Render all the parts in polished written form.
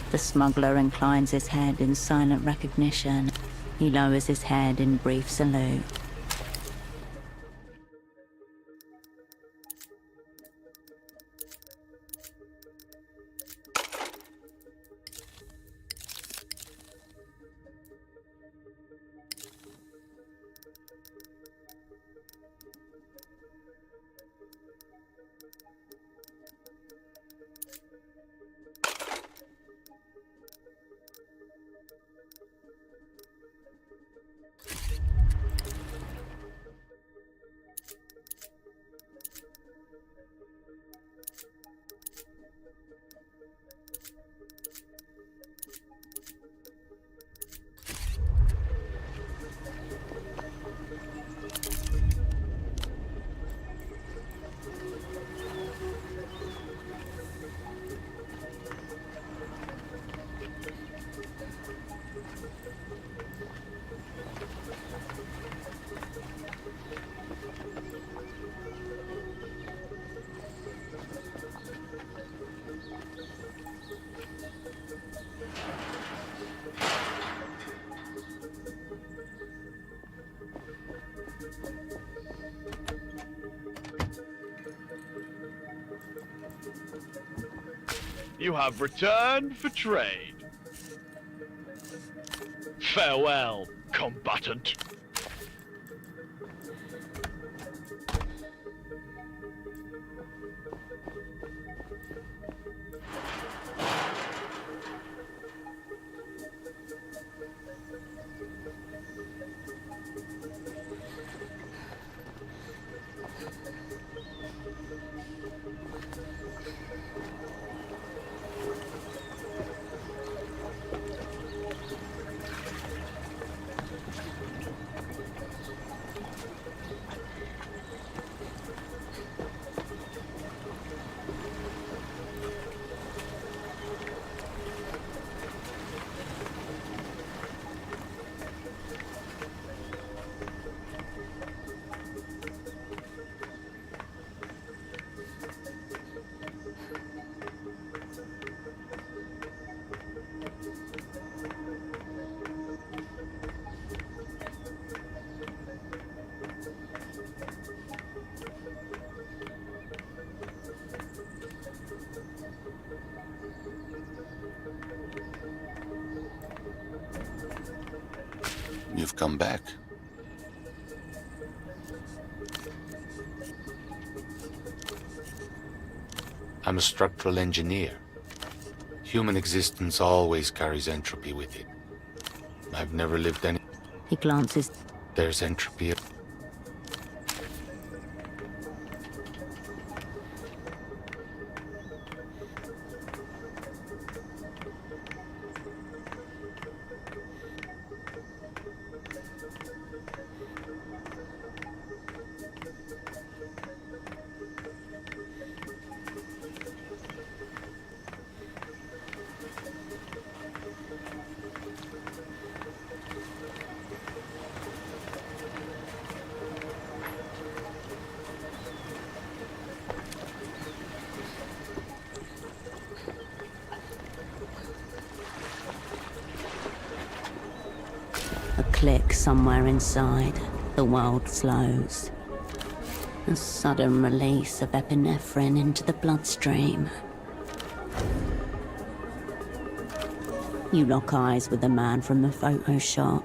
The smuggler inclines his head in silent recognition. He lowers his head in brief salute. You have returned for trade. Farewell, combatant. You've come back. I'm a structural engineer. Human existence always carries entropy with it. I've never lived any... He glances. There's entropy. A click somewhere inside. The world slows. A sudden release of epinephrine into the bloodstream. You lock eyes with the man from the photo shop.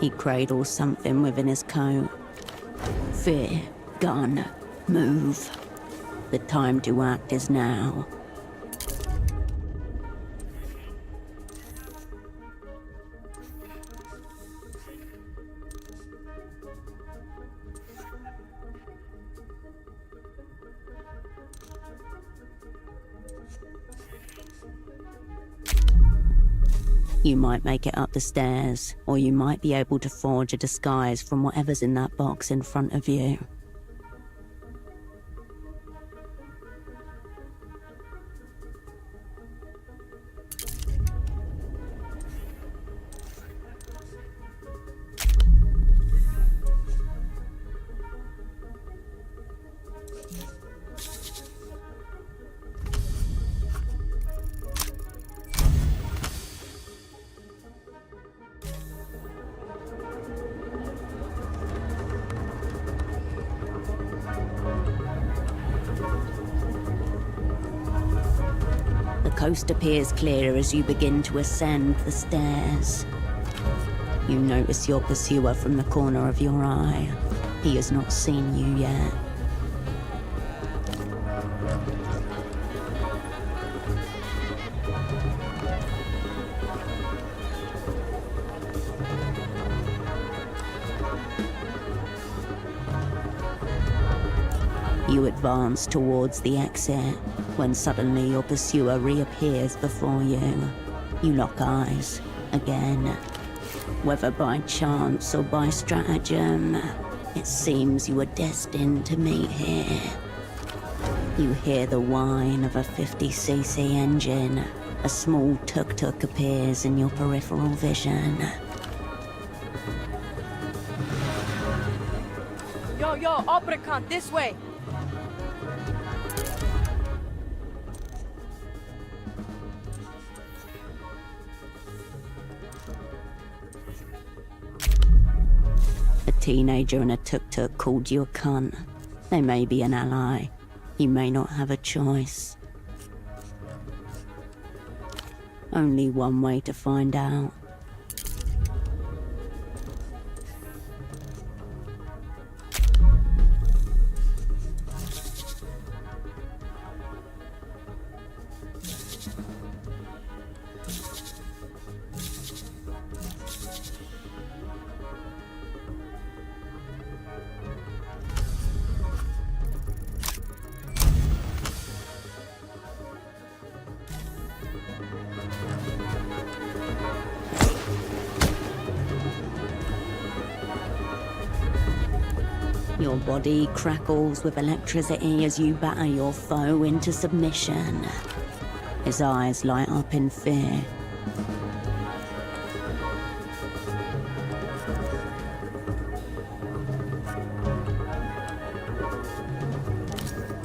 He cradles something within his coat. Fear, gun, move. The time to act is now. You might make it up the stairs, or you might be able to forge a disguise from whatever's in that box in front of you. coast appears clear as you begin to ascend the stairs. You notice your pursuer from the corner of your eye. He has not seen you yet. You advance towards the exit, when suddenly your pursuer reappears before you. You lock eyes, again. Whether by chance or by stratagem, it seems you were destined to meet here. You hear the whine of a 50cc engine. A small tuk-tuk appears in your peripheral vision. Yo, Apricot, this way! A teenager in a tuk-tuk called you a cunt. They may be an ally. You may not have a choice. Only one way to find out. Your body crackles with electricity as you batter your foe into submission. His eyes light up in fear.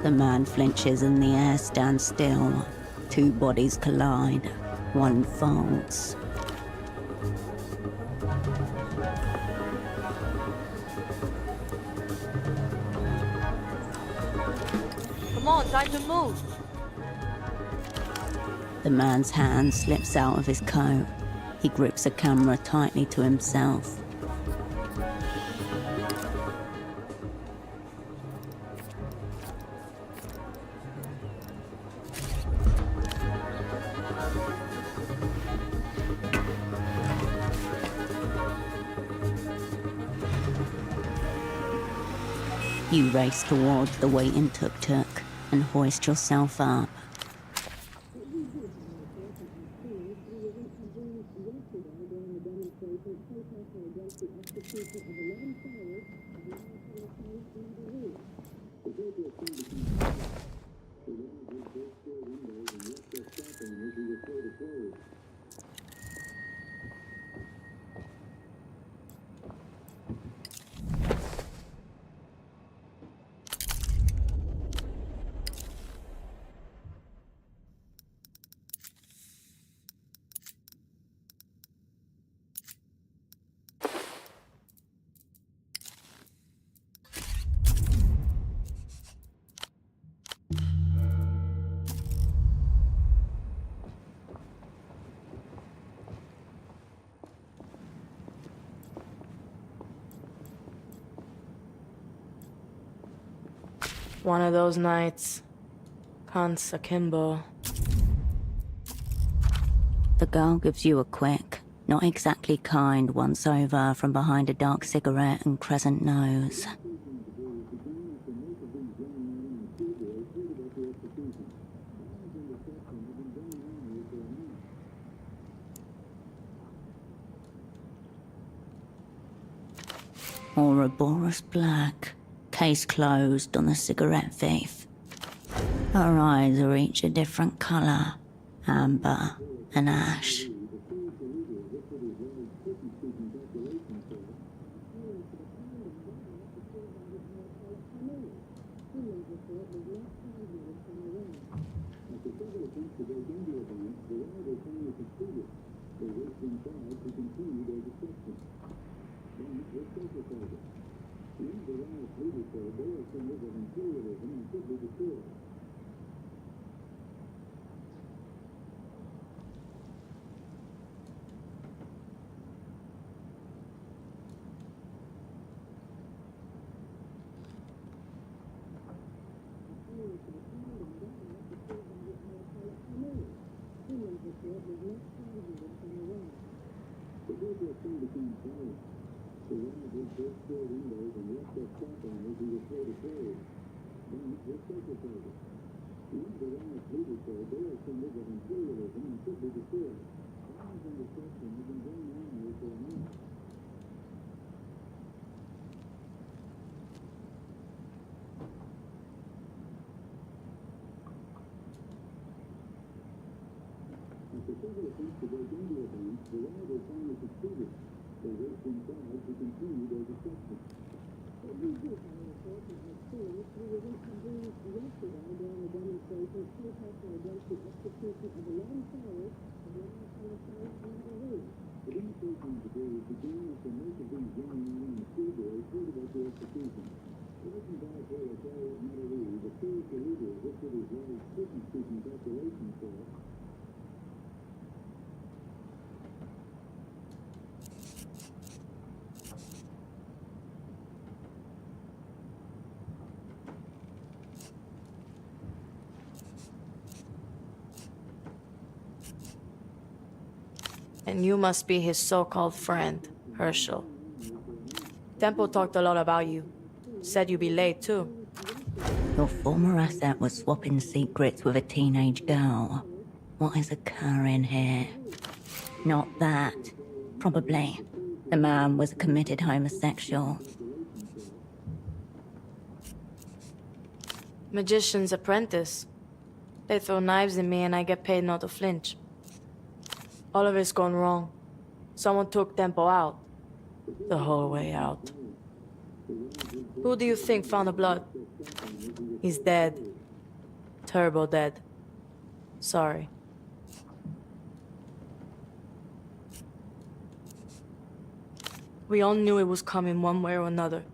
The man flinches and the air stands still. Two bodies collide. One folds. Come on, time to move. The man's hand slips out of his coat. He grips a camera tightly to himself. You race towards the waiting tuk-tuk and hoist yourself up. One of those nights. Khan's akimbo. The girl gives you a quick, not exactly kind once-over from behind a dark cigarette and crescent nose. Ouroboros black, case closed on the cigarette thief. Her eyes are each a different color, amber and ash. And you must be his so-called friend, Herschel. Tempo talked a lot about you. Said you'd be late, too. Your former asset was swapping secrets with a teenage girl. What is occurring here? Not that. Probably. The man was a committed homosexual. Magician's apprentice. They throw knives at me and I get paid not to flinch. All of it's gone wrong. Someone took Tempo out. The whole way out. Who do you think found the blood? He's dead. Turbo dead. Sorry. We all knew it was coming one way or another.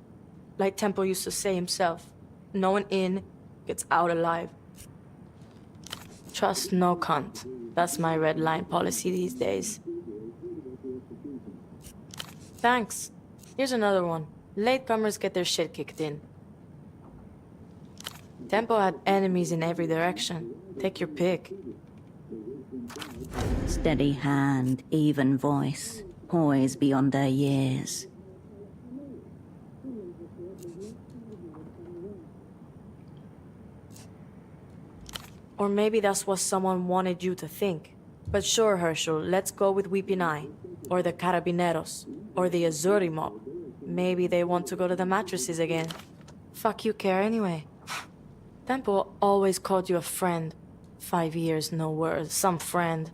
Like Tempo used to say himself, no one in gets out alive. Trust no cunt. That's my red line policy these days. Thanks. Here's another one. Latecomers get their shit kicked in. Tempo had enemies in every direction. Take your pick. Steady hand, even voice. Poise beyond their years. Or maybe that's what someone wanted you to think. But sure, Herschel, let's go with Weeping Eye. Or the Carabineros. Or the Azzurri mob. Maybe they want to go to the mattresses again. Fuck you care anyway. Tempo always called you a friend. 5 years, no words. Some friend.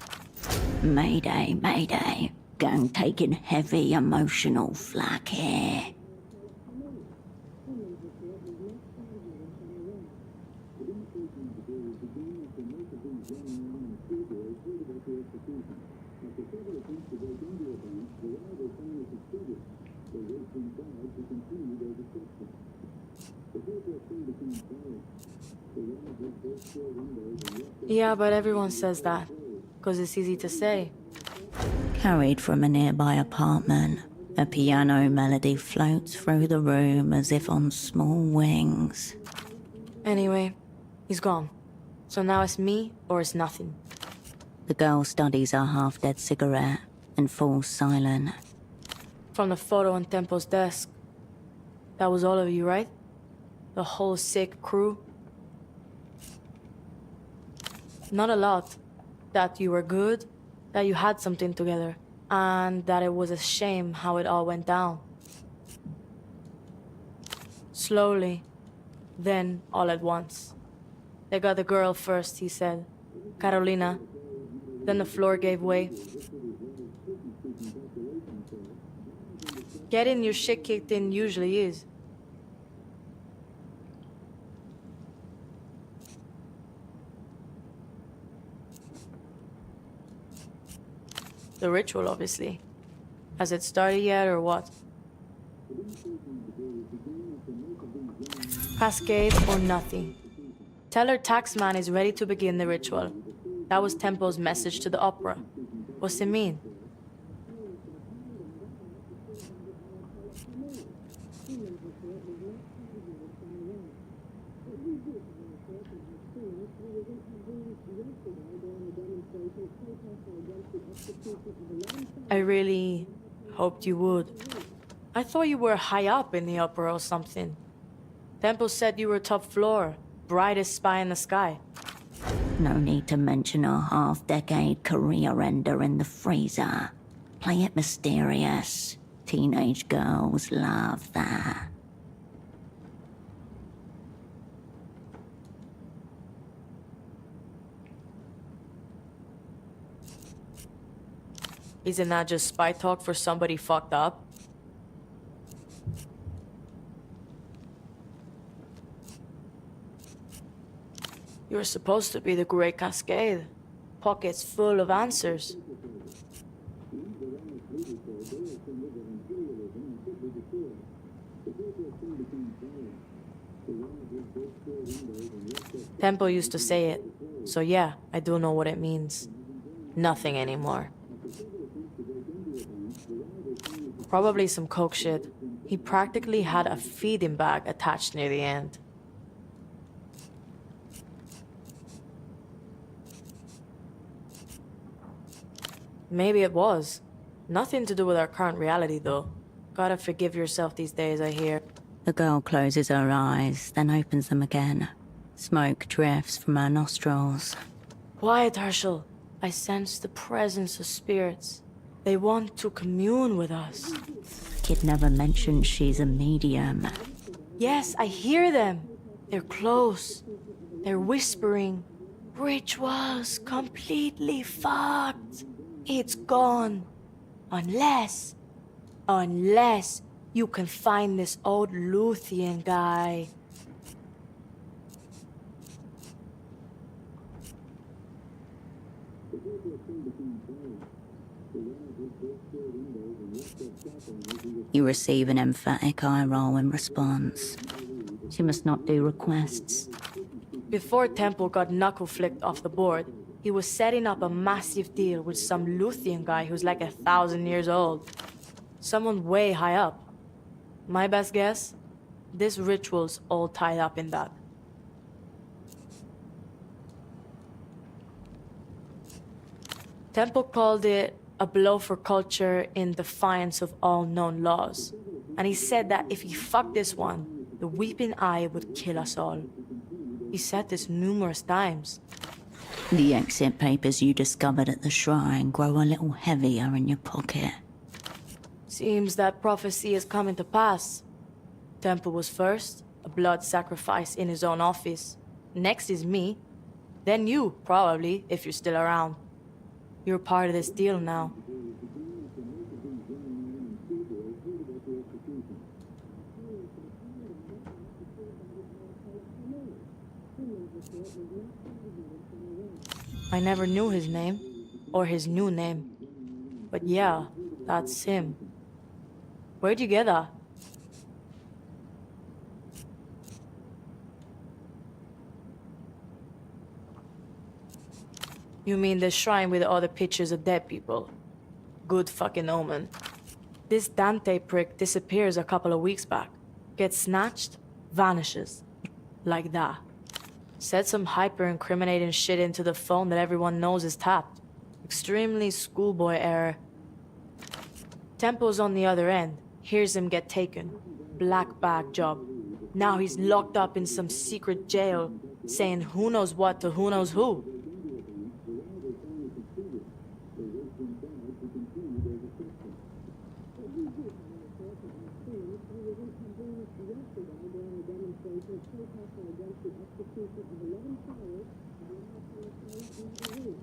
Mayday, mayday. Gang taking heavy emotional flak here. Yeah, but everyone says that. 'Cause it's easy to say. Carried from a nearby apartment, a piano melody floats through the room as if on small wings. Anyway, he's gone. So now it's me or it's nothing. The girl studies her half-dead cigarette and falls silent. From the photo on Tempo's desk. That was all of you, right? The whole sick crew? Not a lot. That you were good, that you had something together, and that it was a shame how it all went down. Slowly, then all at once. They got the girl first, he said. Carolina. Then the floor gave way. Getting your shit kicked in usually is. The ritual, obviously. Has it started yet, or what? Cascade or nothing. Tell her Taxman is ready to begin the ritual. That was Tempo's message to the opera. What's it mean? I really hoped you would. I thought you were high up in the upper or something. Temple said you were top floor, brightest spy in the sky. No need to mention a half-decade career ender in the freezer. Play it mysterious. Teenage girls love that. Isn't that just spy talk for somebody fucked up? You're supposed to be the Great Cascade. Pockets full of answers. Temple used to say it, so yeah, I do know what it means. Nothing anymore. Probably some coke shit. He practically had a feeding bag attached near the end. Maybe it was. Nothing to do with our current reality, though. Gotta forgive yourself these days, I hear. The girl closes her eyes, then opens them again. Smoke drifts from her nostrils. Quiet, Herschel. I sense the presence of spirits. They want to commune with us. Kid never mentioned she's a medium. Yes, I hear them. They're close. They're whispering. Rituals completely fucked. It's gone. Unless you can find this old Luthian guy. You receive an emphatic eye roll in response. She must not do requests. Before Temple got knuckle-flicked off the board, he was setting up a massive deal with some Luthian guy who's like 1,000 years old. Someone way high up. My best guess? This ritual's all tied up in that. Temple called it a blow for culture in defiance of all known laws. And he said that if he fucked this one, the weeping eye would kill us all. He said this numerous times. The exit papers you discovered at the shrine grow a little heavier in your pocket. Seems that prophecy is coming to pass. Temple was first, a blood sacrifice in his own office. Next is me. Then you, probably, if you're still around. You're part of this deal now. I never knew his name, or his new name. But yeah, that's him. Where'd you get that? You mean the shrine with all the pictures of dead people? Good fucking omen. This Dante prick disappears a couple of weeks back. Gets snatched, vanishes. Like that. Said some hyper-incriminating shit into the phone that everyone knows is tapped. Extremely schoolboy error. Temple's on the other end. Hears him get taken. Black bag job. Now he's locked up in some secret jail, saying who knows what to who knows who.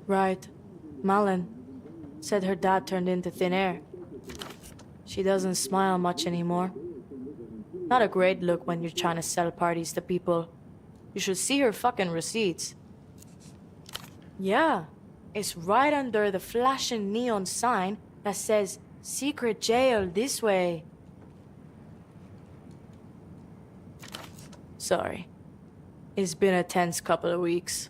Right. Malin said her dad turned into thin air. She doesn't smile much anymore. Not a great look when you're trying to sell parties to people. You should see her fucking receipts. Yeah, it's right under the flashing neon sign that says secret jail this way. Sorry. It's been a tense couple of weeks.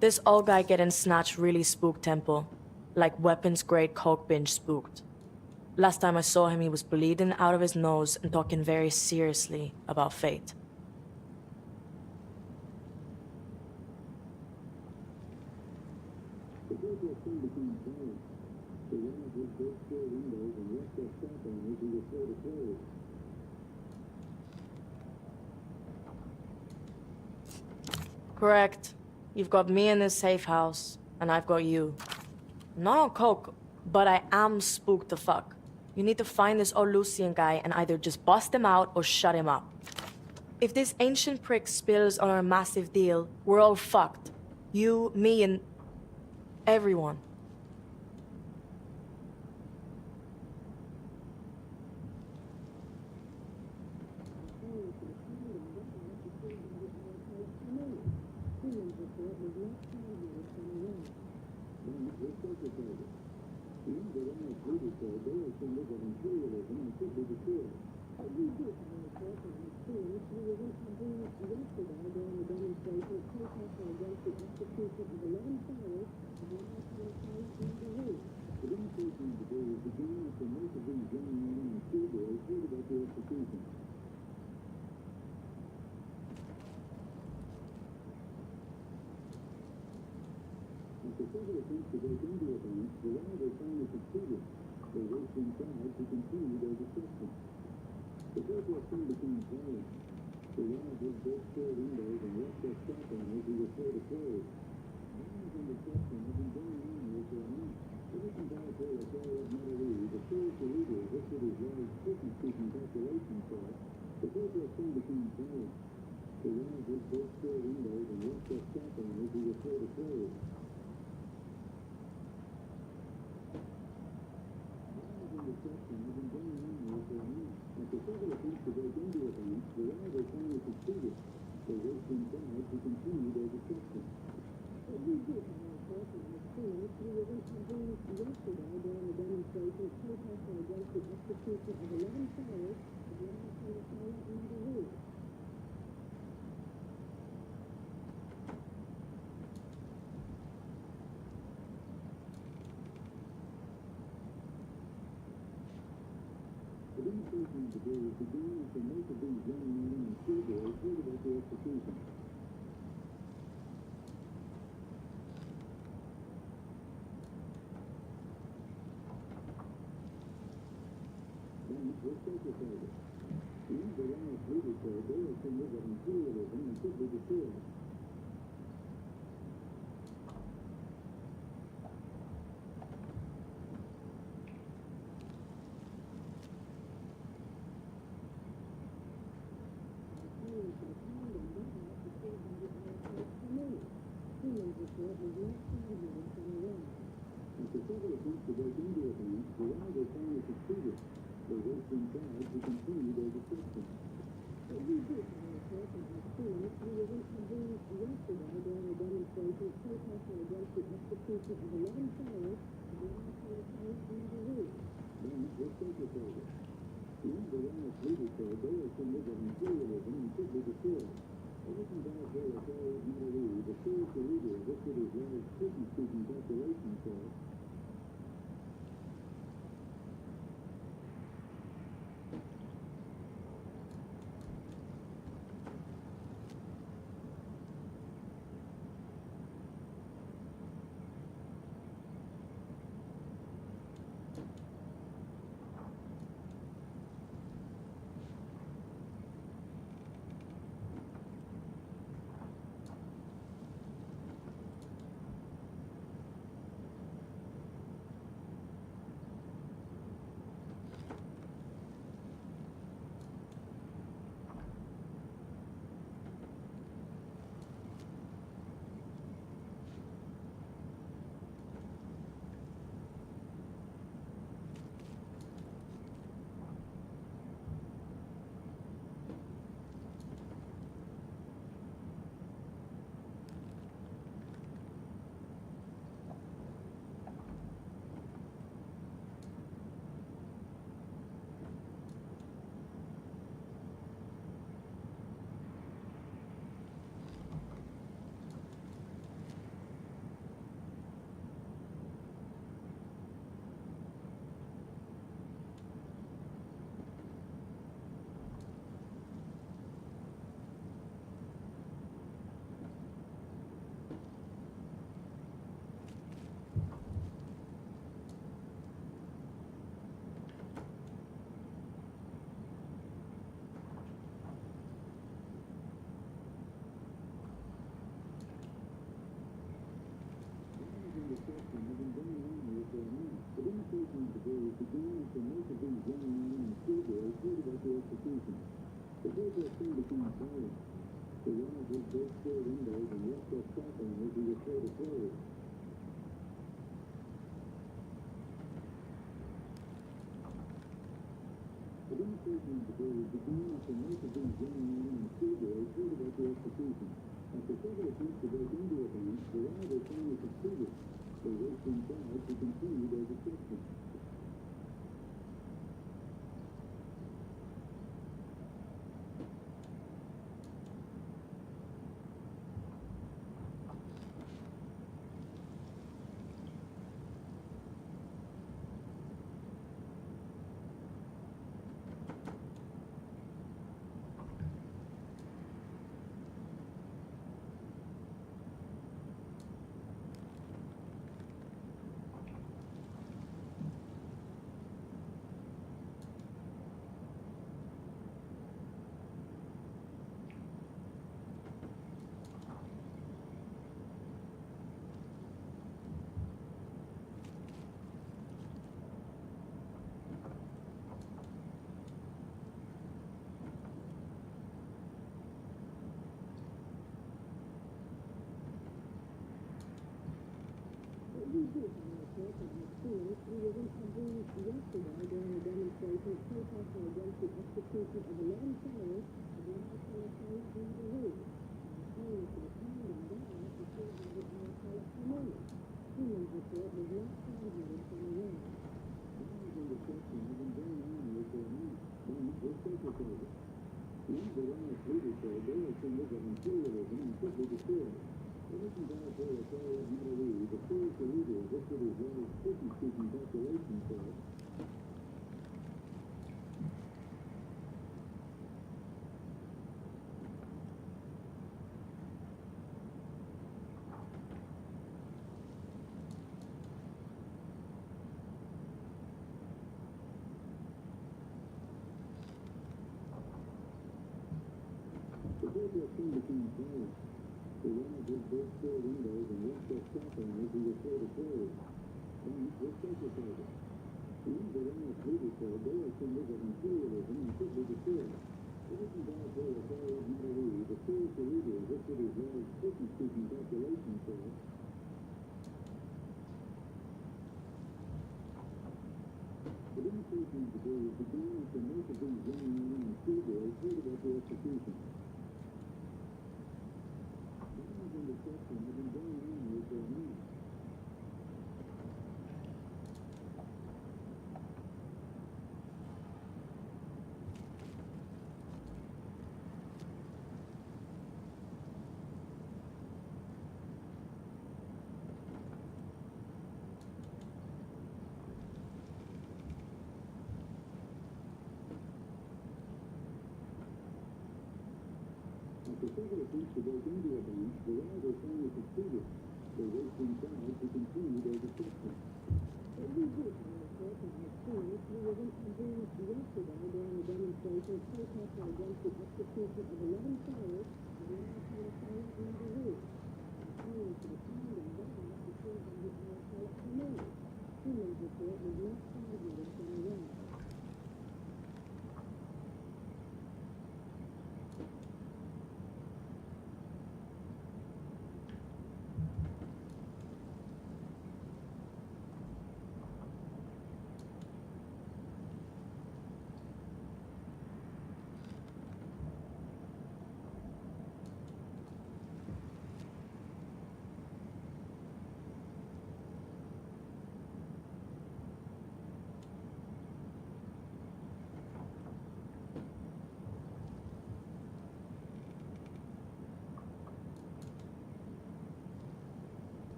This old guy getting snatched really spooked Temple. Like weapons-grade coke binge spooked. Last time I saw him, he was bleeding out of his nose and talking very seriously about fate. Correct. You've got me in this safe house, and I've got you. I'm not on coke, but I am spooked the fuck. You need to find this Olusian guy and either just bust him out or shut him up. If this ancient prick spills on our massive deal, we're all fucked. You, me, and everyone.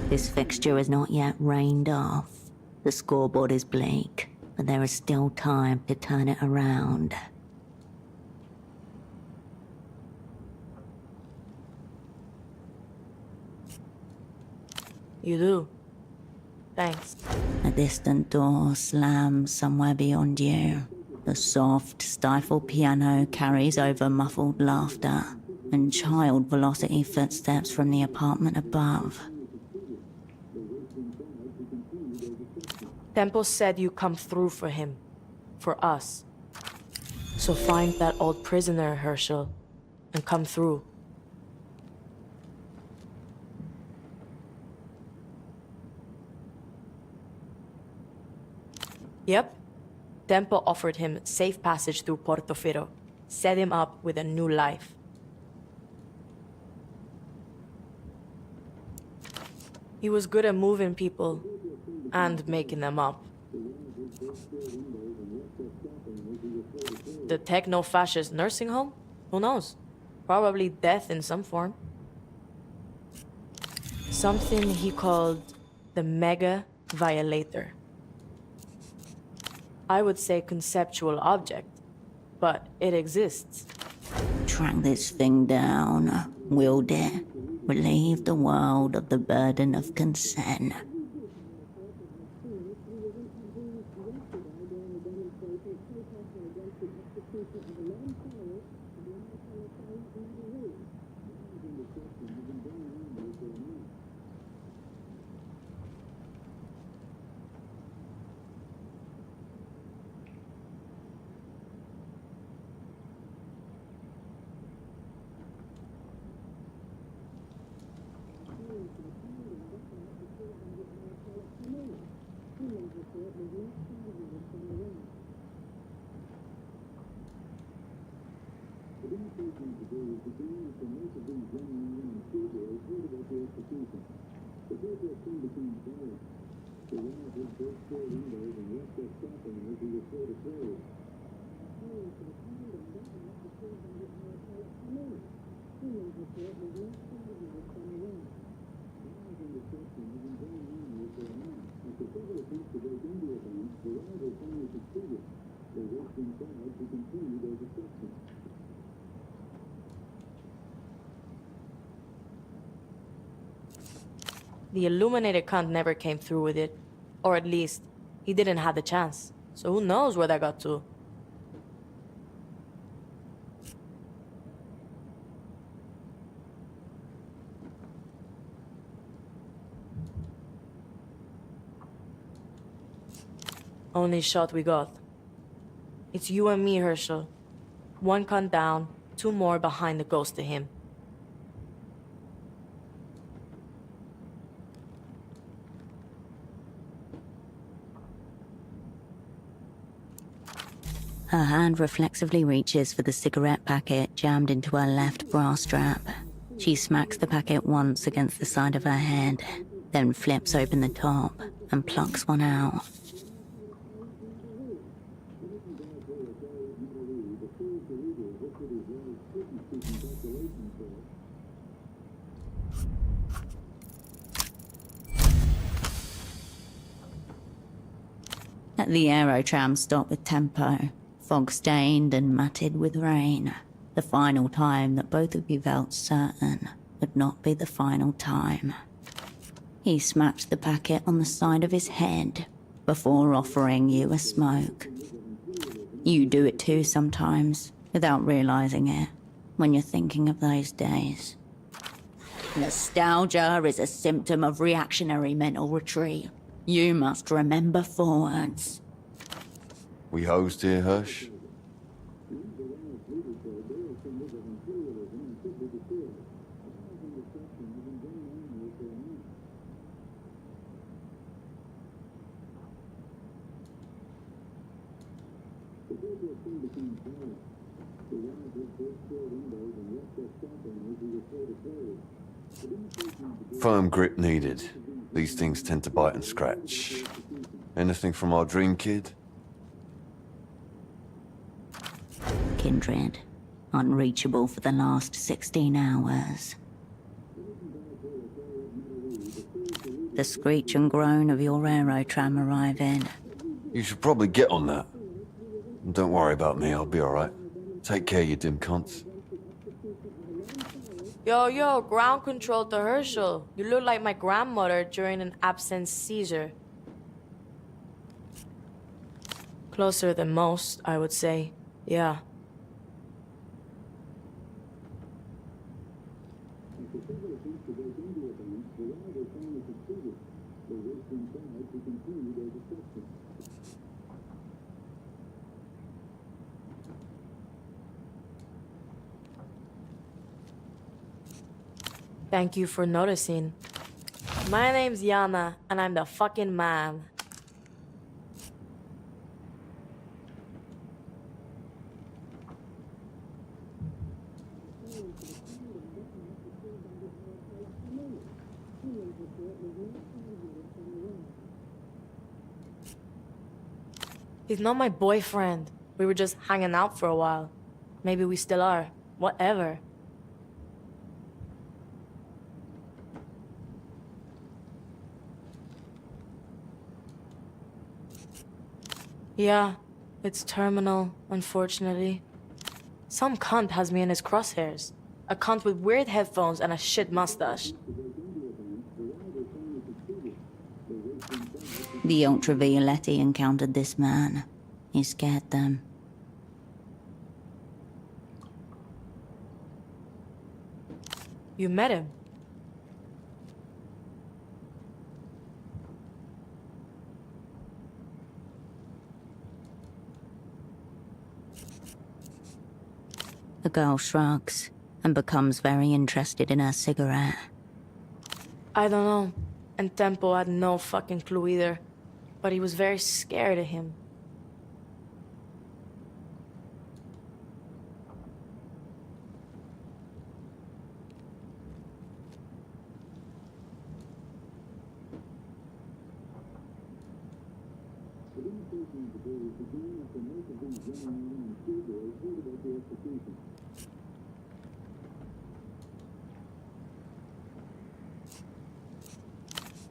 This fixture is not yet rained off. The scoreboard is bleak, but there is still time to turn it around. You do. Thanks. A distant door slams somewhere beyond you. The soft, stifled piano carries over muffled laughter. and child velocity footsteps from the apartment above. Tempo said you come through for him. For us. So find that old prisoner, Herschel, and come through. Yep. Tempo offered him safe passage through Portofino, set him up with a new life. He was good at moving people and making them up. The techno-fascist nursing home? Who knows? Probably death in some form. Something he called the Mega Violator. I would say conceptual object, but it exists. Track this thing down, wield it, relieve the world of the burden of consent. The illuminated cunt never came through with it. Or at least, he didn't have the chance. So who knows where that got to? Only shot we got. It's you and me, Herschel. One cunt down, two more behind the ghost of him. Her hand reflexively reaches for the cigarette packet jammed into her left bra strap. She smacks the packet once against the side of her head, then flips open the top and plucks one out. At the aerotram stop with Tempo, fog-stained and matted with rain, the final time that both of you felt certain would not be the final time. He smacked the packet on the side of his head before offering you a smoke. You do it too sometimes, without realizing it, when you're thinking of those days. Nostalgia is a symptom of reactionary mental retreat. You must remember forwards. We hosed here, Hush? Firm grip needed. These things tend to bite and scratch. Anything from our dream kid? Kindred, unreachable for the last 16 hours. The screech and groan of your aerotram arriving. You should probably get on that. And don't worry about me, I'll be alright. Take care, you dim cunts. Yo, ground control to Herschel. You look like my grandmother during an absence seizure. Closer than most, I would say. Yeah. Thank you for noticing. My name's Yana, and I'm the fucking man. He's not my boyfriend. We were just hanging out for a while. Maybe we still are. Whatever. Yeah, it's terminal, unfortunately. Some cunt has me in his crosshairs. A cunt with weird headphones and a shit mustache. The Ultravioletti encountered this man. He scared them. You met him? The girl shrugs and becomes very interested in her cigarette. I don't know. And Tempo had no fucking clue either. But he was very scared of him.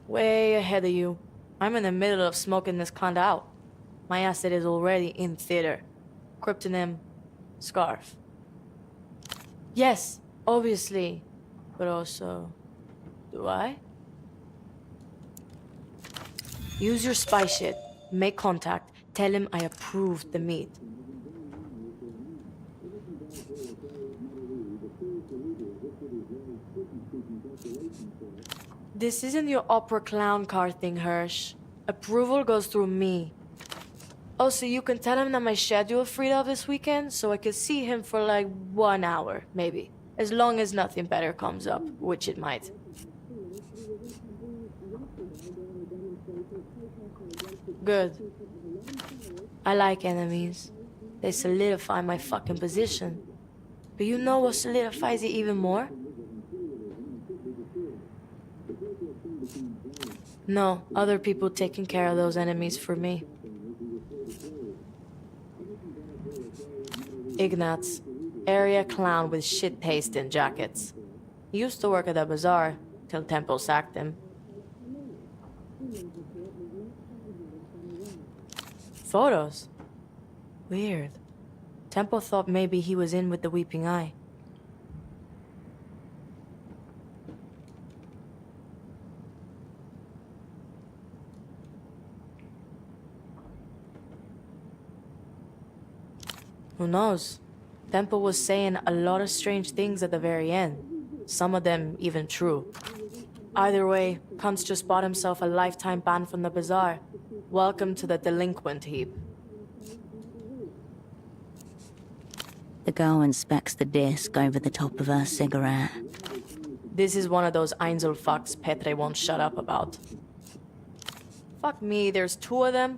Way ahead of you. I'm in the middle of smoking this cunt out. My asset is already in theater. Cryptonym, Scarf. Yes, obviously. But also, do I? Use your spy shit. Make contact. Tell him I approved the meet. This isn't your opera clown car thing, Hirsch. Approval goes through me. Also, you can tell him that my schedule freed up this weekend, so I could see him for like 1 hour, maybe. As long as nothing better comes up, which it might. Good. I like enemies. They solidify my fucking position. But you know what solidifies it even more? No, other people taking care of those enemies for me. Ignatz, area clown with shit taste in jackets. He used to work at the bazaar, till Tempo sacked him. Photos? Weird. Tempo thought maybe he was in with the Weeping Eye. Who knows? Tempo was saying a lot of strange things at the very end. Some of them even true. Either way, Kuntz just bought himself a lifetime ban from the bazaar. Welcome to the delinquent heap. The girl inspects the disc over the top of her cigarette. This is one of those Einzelfucks Petre won't shut up about. Fuck me, there's 2 of them?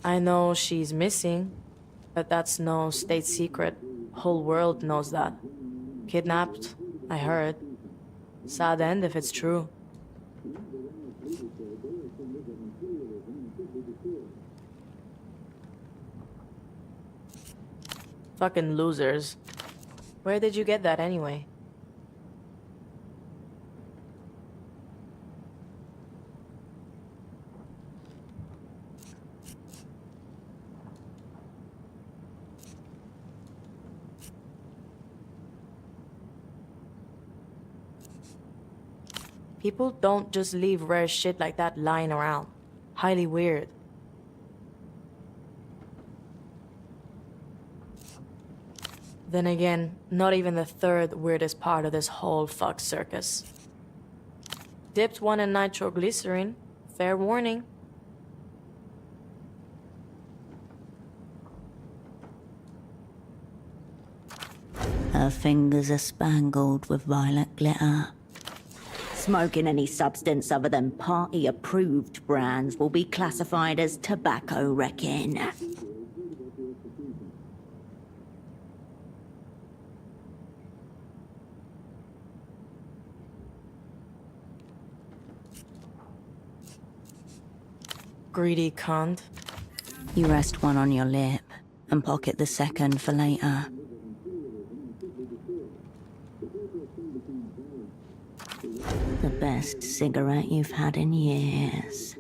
I know she's missing, but that's no state secret. Whole world knows that. Kidnapped, I heard. Sad end if it's true. Fucking losers. Where did you get that anyway? People don't just leave rare shit like that lying around. Highly weird. Then again, not even the third weirdest part of this whole fuck circus. Dipped one in nitroglycerin. Fair warning. Her fingers are spangled with violet glitter. Smoking any substance other than party-approved brands will be classified as tobacco wrecking. Greedy cunt. You rest one on your lip and pocket the second for later. The best cigarette you've had in years.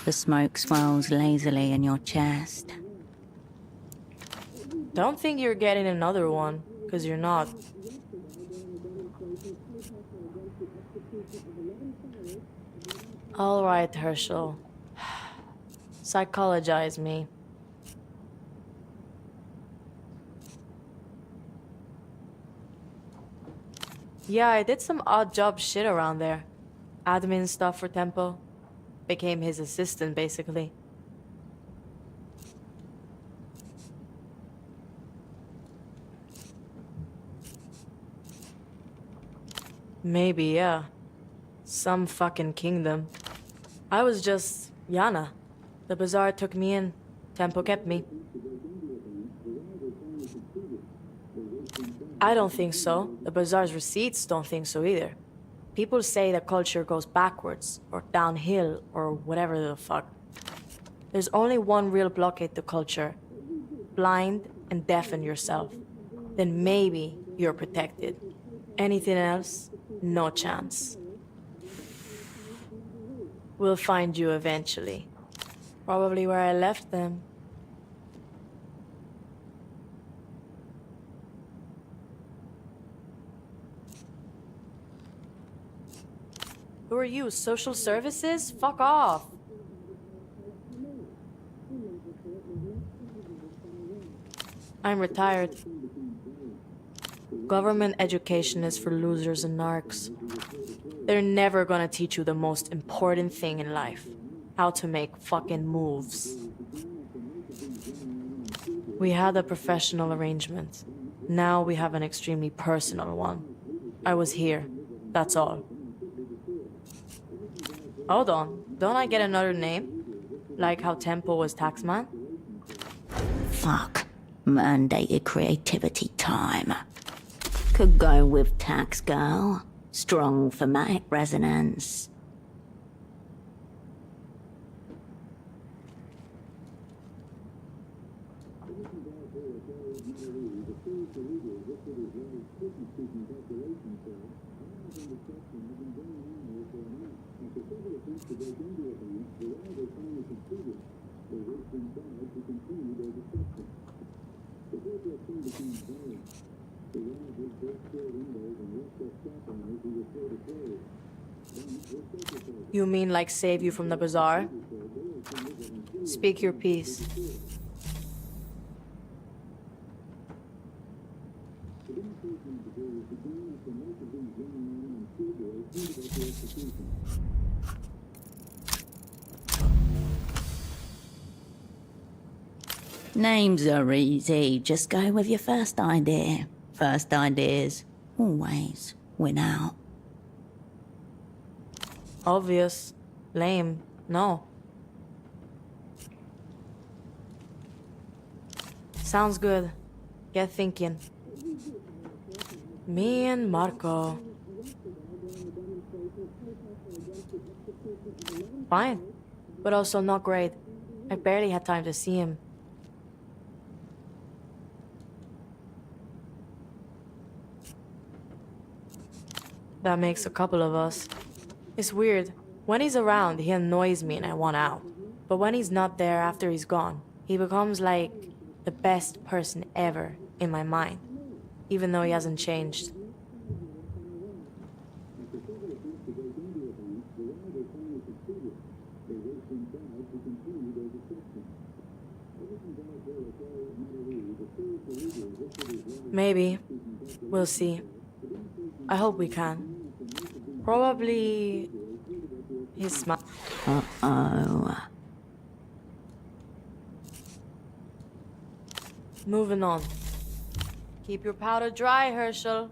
The smoke swirls lazily in your chest. Don't think you're getting another one, because you're not. All right, Herschel. Psychologize me. Yeah, I did some odd job shit around there. Admin stuff for Tempo. Became his assistant, basically. Maybe, yeah. Some fucking kingdom. I was just Yana. The bazaar took me in. Tempo kept me. I don't think so. The bazaar's receipts don't think so either. People say the culture goes backwards, or downhill, or whatever the fuck. There's only one real blockade to culture. Blind and deafen yourself. Then maybe you're protected. Anything else? No chance. We'll find you eventually. Probably where I left them. Who are you, social services? Fuck off. I'm retired. Government education is for losers and narcs. They're never gonna teach you the most important thing in life. How to make fucking moves. We had a professional arrangement. Now we have an extremely personal one. I was here. That's all. Hold on. Don't I get another name? Like how Tempo was Taxman? Fuck. Mandated creativity time. Could go with Tax Girl. Strong thematic resonance. You mean like save you from the bazaar? Speak your piece. Names are easy. Just go with your first idea. First ideas always win out. Obvious. Lame. No. Sounds good. Get thinking. Me and Marco. Fine. But also not great. I barely had time to see him. That makes a couple of us. It's weird. When he's around, he annoys me and I want out. But when he's not there after he's gone, he becomes like the best person ever in my mind. Even though he hasn't changed. Maybe. We'll see. I hope we can. Probably He's smart. Uh-oh. Moving on. Keep your powder dry, Herschel.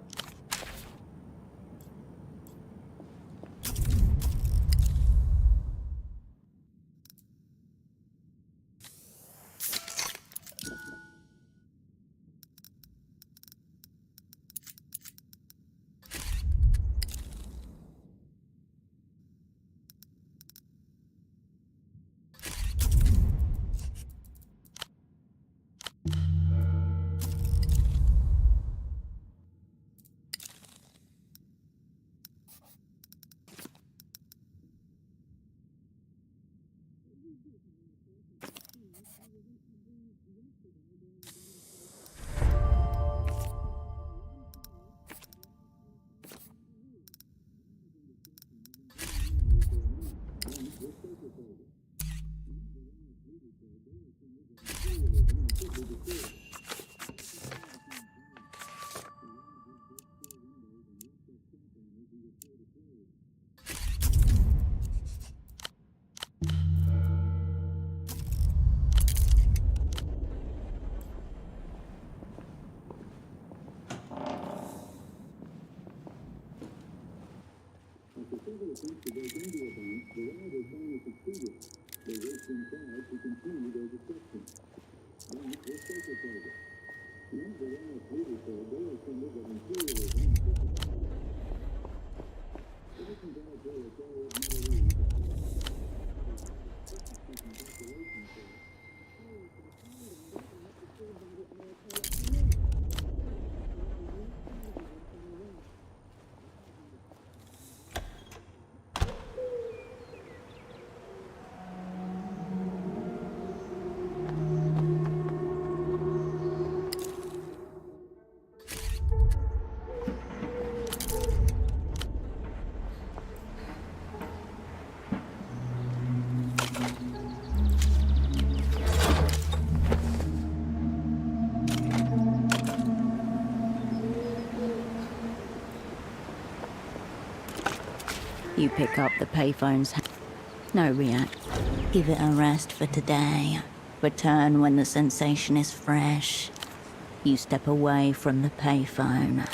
You pick up the payphone's... No react. Give it a rest for today. Return when the sensation is fresh. You step away from the payphone.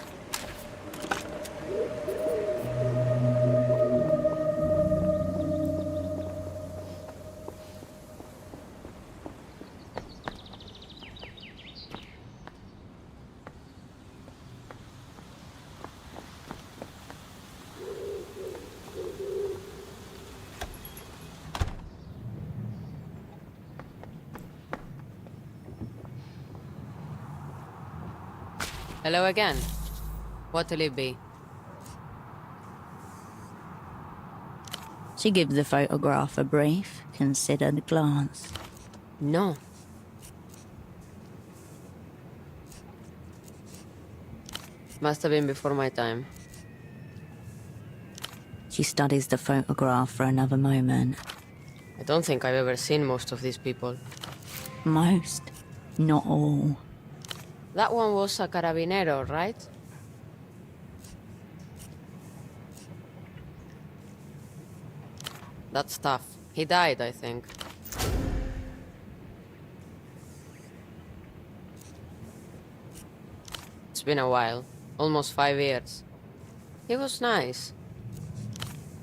Hello again. What'll it be? She gives the photograph a brief, considered glance. No. Must have been before my time. She studies the photograph for another moment. I don't think I've ever seen most of these people. Most, not all. That one was a carabinero, right? That's tough. He died, I think. It's been a while. Almost 5 years. He was nice.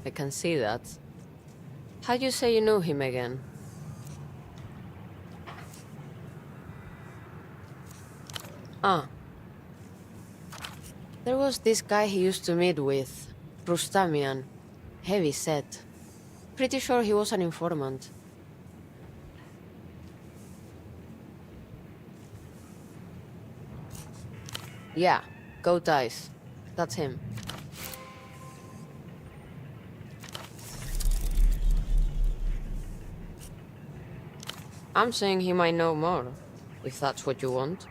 I can see that. How'd you say you knew him again? Ah. There was this guy he used to meet with. Rustamian. Heavy set. Pretty sure he was an informant. Yeah, goat eyes. That's him. I'm saying he might know more, if that's what you want.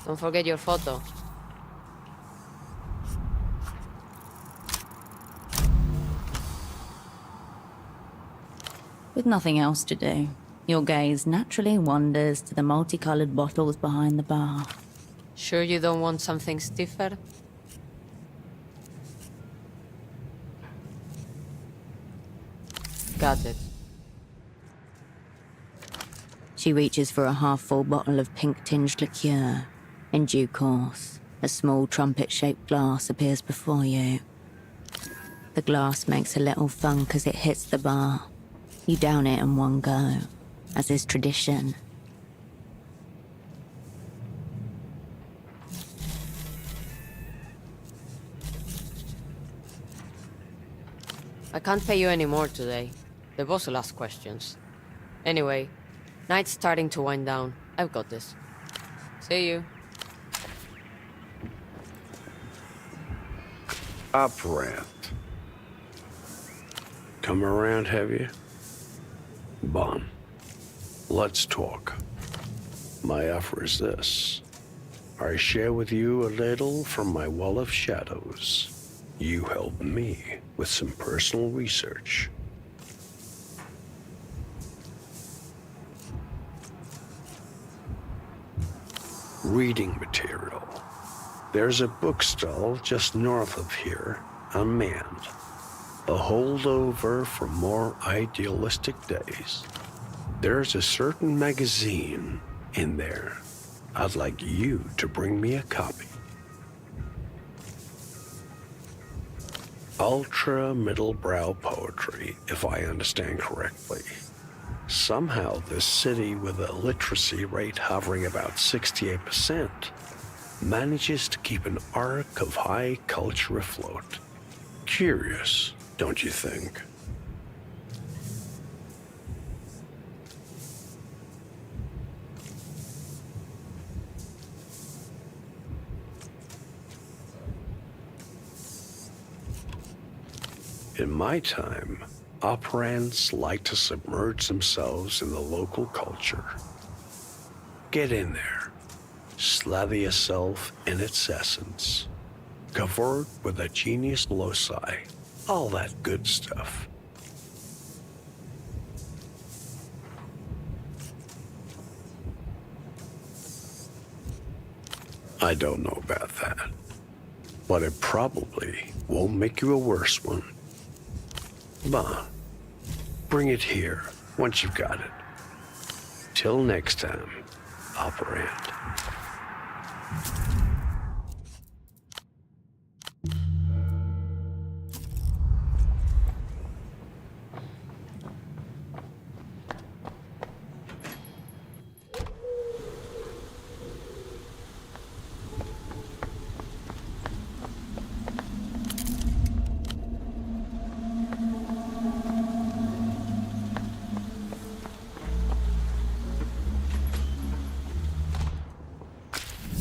Don't forget your photo. With nothing else to do, your gaze naturally wanders to the multicolored bottles behind the bar. Sure you don't want something stiffer? Got it. She reaches for a half-full bottle of pink-tinged liqueur. In due course, a small trumpet-shaped glass appears before you. The glass makes a little thunk as it hits the bar. You down it in one go, as is tradition. I can't pay you any more today. The boss will ask questions. Anyway, night's starting to wind down. I've got this. See you. Operant. Come around, have you? Bon. Let's talk. My offer is this. I share with you a little from my wall of shadows. You help me with some personal research. Reading material. There's a bookstall just north of here, unmanned. A holdover from more idealistic days. There's a certain magazine in there. I'd like you to bring me a copy. Ultra middle-brow poetry, if I understand correctly. Somehow this city with a literacy rate hovering about 68% manages to keep an arc of high culture afloat. Curious, don't you think? In my time, operants like to submerge themselves in the local culture. Get in there. Slather yourself in its essence. Covered with a genius loci. All that good stuff. I don't know about that. But it probably won't make you a worse one. Bah, bring it here once you've got it. Till next time, operant.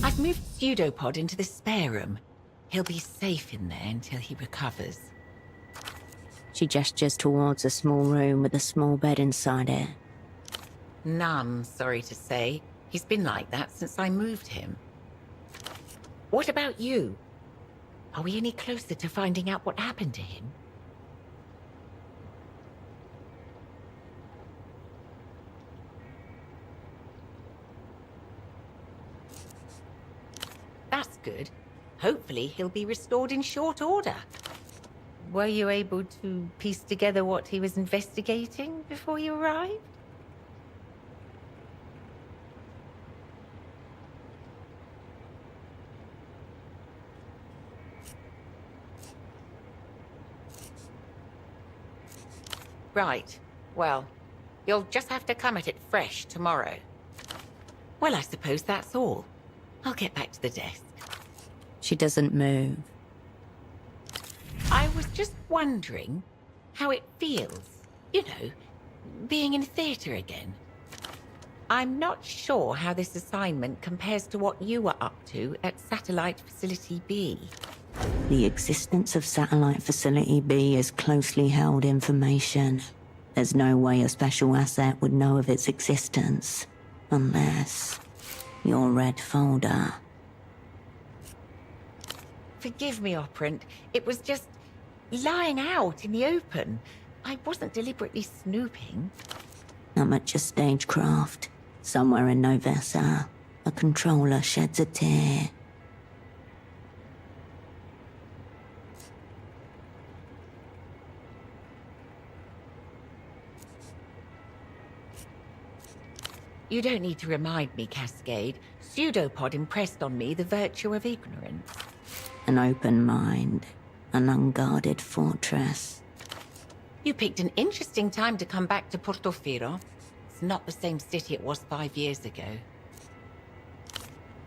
I've moved Pseudopod into the spare room. He'll be safe in there until he recovers. She gestures towards a small room with a small bed inside it. None, sorry to say. He's been like that since I moved him. What about you? Are we any closer to finding out what happened to him? That's good. Hopefully he'll be restored in short order. Were you able to piece together what he was investigating before you arrived? Right. Well, you'll just have to come at it fresh tomorrow. Well, I suppose that's all. I'll get back to the desk. She doesn't move. I was just wondering how it feels, you know, being in theatre again. I'm not sure how this assignment compares to what you were up to at Satellite Facility B. The existence of Satellite Facility B is closely held information. There's no way a special asset would know of its existence, unless your red folder. Forgive me, Operant. It was just lying out in the open. I wasn't deliberately snooping. Amateur stagecraft. Somewhere in Novessa, a controller sheds a tear. You don't need to remind me, Cascade. Pseudopod impressed on me the virtue of ignorance. An open mind, an unguarded fortress. You picked an interesting time to come back to Portofino. It's not the same city it was 5 years ago.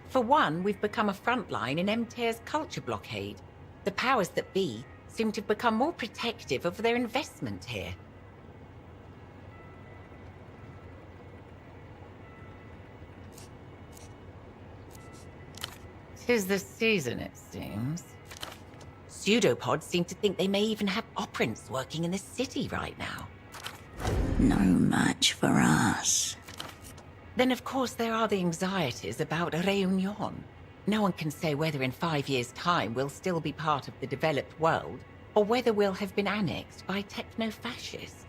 For one, we've become a front line in MTER's culture blockade. The powers that be seem to have become more protective of their investment here. 'Tis the season, it seems. Pseudopods seem to think they may even have operants working in the city right now. No match for us. Then, of course, there are the anxieties about Réunion. No one can say whether in 5 years' time we'll still be part of the developed world, or whether we'll have been annexed by techno-fascists.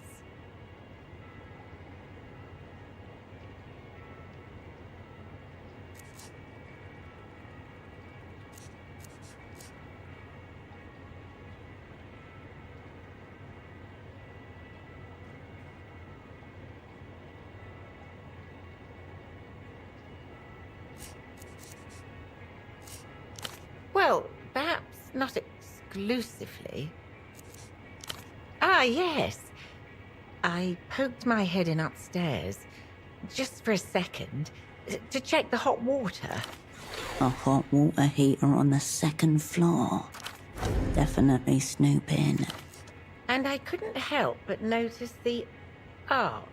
Well, perhaps not exclusively. Ah, yes. I poked my head in upstairs, just for a second, to check the hot water. A hot water heater on the second floor. Definitely snooping. And I couldn't help but notice the art.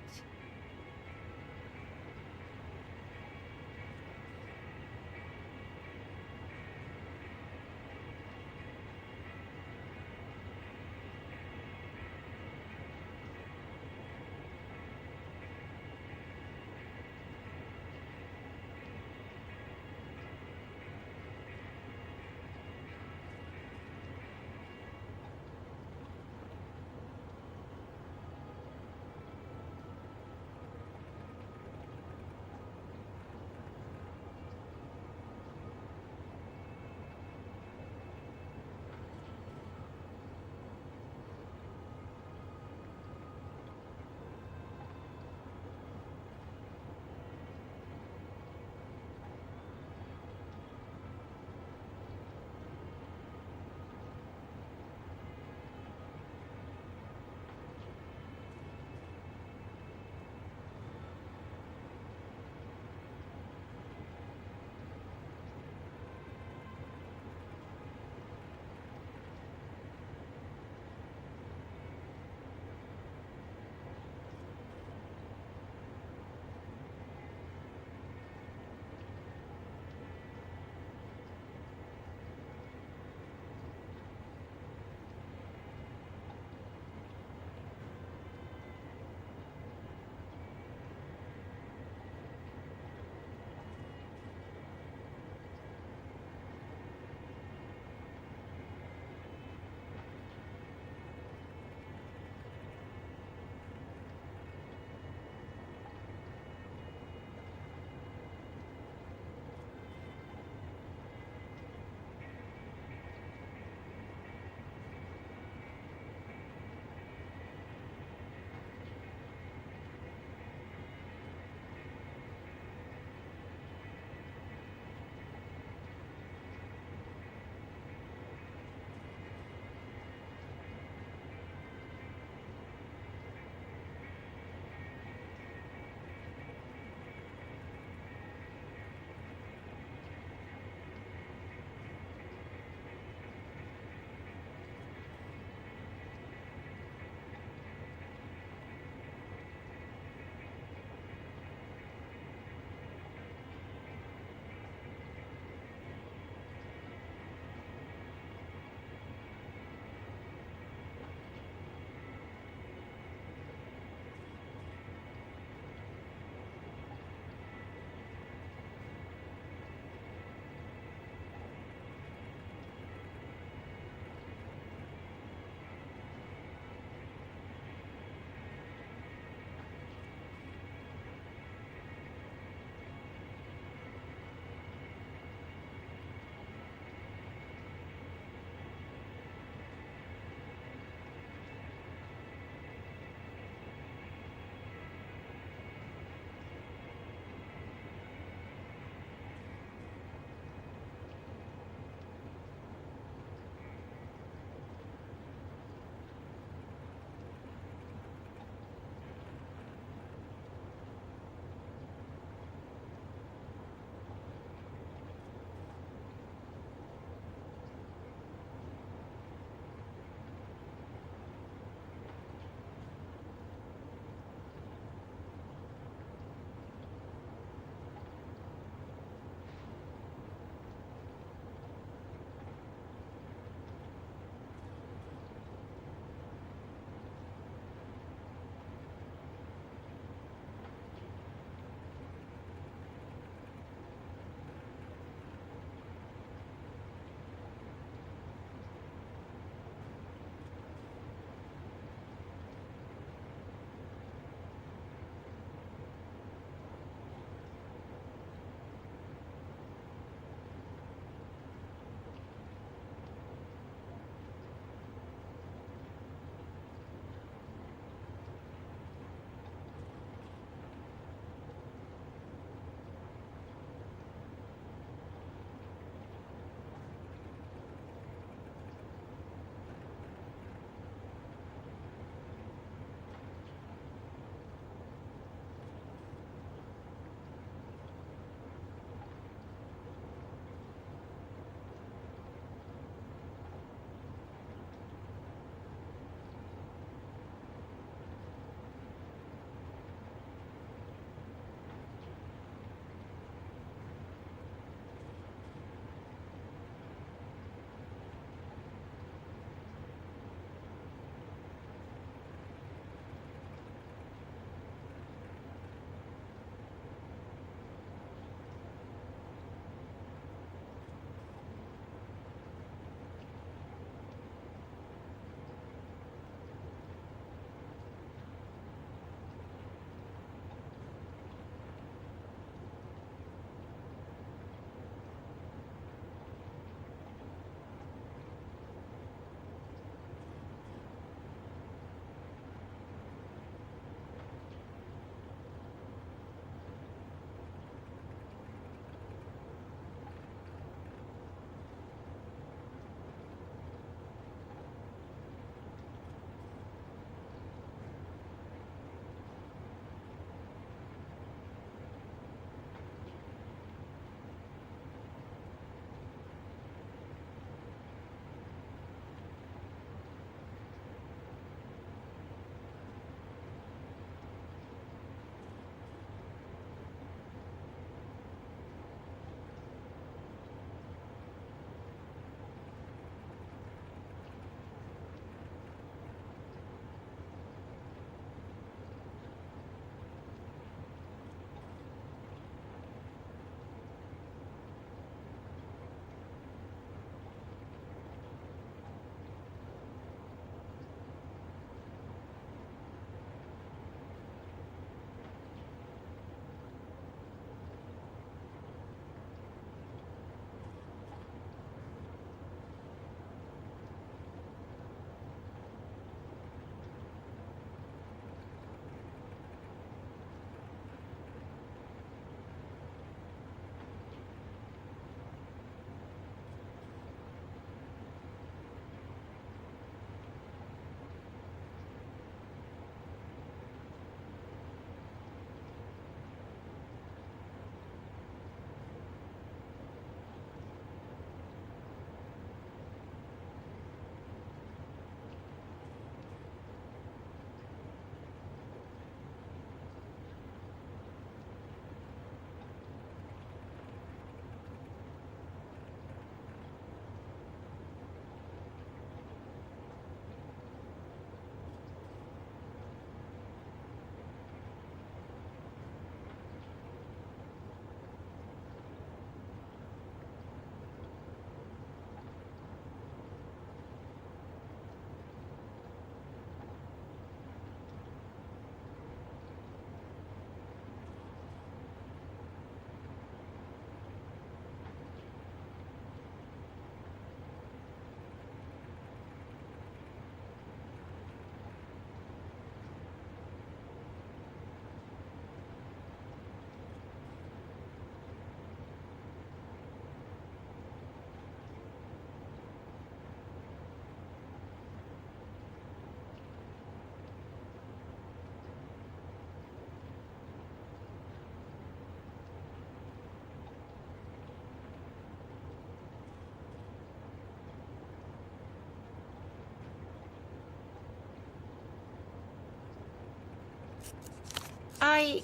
I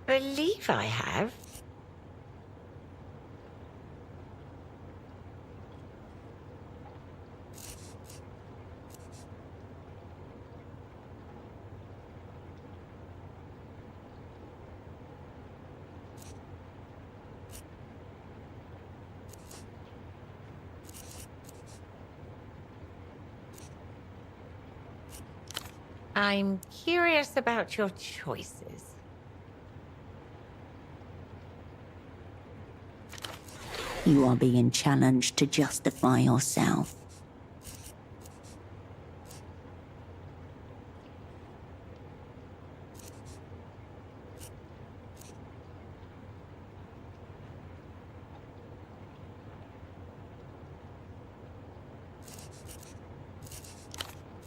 believe I have. I'm curious about your choices. You are being challenged to justify yourself.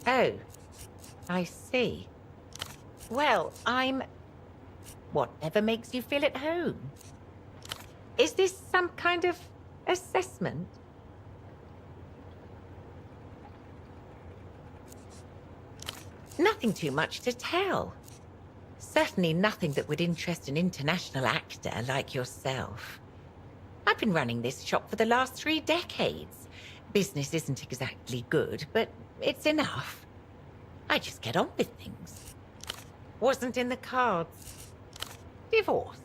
Oh, I see. Well, whatever makes you feel at home. Is this some kind of assessment? Nothing too much to tell. Certainly nothing that would interest an international actor like yourself. I've been running this shop for the last 3 decades. Business isn't exactly good, but it's enough. I just get on with things. Wasn't in the cards. Divorce.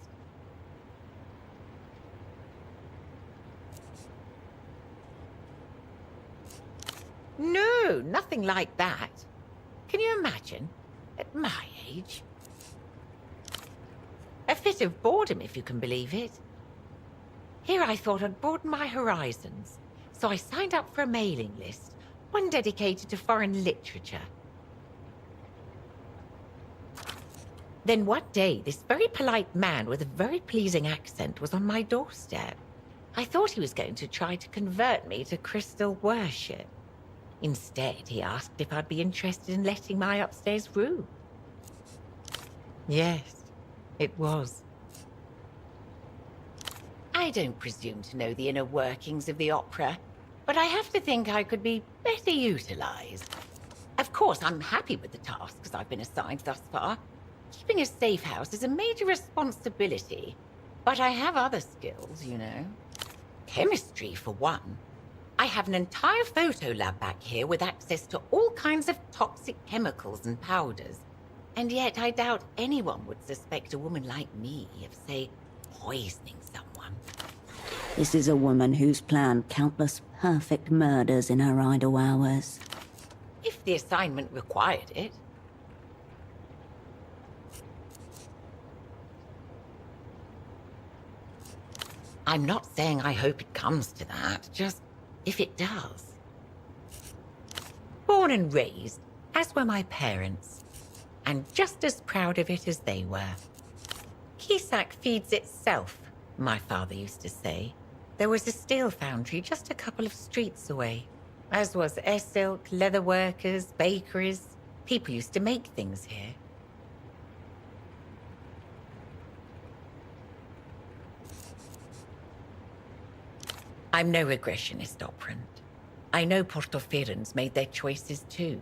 No, nothing like that. Can you imagine? At my age. A fit of boredom, if you can believe it. Here I thought I'd broaden my horizons, so I signed up for a mailing list, one dedicated to foreign literature. Then one day, this very polite man with a very pleasing accent was on my doorstep. I thought he was going to try to convert me to crystal worship. Instead, he asked if I'd be interested in letting my upstairs room. Yes, it was. I don't presume to know the inner workings of the opera, but I have to think I could be better utilized. Of course, I'm happy with the tasks I've been assigned thus far. Keeping a safe house is a major responsibility, but I have other skills, you know. Chemistry, for one. I have an entire photo lab back here with access to all kinds of toxic chemicals and powders. And yet I doubt anyone would suspect a woman like me of, say, poisoning someone. This is a woman who's planned countless perfect murders in her idle hours. If the assignment required it. I'm not saying I hope it comes to that, just if it does. Born and raised, as were my parents, and just as proud of it as they were. Kisak feeds itself, my father used to say. There was a steel foundry just a couple of streets away, as was air silk, leather workers, bakeries. People used to make things here. I'm no regressionist, operant. I know Portoferans made their choices too.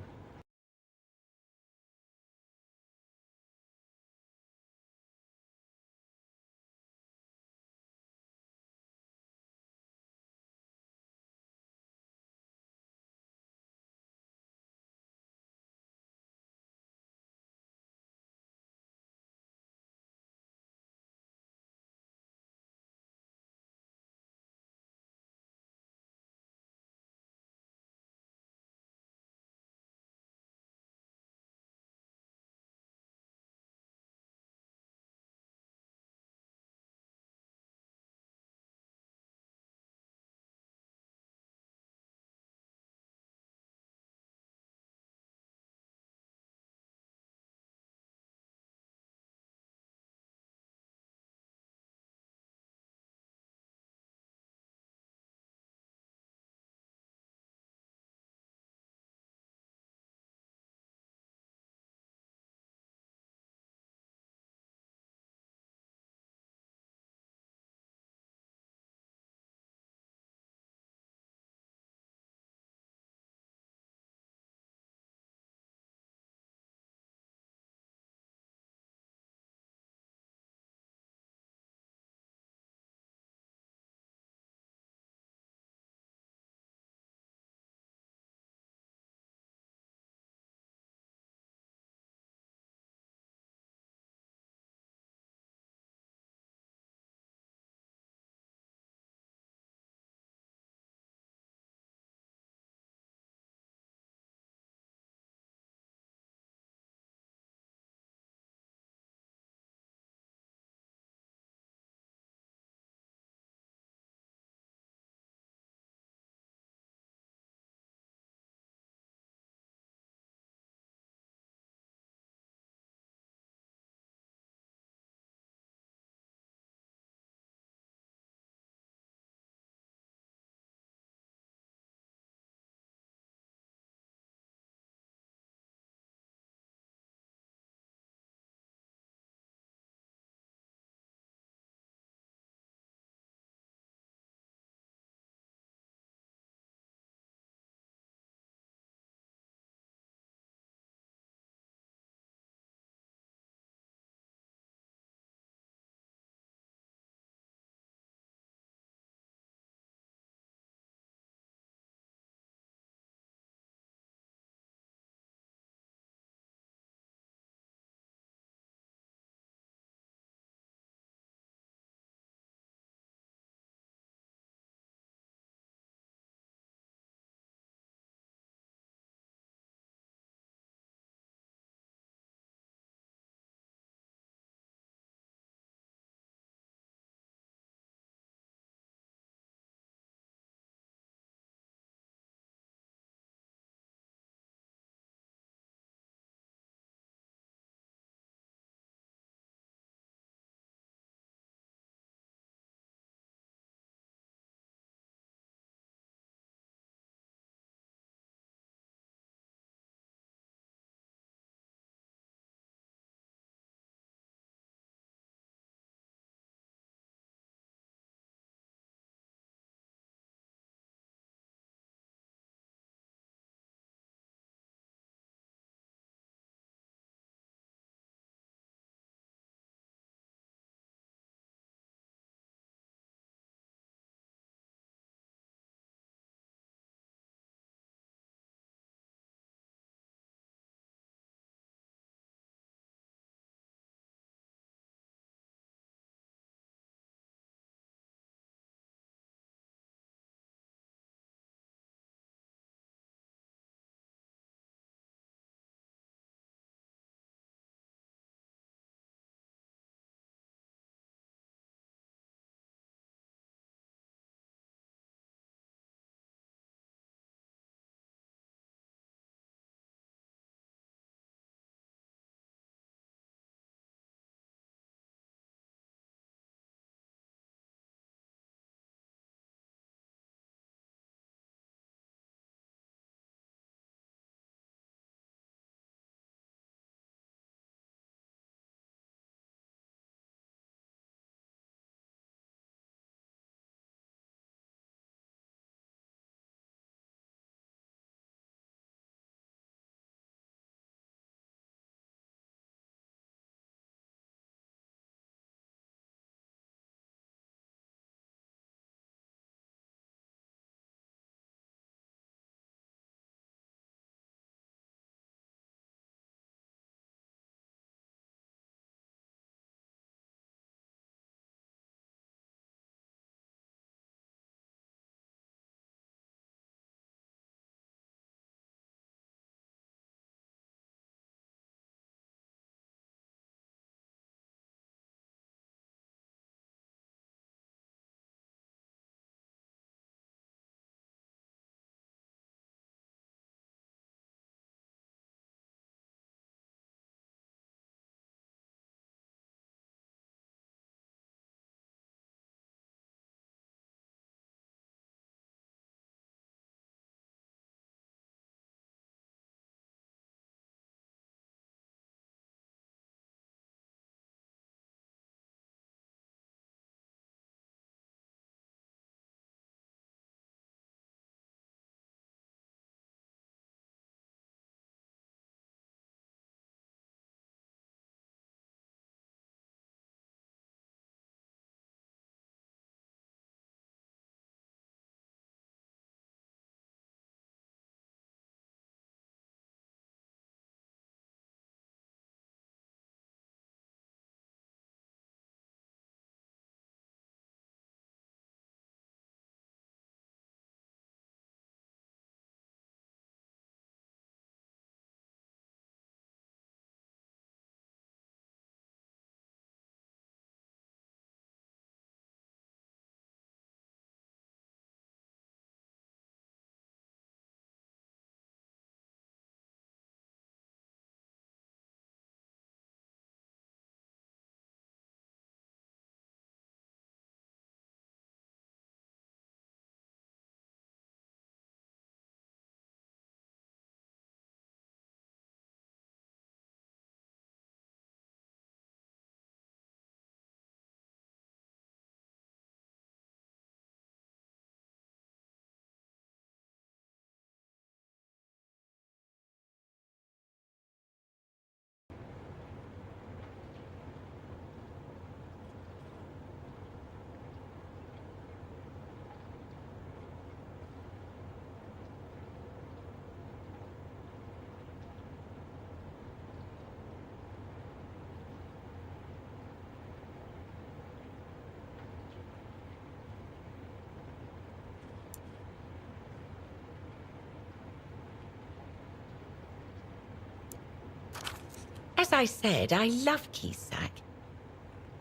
As I said, I love Keysack.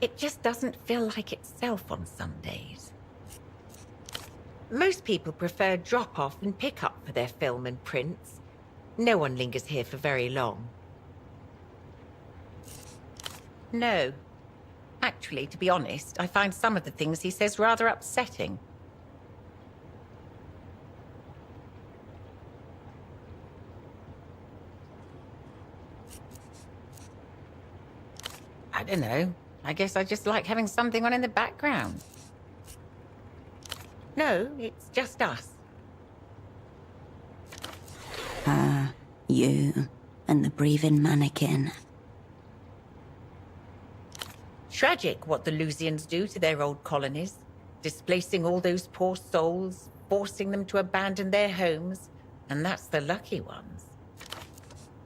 It just doesn't feel like itself on some days. Most people prefer drop-off and pick-up for their film and prints. No one lingers here for very long. No. Actually, to be honest, I find some of the things he says rather upsetting. I don't know. I guess I just like having something on in the background. No, it's just us. You and the breathing mannequin. Tragic what the Lusians do to their old colonies, displacing all those poor souls, forcing them to abandon their homes, and that's the lucky ones.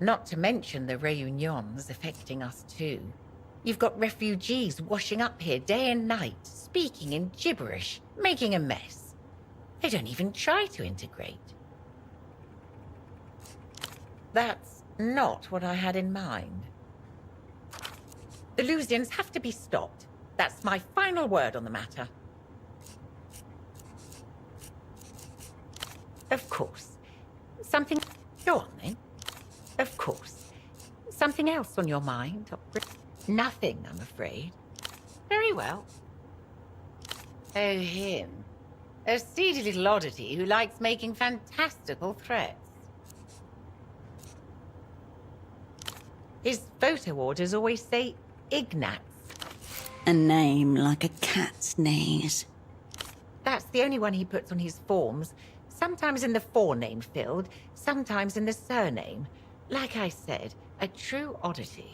Not to mention the reunions affecting us too. You've got refugees washing up here day and night, speaking in gibberish, making a mess. They don't even try to integrate. That's not what I had in mind. The Lusians have to be stopped. That's my final word on the matter. Of course. Something... Go on, then. Of course. Something else on your mind? Nothing, I'm afraid. Very well. Oh, him. A seedy little oddity who likes making fantastical threats. His photo orders always say Ignatz. A name like a cat's knees. That's the only one he puts on his forms. Sometimes in the forename field, sometimes in the surname. Like I said, a true oddity.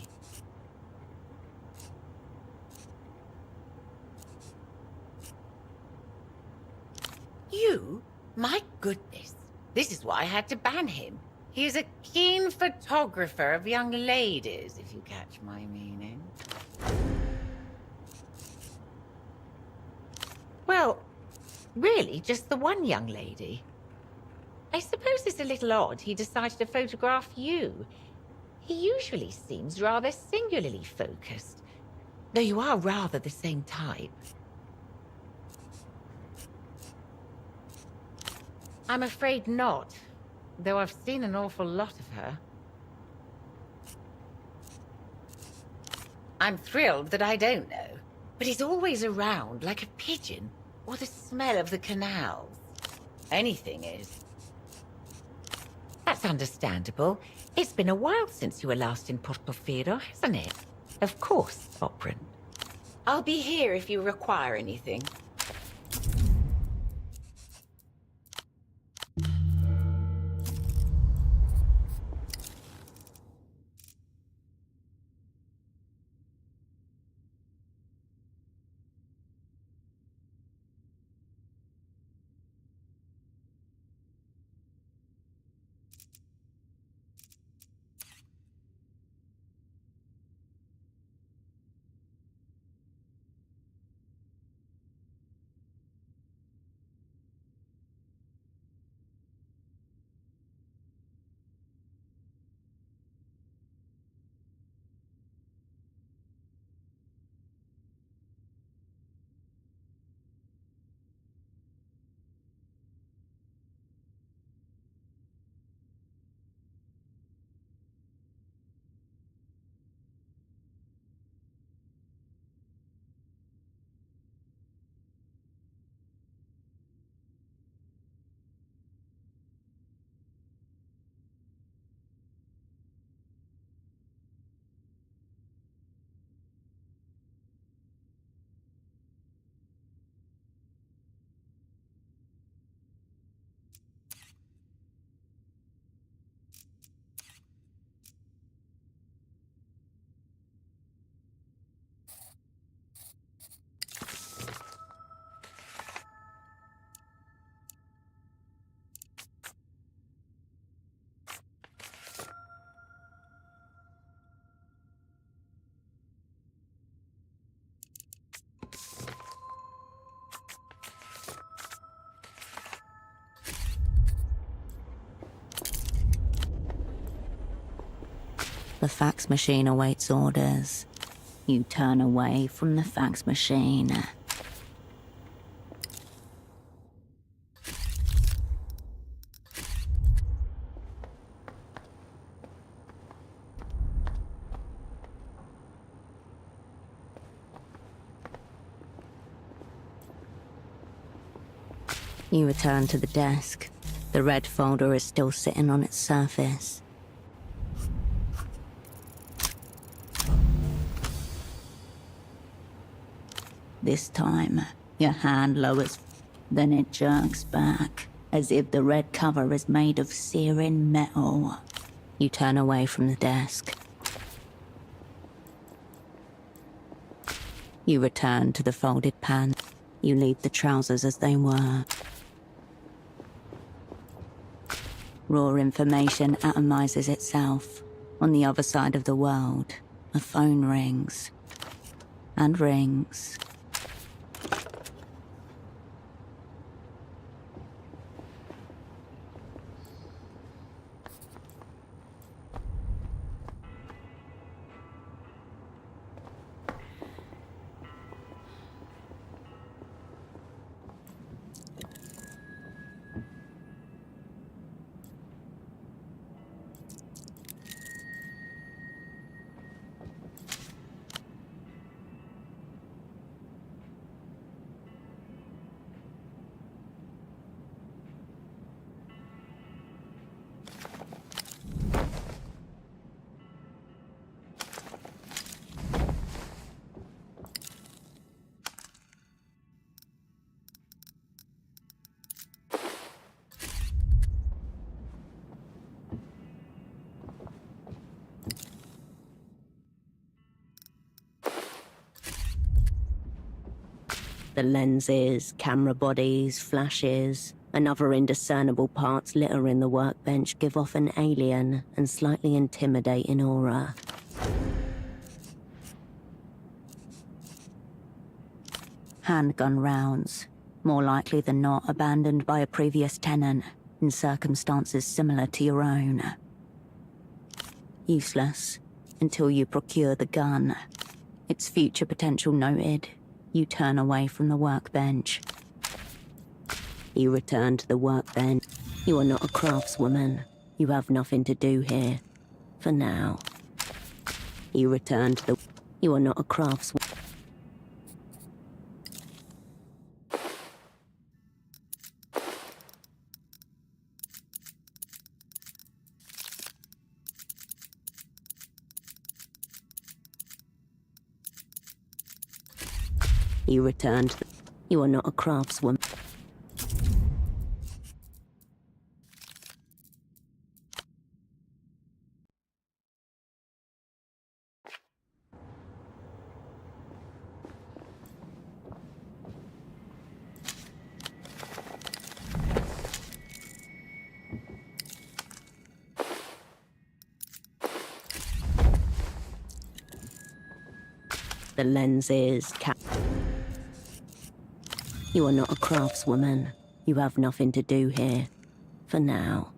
You? My goodness. This is why I had to ban him. He is a keen photographer of young ladies, if you catch my meaning. Well, really, just the one young lady. I suppose it's a little odd he decided to photograph you. He usually seems rather singularly focused, though you are rather the same type. I'm afraid not, though I've seen an awful lot of her. I'm thrilled that I don't know, but he's always around like a pigeon, or the smell of the canals. Anything is. That's understandable. It's been a while since you were last in Portofino, hasn't it? Of course, Operan. I'll be here if you require anything. The fax machine awaits orders. You turn away from the fax machine. You return to the desk. The red folder is still sitting on its surface. This time, your hand lowers, then it jerks back, as if the red cover is made of searing metal. You turn away from the desk. You return to the folded pants. You leave the trousers as they were. Raw information atomizes itself. On the other side of the world, a phone rings. And rings. The lenses, camera bodies, flashes, and other indiscernible parts littering the workbench give off an alien and slightly intimidating aura. Handgun rounds, more likely than not abandoned by a previous tenant in circumstances similar to your own. Useless until you procure the gun. Its future potential noted. You turn away from the workbench. You return to the workbench. You are not a craftswoman. You have nothing to do here. For now. You return to the... You are not a craftswoman. You return to the... You are not a craftswoman. The lenses, You are not a craftswoman. You have nothing to do here. For now.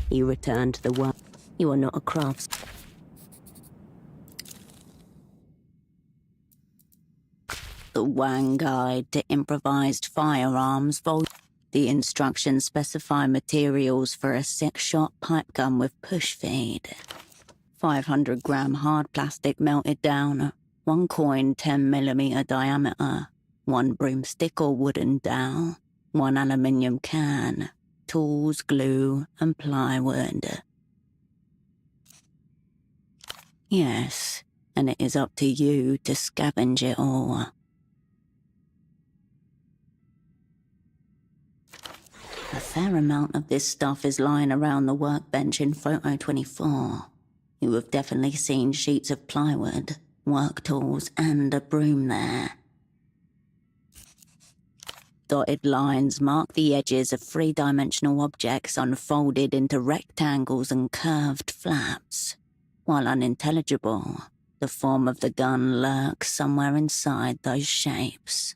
You return to the work. You are not a craftswoman. The Wang Guide to Improvised Firearms Volume. The instructions specify materials for a 6-shot pipe gun with push feed. 500-gram hard plastic melted down, 1 coin 10mm diameter, 1 broomstick or wooden dowel, 1 aluminium can, tools, glue, and plywood. Yes, and it is up to you to scavenge it all. A fair amount of this stuff is lying around the workbench in Photo 24. You have definitely seen sheets of plywood, work tools, and a broom there. Dotted lines mark the edges of 3-dimensional objects unfolded into rectangles and curved flaps. While unintelligible, The form of the gun lurks somewhere inside those shapes.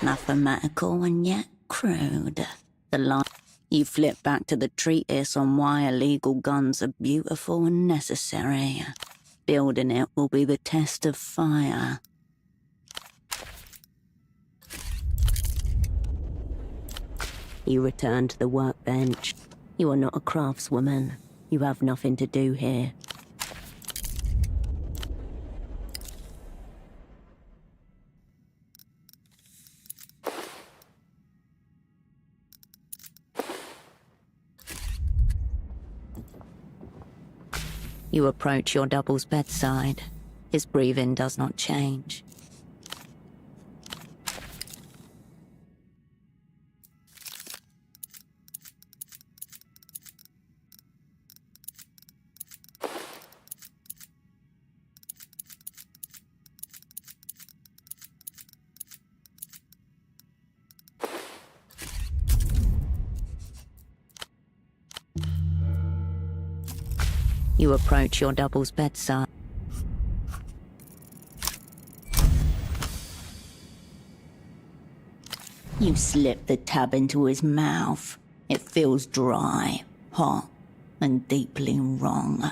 Mathematical and yet crude. The line you flip back to the treatise on why illegal guns are beautiful and necessary. Building it will be the test of fire. You return to the workbench. You are not a craftswoman. You have nothing to do here. You approach your double's bedside. His breathing does not change. You approach your double's bedside. You slip the tab into his mouth. It feels dry, hot, and deeply wrong.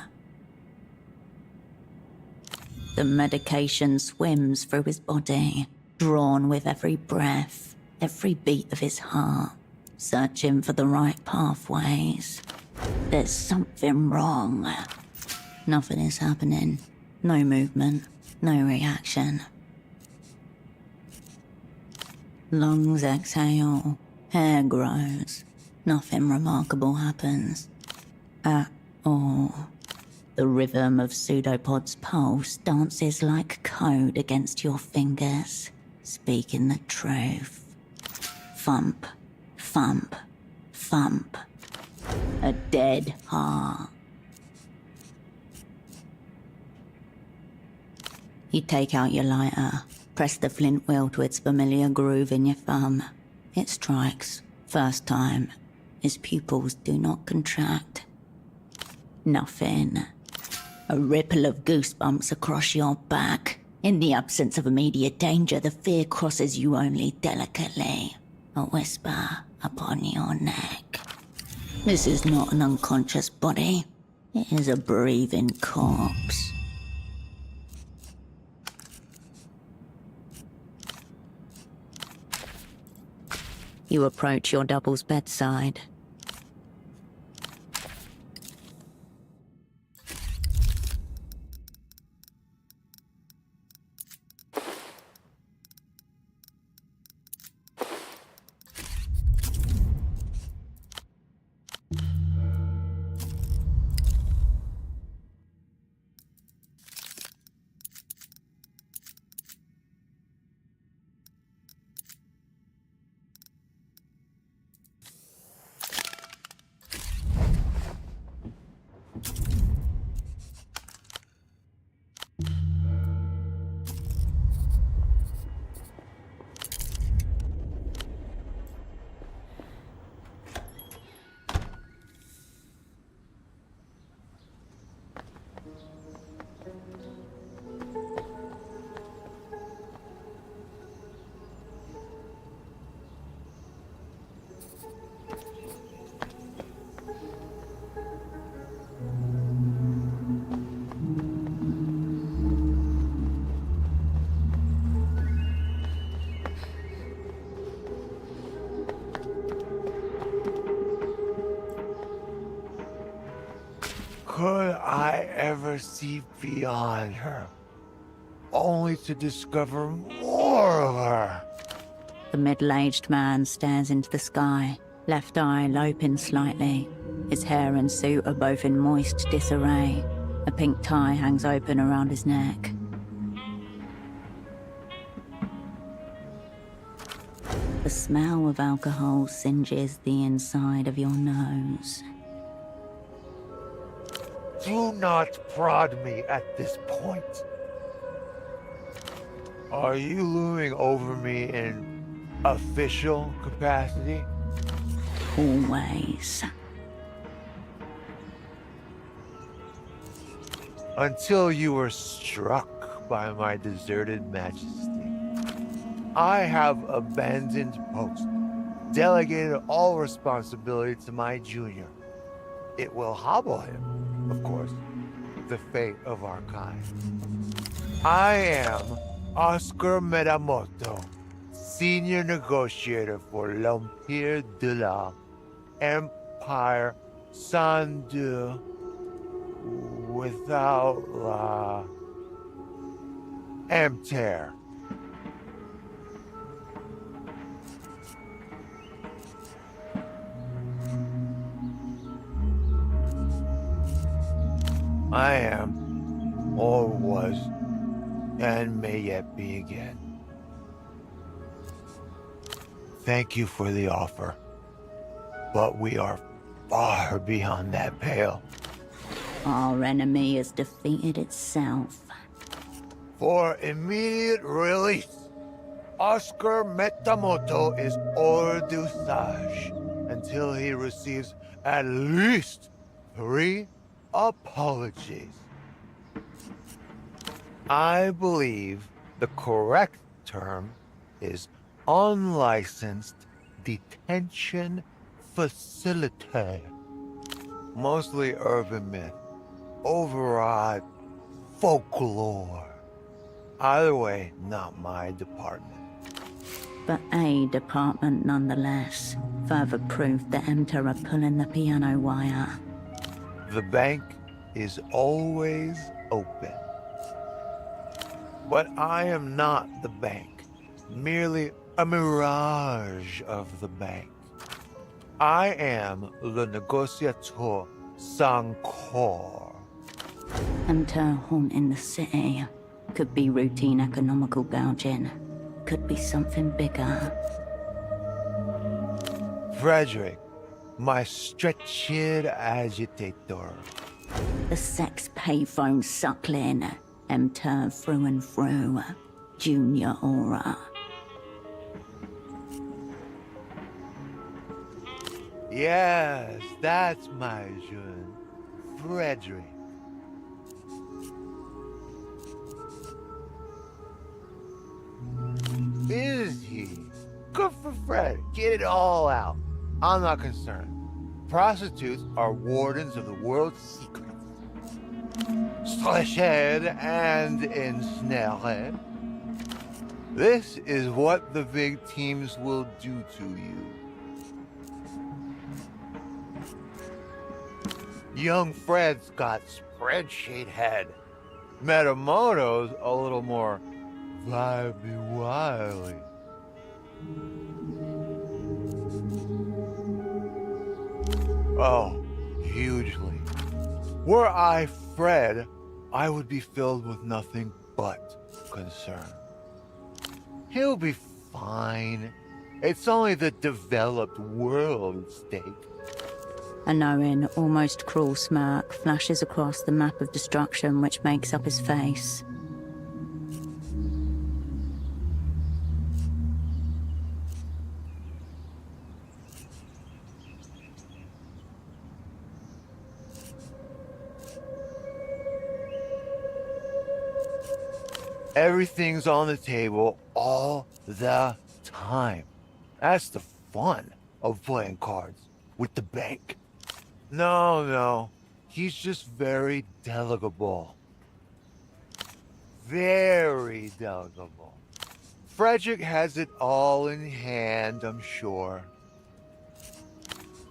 The medication swims through his body, drawn with every breath, every beat of his heart, searching for the right pathways. There's something wrong. Nothing is happening. No movement, no reaction. Lungs exhale, hair grows. Nothing remarkable happens. At all. The rhythm of Pseudopod's pulse dances like code against your fingers, speaking the truth. Thump, thump, thump. A dead heart. You take out your lighter, press the flint wheel to its familiar groove in your thumb. It strikes, first time. His pupils do not contract. Nothing. A ripple of goosebumps across your back. In the absence of immediate danger, the fear crosses you only delicately. A whisper upon your neck. This is not an unconscious body. It is a breathing corpse. You approach your double's bedside. Could I ever see beyond her, only to discover more of her? The middle-aged man stares into the sky, left eye loping slightly. His hair and suit are both in moist disarray. A pink tie hangs open around his neck. The smell of alcohol singes the inside of your nose. Do not prod me at this point. Are you looming over me in official capacity? Always. until you were struck by my deserted majesty. I have abandoned post, delegated all responsibility to my junior. It will hobble him, of course, the fate of our kind. I am Oscar Metamoto, senior negotiator for l'Empire de la Empire Sandu without la Empire. I am, or was, and may yet be again. Thank you for the offer, but we are far beyond that pale. Our enemy has defeated itself. For immediate release, Oscar Metamoto is hors d'usage until he receives at least 3 apologies. I believe the correct term is unlicensed detention facility. Mostly urban myth, overawed folklore. Either way, not my department. But a department nonetheless. Further proof that Emter are pulling the piano wire. The bank is always open. But I am not the bank, merely a mirage of the bank. I am le négociateur sans corps. Emter haunting the city. Could be routine economical gouging. Could be something bigger. Frederick, my stretched agitator. The sex payphone suckling. Emter through and through. Junior aura. Yes, that's my jeune. Frederick. Is he? Good for Fred. Get it all out. I'm not concerned. Prostitutes are wardens of the world's secrets. Slashed and ensnared. This is what the big teams will do to you. Young Fred's got spreadsheet head. Metamoto's a little more vibey wily. Oh, hugely. Were I Fred, I would be filled with nothing but concern. He'll be fine. It's only the developed world at stake. A knowing, almost cruel smirk flashes across the map of destruction which makes up his face. Everything's on the table all the time. That's the fun of playing cards with the bank. No, he's just very delegable. Very delegable. Frederick has it all in hand, I'm sure.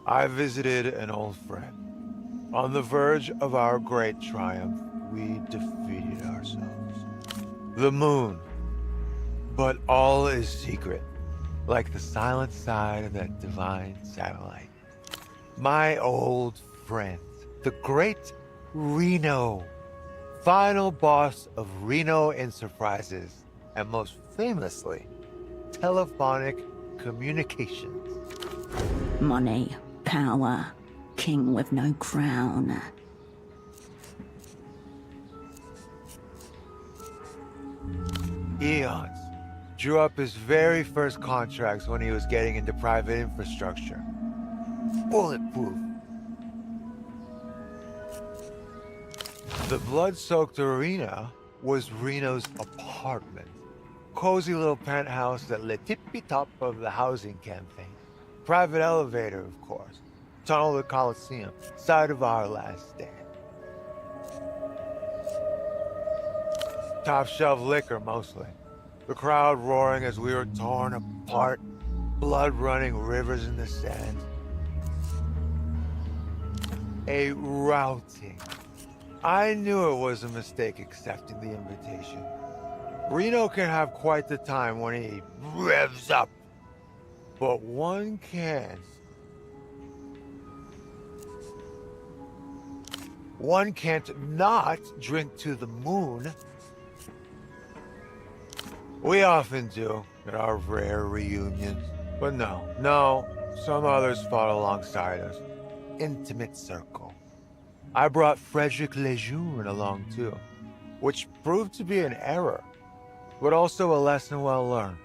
I visited an old friend. On the verge of our great triumph, we defeated ourselves. The moon. But all is secret, like the silent side of that divine satellite. My old friend, the great Reno, final boss of Reno Enterprises, and most famously, telephonic communications. Money, power, king with no crown. Eons drew up his very first contracts when he was getting into private infrastructure. Bulletproof. The blood-soaked arena was Reno's apartment. Cozy little penthouse at the tippy-top of the housing campaign. Private elevator, of course. Tunnel to the Coliseum. Site of our last stand. Top shelf liquor, mostly. The crowd roaring as we were torn apart. Blood running rivers in the sand. A routing. I knew it was a mistake accepting the invitation. Reno can have quite the time when he revs up. But one can't. One can't not drink to the moon. We often do at our rare reunions. But no, some others fought alongside us. Intimate circle. I brought Frederick Lejeune along too, which proved to be an error, but also a lesson well learned.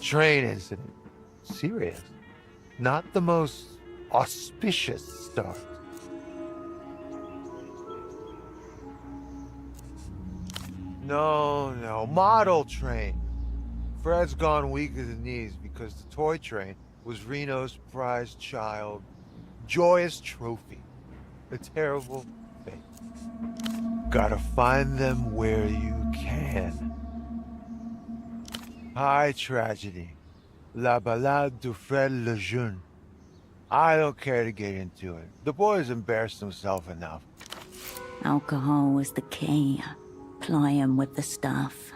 Train incident. Serious. Not the most auspicious start. No, model train. Fred's gone weak at the knees because the toy train was Reno's prized child. Joyous trophy. A terrible fate. Gotta find them where you can. High tragedy. La Ballade de Fred Lejeune. I don't care to get into it. The boy's embarrassed himself enough. Alcohol was the key. Ply him with the stuff.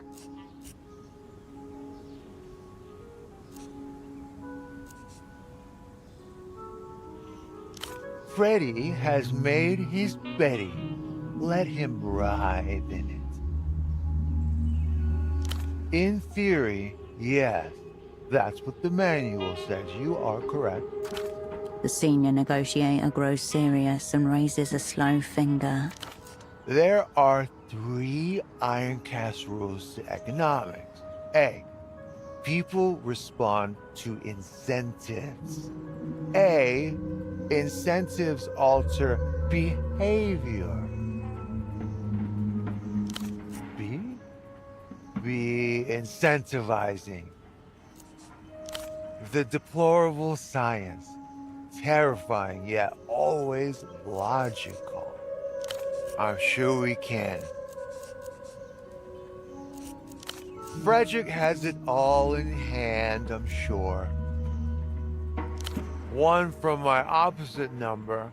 Freddy has made his Betty. Let him ride in it. In theory, yes. That's what the manual says. You are correct. The senior negotiator grows serious and raises a slow finger. There are 3 iron cast rules to economics. A. People respond to incentives. A. Incentives alter behavior. B. Be incentivizing. The deplorable science. Terrifying, yet always logical. I'm sure we can. Frederick has it all in hand, I'm sure. 1 from my opposite number,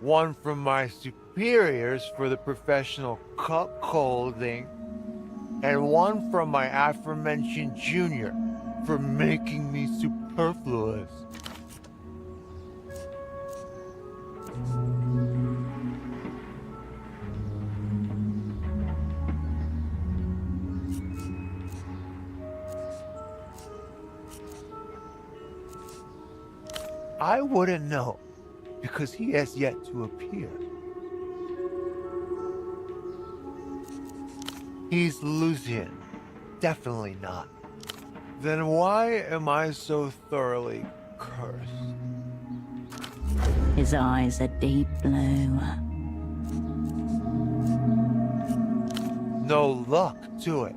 1 from my superiors for the professional cuckolding, and 1 from my aforementioned junior for making me superfluous. I wouldn't know, because he has yet to appear. He's Lucian. Definitely not. Then why am I so thoroughly cursed? His eyes are deep blue. No luck to it.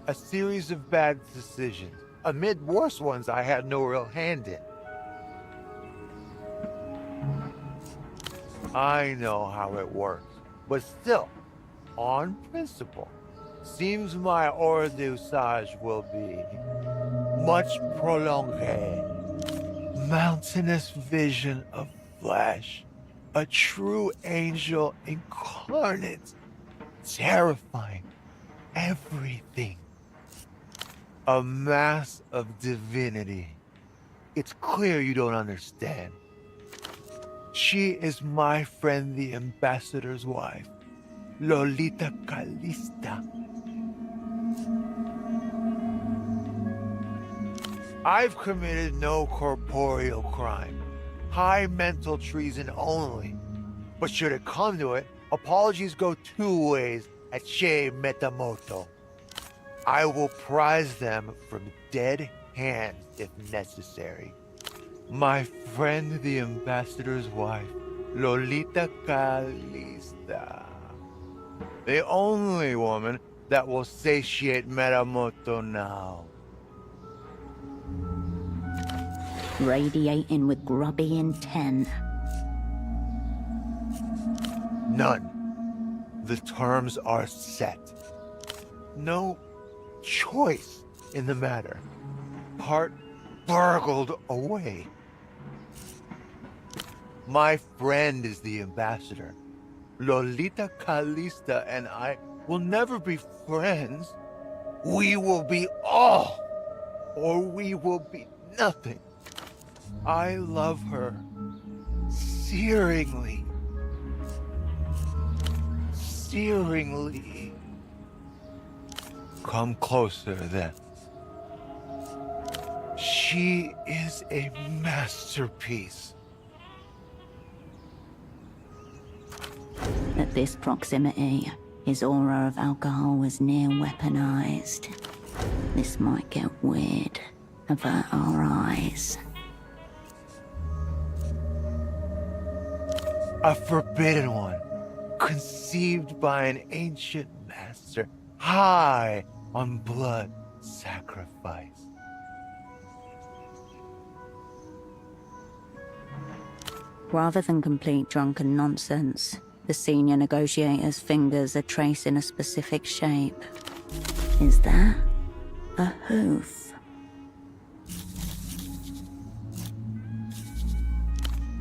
A series of bad decisions. Amid worse ones I had no real hand in. I know how it works, but still, on principle, seems my hors d'usage will be much prolonged. Mountainous vision of flesh, a true angel incarnate, terrifying everything. A mass of divinity. It's clear you don't understand. She is my friend, the ambassador's wife, Lolita Calista. I've committed no corporeal crime, high mental treason only. But should it come to it, apologies go 2 ways at Che Metamoto. I will prize them from dead hands if necessary. My friend, the ambassador's wife, Lolita Calista. The only woman that will satiate Metamoto now. Radiating with grubby intent. None. The terms are set. No choice in the matter. Heart burgled away. My friend is the ambassador. Lolita Calista and I will never be friends. We will be all, or we will be nothing. I love her searingly. Searingly. Come closer then. She is a masterpiece. At this proximity, his aura of alcohol was near weaponized. This might get weird. Avert our eyes. A forbidden one, conceived by an ancient master, high on blood sacrifice. Rather than complete drunken nonsense, the senior negotiator's fingers are tracing a specific shape. Is that a hoof?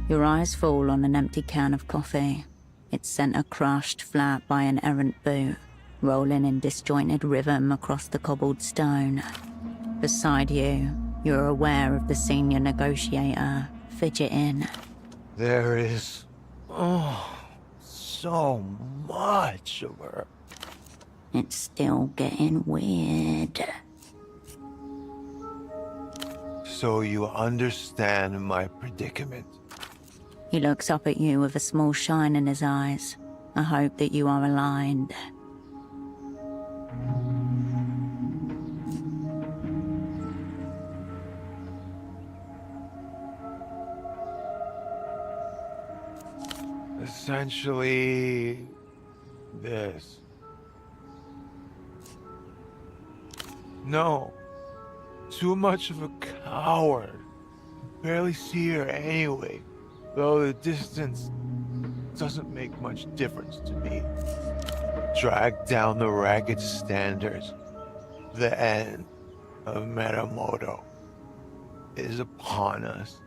Your eyes fall on an empty can of coffee, its center crushed flat by an errant boot, rolling in disjointed rhythm across the cobbled stone. Beside you, you're aware of the senior negotiator fidgeting. There is, so much of her. It's still getting weird. So you understand my predicament. He looks up at you with a small shine in his eyes. I hope that you are aligned. Essentially, this. No. Too much of a coward. Barely see her anyway, though the distance doesn't make much difference to me. Drag down the ragged standards. The end of Metamoto is upon us.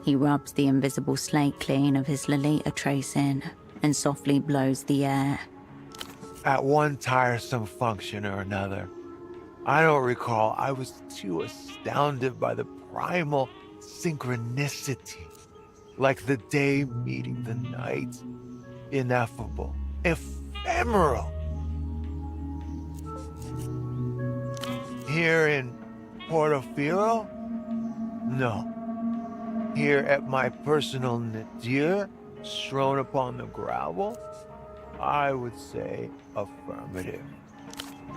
He rubs the invisible slate clean of his Lolita tracing and softly blows the air. At one tiresome function or another, I don't recall, I was too astounded by the primal synchronicity, like the day meeting the night, ineffable, ephemeral. Here in Portofino? No. Here at my personal nadir, strewn upon the gravel, I would say affirmative.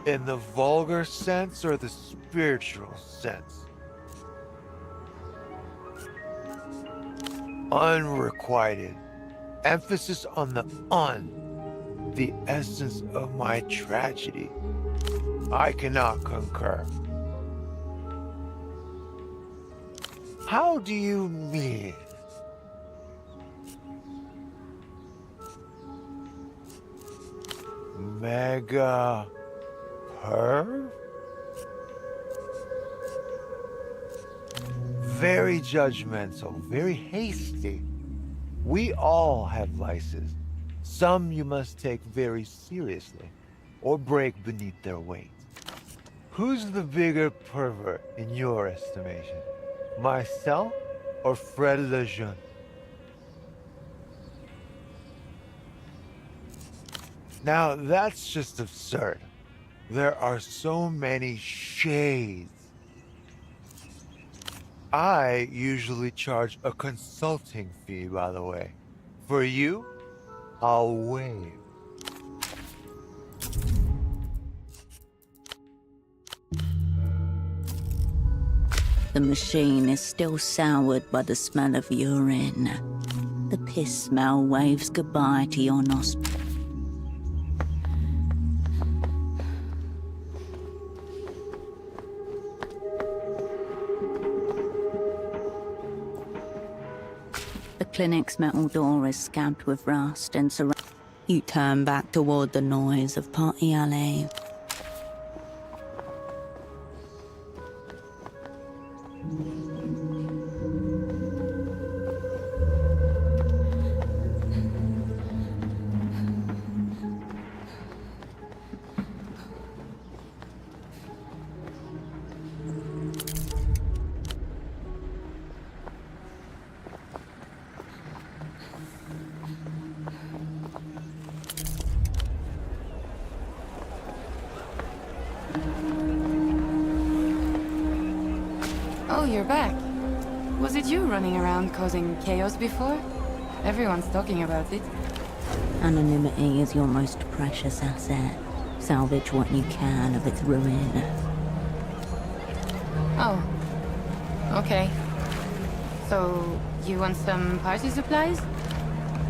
In the vulgar sense or the spiritual sense? Unrequited. Emphasis on the essence of my tragedy. I cannot concur. How do you mean? Mega perv? Very judgmental, very hasty. We all have vices. Some you must take very seriously, or break beneath their weight. Who's the bigger pervert in your estimation? Myself or Fred Lejeune? Now that's just absurd. There are so many shades. I usually charge a consulting fee, by the way. For you, I'll waive. The machine is still soured by the smell of urine. The piss smell waves goodbye to your nostrils. The clinic's metal door is scabbed with rust and surrounded. You turn back toward the noise of Party Alley. Oh, you're back. Was it you running around causing chaos before? Everyone's talking about it. Anonymity is your most precious asset. Salvage what you can of its ruin. Oh. Okay. So, you want some party supplies?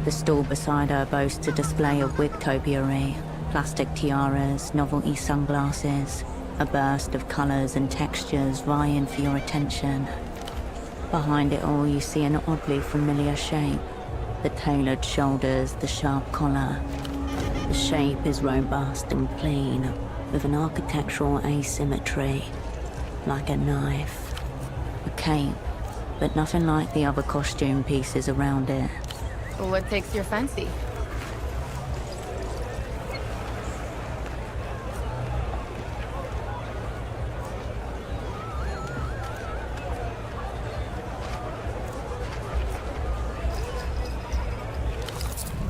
The stall beside her boasts a display of wig topiary, plastic tiaras, novelty sunglasses, a burst of colors and textures vying for your attention. Behind it all, you see an oddly familiar shape. The tailored shoulders, the sharp collar. The shape is robust and clean, with an architectural asymmetry, like a knife. A cape, but nothing like the other costume pieces around it. What takes your fancy?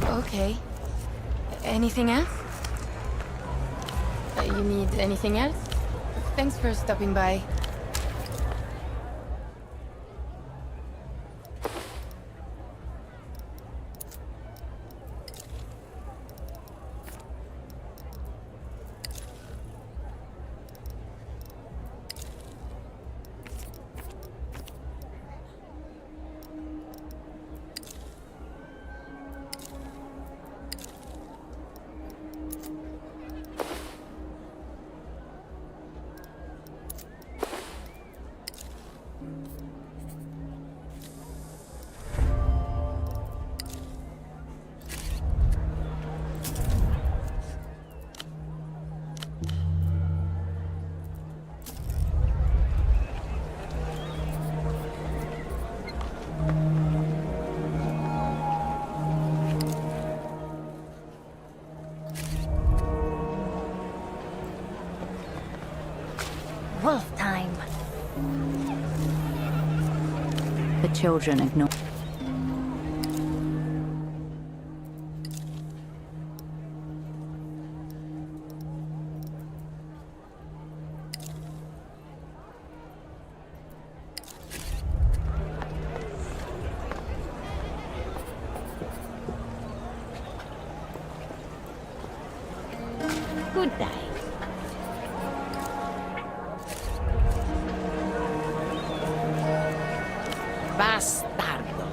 Okay. Anything else? You need anything else? Thanks for stopping by. Wolf time. The children ignore. Good day. Bastardo.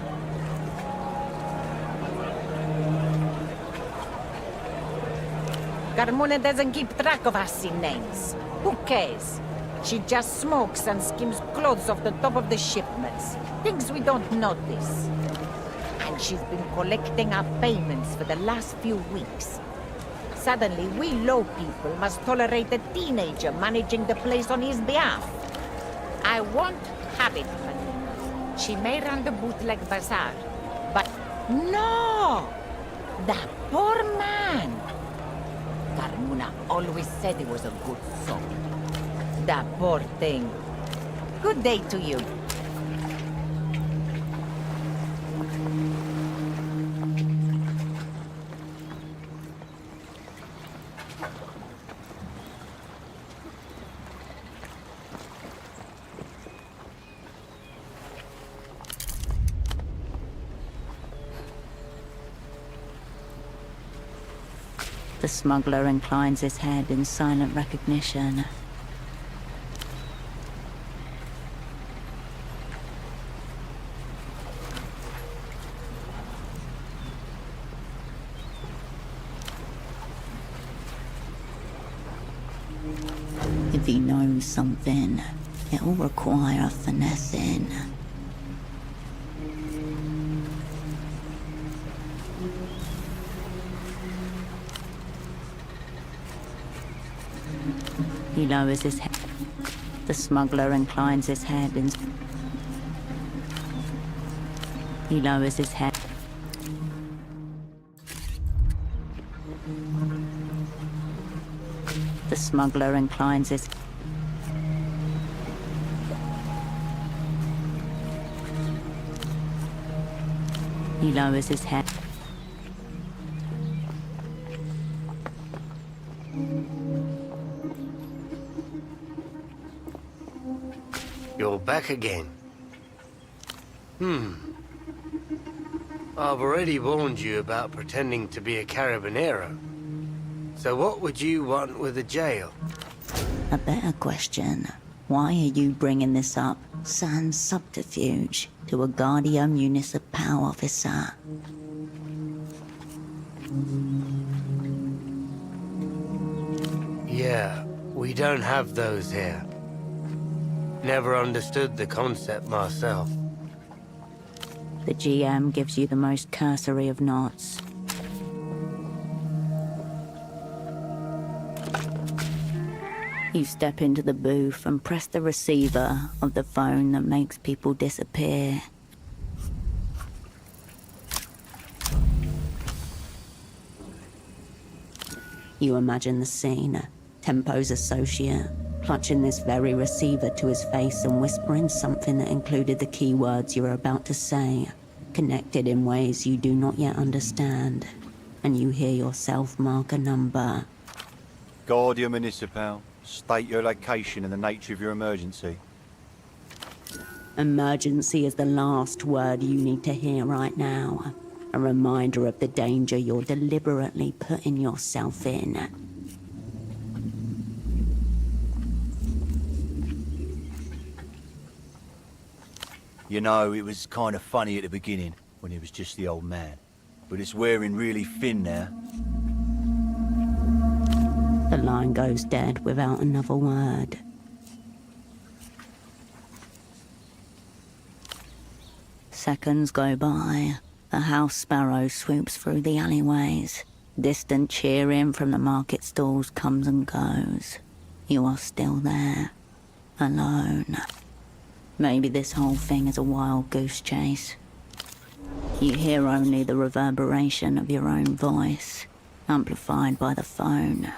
Carmona doesn't keep track of Assi names. Who cares? She just smokes and skims clothes off the top of the shipments. Things we don't notice. And she's been collecting our payments for the last few weeks. Suddenly, we low people must tolerate a teenager managing the place on his behalf. I won't have it, honey. She may run the bootleg bazaar, but no! That poor man! Carmona always said he was a good soul. That poor thing. Good day to you. The smuggler inclines his head in silent recognition. If he knows something, it'll require finessing. He lowers his head. The smuggler inclines his head and... He lowers his head. The smuggler inclines his... He lowers his head. You're back again. I've already warned you about pretending to be a carabinero. So what would you want with a jail? A better question. Why are you bringing this up, sans subterfuge, to a Guardia Municipal officer? Yeah, we don't have those here. Never understood the concept myself. The GM gives you the most cursory of nods. You step into the booth and press the receiver of the phone that makes people disappear. You imagine the scene. Tempo's associate, clutching this very receiver to his face and whispering something that included the keywords you're about to say, connected in ways you do not yet understand. And you hear yourself mark a number. Guardia Municipal, state your location and the nature of your emergency. Emergency is the last word you need to hear right now. A reminder of the danger you're deliberately putting yourself in. You know, it was kind of funny at the beginning, when he was just the old man. But it's wearing really thin now. The line goes dead without another word. Seconds go by. A house sparrow swoops through the alleyways. Distant cheering from the market stalls comes and goes. You are still there, alone. Maybe this whole thing is a wild goose chase. You hear only the reverberation of your own voice, amplified by the phone.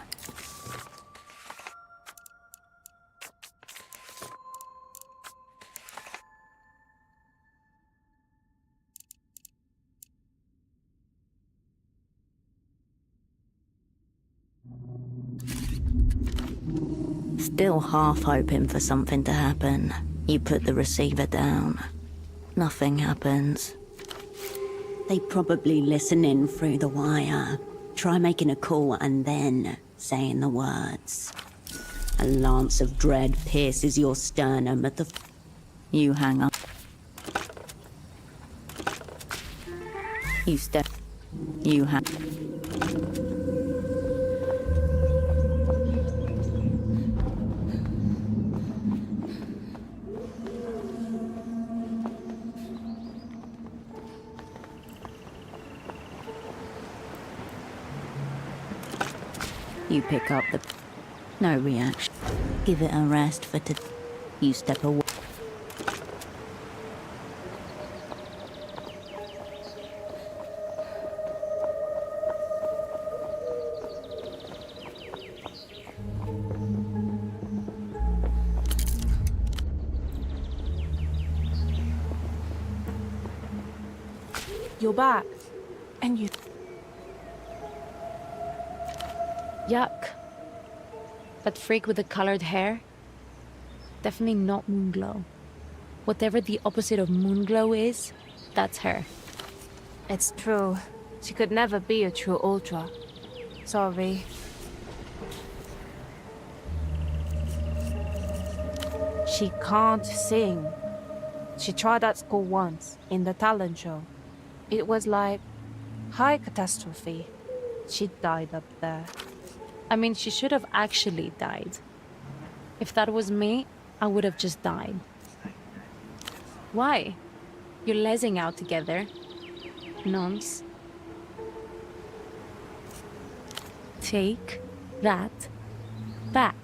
Still half hoping for something to happen, you put the receiver down. Nothing happens. They probably listen in through the wire. Try making a call and then saying the words. A lance of dread pierces your sternum at the... You hang up. You step... You hang... You pick up the... No reaction. Give it a rest for You step away. You're back. And you... Yuck. That freak with the colored hair? Definitely not Moonglow. Whatever the opposite of Moonglow is, that's her. It's true. She could never be a true Ultra. Sorry. She can't sing. She tried at school once, in the talent show. It was like high catastrophe. She died up there. I mean, she should have actually died. If that was me, I would have just died. Why? You're lezzing out together. Nonce. Take that back.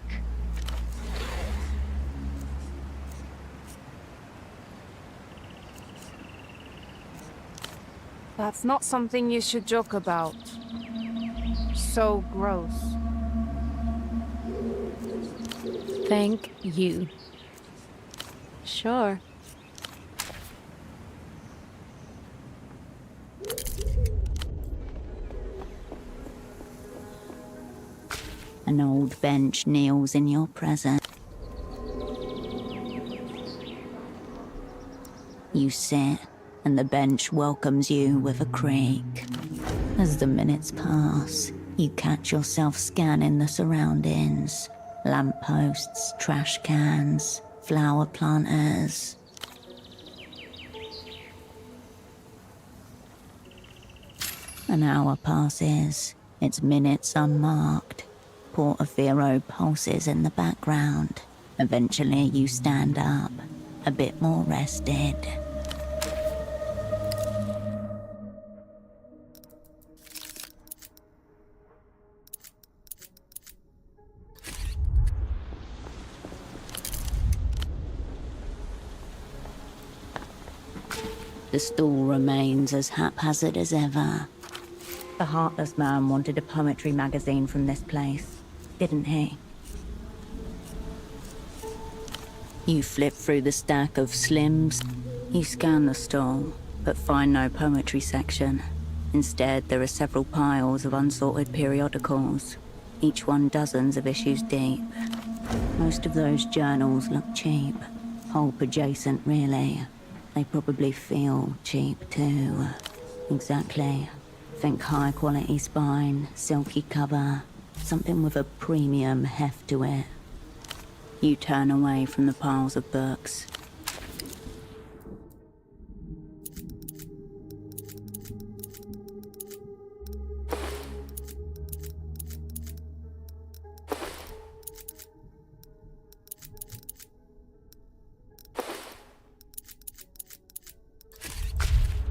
That's not something you should joke about. So gross. Thank you. Sure. An old bench kneels in your presence. You sit, and the bench welcomes you with a creak. As the minutes pass, you catch yourself scanning the surroundings. Lampposts, trash cans, flower planters. An hour passes, its minutes unmarked. Portofino pulses in the background. Eventually you stand up, a bit more rested. The stall remains as haphazard as ever. The heartless man wanted a poetry magazine from this place, didn't he? You flip through the stack of slims. You scan the stall, but find no poetry section. Instead, there are several piles of unsorted periodicals, each one dozens of issues deep. Most of those journals look cheap, pulp adjacent really. They probably feel cheap too. Exactly. Think high quality spine, silky cover, something with a premium heft to it. You turn away from the piles of books.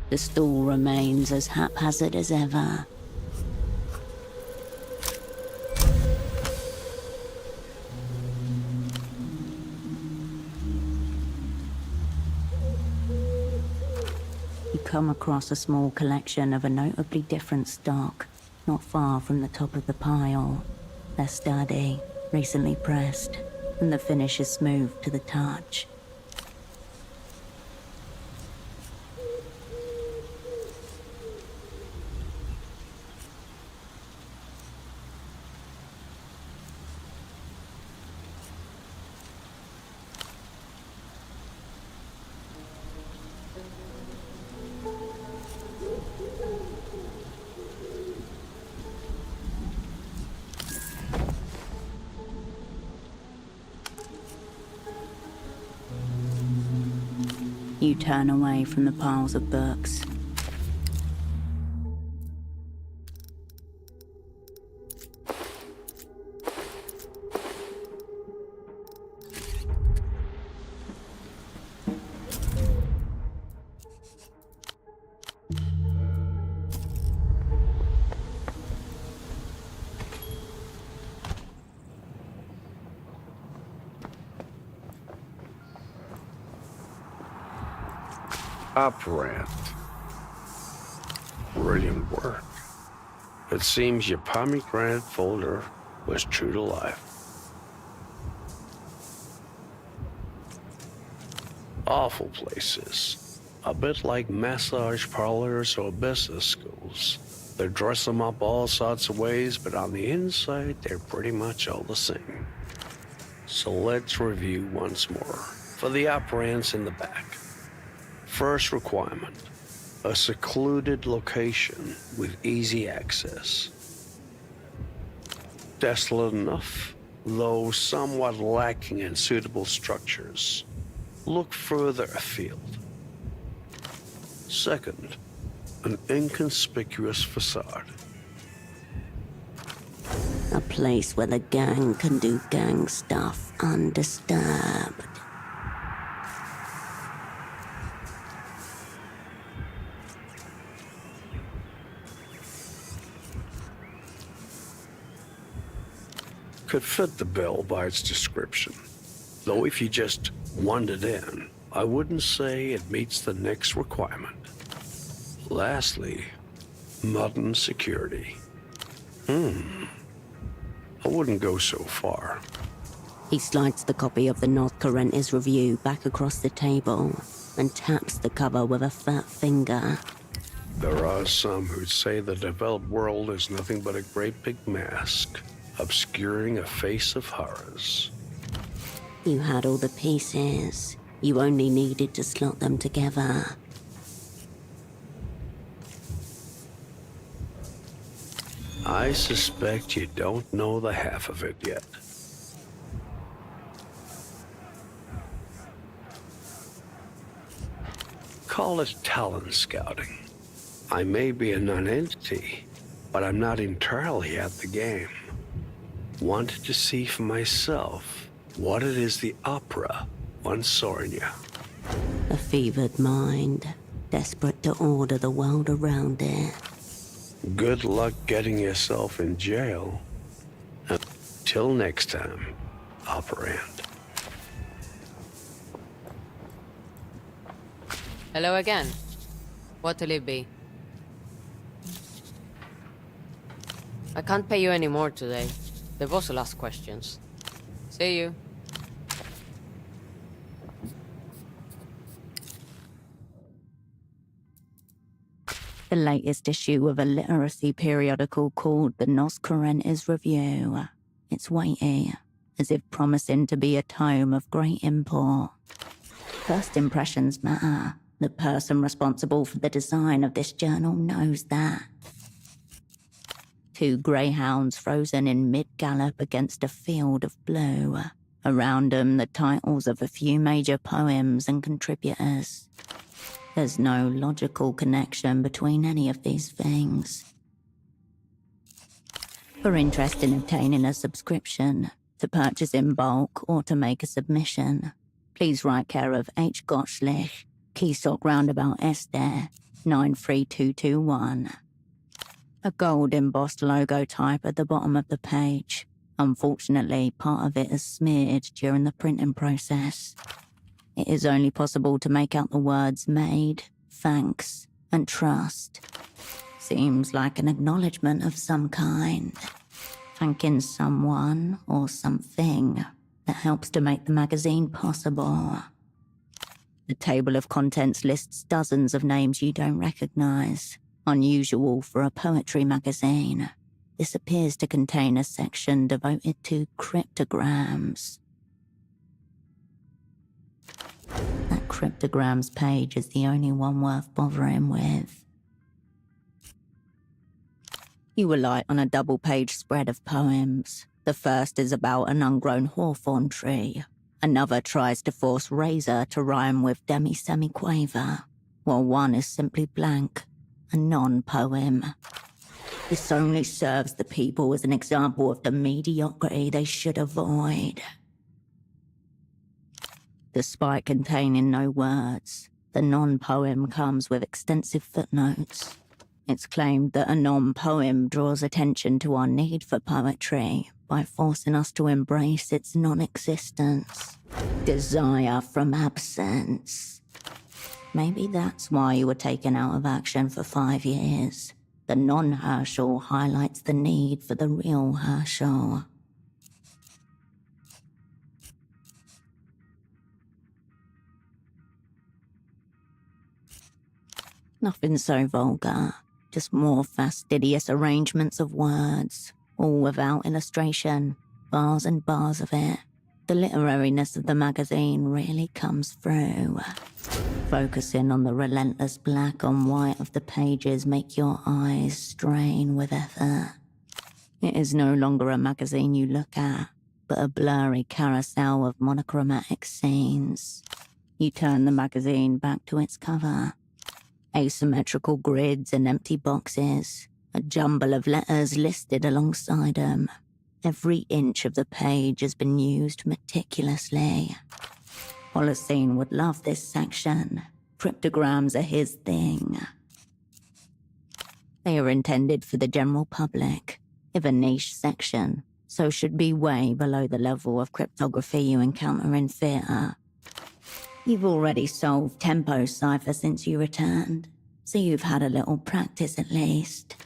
The stall remains as haphazard as ever. You come across a small collection of a notably different stock, not far from the top of the pile. They're sturdy, recently pressed, and the finish is smooth to the touch. You turn away from the piles of books. Operant. Brilliant work. It seems your pomegranate folder was true to life. Awful places. A bit like massage parlors or business schools. They dress them up all sorts of ways, but on the inside, they're pretty much all the same. So let's review once more. For the operants in the back. First requirement, a secluded location with easy access. Desolate enough, though somewhat lacking in suitable structures. Look further afield. Second, an inconspicuous facade. A place where the gang can do gang stuff undisturbed. Could fit the bill by its description. Though if you just wandered in, I wouldn't say it meets the next requirement. Lastly, modern security. I wouldn't go so far. He slides the copy of the North Correntes review back across the table and taps the cover with a fat finger. There are some who'd say the developed world is nothing but a great big mask, obscuring a face of horrors. You had all the pieces. You only needed to slot them together. I suspect you don't know the half of it yet. Call it talent scouting. I may be a non-entity, but I'm not entirely at the game. Wanted to see for myself what it is the opera once saw in you. A fevered mind, desperate to order the world around it. Good luck getting yourself in jail. Until next time, operand. Hello again. What'll it be? I can't pay you any more today. The boss will ask questions. See you. The latest issue of a literacy periodical called the Nos Correntes Review. It's weighty, as if promising to be a tome of great import. First impressions matter. The person responsible for the design of this journal knows that. Two greyhounds frozen in mid-gallop against a field of blue. Around them, the titles of a few major poems and contributors. There's no logical connection between any of these things. For interest in obtaining a subscription, to purchase in bulk or to make a submission, please write care of H. Gottschlich, Keysock Roundabout Este, 93221. A gold embossed logo type at the bottom of the page. Unfortunately, part of it is smeared during the printing process. It is only possible to make out the words made, thanks, and trust. Seems like an acknowledgement of some kind. Thanking someone or something that helps to make the magazine possible. The table of contents lists dozens of names you don't recognize. Unusual for a poetry magazine. This appears to contain a section devoted to cryptograms. That cryptograms page is the only one worth bothering with. You alight on a double-page spread of poems. The first is about an ungrown hawthorn tree. Another tries to force razor to rhyme with demi-semi-quaver, while one is simply blank, a non-poem. This only serves the people as an example of the mediocrity they should avoid. Despite containing no words, the non-poem comes with extensive footnotes. It's claimed that a non-poem draws attention to our need for poetry by forcing us to embrace its non-existence. Desire from absence. Maybe that's why you were taken out of action for 5 years. The non-Herschel highlights the need for the real Herschel. Nothing so vulgar, just more fastidious arrangements of words, all without illustration, bars and bars of it. The literariness of the magazine really comes through. Focusing on the relentless black on white of the pages make your eyes strain with effort. It is no longer a magazine you look at, but a blurry carousel of monochromatic scenes. You turn the magazine back to its cover. Asymmetrical grids and empty boxes, a jumble of letters listed alongside them. Every inch of the page has been used meticulously. Holocene would love this section. Cryptograms are his thing. They are intended for the general public, if a niche section, so should be way below the level of cryptography you encounter in theatre. You've already solved Tempo Cipher since you returned, so you've had a little practice at least.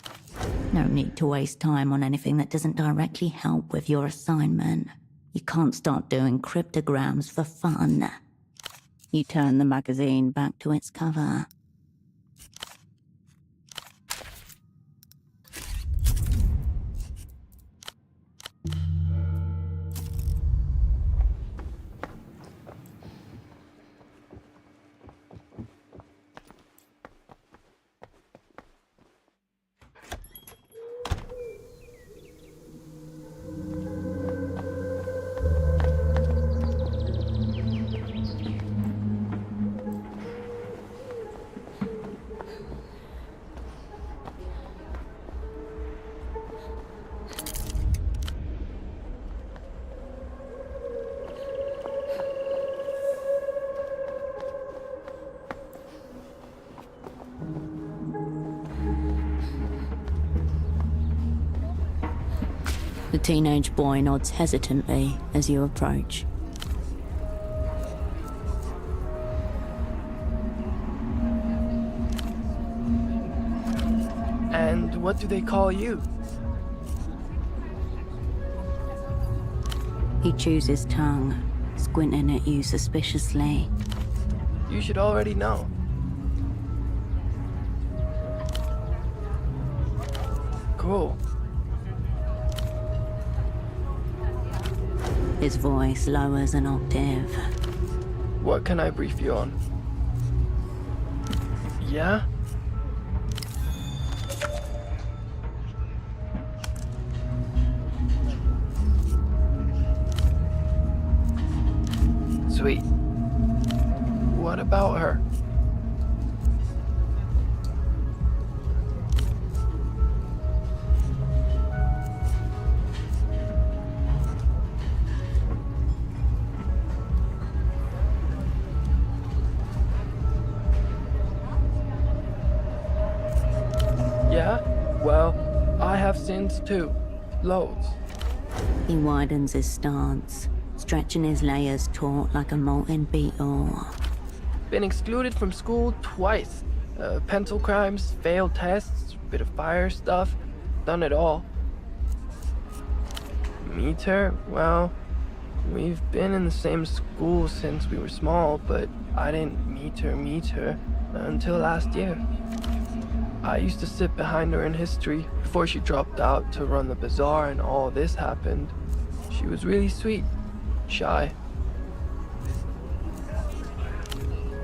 No need to waste time on anything that doesn't directly help with your assignment. You can't start doing cryptograms for fun. You turn the magazine back to its cover. The teenage boy nods hesitantly as you approach. And what do they call you? He chews his tongue, squinting at you suspiciously. You should already know. Cool. His voice lowers an octave. What can I brief you on? Yeah? Sweet. What about her? Yeah? Well, I have sins too. Loads. He widens his stance, stretching his layers taut like a molten beetle. Been excluded from school twice. Pencil crimes, failed tests, bit of fire stuff. Done it all. Meet her? Well, we've been in the same school since we were small, but I didn't meet her until last year. I used to sit behind her in history before she dropped out to run the bazaar and all this happened. She was really sweet, shy.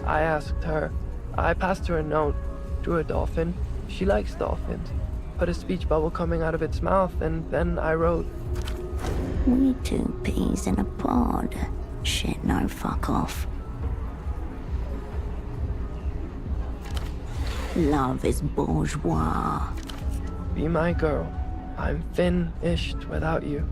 I asked her. I passed her a note, drew a dolphin. She likes dolphins. Put a speech bubble coming out of its mouth, and then I wrote. We two peas in a pod. Shit, no, fuck off. Love is bourgeois. Be my girl. I'm finished without you.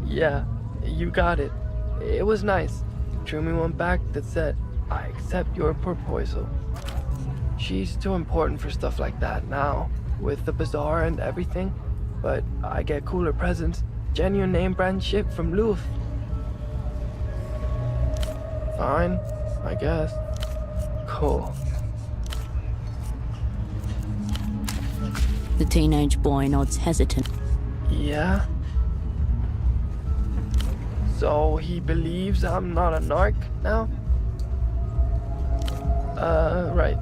Yeah, you got it. It was nice. Drew me one back that said, I accept your proposal. She's too important for stuff like that now, with the bazaar and everything. But I get cooler presents. Genuine name brand shit from Louvre. Fine, I guess. Cool. The teenage boy nods hesitant. Yeah? So he believes I'm not a narc now? Right.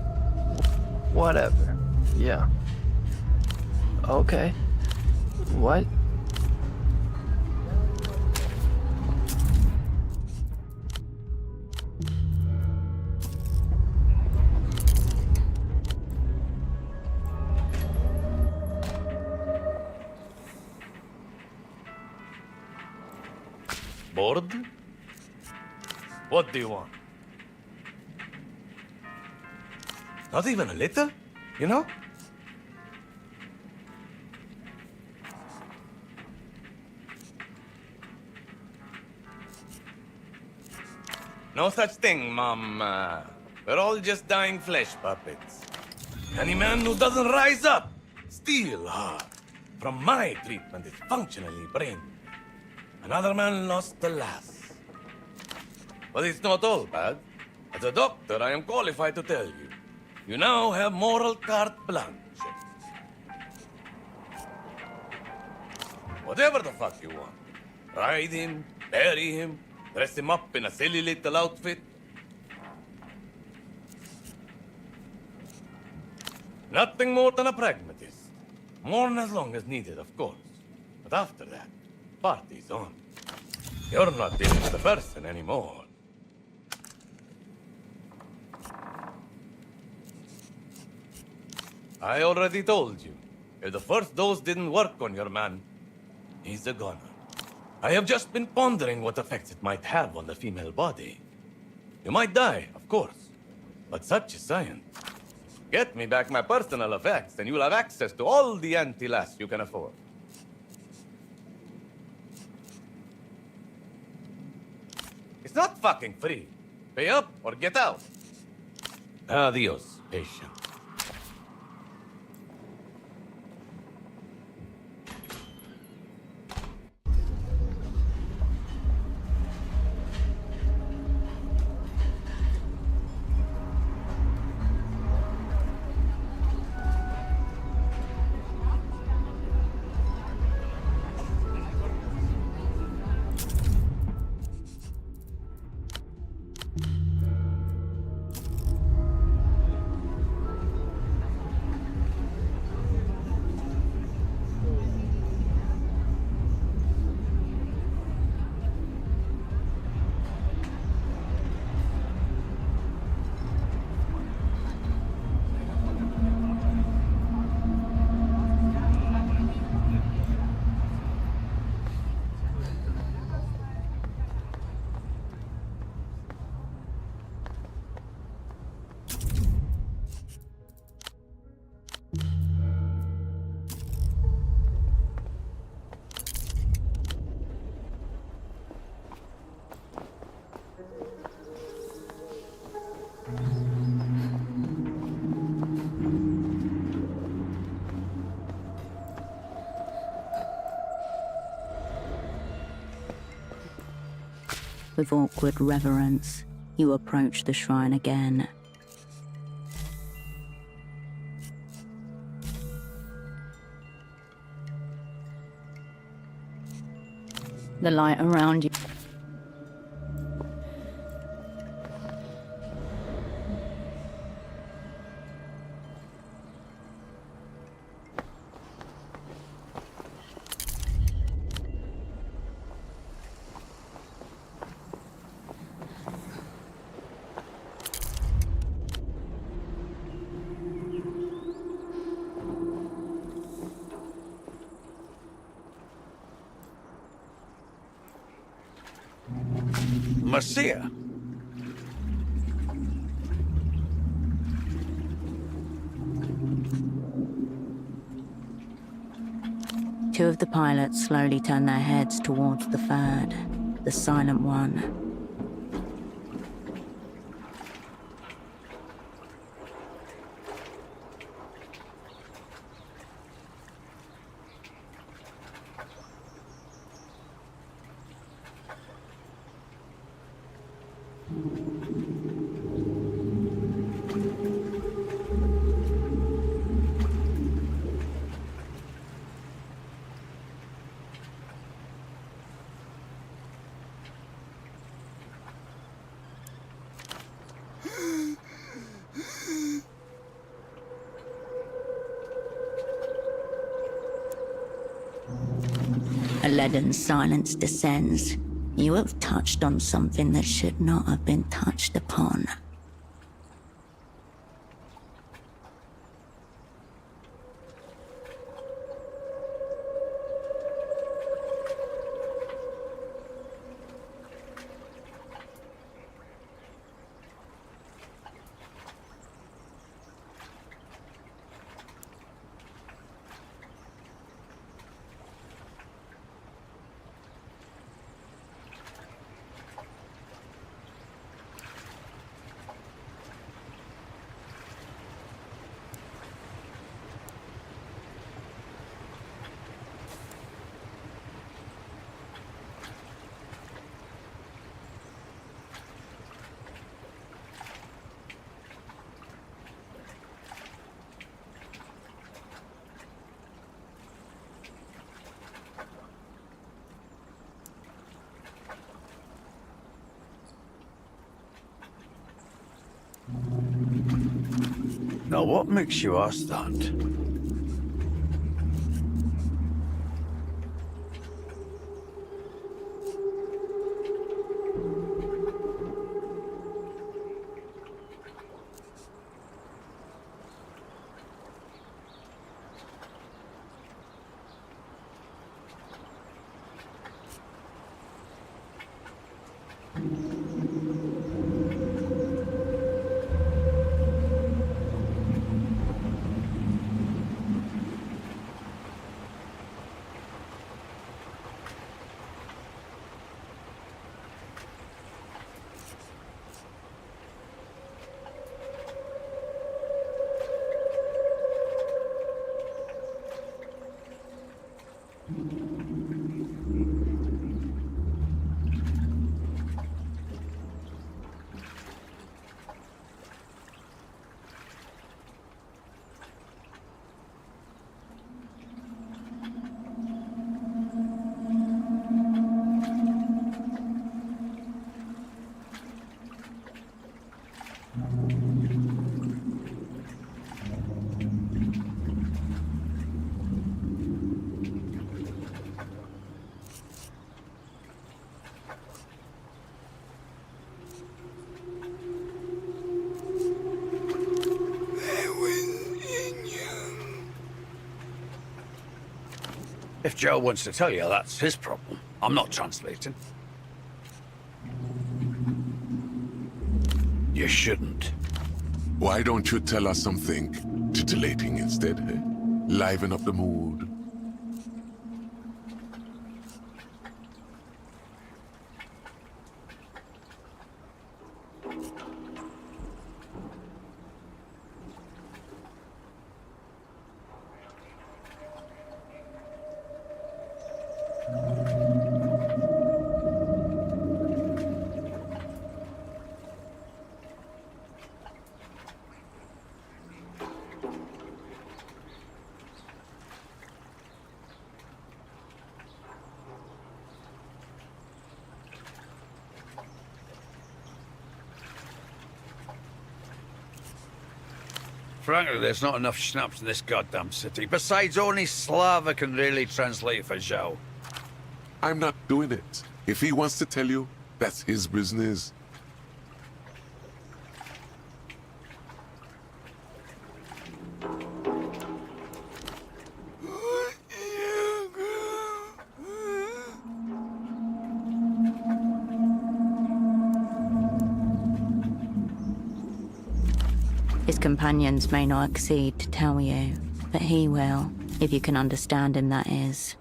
Whatever. Yeah. Okay. What? Bored? What do you want? Not even a little, you know? No such thing, Mom. We're all just dying flesh puppets. Any man who doesn't rise up, steel hard, from my treatment is functionally brain. Another man lost the last. But it's not all bad. As a doctor, I am qualified to tell you. You now have moral carte blanche. Whatever the fuck you want. Ride him, bury him, dress him up in a silly little outfit. Nothing more than a pragmatist. Mourn as long as needed, of course. But after that, party's on. You're not dealing with the person anymore. I already told you. If the first dose didn't work on your man, he's a goner. I have just been pondering what effects it might have on the female body. You might die, of course, but such is science. Get me back my personal effects, and you'll have access to all the anti-lass you can afford. It's not fucking free. Pay up or get out. Adios, patient. With awkward reverence, you approach the shrine again. The light around you. Marcia. Two of the pilots slowly turn their heads towards the third, the silent one. A leaden silence descends. You have touched on something that should not have been touched upon. Now, what makes you ask that? If Joe wants to tell you, that's his problem. I'm not translating. You shouldn't. Why don't you tell us something titillating instead, eh? Liven up the mood. Frankly, there's not enough schnapps in this goddamn city. Besides, only Slava can really translate for Zhao. I'm not doing it. If he wants to tell you, that's his business. His companions may not accede to tell you, but he will, if you can understand him, that is.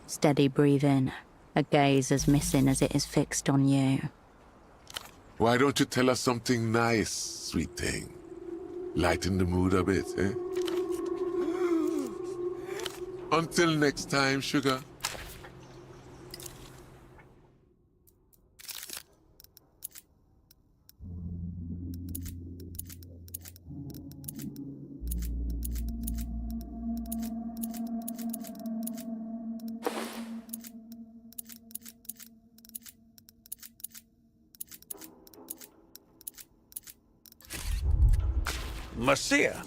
Steady breathing, a gaze as missing as it is fixed on you. Why don't you tell us something nice, sweet thing? Lighten the mood a bit, eh? Until next time, sugar. Marcia.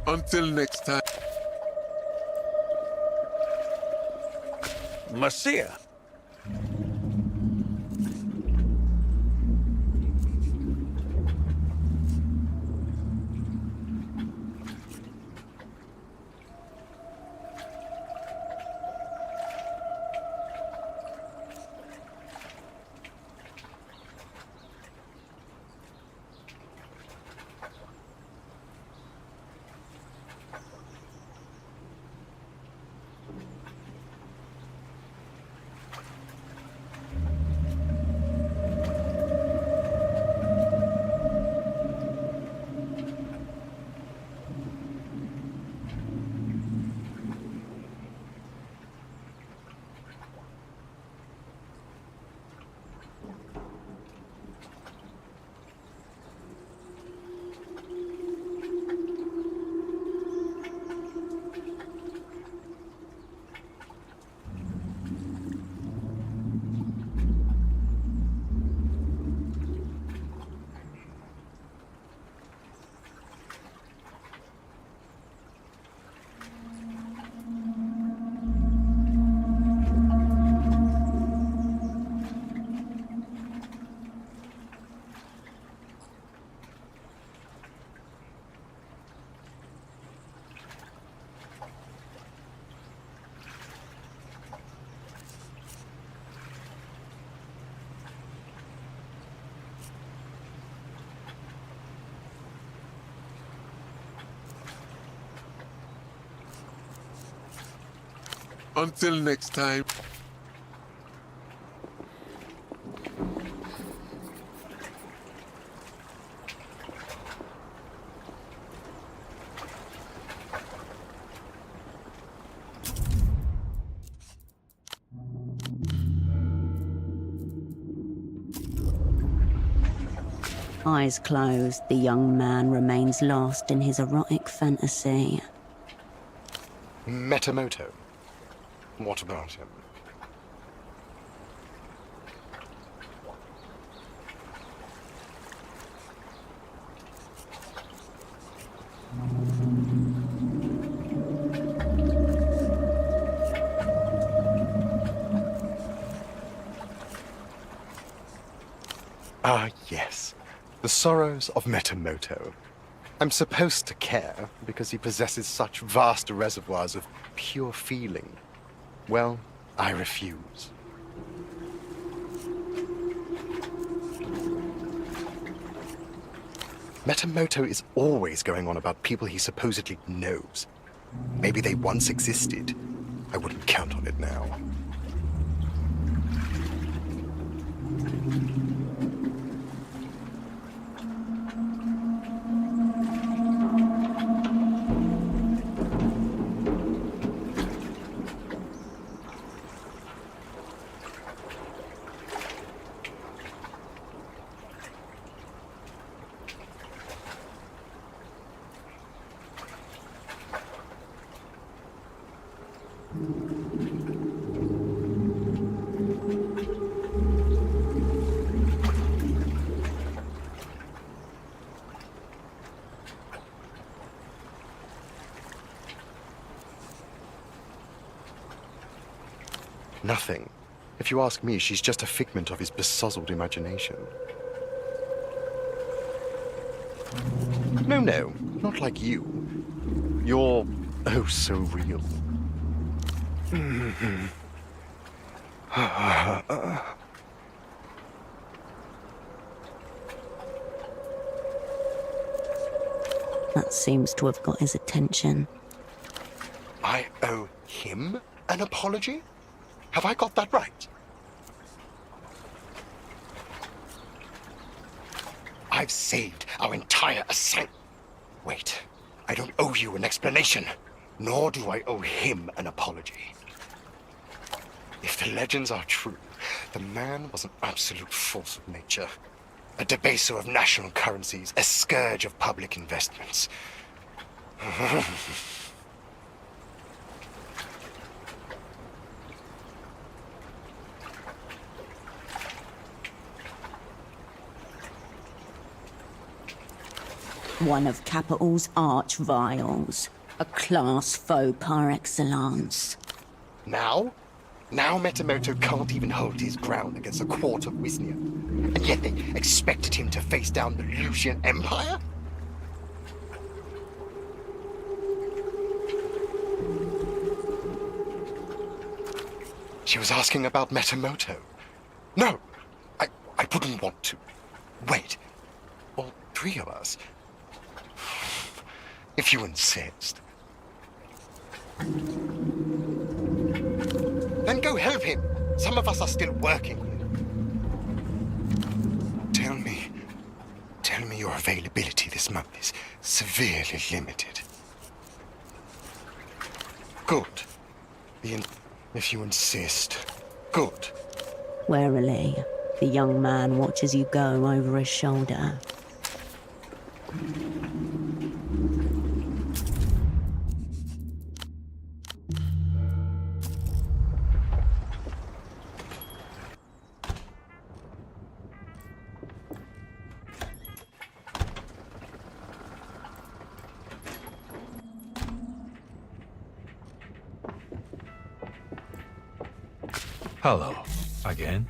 Until next time. Marcia. Until next time. Eyes closed, the young man remains lost in his erotic fantasy. Metamoto. What about him? Ah, yes. The sorrows of Metamoto. I'm supposed to care because he possesses such vast reservoirs of pure feeling. Well, I refuse. Metamoto is always going on about people he supposedly knows. Maybe they once existed. I wouldn't count on it now. Nothing. If you ask me, she's just a figment of his besozzled imagination. No, not like you. You're oh so real. That seems to have got his attention. I owe him an apology? Have I got that right? I've saved our entire assignment. Wait, I don't owe you an explanation, nor do I owe him an apology. If the legends are true, the man was an absolute force of nature, a debaser of national currencies, a scourge of public investments. One of Capital's arch-viles. A class foe par excellence. Now Metamoto can't even hold his ground against a quart of Wisnia. And yet they expected him to face down the Lucian Empire? She was asking about Metamoto. No, I wouldn't want to. Wait, all three of us? If you insist. Then go help him. Some of us are still working here. Tell me your availability this month is severely limited. Good. If you insist. Good. Warily, the young man watches you go over his shoulder. Hello, again.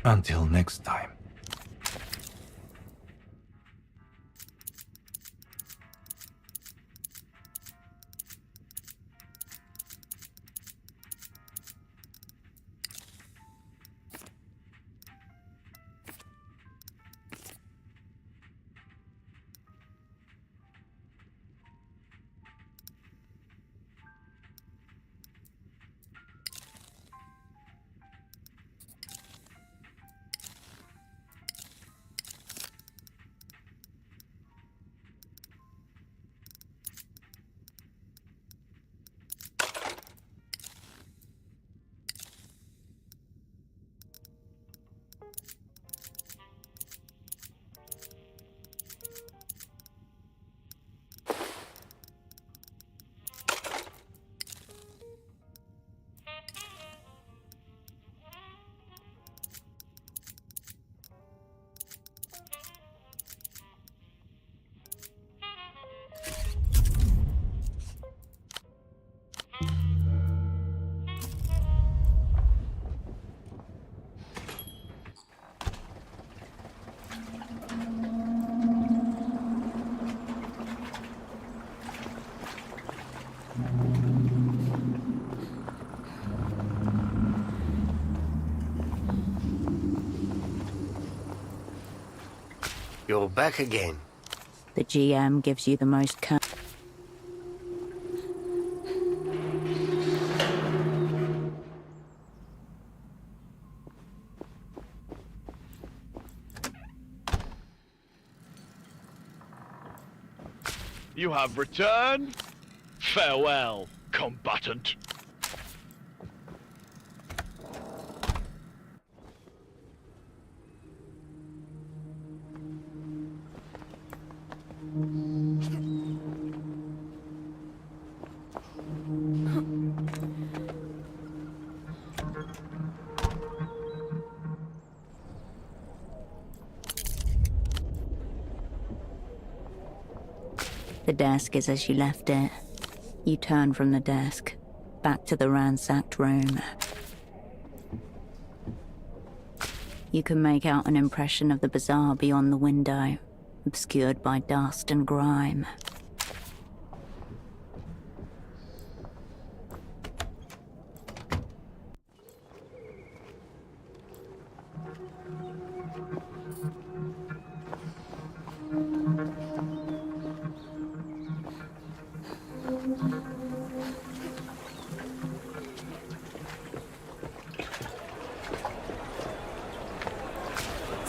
Until next time. You're back again. The GM gives you the most You have returned. Farewell, combatant. The desk is as you left it. You turn from the desk, back to the ransacked room. You can make out an impression of the bazaar beyond the window, obscured by dust and grime.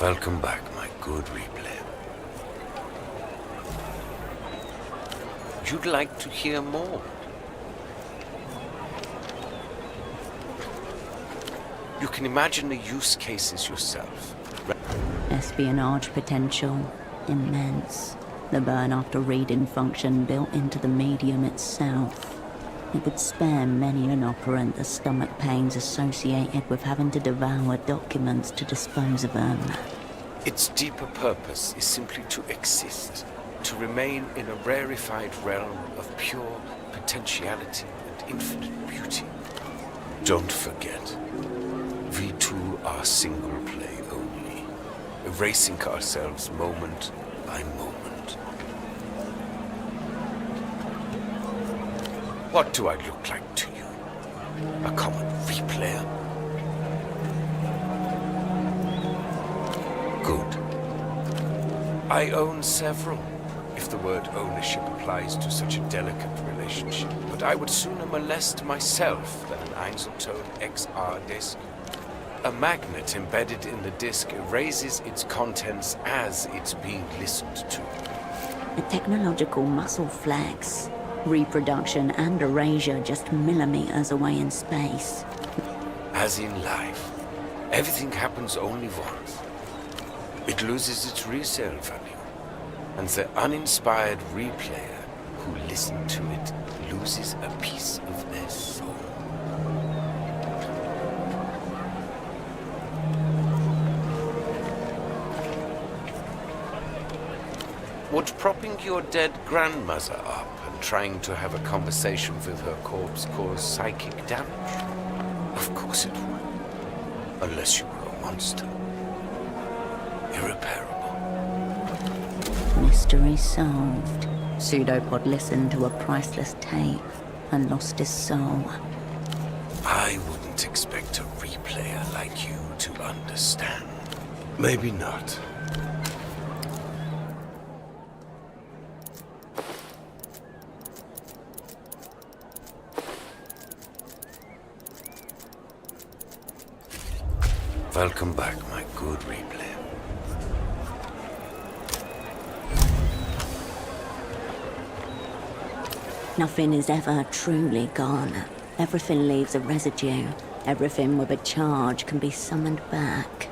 Welcome back, my good replay. You'd like to hear more? You can imagine the use cases yourself. Espionage potential, immense. The burn after reading function built into the medium itself. It would spare many an operant the stomach pains associated with having to devour documents to dispose of them. Its deeper purpose is simply to exist, to remain in a rarefied realm of pure potentiality and infinite beauty. Don't forget, we too are single play only, erasing ourselves moment by moment. What do I look like to you? A common replayer? Good. I own several, if the word ownership applies to such a delicate relationship. But I would sooner molest myself than an Einzelton XR disc. A magnet embedded in the disc erases its contents as it's being listened to. A technological muscle flex. Reproduction and erasure just millimeters away in space. As in life, everything happens only once. It loses its resale value, and the uninspired replayer who listened to it loses a piece of their soul. Would propping your dead grandmother up and trying to have a conversation with her corpse cause psychic damage? Of course it would. Unless you were a monster. Irreparable. Mystery solved. Pseudopod listened to a priceless tape and lost his soul. I wouldn't expect a replayer like you to understand. Maybe not. Welcome back, my good replayer. Nothing is ever truly gone. Everything leaves a residue. Everything with a charge can be summoned back.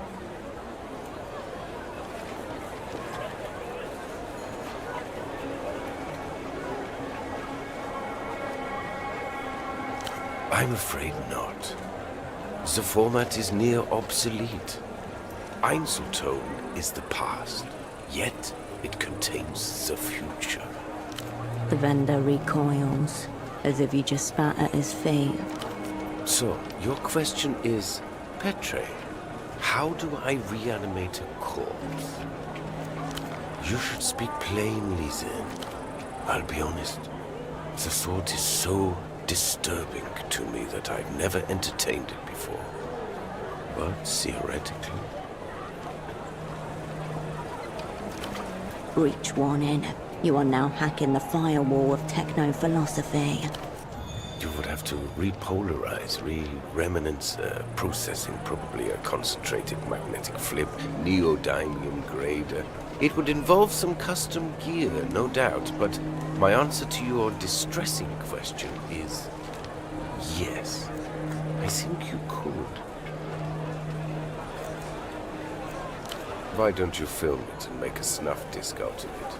I'm afraid not. The format is near obsolete. Einzelton is the past, yet it contains the future. The vendor recoils, as if you just spat at his feet. So, your question is, Petre, how do I reanimate a corpse? You should speak plainly then. I'll be honest, the thought is so disturbing to me that I've never entertained it before. But theoretically... Breach warning. You are now hacking the firewall of techno-philosophy. You would have to repolarize, re-remnants processing, probably a concentrated magnetic flip, neodymium grade. It would involve some custom gear, no doubt, but my answer to your distressing question is yes. I think you could. Why don't you film it and make a snuff disc out of it?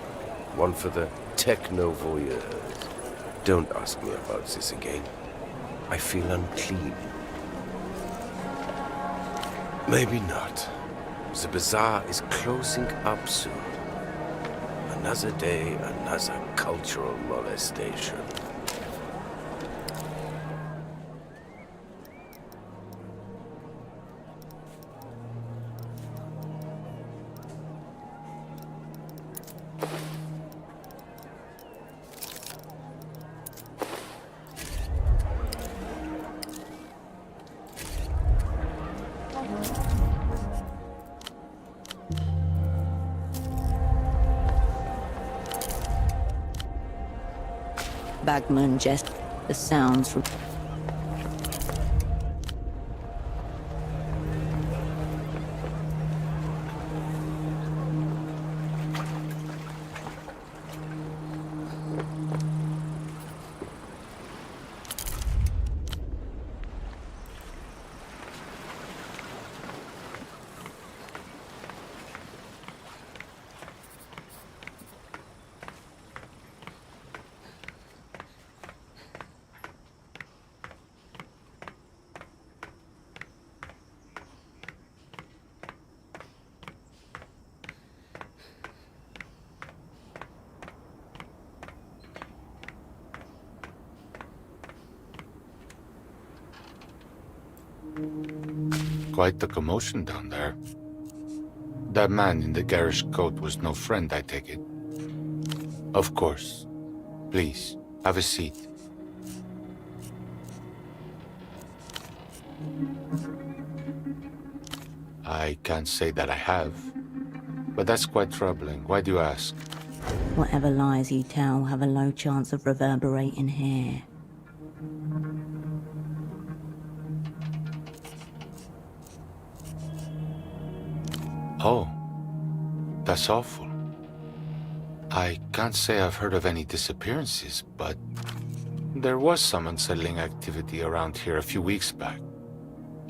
One for the techno-voyeurs. Don't ask me about this again. I feel unclean. Maybe not. The bazaar is closing up soon. Another day, another cultural molestation. Bagman just the sounds from... Quite the commotion down there. That man in the garish coat was no friend, I take it. Of course. Please, have a seat. I can't say that I have, but that's quite troubling. Why do you ask? Whatever lies you tell have a low chance of reverberating here. Oh, that's awful. I can't say I've heard of any disappearances, but there was some unsettling activity around here a few weeks back.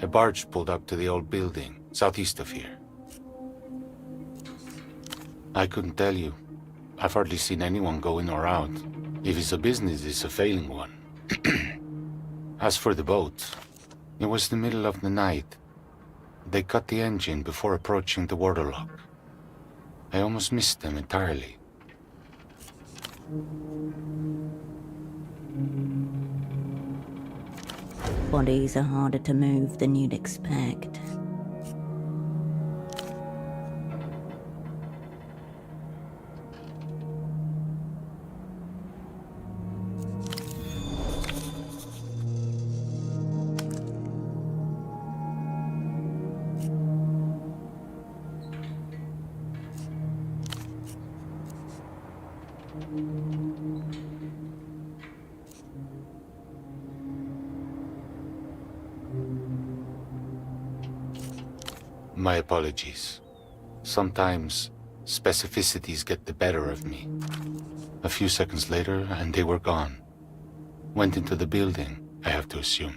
A barge pulled up to the old building, southeast of here. I couldn't tell you. I've hardly seen anyone go in or out. If it's a business, it's a failing one. As for the boat, it was the middle of the night. They cut the engine before approaching the waterlock. I almost missed them entirely. Bodies are harder to move than you'd expect. My apologies. Sometimes specificities get the better of me. A few seconds later, and they were gone. Went into the building, I have to assume.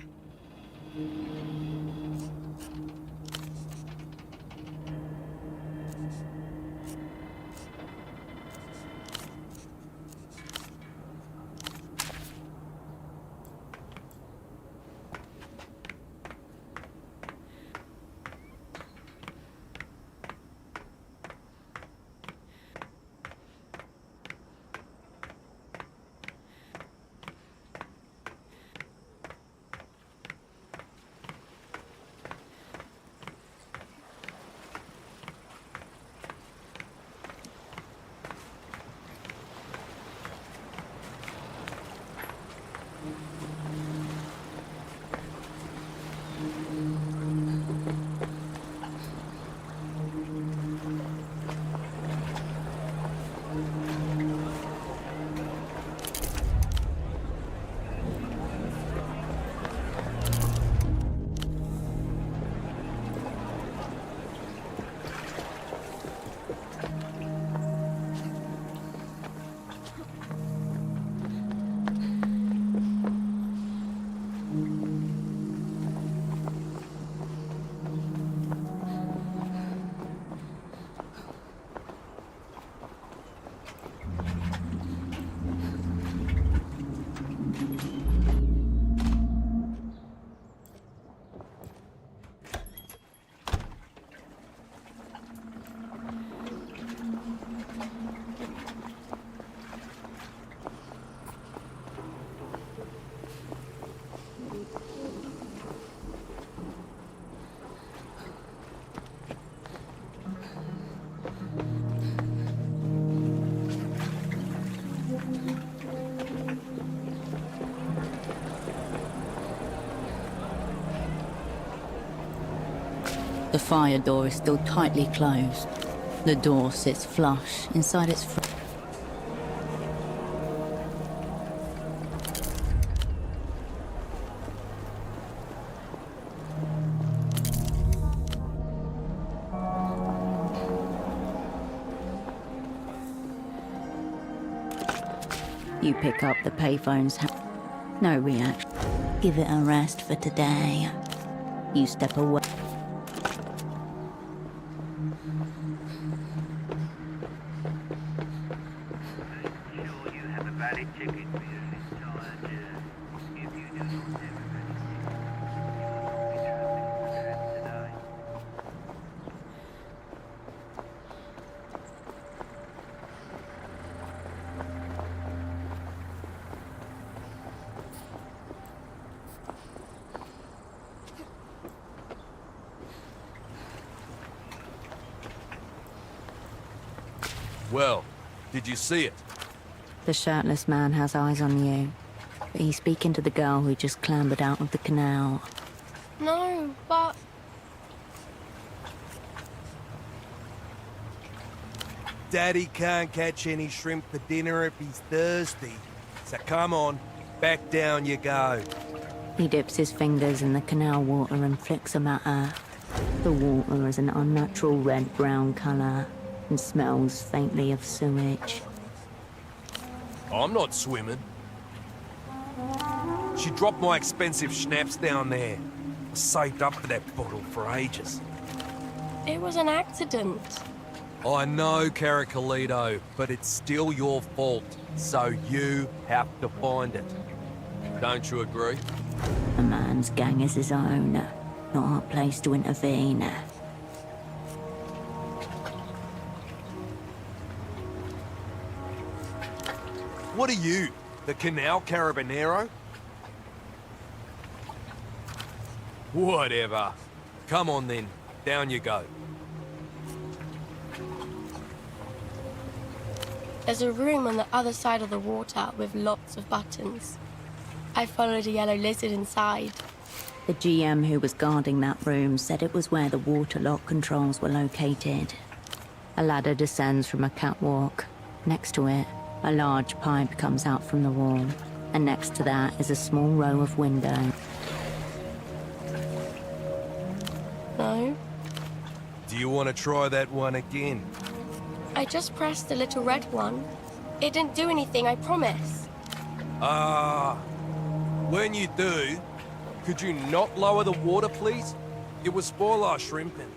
The fire door is still tightly closed. The door sits flush inside its You pick up the payphone's no reaction. Give it a rest for today. You step away. Well, did you see it? The shirtless man has eyes on you, but he's speaking to the girl who just clambered out of the canal. No, but... Daddy can't catch any shrimp for dinner if he's thirsty. So come on, back down you go. He dips his fingers in the canal water and flicks them at her. The water is an unnatural red-brown colour and smells faintly of sewage. I'm not swimming. She dropped my expensive schnapps down there. I saved up for that bottle for ages. It was an accident. I know, Caracalito, but it's still your fault, so you have to find it. Don't you agree? A man's gang is his own, not our place to intervene. What are you, the Canal Carabinero? Whatever. Come on then, down you go. There's a room on the other side of the water with lots of buttons. I followed a yellow lizard inside. The GM who was guarding that room said it was where the water lock controls were located. A ladder descends from a catwalk. Next to it, a large pipe comes out from the wall, and next to that is a small row of windows. No? Do you want to try that one again? I just pressed the little red one. It didn't do anything, I promise. When you do, could you not lower the water, please? It will spoil our shrimping.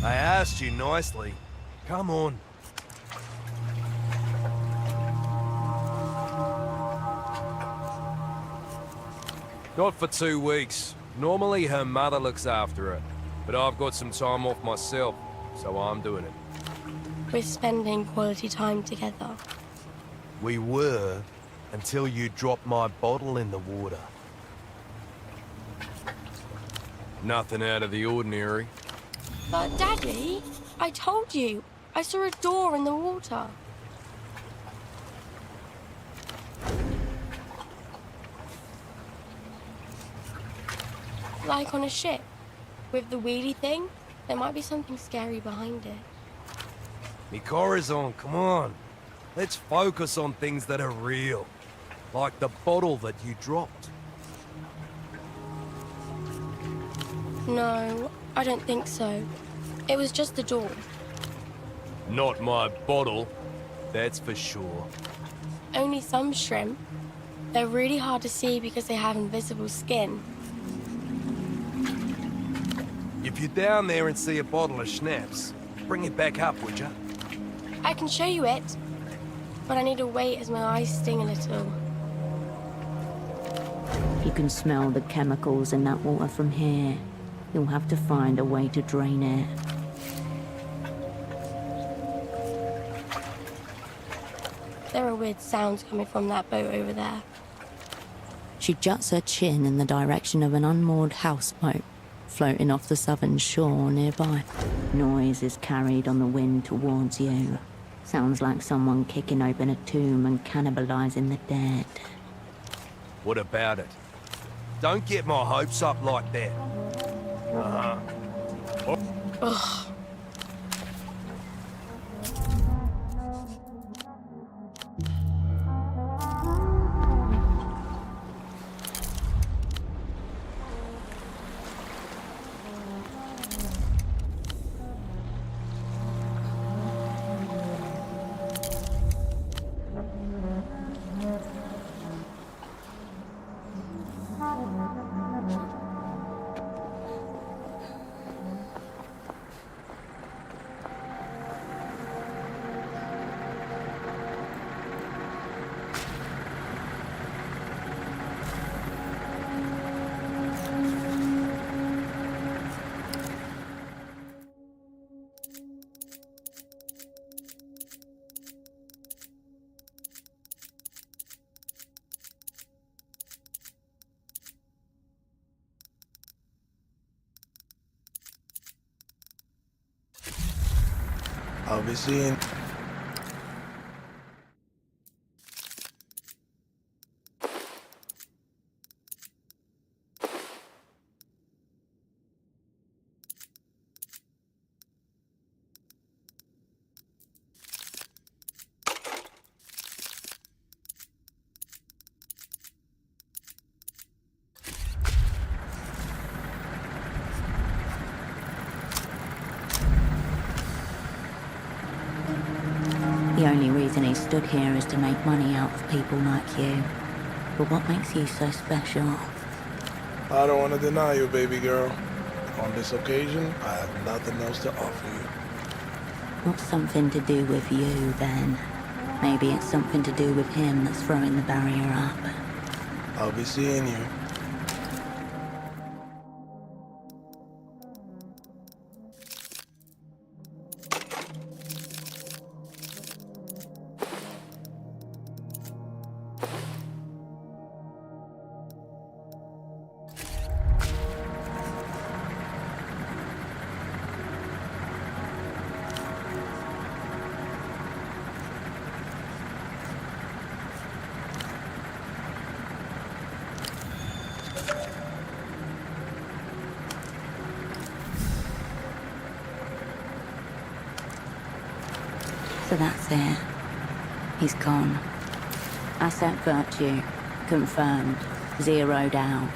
I asked you nicely. Come on. Not for 2 weeks. Normally her mother looks after her, but I've got some time off myself, so I'm doing it. We're spending quality time together. We were, until you dropped my bottle in the water. Nothing out of the ordinary. But Daddy, I told you, I saw a door in the water. Like on a ship, with the wheelie thing, there might be something scary behind it. Me Corazon, come on. Let's focus on things that are real. Like the bottle that you dropped. No, I don't think so. It was just the door. Not my bottle, that's for sure. Only some shrimp. They're really hard to see because they have invisible skin. If you're down there and see a bottle of schnapps, bring it back up, would you? I can show you it, but I need to wait as my eyes sting a little. You can smell the chemicals in that water from here. You'll have to find a way to drain it. There are weird sounds coming from that boat over there. She juts her chin in the direction of an unmoored houseboat floating off the southern shore nearby. Noise is carried on the wind towards you. Sounds like someone kicking open a tomb and cannibalizing the dead. What about it? Don't get my hopes up like that. Ugh. I'll be seeing. The only reason he stood here is to make money out of people like you. But what makes you so special? I don't want to deny you, baby girl. On this occasion, I have nothing else to offer you. What's something to do with you, then? Maybe it's something to do with him that's throwing the barrier up. I'll be seeing you. So that's it. He's gone. Asset virtue. Confirmed. Zeroed out.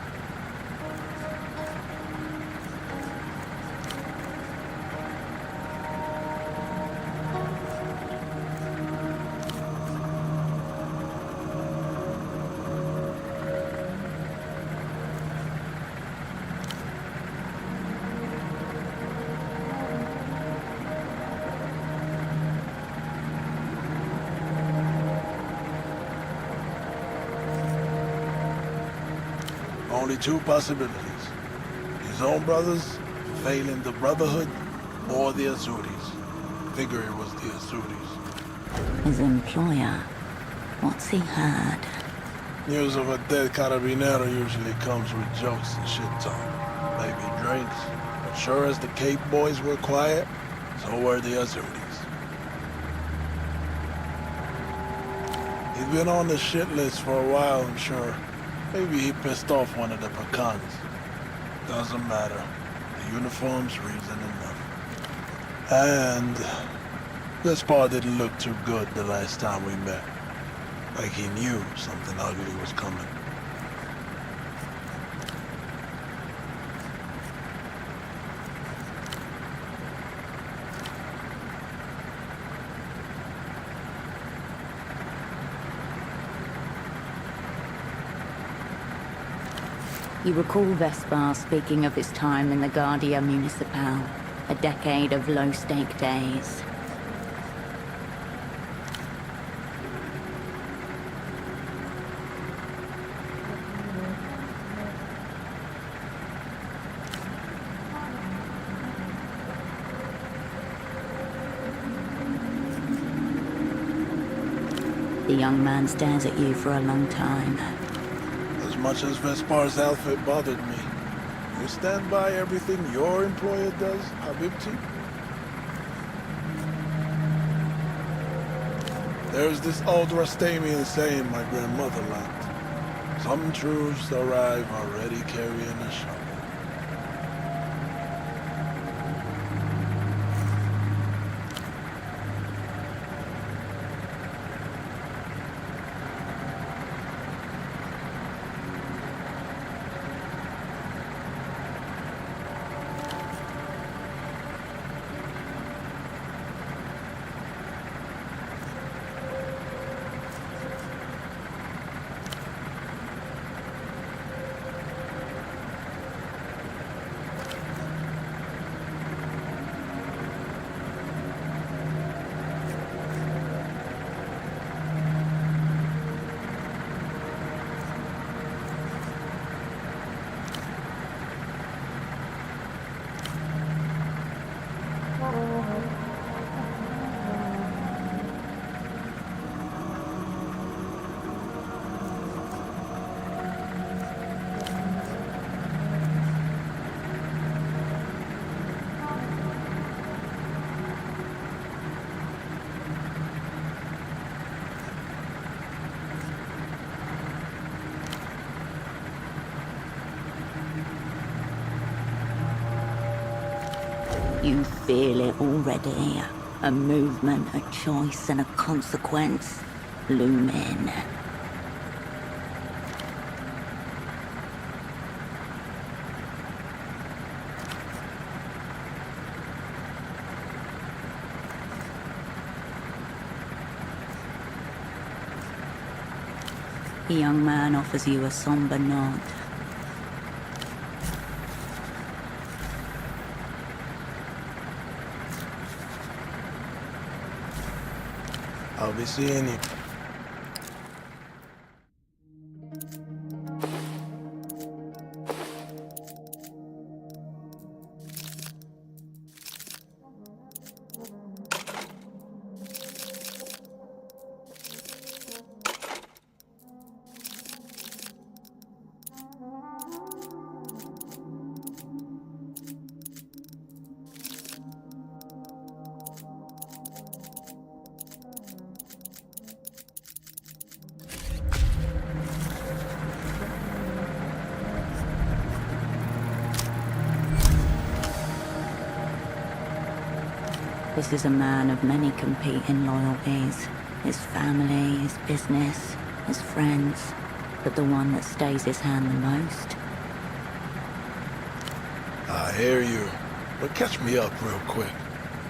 Only two possibilities. His own brothers, failing the Brotherhood, or the Azuris. Figure it was the Azuris. His employer. What's he heard? News of a dead carabinero usually comes with jokes and shit talk. Maybe drinks. But sure as the Cape boys were quiet, so were the Azuris. He's been on the shit list for a while, I'm sure. Maybe he pissed off one of the pecans. Doesn't matter. The uniform's reason enough. And this part didn't look too good the last time we met. Like he knew something ugly was coming. You recall Vespar speaking of his time in the Guardia Municipal, a decade of low-stake days. The young man stares at you for a long time. As much as Vespar's outfit bothered me, you stand by everything your employer does, Habibti? There's this old Rustamian saying my grandmother liked. Some truths arrive already carrying a shovel. You feel it already. A movement, a choice, and a consequence loom in. The young man offers you a somber nod. I'll be seeing you. This is a man of many competing loyalties. His family, his business, his friends, but the one that stays his hand the most. I hear you, but catch me up real quick.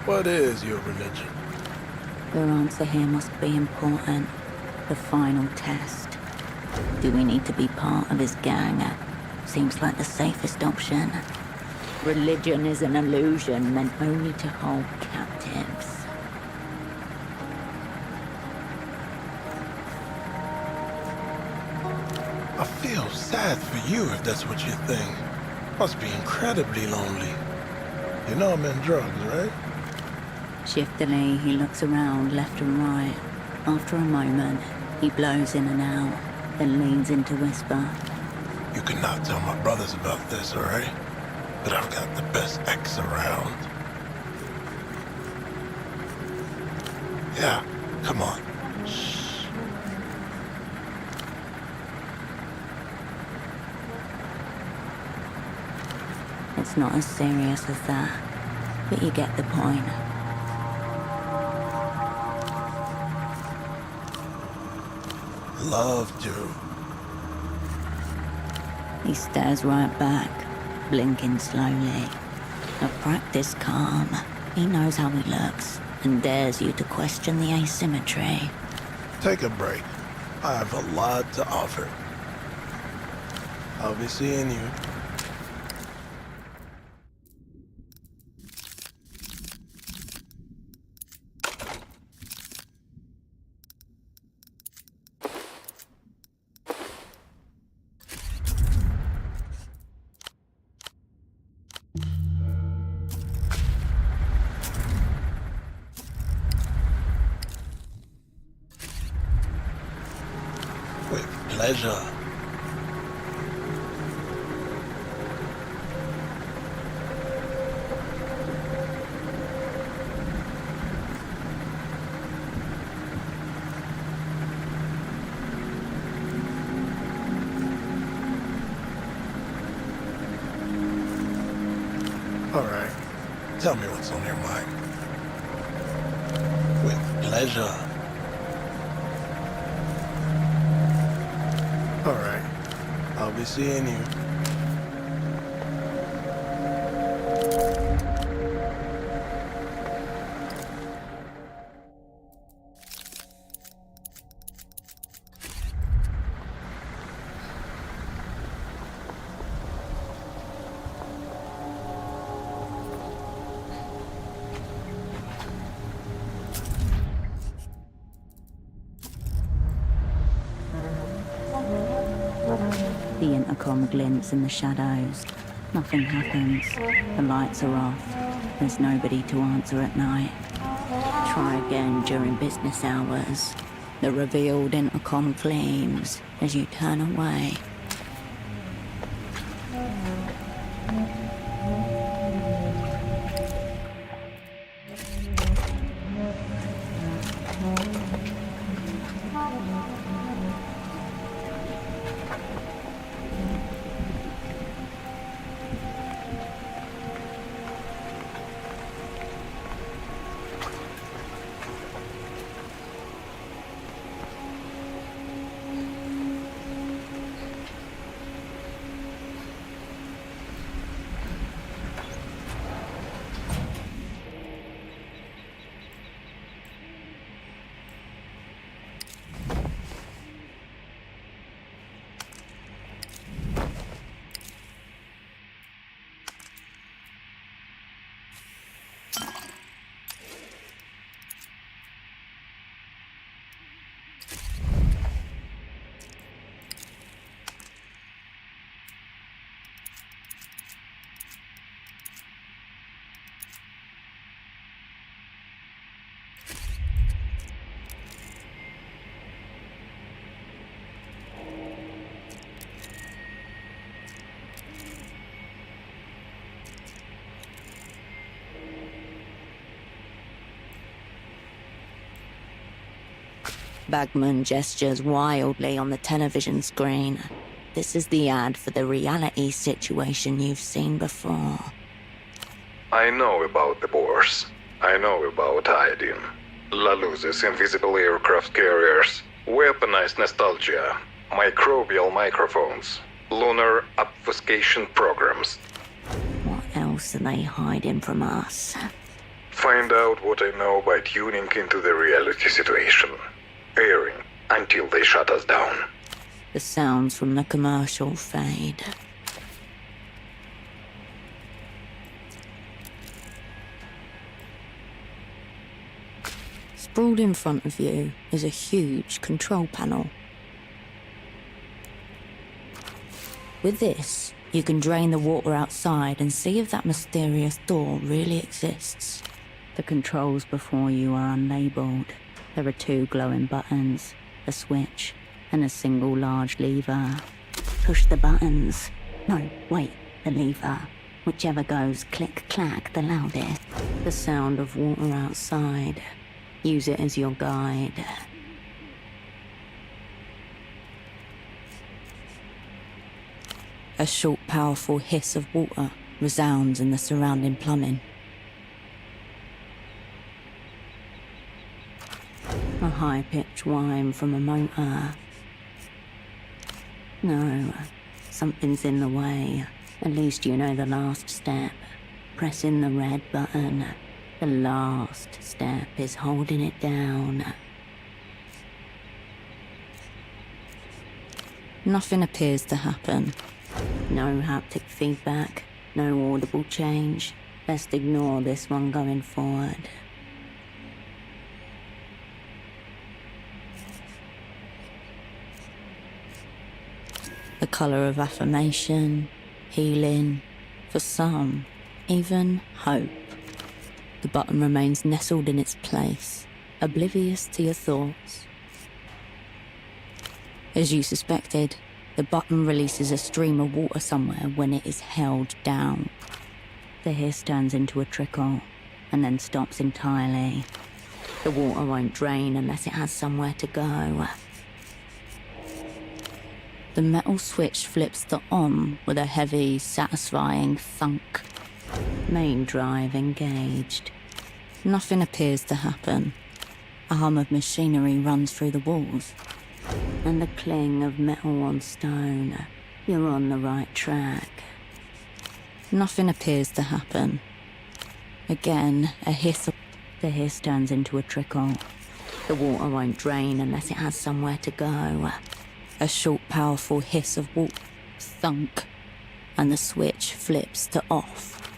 What is your religion? Your answer here must be important. The final test. Do we need to be part of his gang? Seems like the safest option. Religion is an illusion meant only to hold captives. I feel sad for you if that's what you think. Must be incredibly lonely. You know I'm in drugs, right? Shiftily, he looks around left and right. After a moment, he blows in and out, then leans in to whisper. You cannot tell my brothers about this, alright? But I've got the best ex around. Yeah, come on. Shh. It's not as serious as that, but you get the point. Love to. He stares right back, blinking slowly. A practiced calm. He knows how he looks and dares you to question the asymmetry. Take a break. I have a lot to offer. I'll be seeing you. Pleasure. Alright. Tell me what's on your mind. With pleasure. Alright. I'll be seeing you. The intercom glints in the shadows. Nothing happens. The lights are off. There's nobody to answer at night. Try again during business hours. The revealed intercom gleams as you turn away. Bagman gestures wildly on the television screen. This is the ad for the reality situation you've seen before. I know about the Boers. I know about hiding. Laluse's invisible aircraft carriers, weaponized nostalgia, microbial microphones, lunar obfuscation programs. What else are they hiding from us? Find out what I know by tuning into the reality situation. Airing until they shut us down. The sounds from the commercial fade. Sprawled in front of you is a huge control panel. With this, you can drain the water outside and see if that mysterious door really exists. The controls before you are unlabeled. There are 2 glowing buttons, a switch, and a single large lever. Push the buttons. No, wait, the lever. Whichever goes click-clack the loudest. The sound of water outside. Use it as your guide. A short, powerful hiss of water resounds in the surrounding plumbing. A high-pitched whine from a motor. No, something's in the way. At least you know the last step. Pressing the red button. The last step is holding it down. Nothing appears to happen. No haptic feedback, no audible change. Best ignore this one going forward. The colour of affirmation, healing, for some, even hope. The button remains nestled in its place, oblivious to your thoughts. As you suspected, the button releases a stream of water somewhere when it is held down. The hiss turns into a trickle, and then stops entirely. The water won't drain unless it has somewhere to go. The metal switch flips to on with a heavy, satisfying thunk. Main drive engaged. Nothing appears to happen. A hum of machinery runs through the walls. And the cling of metal on stone. You're on the right track. Nothing appears to happen. Again, a hiss. The hiss turns into a trickle. The water won't drain unless it has somewhere to go. A short, powerful hiss of water. Thunk. And the switch flips to off.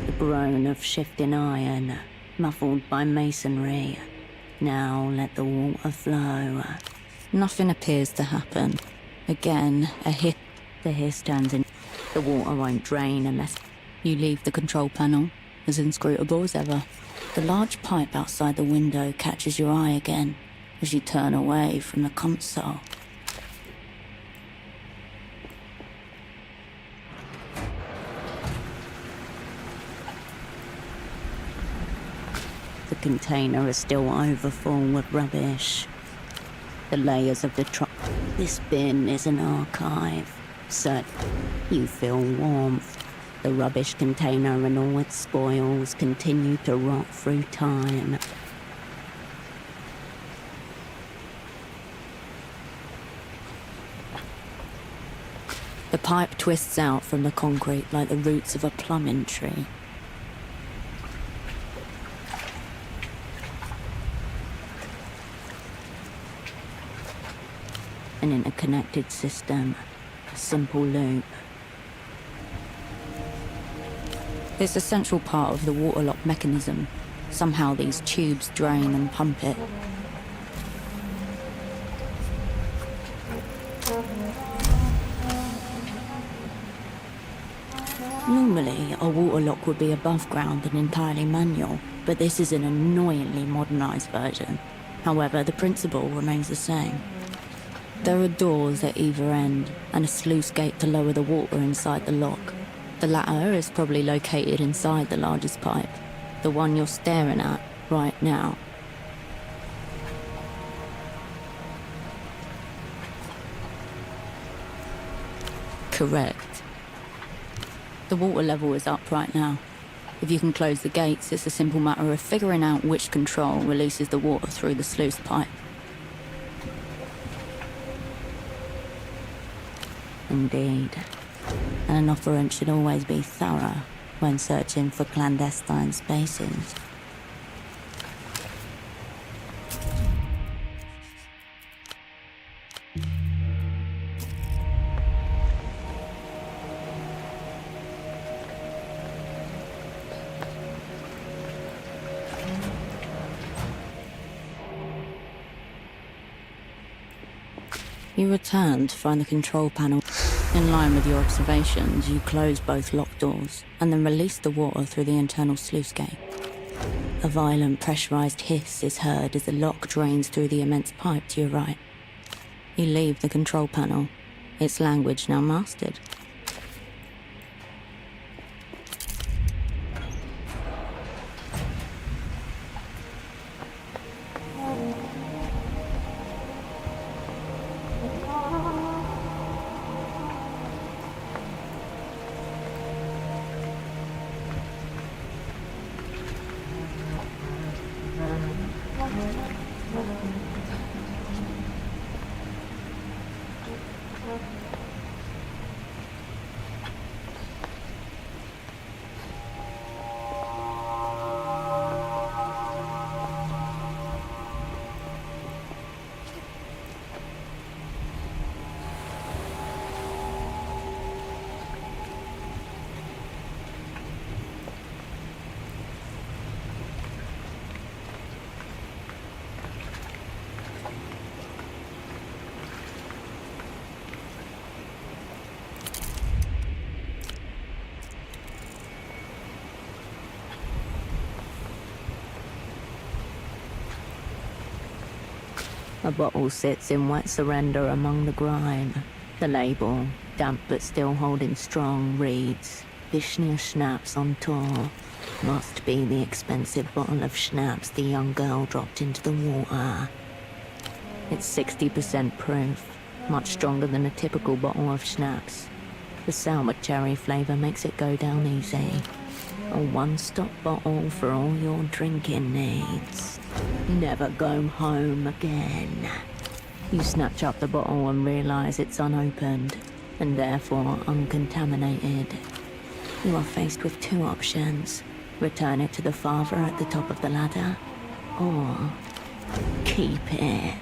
The groan of shifting iron, muffled by masonry. Now let the water flow. Nothing appears to happen. Again, a hiss. The hiss turns in. The water won't drain unless you leave the control panel, as inscrutable as ever. The large pipe outside the window catches your eye again as you turn away from the console. The container is still overfull with rubbish. The layers of the truck. This bin is an archive. So, you feel warmth. The rubbish container and all its spoils continue to rot through time. The pipe twists out from the concrete like the roots of a plumbing tree. An interconnected system. Simple loop. It's a central part of the water lock mechanism. Somehow these tubes drain and pump it. Normally, a water lock would be above ground and entirely manual, but this is an annoyingly modernized version. However, the principle remains the same. There are doors at either end, and a sluice gate to lower the water inside the lock. The latter is probably located inside the largest pipe, the one you're staring at right now. Correct. The water level is up right now. If you can close the gates, it's a simple matter of figuring out which control releases the water through the sluice pipe. Indeed. And an operant should always be thorough when searching for clandestine spaces. You return to find the control panel. In line with your observations, you close both lock doors and then release the water through the internal sluice gate. A violent pressurized hiss is heard as the lock drains through the immense pipe to your right. You leave the control panel, its language now mastered. A bottle sits in wet surrender among the grime. The label, damp but still holding strong, reads, Vishnia Schnapps on tour. Must be the expensive bottle of schnapps the young girl dropped into the water. It's 60% proof, much stronger than a typical bottle of schnapps. The sour cherry flavour makes it go down easy. A one-stop bottle for all your drinking needs. Never go home again. You snatch up the bottle and realize it's unopened, and therefore uncontaminated. You are faced with two options. Return it to the father at the top of the ladder, or keep it.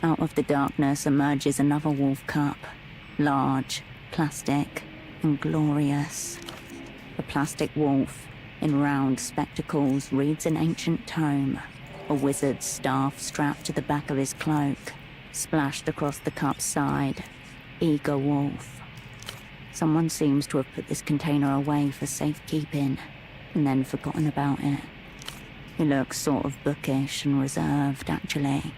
Out of the darkness emerges another wolf cup. Large, plastic, and glorious. The plastic wolf, in round spectacles, reads an ancient tome. A wizard's staff strapped to the back of his cloak. Splashed across the cup's side. Eager wolf. Someone seems to have put this container away for safekeeping, and then forgotten about it. He looks sort of bookish and reserved, actually.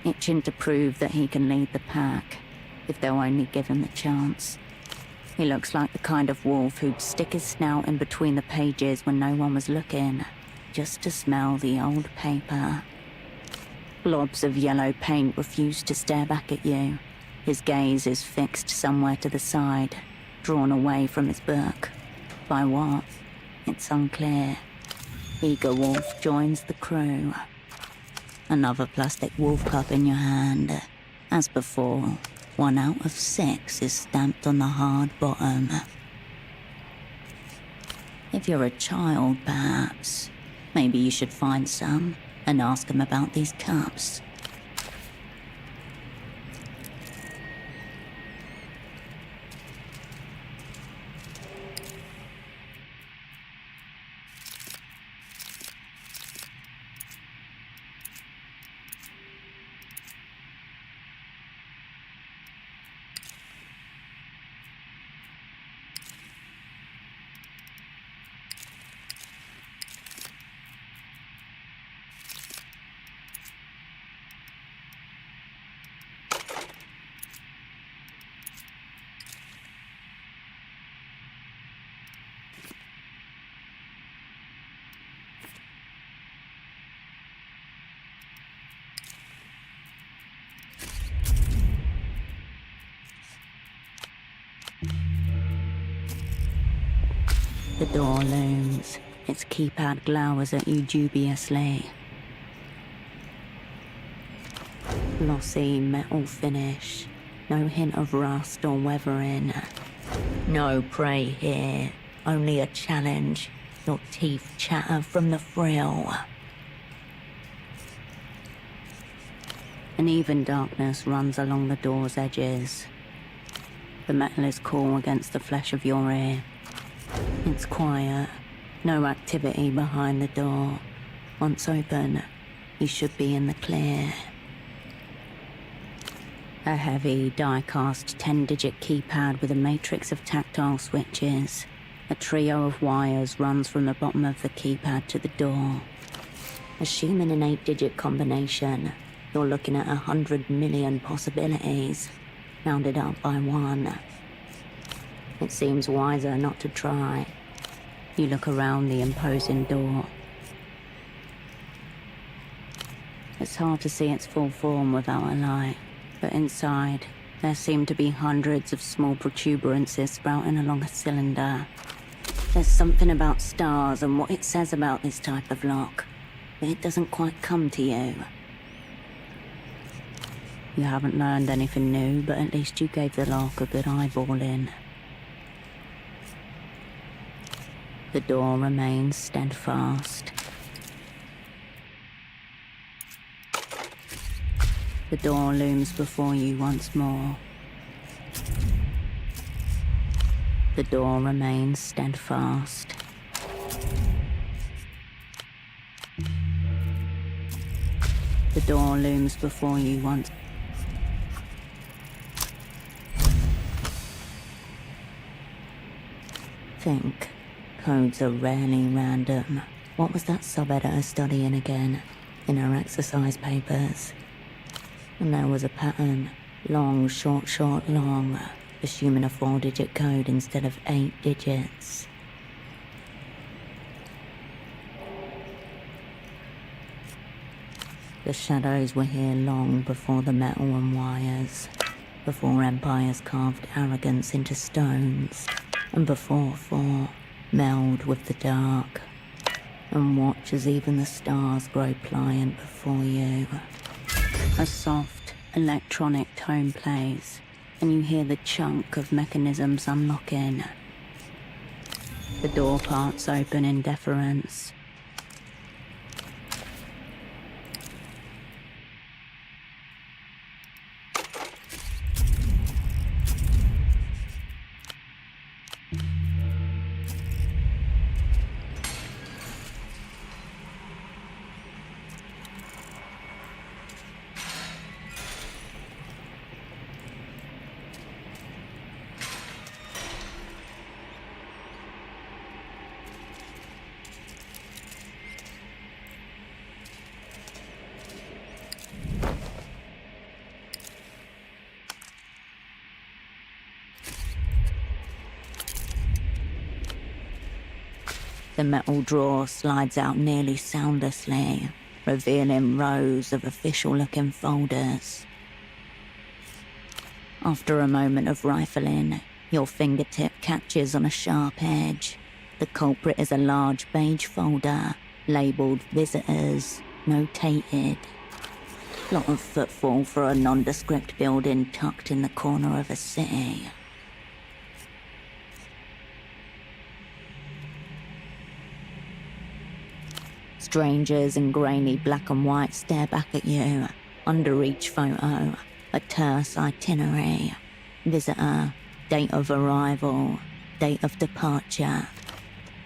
Itching to prove that he can lead the pack, if they'll only give him the chance. He looks like the kind of wolf who'd stick his snout in between the pages when no one was looking, just to smell the old paper. Blobs of yellow paint refuse to stare back at you. His gaze is fixed somewhere to the side, drawn away from his book. By what? It's unclear. Eager Wolf joins the crew. Another plastic wolf cup in your hand. As before, 1 out of 6 is stamped on the hard bottom. If you're a child, perhaps, maybe you should find some and ask them about these cups. The door looms. Its keypad glowers at you dubiously. Glossy metal finish. No hint of rust or weathering. No prey here. Only a challenge. Your teeth chatter from the thrill. An even darkness runs along the door's edges. The metal is cool against the flesh of your ear. It's quiet. No activity behind the door. Once open, you should be in the clear. A heavy, die-cast 10-digit keypad with a matrix of tactile switches. A trio of wires runs from the bottom of the keypad to the door. Assuming an 8-digit combination, you're looking at 100 million possibilities, rounded up by 1. It seems wiser not to try. You look around the imposing door. It's hard to see its full form without a light, but inside, there seem to be hundreds of small protuberances sprouting along a cylinder. There's something about stars and what it says about this type of lock, but it doesn't quite come to you. You haven't learned anything new, but at least you gave the lock a good eyeballing. The door remains steadfast. The door looms before you once more. The door remains steadfast. The door looms before you once. Think. Codes are rarely random. What was that sub-editor studying again? In her exercise papers. And there was a pattern. Long, short, short, long. Assuming a 4-digit code instead of 8 digits. The shadows were here long before the metal and wires. Before empires carved arrogance into stones. And before thought meld with the dark. And watch as even the stars grow pliant before you. A soft, electronic tone plays, and you hear the chunk of mechanisms unlocking. The door parts open in deference. The metal drawer slides out nearly soundlessly, revealing rows of official-looking folders. After a moment of rifling, your fingertip catches on a sharp edge. The culprit is a large beige folder, labelled Visitors, notated. Lot of footfall for a nondescript building tucked in the corner of a city. Strangers in grainy black and white stare back at you. Under each photo, a terse itinerary. Visitor, date of arrival, date of departure.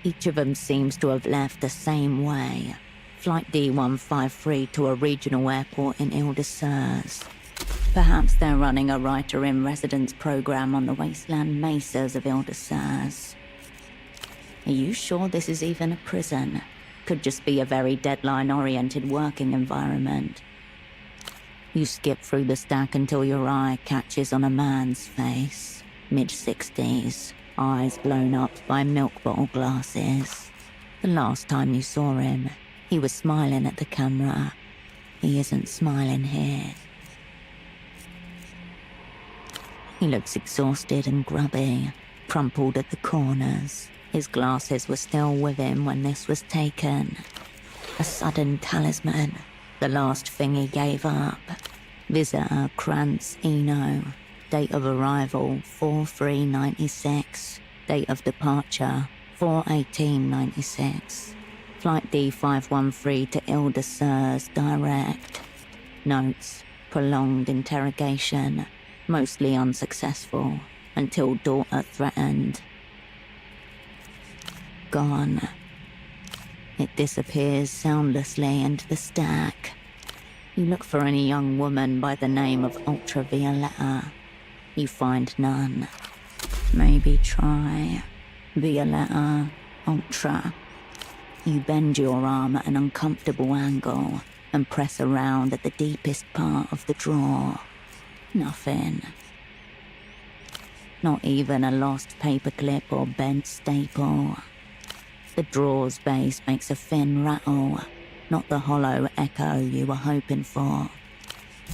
Each of them seems to have left the same way. Flight D153 to a regional airport in Ile-de-Serres. Perhaps they're running a writer-in-residence program on the wasteland mesas of Ile-de-Serres. Are you sure this is even a prison? Could just be a very deadline-oriented working environment. You skip through the stack until your eye catches on a man's face. Mid-60s, eyes blown up by milk bottle glasses. The last time you saw him, he was smiling at the camera. He isn't smiling here. He looks exhausted and grubby, crumpled at the corners. His glasses were still with him when this was taken. A sudden talisman, the last thing he gave up. Visitor Krantz Eno. Date of arrival 4/3/96. Date of departure 4/18/96. Flight D513 to Ile-de-Serres direct. Notes, prolonged interrogation, mostly unsuccessful, until daughter threatened. Gone. It disappears soundlessly into the stack. You look for any young woman by the name of Ultravioletta. You find none. Maybe try Violetta Ultra. You bend your arm at an uncomfortable angle and press around at the deepest part of the drawer. Nothing. Not even a lost paperclip or bent staple. The drawer's base makes a thin rattle, not the hollow echo you were hoping for.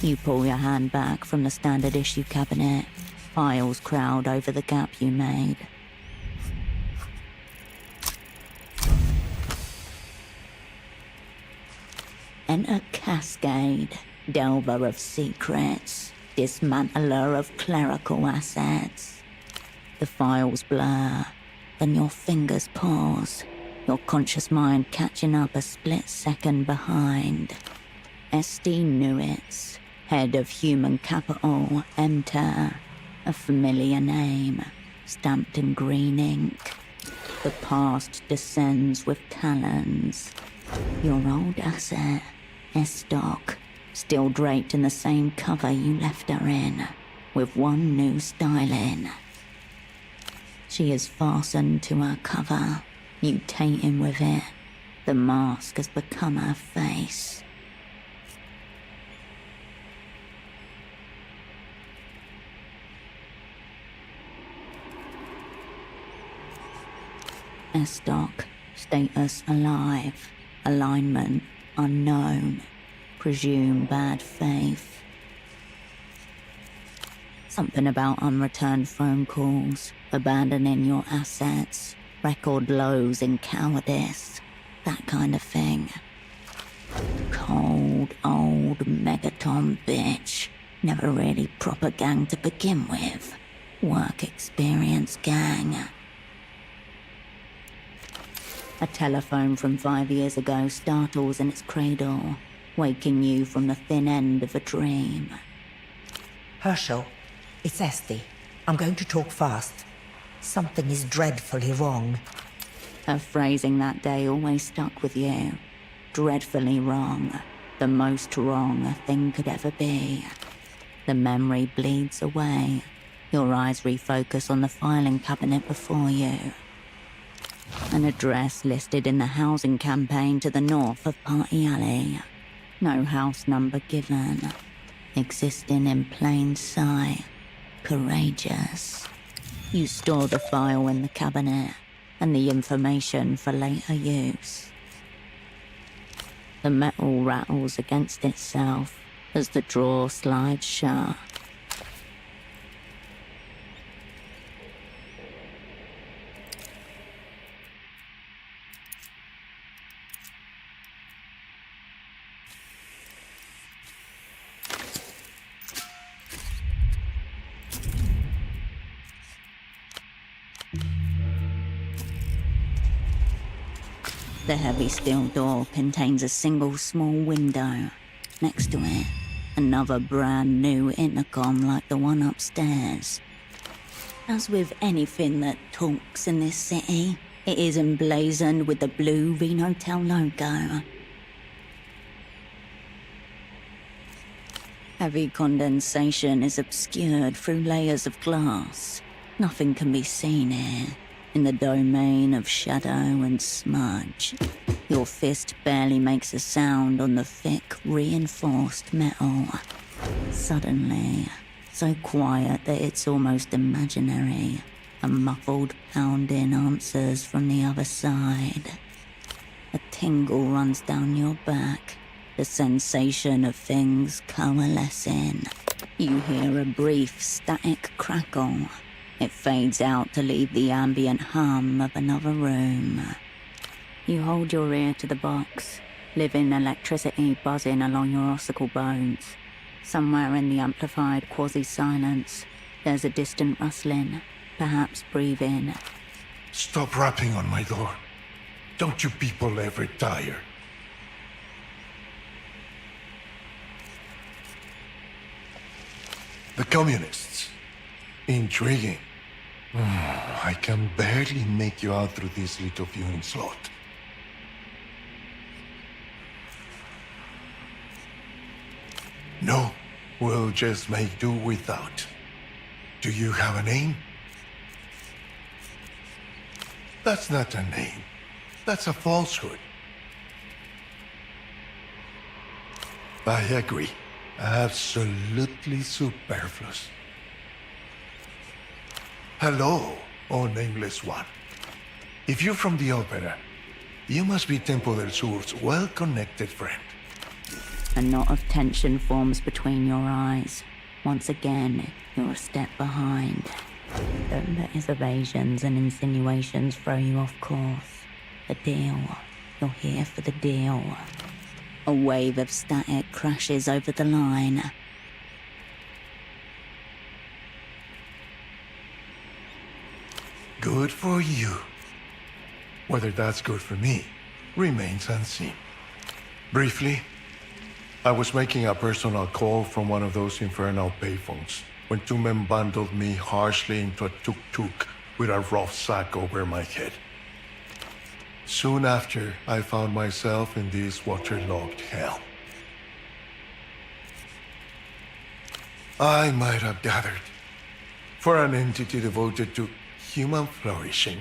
You pull your hand back from the standard issue cabinet. Files crowd over the gap you made. Enter Cascade, delver of secrets, dismantler of clerical assets. The files blur, then your fingers pause, your conscious mind catching up a split second behind. SD Newitz, head of human capital, enter. A familiar name, stamped in green ink. The past descends with talons. Your old asset, S-Doc, still draped in the same cover you left her in, with one new styling. She is fastened to her cover, mutating with it. The mask has become her face. S-Doc, status alive, alignment unknown, presume bad faith. Something about unreturned phone calls, abandoning your assets, record lows in cowardice, that kind of thing. Cold, old megaton bitch, never really proper gang to begin with. Work experience gang. A telephone from 5 years ago startles in its cradle, waking you from the thin end of a dream. Herschel, it's Esty. I'm going to talk fast. Something is dreadfully wrong. Her phrasing that day always stuck with you. Dreadfully wrong. The most wrong a thing could ever be. The memory bleeds away. Your eyes refocus on the filing cabinet before you. An address listed in the housing campaign to the north of Party Alley. No house number given. Existing in plain sight. Courageous. You store the file in the cabinet and the information for later use. The metal rattles against itself as the drawer slides shut. The heavy steel door contains a single small window. Next to it, another brand new intercom like the one upstairs. As with anything that talks in this city, it is emblazoned with the blue Vinotel logo. Heavy condensation is obscured through layers of glass. Nothing can be seen here. In the domain of shadow and smudge. Your fist barely makes a sound on the thick, reinforced metal. Suddenly, so quiet that it's almost imaginary, a muffled pounding answers from the other side. A tingle runs down your back, the sensation of things coalescing. You hear a brief, static crackle. It fades out to leave the ambient hum of another room. You hold your ear to the box, living electricity buzzing along your ossicle bones. Somewhere in the amplified quasi-silence, there's a distant rustling, perhaps breathing. Stop rapping on my door. Don't you people ever tire? The communists. Intriguing. I can barely make you out through this little viewing slot. No, we'll just make do without. Do you have a name? That's not a name. That's a falsehood. I agree. Absolutely superfluous. Hello, oh nameless one. If you're from the opera, you must be Tempo del Sur's well-connected friend. A knot of tension forms between your eyes. Once again, you're a step behind. Don't let his evasions and insinuations throw you off course. The deal. You're here for the deal. A wave of static crashes over the line. Good for you. Whether that's good for me remains unseen. Briefly, I was making a personal call from one of those infernal payphones when two men bundled me harshly into a tuk-tuk with a rough sack over my head. Soon after, I found myself in this waterlogged hell. I might have gathered, for an entity devoted to human flourishing,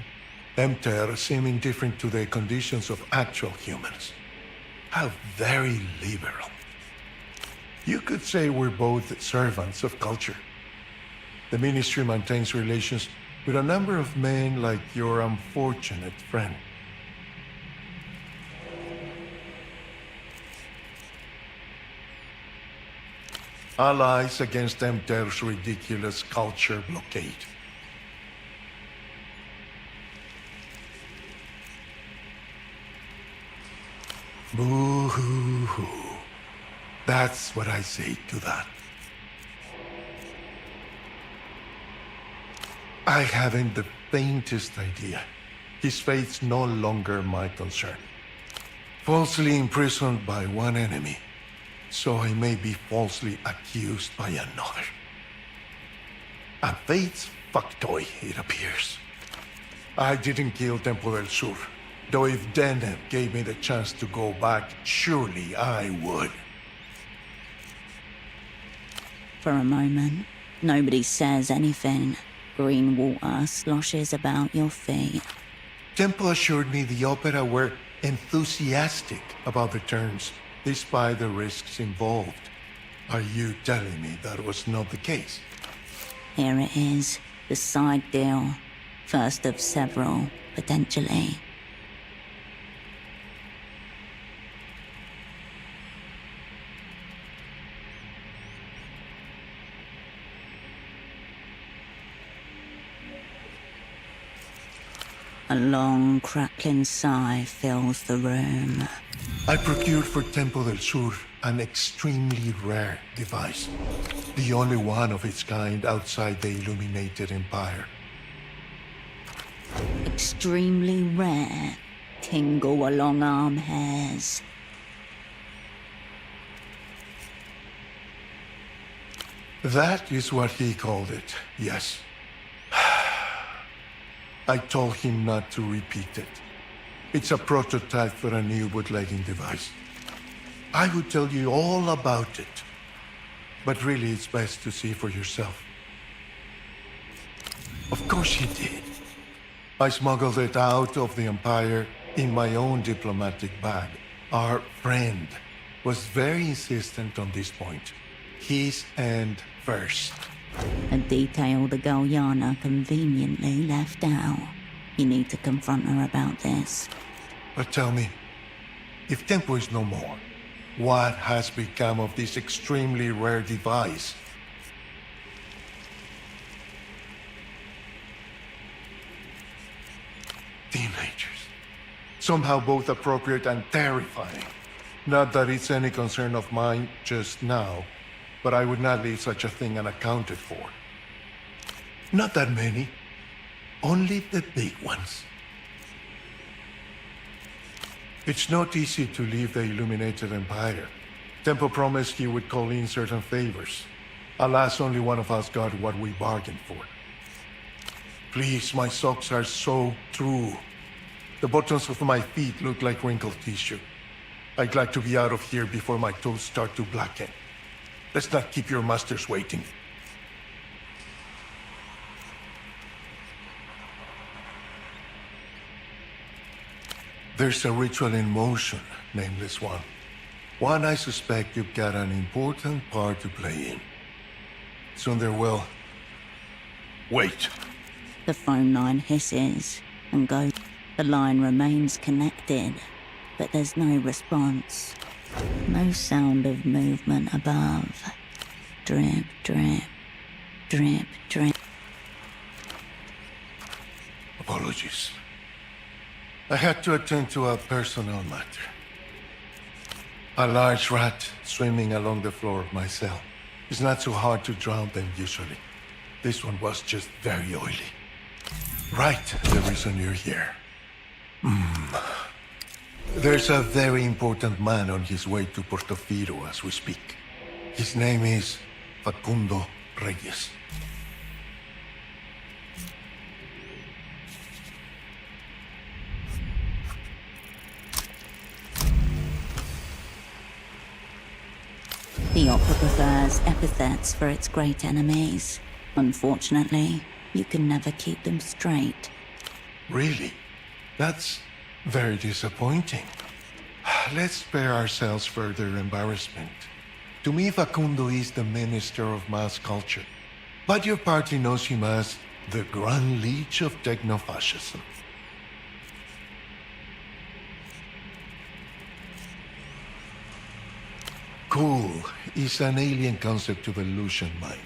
Emter seem indifferent to the conditions of actual humans. How very liberal. You could say we're both servants of culture. The ministry maintains relations with a number of men like your unfortunate friend. Allies against Emter's ridiculous culture blockade. Boo-hoo-hoo. That's what I say to that. I haven't the faintest idea. His fate's no longer my concern. Falsely imprisoned by one enemy, so I may be falsely accused by another. A fate's fuck toy, it appears. I didn't kill Tempo del Sur, though if Deneb gave me the chance to go back, surely I would. For a moment, nobody says anything. Green water sloshes about your feet. Tempo assured me the opera were enthusiastic about the terms, despite the risks involved. Are you telling me that was not the case? Here it is, the side deal. First of several, potentially. A long, crackling sigh fills the room. I procured for Tempo del Sur an extremely rare device. The only one of its kind outside the Illuminated Empire. Extremely rare. Tingle along arm hairs. That is what he called it, yes. I told him not to repeat it. It's a prototype for a new bootlegging device. I would tell you all about it, but really it's best to see for yourself. Of course he did. I smuggled it out of the Empire in my own diplomatic bag. Our friend was very insistent on this point. His end first. A detail the girl Yana conveniently left out. You need to confront her about this. But tell me, if Tempo is no more, what has become of this extremely rare device? Teenagers. Somehow both appropriate and terrifying. Not that it's any concern of mine just now, but I would not leave such a thing unaccounted for. Not that many. Only the big ones. It's not easy to leave the Illuminated Empire. Tempo promised he would call in certain favors. Alas, only one of us got what we bargained for. Please, my socks are so true. The buttons of my feet look like wrinkled tissue. I'd like to be out of here before my toes start to blacken. Let's not keep your masters waiting. There's a ritual in motion, Nameless One. One I suspect you've got an important part to play in. Soon there will... Wait. The phone line hisses and goes. The line remains connected, but there's no response. No sound of movement above. Drip, drip, drip, drip. Apologies. I had to attend to a personal matter. A large rat swimming along the floor of my cell. It's not so hard to drown them usually. This one was just very oily. Right, the reason you're here. There's a very important man on his way to Portofino as we speak. His name is Facundo Reyes. The opera prefers epithets for its great enemies. Unfortunately, you can never keep them straight. Really? That's very disappointing. Let's spare ourselves further embarrassment. To me, Facundo is the minister of mass culture. But your party knows him as the Grand Leech of techno-fascism. Cool is an alien concept to the Lucian mind.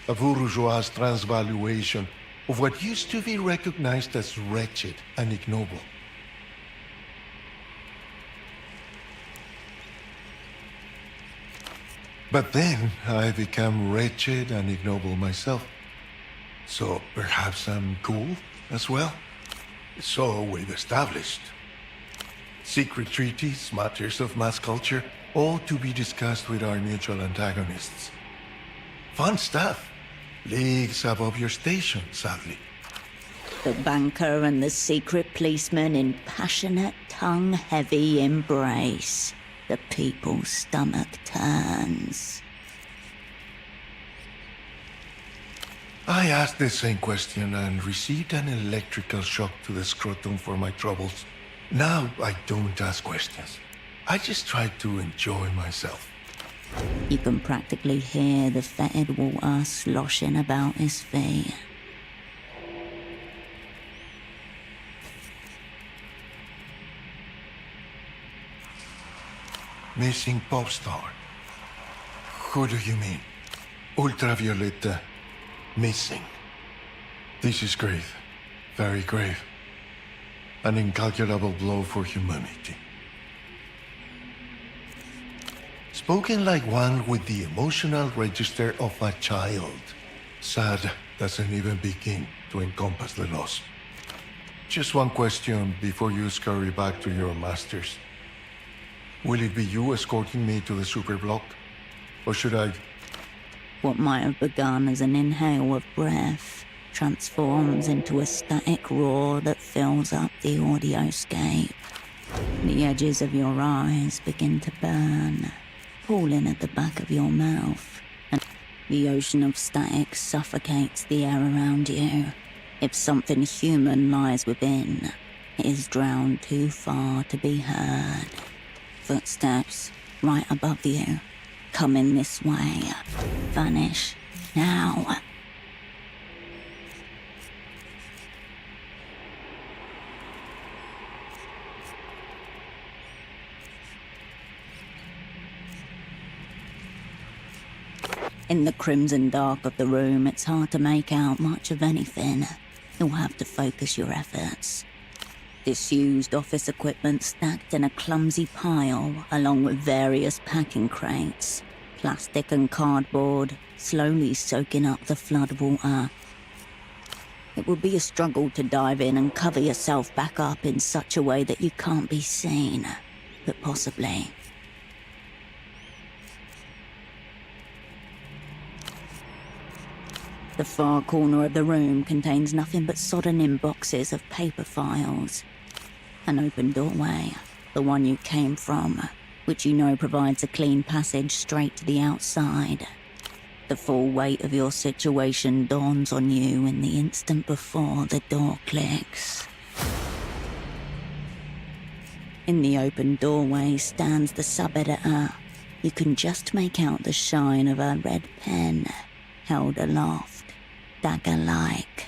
A bourgeois transvaluation of what used to be recognized as wretched and ignoble. But then I became wretched and ignoble myself. So perhaps I'm cool as well? So we've established. Secret treaties, matters of mass culture, all to be discussed with our mutual antagonists. Fun stuff. Leagues above your station, sadly. The banker and the secret policeman in passionate, tongue-heavy embrace. The people's stomach turns. I asked the same question and received an electrical shock to the scrotum for my troubles. Now I don't ask questions. I just try to enjoy myself. You can practically hear the fetid water sloshing about his feet. Missing pop star. Who do you mean? Ultravioleta. Missing. This is grave. Very grave. An incalculable blow for humanity. Spoken like one with the emotional register of a child. Sad doesn't even begin to encompass the loss. Just one question before you scurry back to your masters. Will it be you escorting me to the super block? Or should I... What might have begun as an inhale of breath transforms into a static roar that fills up the audioscape. The edges of your eyes begin to burn, pooling at the back of your mouth, and the ocean of static suffocates the air around you. If something human lies within, it is drowned too far to be heard. Footsteps right above you, coming this way. Vanish now. In the crimson dark of the room, it's hard to make out much of anything. You'll have to focus your efforts. Disused office equipment stacked in a clumsy pile, along with various packing crates. Plastic and cardboard, slowly soaking up the floodwater. It will be a struggle to dive in and cover yourself back up in such a way that you can't be seen, but possibly. The far corner of the room contains nothing but sodden in boxes of paper files. An open doorway, the one you came from, which you know provides a clean passage straight to the outside. The full weight of your situation dawns on you in the instant before the door clicks. In the open doorway stands the sub-editor. You can just make out the shine of a red pen, held aloft, dagger-like.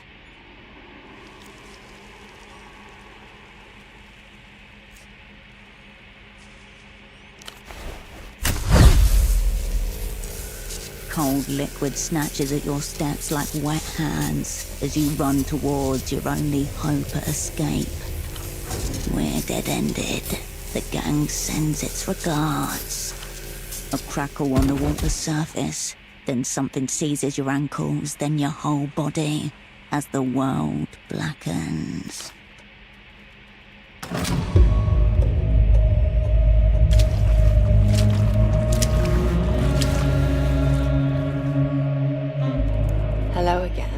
Cold liquid snatches at your steps like wet hands as you run towards your only hope at escape. We're dead-ended. The gang sends its regards. A crackle on the water surface, then something seizes your ankles, then your whole body, as the world blackens. Hello again.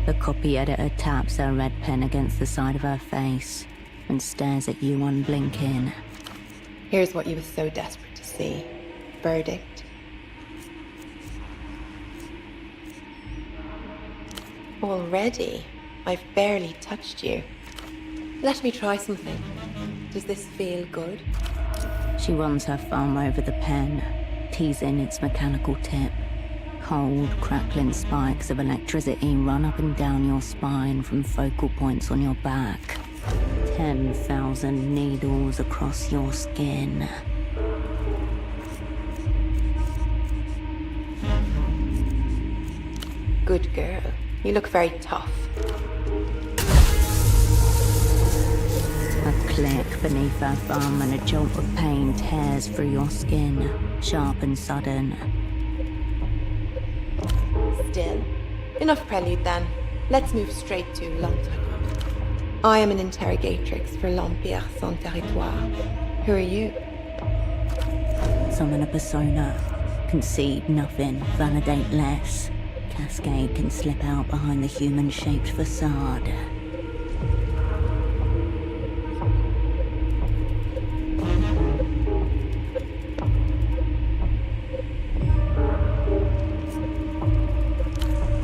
The copy editor taps her red pen against the side of her face and stares at you unblinking. Here's what you were so desperate to see. Verdict. Already? I've barely touched you. Let me try something. Does this feel good? She runs her thumb over the pen, teasing its mechanical tip. Cold, crackling spikes of electricity run up and down your spine from focal points on your back. 10,000 needles across your skin. Good girl. You look very tough. A click beneath her thumb and a jolt of pain tears through your skin, sharp and sudden. Still. Enough prelude then. Let's move straight to l'entretien. I am an interrogatrix for l'Empire sans territoire. Who are you? Summon a persona. Concede nothing, validate less. Cascade can slip out behind the human-shaped facade.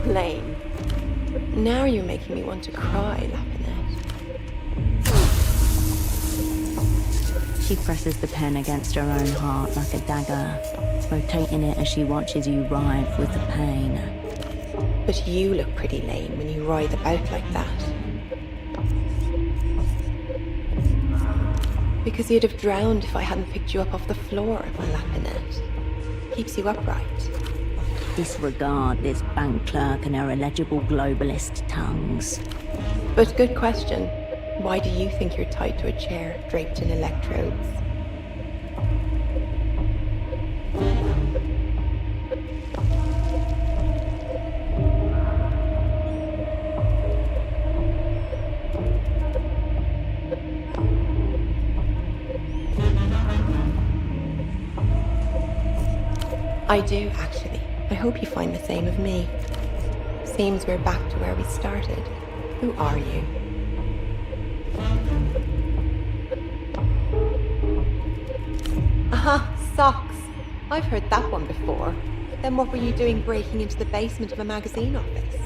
Lame. Now you're making me want to cry, Lapinette. She presses the pen against her own heart like a dagger, rotating it as she watches you writhe with the pain. But you look pretty lame when you writhe about like that. Because you'd have drowned if I hadn't picked you up off the floor, my Lapinette. Keeps you upright. Disregard this bank clerk and her illegible globalist tongues. But good question. Why do you think you're tied to a chair, draped in electrodes? I do, actually. I hope you find the same of me. Seems we're back to where we started. Who are you? Aha, socks. I've heard that one before. Then what were you doing breaking into the basement of a magazine office?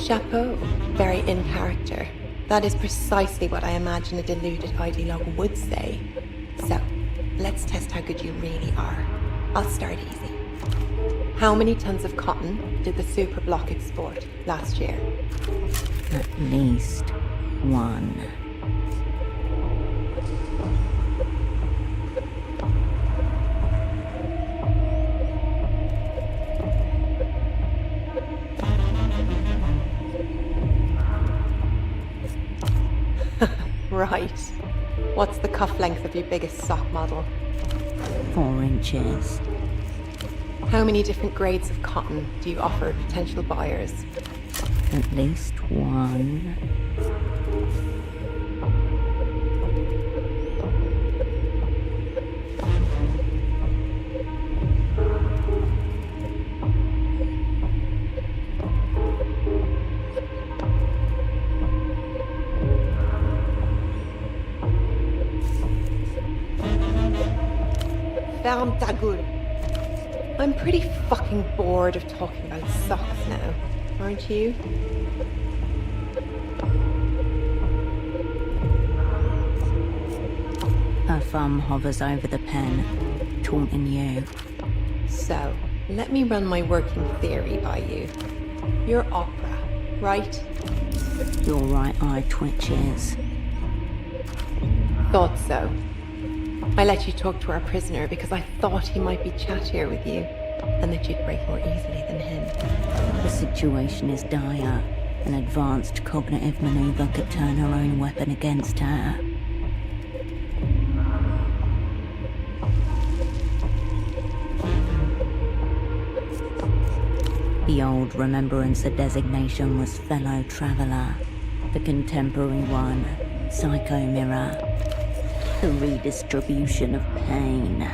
Chapeau. Very in character. That is precisely what I imagine a deluded ideologue would say. So, let's test how good you really are. I'll start easy. How many tons of cotton did the Superblock export last year? At least one. Right. What's the cuff length of your biggest sock model? 4 inches. How many different grades of cotton do you offer potential buyers? At least one. Ferme ta gueule. I'm pretty fucking bored of talking about socks now, aren't you? Her thumb hovers over the pen, taunting you. So, let me run my working theory by you. You're opera, right? Your right eye twitches. Thought so. I let you talk to our prisoner because I thought he might be chattier with you, and that you'd break more easily than him. The situation is dire. An advanced cognitive maneuver could turn her own weapon against her. The old remembrancer designation was fellow traveller. The contemporary one, psycho mirror. The redistribution of pain.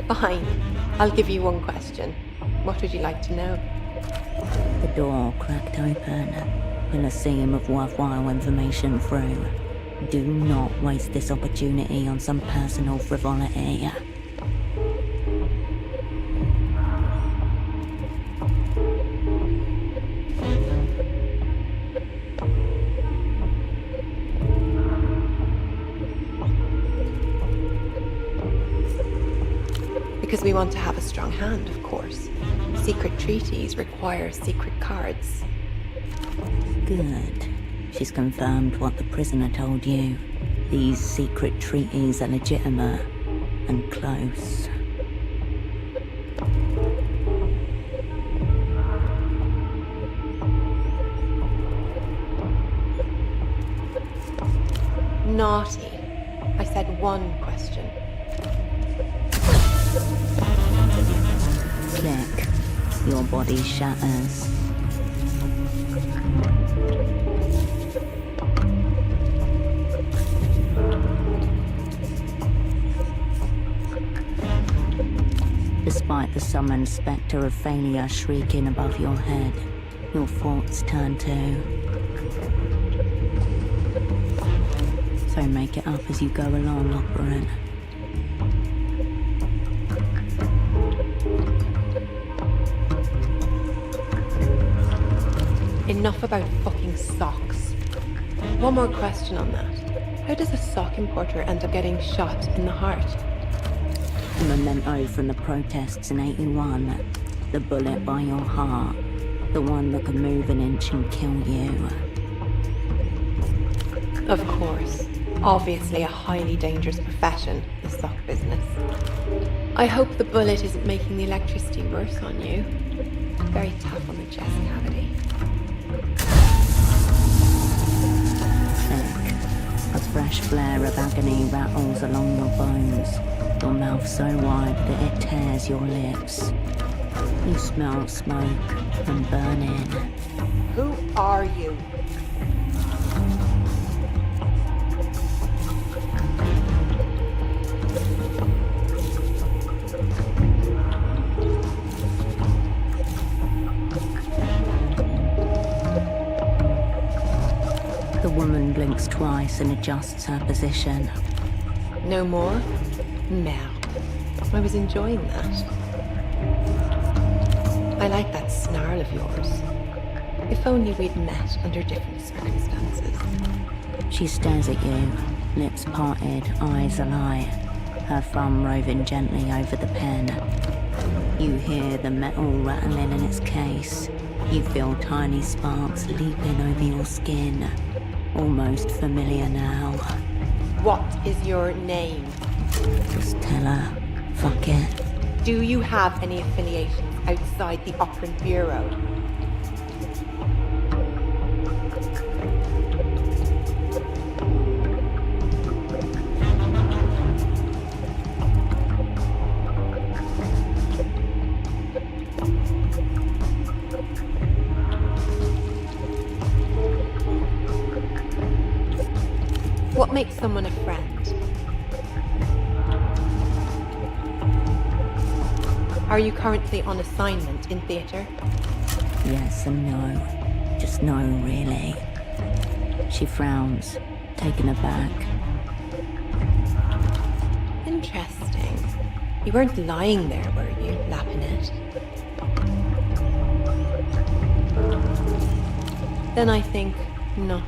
Fine. I'll give you one question. What would you like to know? The door cracked open, and a seam of worthwhile information through. Do not waste this opportunity on some personal frivolity. Because we want to have a strong hand, of course. Secret treaties require secret cards. Good. She's confirmed what the prisoner told you. These secret treaties are legitimate and close. Naughty. I said one question. Click. Your body shatters. Despite the summoned spectre of failure shrieking above your head, your thoughts turn to. So make it up as you go along, operant. Enough about fucking socks. One more question on that. How does a sock importer end up getting shot in the heart? A memento from the protests in 81. The bullet by your heart. The one that could move an inch and kill you. Of course. Obviously a highly dangerous profession, the sock business. I hope the bullet isn't making the electricity worse on you. Very tough on the chest cavity. A fresh flare of agony rattles along your bones. Your mouth so wide that it tears your lips. You smell smoke and burning. Who are you? The woman blinks twice and adjusts her position. No more? Now. I was enjoying that. I like that snarl of yours. If only we'd met under different circumstances. She stares at you, lips parted, eyes alight, her thumb roving gently over the pen. You hear the metal rattling in its case. You feel tiny sparks leaping over your skin. Almost familiar now. What is your name? Just tell her. Fuck it. Do you have any affiliations outside the Operant Bureau? What makes someone a friend? Are you currently on assignment in theatre? Yes and no. Just no, really. She frowns, taken aback. Interesting. You weren't lying there, were you, Lapinette? Then I think, no,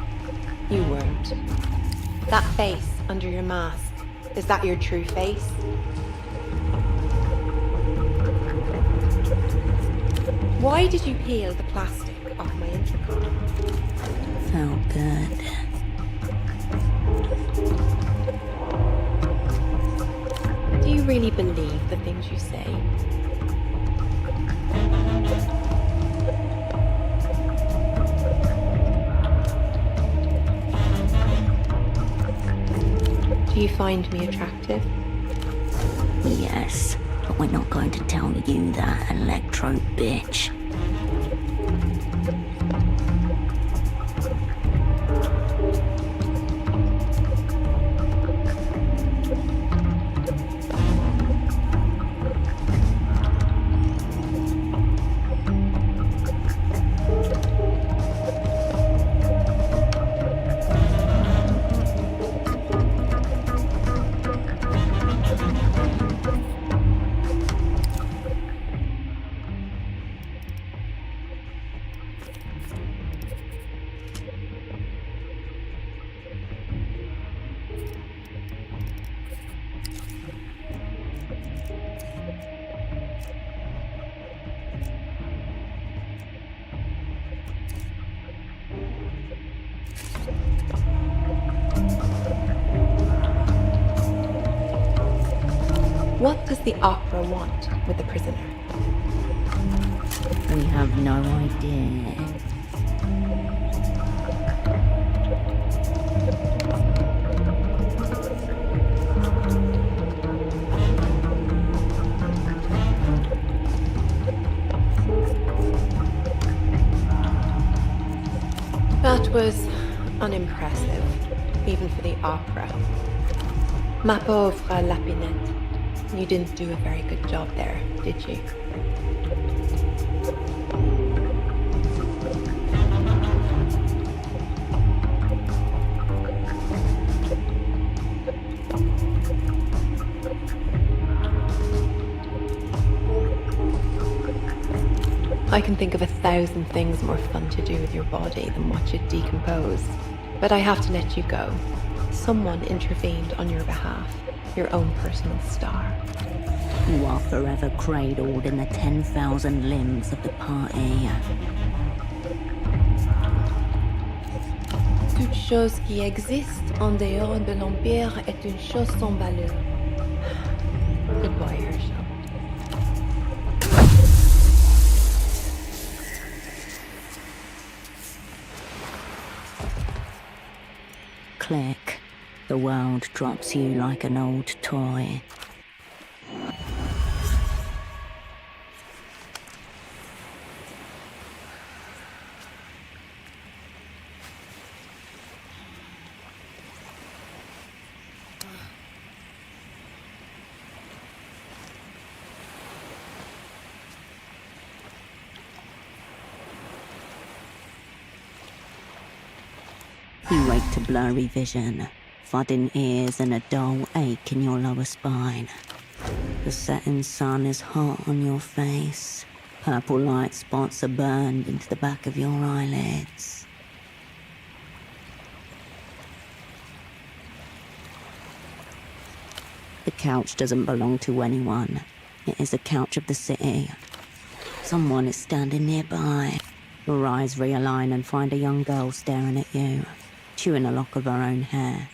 you weren't. That face under your mask, is that your true face? Why did you peel the plastic off my intercom? Felt good. Do you really believe the things you say? Do you find me attractive? Yes, but we're not going to tell you that, electro bitch. What does the opera want with the prisoner? We have no idea. That was unimpressive, even for the opera. Ma pauvre Lapinette. You didn't do a very good job there, did you? I can think of 1,000 things more fun to do with your body than watch it decompose. But I have to let you go. Someone intervened on your behalf. Your own personal star. You are forever cradled in the 10,000 limbs of the party. Toute chose qui existe en dehors de l'Empire est une chose sans valeur. Goodbye, Herschel. Click. The world drops you like an old toy. You wake to blurry vision, flooding ears and a dull ache in your lower spine. The setting sun is hot on your face. Purple light spots are burned into the back of your eyelids. The couch doesn't belong to anyone. It is the couch of the city. Someone is standing nearby. Your eyes realign and find a young girl staring at you, chewing a lock of her own hair.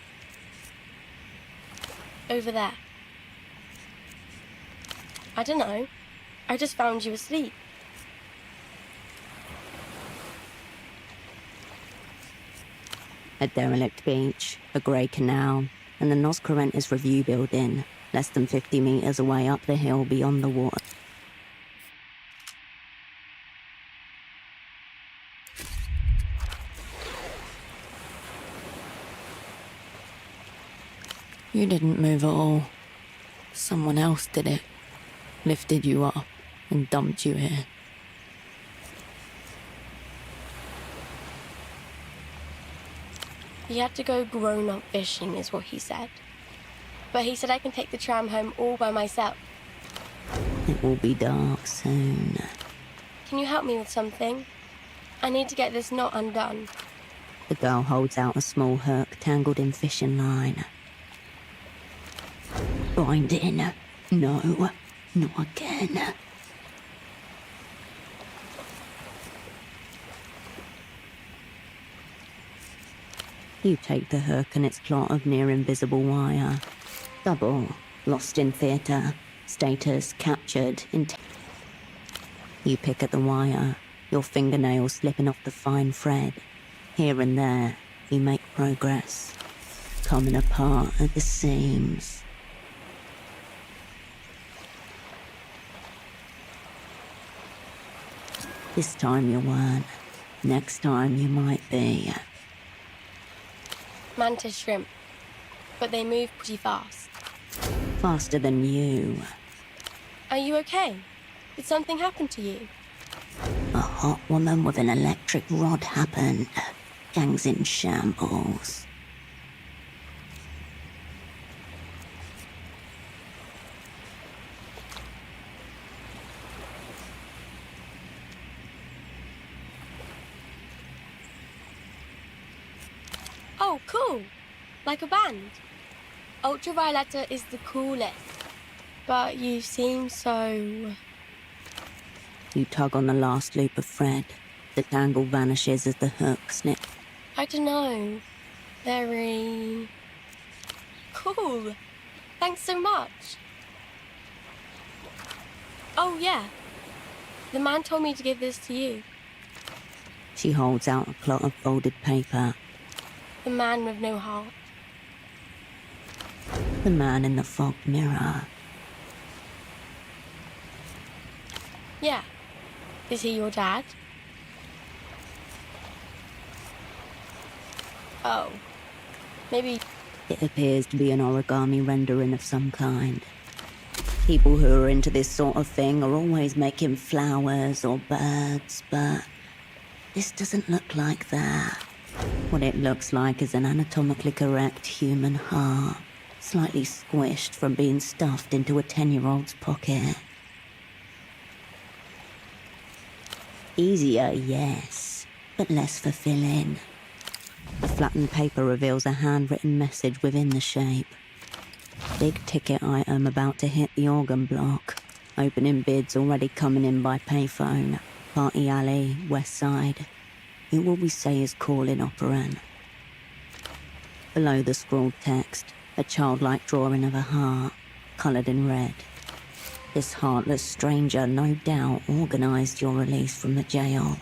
Over there. I don't know. I just found you asleep. A derelict beach, a grey canal, and the Nos Correntes Review building, less than 50 meters away up the hill beyond the water. You didn't move at all. Someone else did it. Lifted you up, and dumped you here. He had to go grown-up fishing, is what he said. But he said I can take the tram home all by myself. It will be dark soon. Can you help me with something? I need to get this knot undone. The girl holds out a small hook tangled in fishing line. Bind in. No, not again. You take the hook and its plot of near-invisible wire. Double, lost in theatre, status captured in... You pick at the wire, your fingernails slipping off the fine thread. Here and there, you make progress, coming apart at the seams. This time you weren't. Next time you might be. Mantis shrimp. But they move pretty fast. Faster than you. Are you okay? Did something happen to you? A hot woman with an electric rod happened. Gang's in shambles. Oh, cool. Like a band. Ultravioletta is the coolest. But you seem so... You tug on the last loop of thread. The tangle vanishes as the hook snips. I don't know. Very... cool. Thanks so much. Oh, yeah. The man told me to give this to you. She holds out a clot of folded paper. The man with no heart. The man in the fogged mirror. Yeah. Is he your dad? Oh. Maybe... It appears to be an origami rendering of some kind. People who are into this sort of thing are always making flowers or birds, but this doesn't look like that. What it looks like is an anatomically correct human heart, slightly squished from being stuffed into a 10-year-old's pocket. Easier, yes, but less fulfilling. The flattened paper reveals a handwritten message within the shape. Big ticket item about to hit the organ block. Opening bids already coming in by payphone. Party alley, west side. Who will we say is calling operand? Below the scrawled text, a childlike drawing of a heart, coloured in red. This heartless stranger no doubt organised your release from the jail.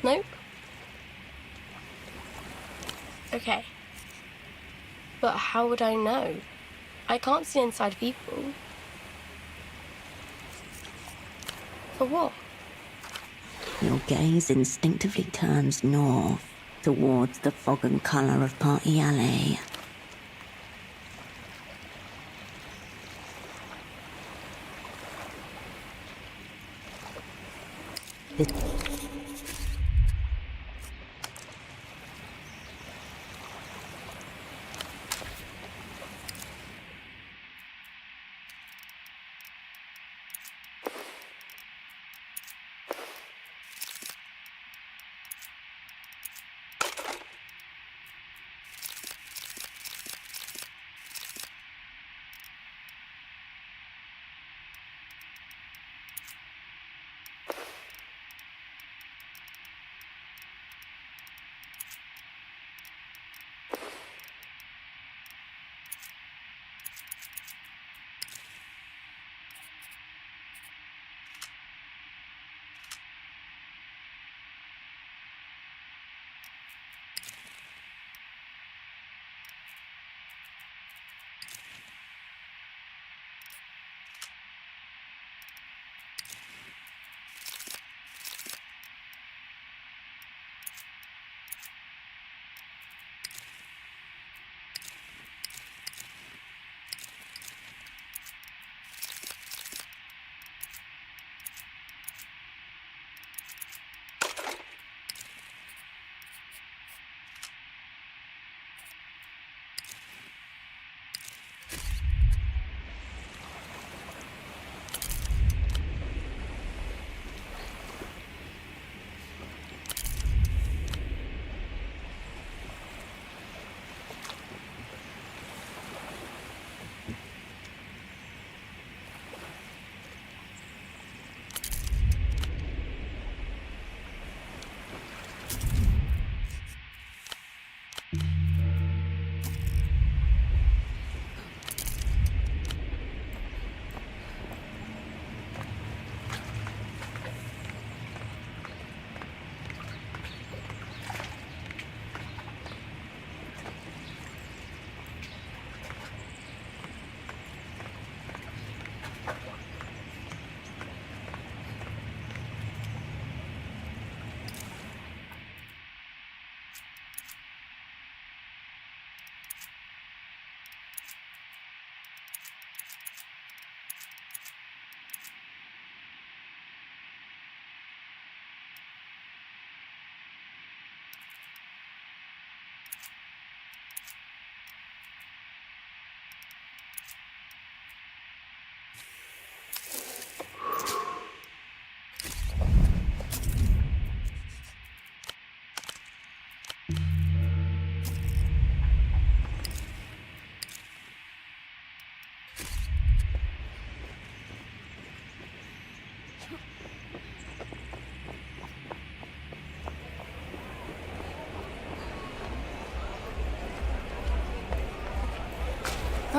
Nope. Okay. But how would I know? I can't see inside people. For what? Your gaze instinctively turns north, towards the fog and colour of Party Alley.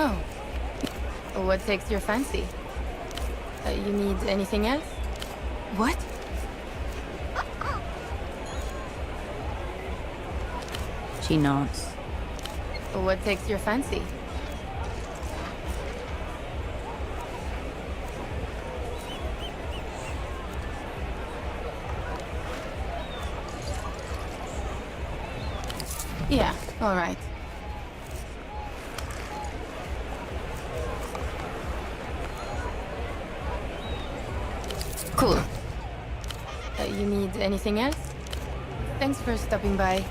Oh. What takes your fancy? You need anything else? What? She nods. What takes your fancy? Yeah, all right. Cool. You need anything else? Thanks for stopping by.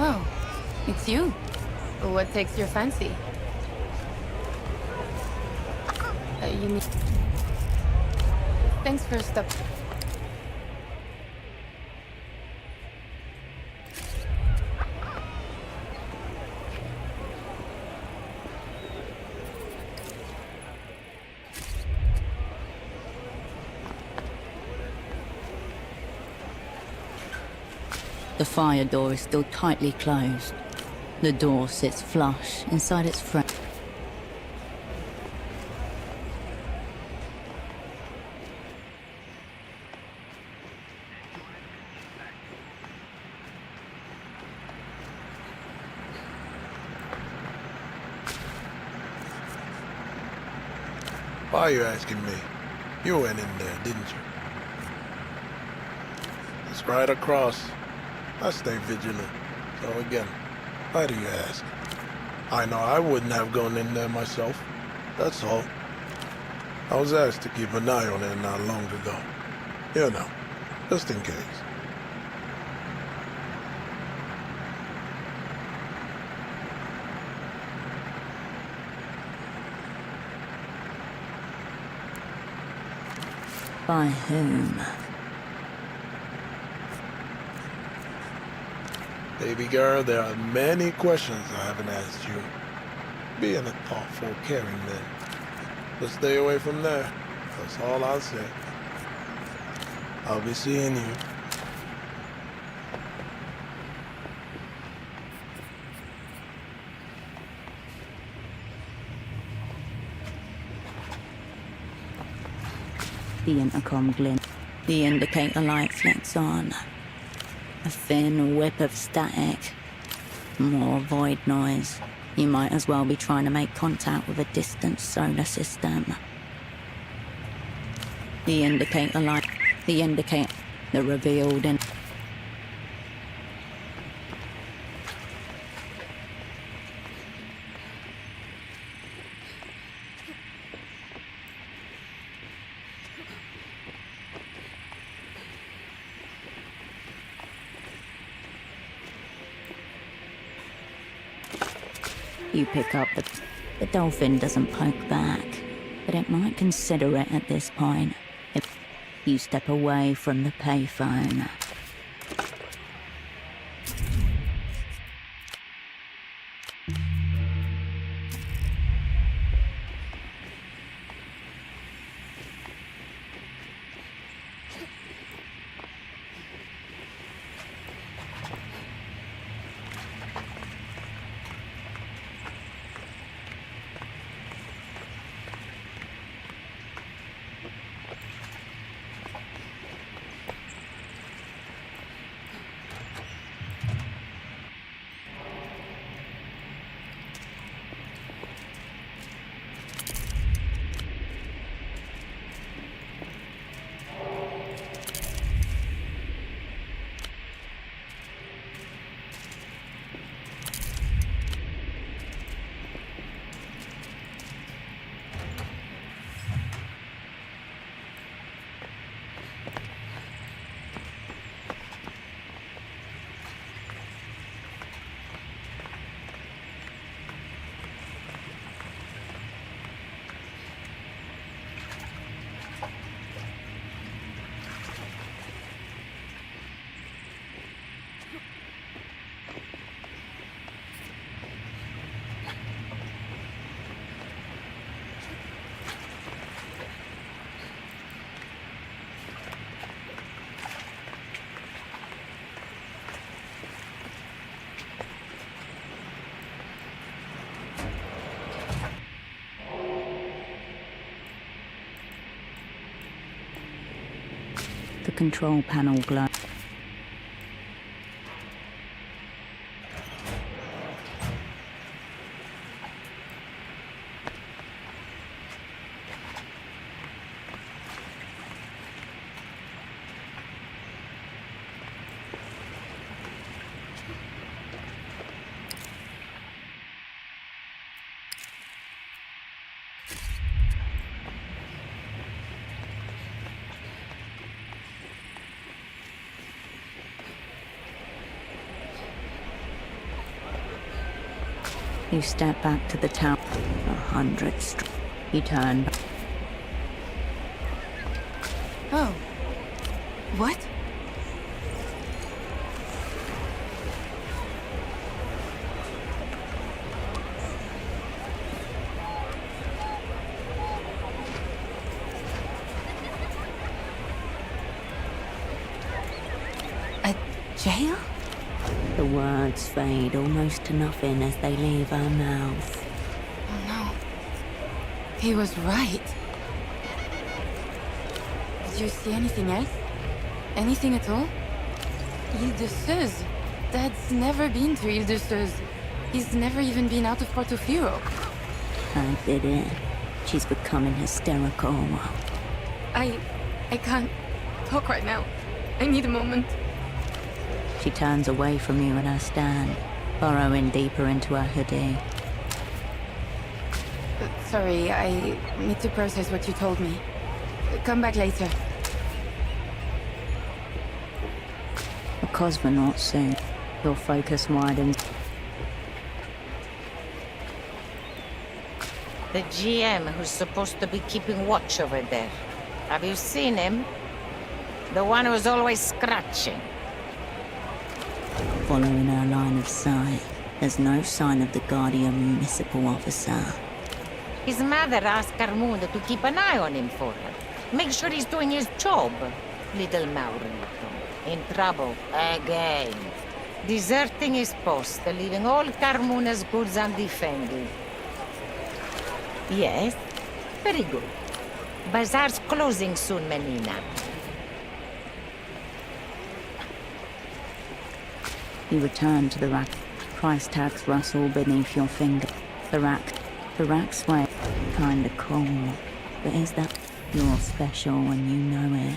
Oh, it's you. What takes your fancy? You need... Thanks for stopping. The fire door is still tightly closed. The door sits flush inside its frame. Why are you asking me? You went in there, didn't you? It's right across. I stay vigilant. So again, why do you ask? I know I wouldn't have gone in there myself. That's all. I was asked to keep an eye on it not long ago. You know, just in case. By whom? Baby girl, there are many questions I haven't asked you. Being a thoughtful, caring man. But stay away from there. That's all I'll say. I'll be seeing you. The intercom glints. The indicator light flicks on. A thin whip of static. More void noise. You might as well be trying to make contact with a distant solar system. The indicator light. The indicator. The revealed in. You pick up the dolphin doesn't poke back, but it might consider it at this point if you step away from the payphone. The control panel glow. You step back to the tower, 100 You turn back. Oh. What? A jail? The words fade almost to nothing as they leave her mouth. Oh no. He was right. Did you see anything else? Anything at all? Ile de Seuse. Dad's never been to Ile de Seuse. He's never even been out of Portofino. I did it. She's becoming hysterical. I can't talk right now. I need a moment. She turns away from you in her stand, burrowing deeper into her hoodie. Sorry, I need to process what you told me. Come back later. A cosmonaut soon. Your focus widens. The GM who's supposed to be keeping watch over there. Have you seen him? The one who's always scratching. Following her line of sight, there's no sign of the Guardian municipal officer. His mother asked Carmunda to keep an eye on him for her. Make sure he's doing his job. Little Maurito. In trouble. Again. Deserting his post, leaving all Carmuna's goods undefended. Yes? Very good. Bazaar's closing soon, Melina. You return to the rack. Price tags rustle beneath your finger. The rack sway. Kinda cool. But is that you're special and you know it?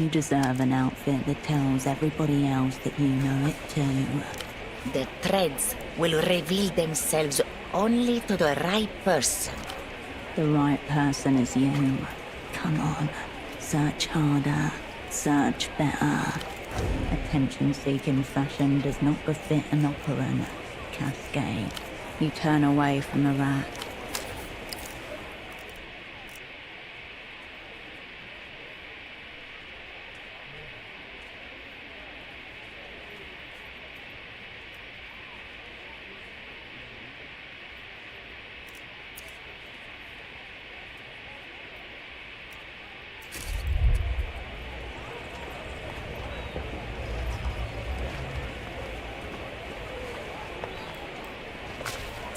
You deserve an outfit that tells everybody else that you know it too. The threads will reveal themselves only to the right person. The right person is you. Come on. Search harder. Search better. Attention-seeking fashion does not befit an operant. Cascade. You turn away from the rat.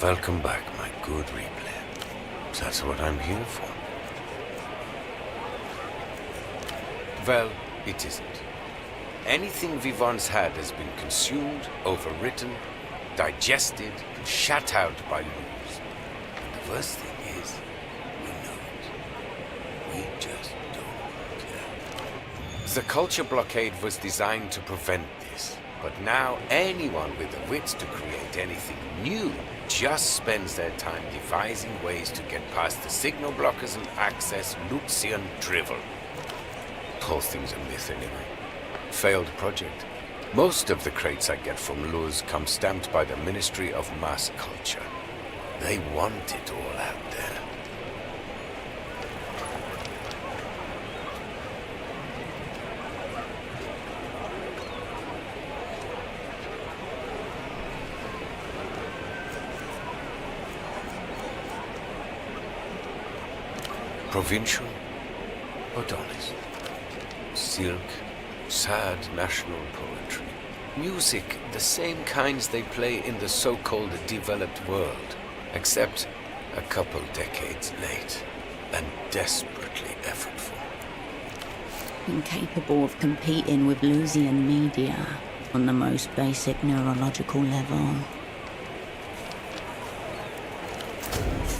Welcome back, my good replay. That's what I'm here for. Well, it isn't. Anything we once had has been consumed, overwritten, digested, and shut out by loops. And the worst thing is, we know it. We just don't care. The culture blockade was designed to prevent this, but now anyone with the wits to create anything new just spends their time devising ways to get past the signal blockers and access Luxian drivel. Whole thing's a myth anyway. Failed project. Most of the crates I get from Luz come stamped by the Ministry of Mass Culture. They want it all out there. Provincial, but honest. Silk, sad national poetry. Music, the same kinds they play in the so-called developed world, except a couple decades late and desperately effortful. Incapable of competing with Lusian media on the most basic neurological level.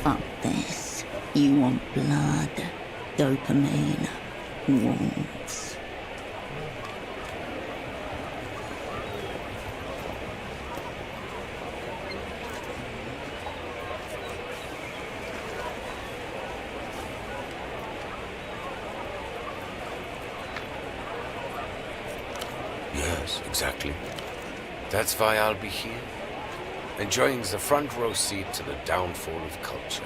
Fuck this. You want blood, dopamine, wolves. Yes, exactly. That's why I'll be here, enjoying the front row seat to the downfall of culture.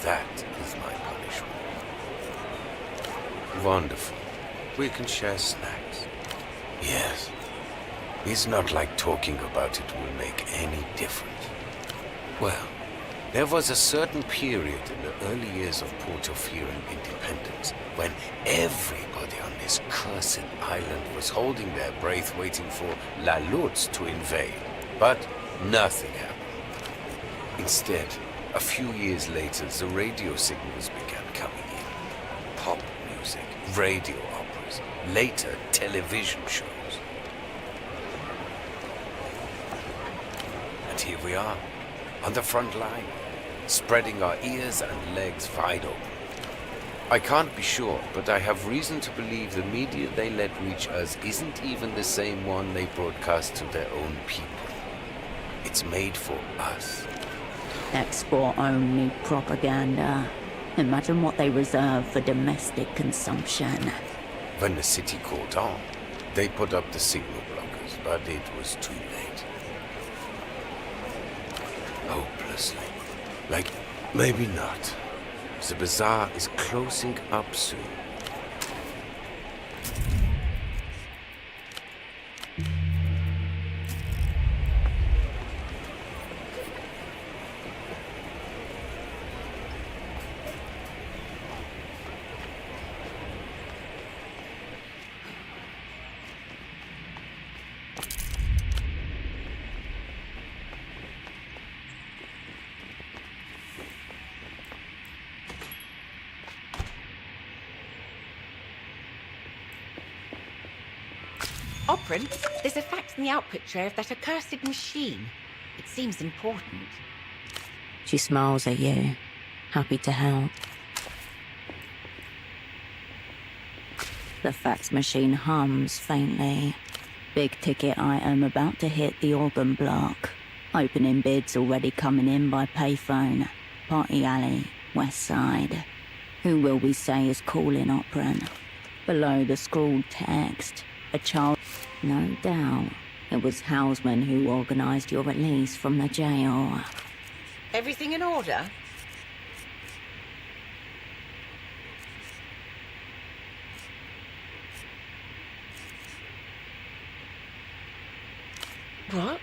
That is my punishment. Wonderful. We can share snacks. Yes. It's not like talking about it will make any difference. Well, there was a certain period in the early years of Portofieran independence when everybody on this cursed island was holding their breath waiting for La Lutz to invade. But nothing happened. Instead, a few years later, the radio signals began coming in. Pop music, radio operas, later television shows. And here we are, on the front line, spreading our ears and legs wide open. I can't be sure, but I have reason to believe the media they let reach us isn't even the same one they broadcast to their own people. It's made for us. Export-only propaganda. Imagine what they reserve for domestic consumption. When the city caught on, they put up the signal blockers, but it was too late. Hopelessly. Like, maybe not. The bazaar is closing up soon. Operin, there's a fact in the output tray of that accursed machine. It seems important. She smiles at you, happy to help. The fax machine hums faintly. Big ticket item about to hit the organ block. Opening bids already coming in by payphone. Party alley, west side. Who will we say is calling Operin? Below the scrawled text, a child. No doubt, it was Houseman who organised your release from the jail. Everything in order? What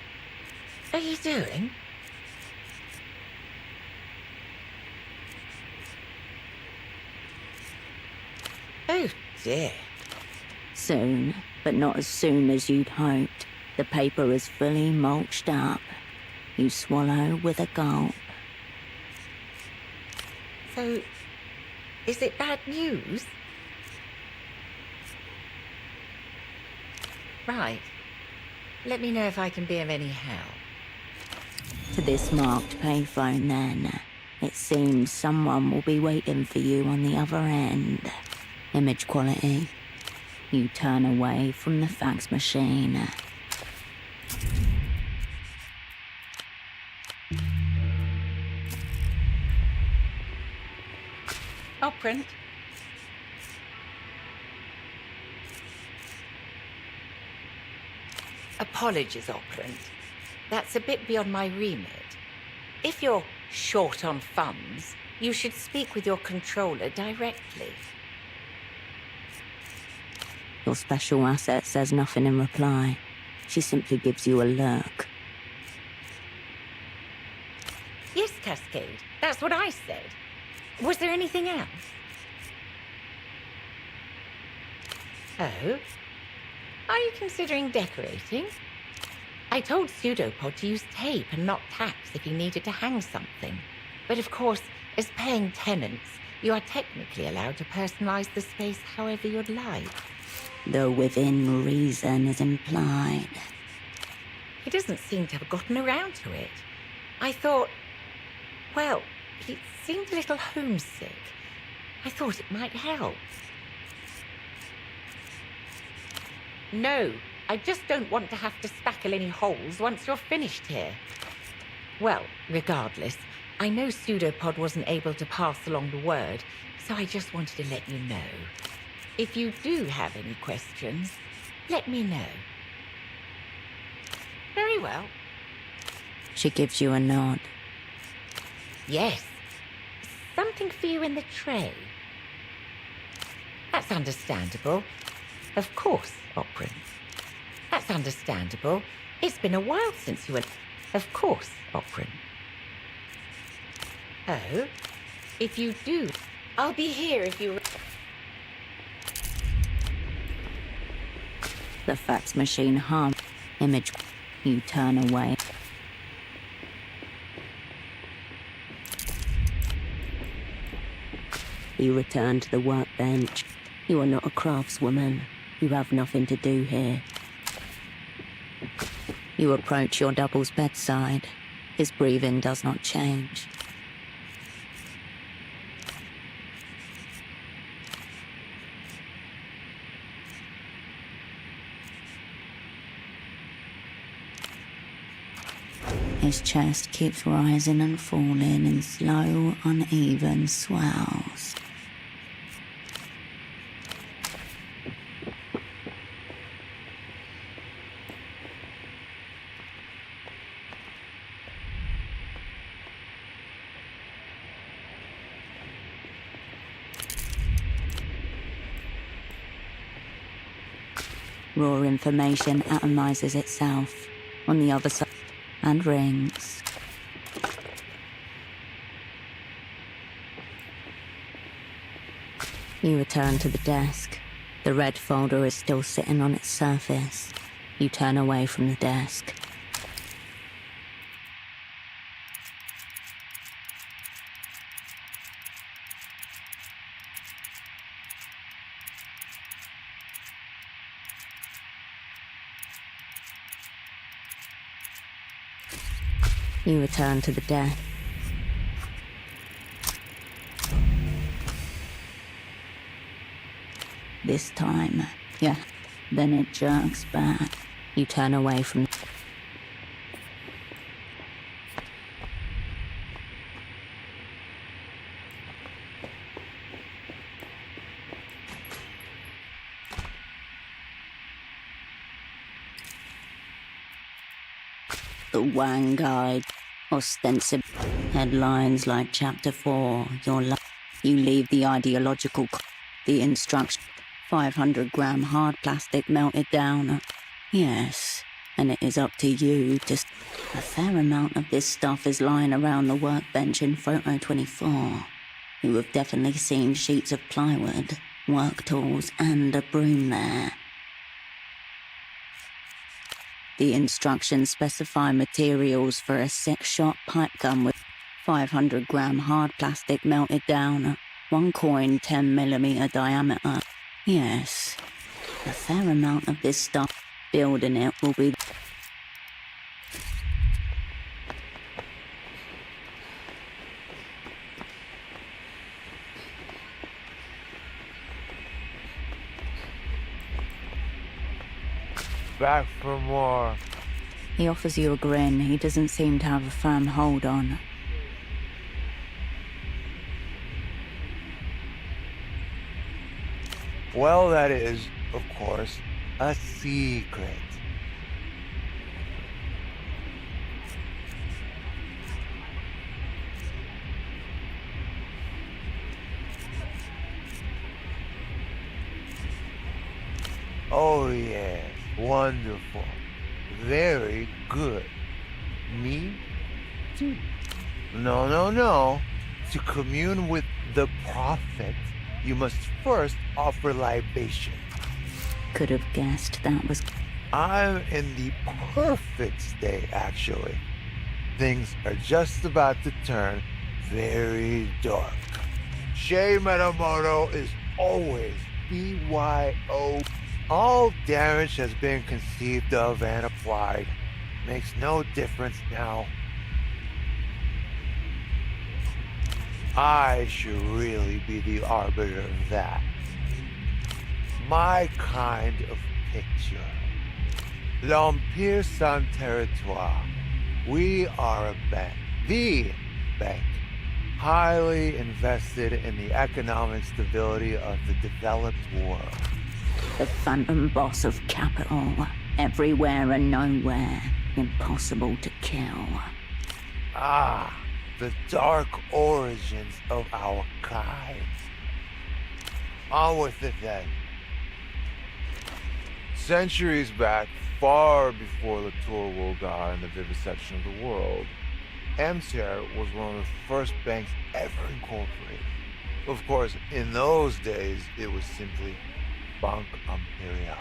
are you doing? Oh dear. Soon, but not as soon as you'd hoped. The paper is fully mulched up. You swallow with a gulp. So, is it bad news? Right. Let me know if I can be of any help. To this marked payphone then. It seems someone will be waiting for you on the other end. Image quality. You turn away from the fax machine. I'll print. Apologies, Operant. That's a bit beyond my remit. If you're short on funds, you should speak with your controller directly. Your special asset says nothing in reply. She simply gives you a look. Yes, Cascade. That's what I said. Was there anything else? Oh? Are you considering decorating? I told Pseudopod to use tape and not tacks if you needed to hang something. But of course, as paying tenants, you are technically allowed to personalize the space however you'd like. Though within reason is implied. He doesn't seem to have gotten around to it. I thought, well, he seemed a little homesick. I thought it might help. No, I just don't want to have to spackle any holes once you're finished here. Well, regardless, I know Pseudopod wasn't able to pass along the word, so I just wanted to let you know. If you do have any questions, let me know. Very well. She gives you a nod. Yes. Something for you in the tray. That's understandable. Of course, Operant. That's understandable. It's been a while since you were... Of course, Operant. Oh? If you do, I'll be here if you... The fax machine hum. Image. You turn away. You return to the workbench. You are not a craftswoman. You have nothing to do here. You approach your double's bedside. His breathing does not change. His chest keeps rising and falling in slow, uneven swells. Raw information atomizes itself on the other side and rings. You return to the desk. The red folder is still sitting on its surface. You turn away from the desk. You return to the desk. This time, yeah, then it jerks back. You turn away from... The Wang guide, ostensibly. Headlines like Chapter 4, you leave the ideological, the instruction, 500-gram hard plastic melted down. Yes, and it is up to you to... A fair amount of this stuff is lying around the workbench in Photo 24. You have definitely seen sheets of plywood, work tools, and a broom there. The instructions specify materials for a 6-shot pipe gun with 500-gram hard plastic melted down, 1 coin 10mm diameter. Yes, a fair amount of this stuff. Building it will be... Back for more. He offers you a grin. He doesn't seem to have a firm hold on. Well, that is, of course, a secret. Oh yes, wonderful. Very good. Me too. No. To commune with the prophet, you must first offer libation. Could have guessed that was... I'm in the perfect state, actually. Things are just about to turn very dark. Shea Metamoto is always BYO. All damage has been conceived of and applied. Makes no difference now. I should really be the arbiter of that. My kind of picture. L'Empire sans territoire. We are a bank. The bank. Highly invested in the economic stability of the developed world. The phantom boss of capital. Everywhere and nowhere. Impossible to kill. Ah, the dark origins of our kind. On with it then. Centuries back, far before the tour Wogar and the vivisection of the world, MTR was one of the first banks ever incorporated. Of course, in those days, it was simply Banque Imperiale.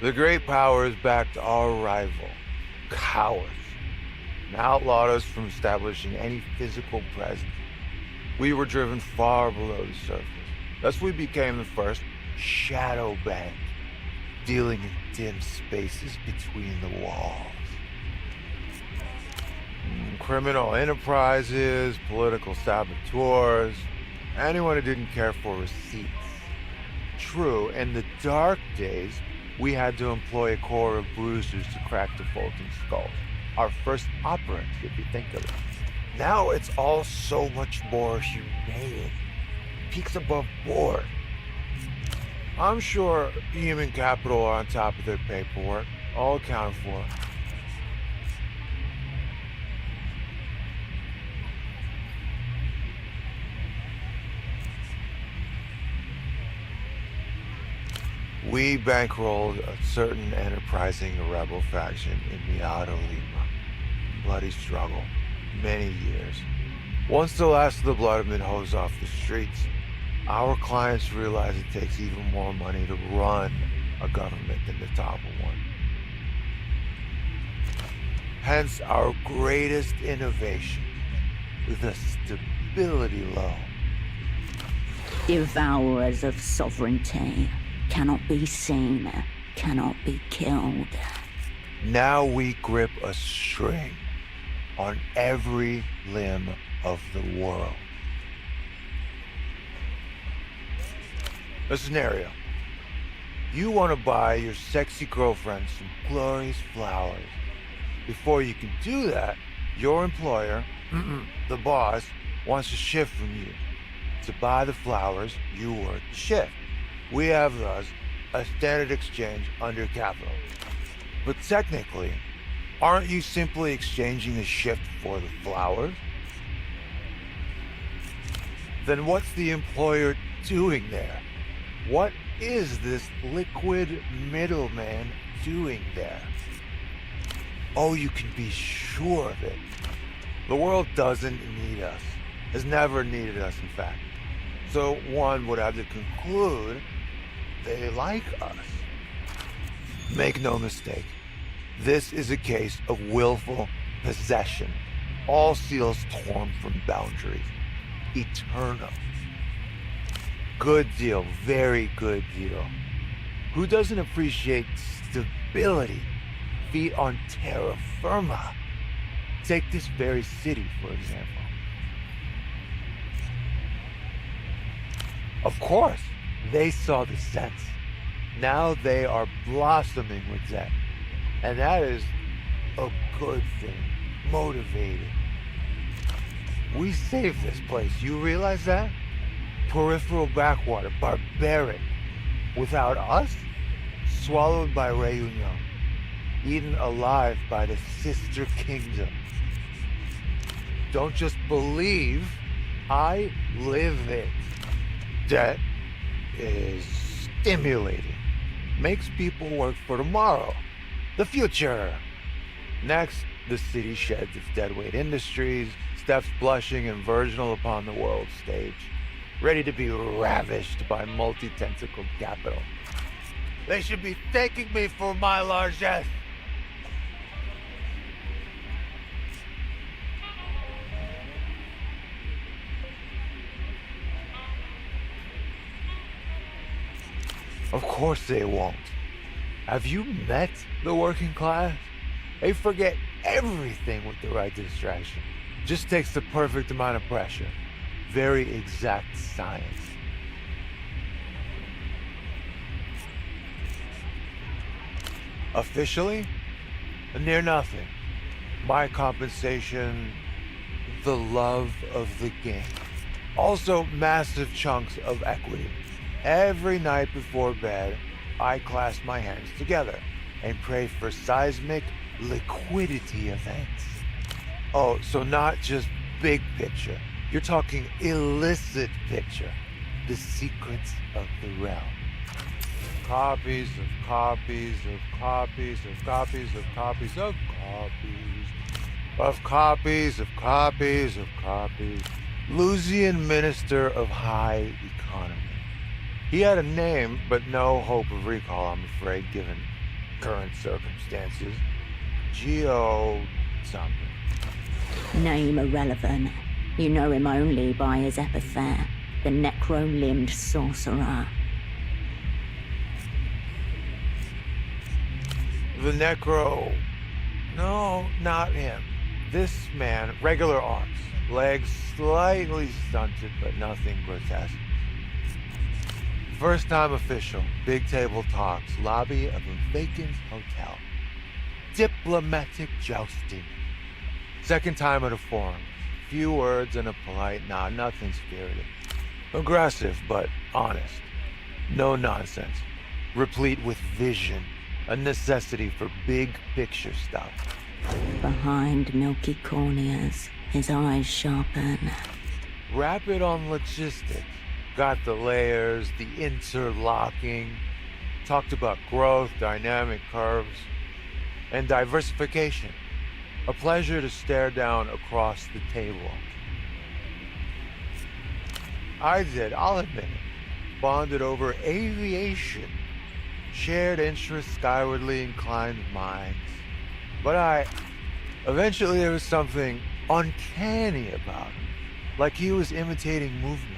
The great powers backed our rival, cowards, and outlawed us from establishing any physical presence. We were driven far below the surface. Thus we became the first shadow bank, dealing in dim spaces between the walls. Criminal enterprises, political saboteurs, anyone who didn't care for receipts. True, in the dark days, we had to employ a corps of bruisers to crack defaulting skulls. Our first operant, if you think of it. Now it's all so much more humane. Peaks above board. I'm sure human capital are on top of their paperwork, all accounted for. We bankrolled a certain enterprising rebel faction in Miado Lima. Bloody struggle. Many years. Once the last of the blood had been hosed off the streets, our clients realized it takes even more money to run a government than to topple one. Hence our greatest innovation, the stability loan. Devourers of sovereignty. Cannot be seen, cannot be killed. Now we grip a string on every limb of the world. A scenario. You want to buy your sexy girlfriend some glorious flowers. Before you can do that, your employer, the boss, wants a shift from you. To buy the flowers, you work the shift. We have thus a standard exchange under capital. But technically, aren't you simply exchanging a shift for the flowers? Then what's the employer doing there? What is this liquid middleman doing there? Oh, you can be sure of it. The world doesn't need us, has never needed us, in fact. So one would have to conclude they like us. Make no mistake, this is a case of willful possession. All seals torn from boundaries. Eternal. Good deal, very good deal. Who doesn't appreciate stability? Feet on terra firma. Take this very city, for example. Of course, they saw the sense. Now they are blossoming with that. And that is a good thing. Motivated. We saved this place. You realize that? Peripheral backwater, barbaric. Without us, swallowed by Reunion. Eaten alive by the sister kingdom. Don't just believe, I live it. Debt is stimulating. Makes people work for tomorrow. The future. Next, the city sheds its deadweight industries, steps blushing and virginal upon the world stage, ready to be ravished by multi-tentacled capital. They should be thanking me for my largesse. Of course they won't. Have you met the working class? They forget everything with the right distraction. Just takes the perfect amount of pressure. Very exact science. Officially, near nothing. My compensation, the love of the game. Also massive chunks of equity. Every night before bed, I clasp my hands together and pray for seismic liquidity events. Oh, so not just big picture. You're talking illicit picture. The secrets of the realm. Copies of copies of copies of copies of copies of copies of copies of copies of copies. Lusian Minister of High Economy. He had a name, but no hope of recall, I'm afraid, given current circumstances. Geo something. Name irrelevant. You know him only by his epithet, the necro-limbed sorcerer. The necro... No, not him. This man, regular arms. Legs slightly stunted, but nothing grotesque. First time official, big table talks, lobby of a vacant hotel. Diplomatic jousting. Second time at a forum. Few words and a polite nod, nothing spirited. Aggressive, but honest. No nonsense. Replete with vision. A necessity for big picture stuff. Behind milky corneas, his eyes sharpen. Rapid on logistics. Got the layers, the interlocking. Talked about growth, dynamic curves, and diversification. A pleasure to stare down across the table. I did, I'll admit it. Bonded over aviation. Shared interests, skywardly inclined minds. But eventually there was something uncanny about him. Like he was imitating movement.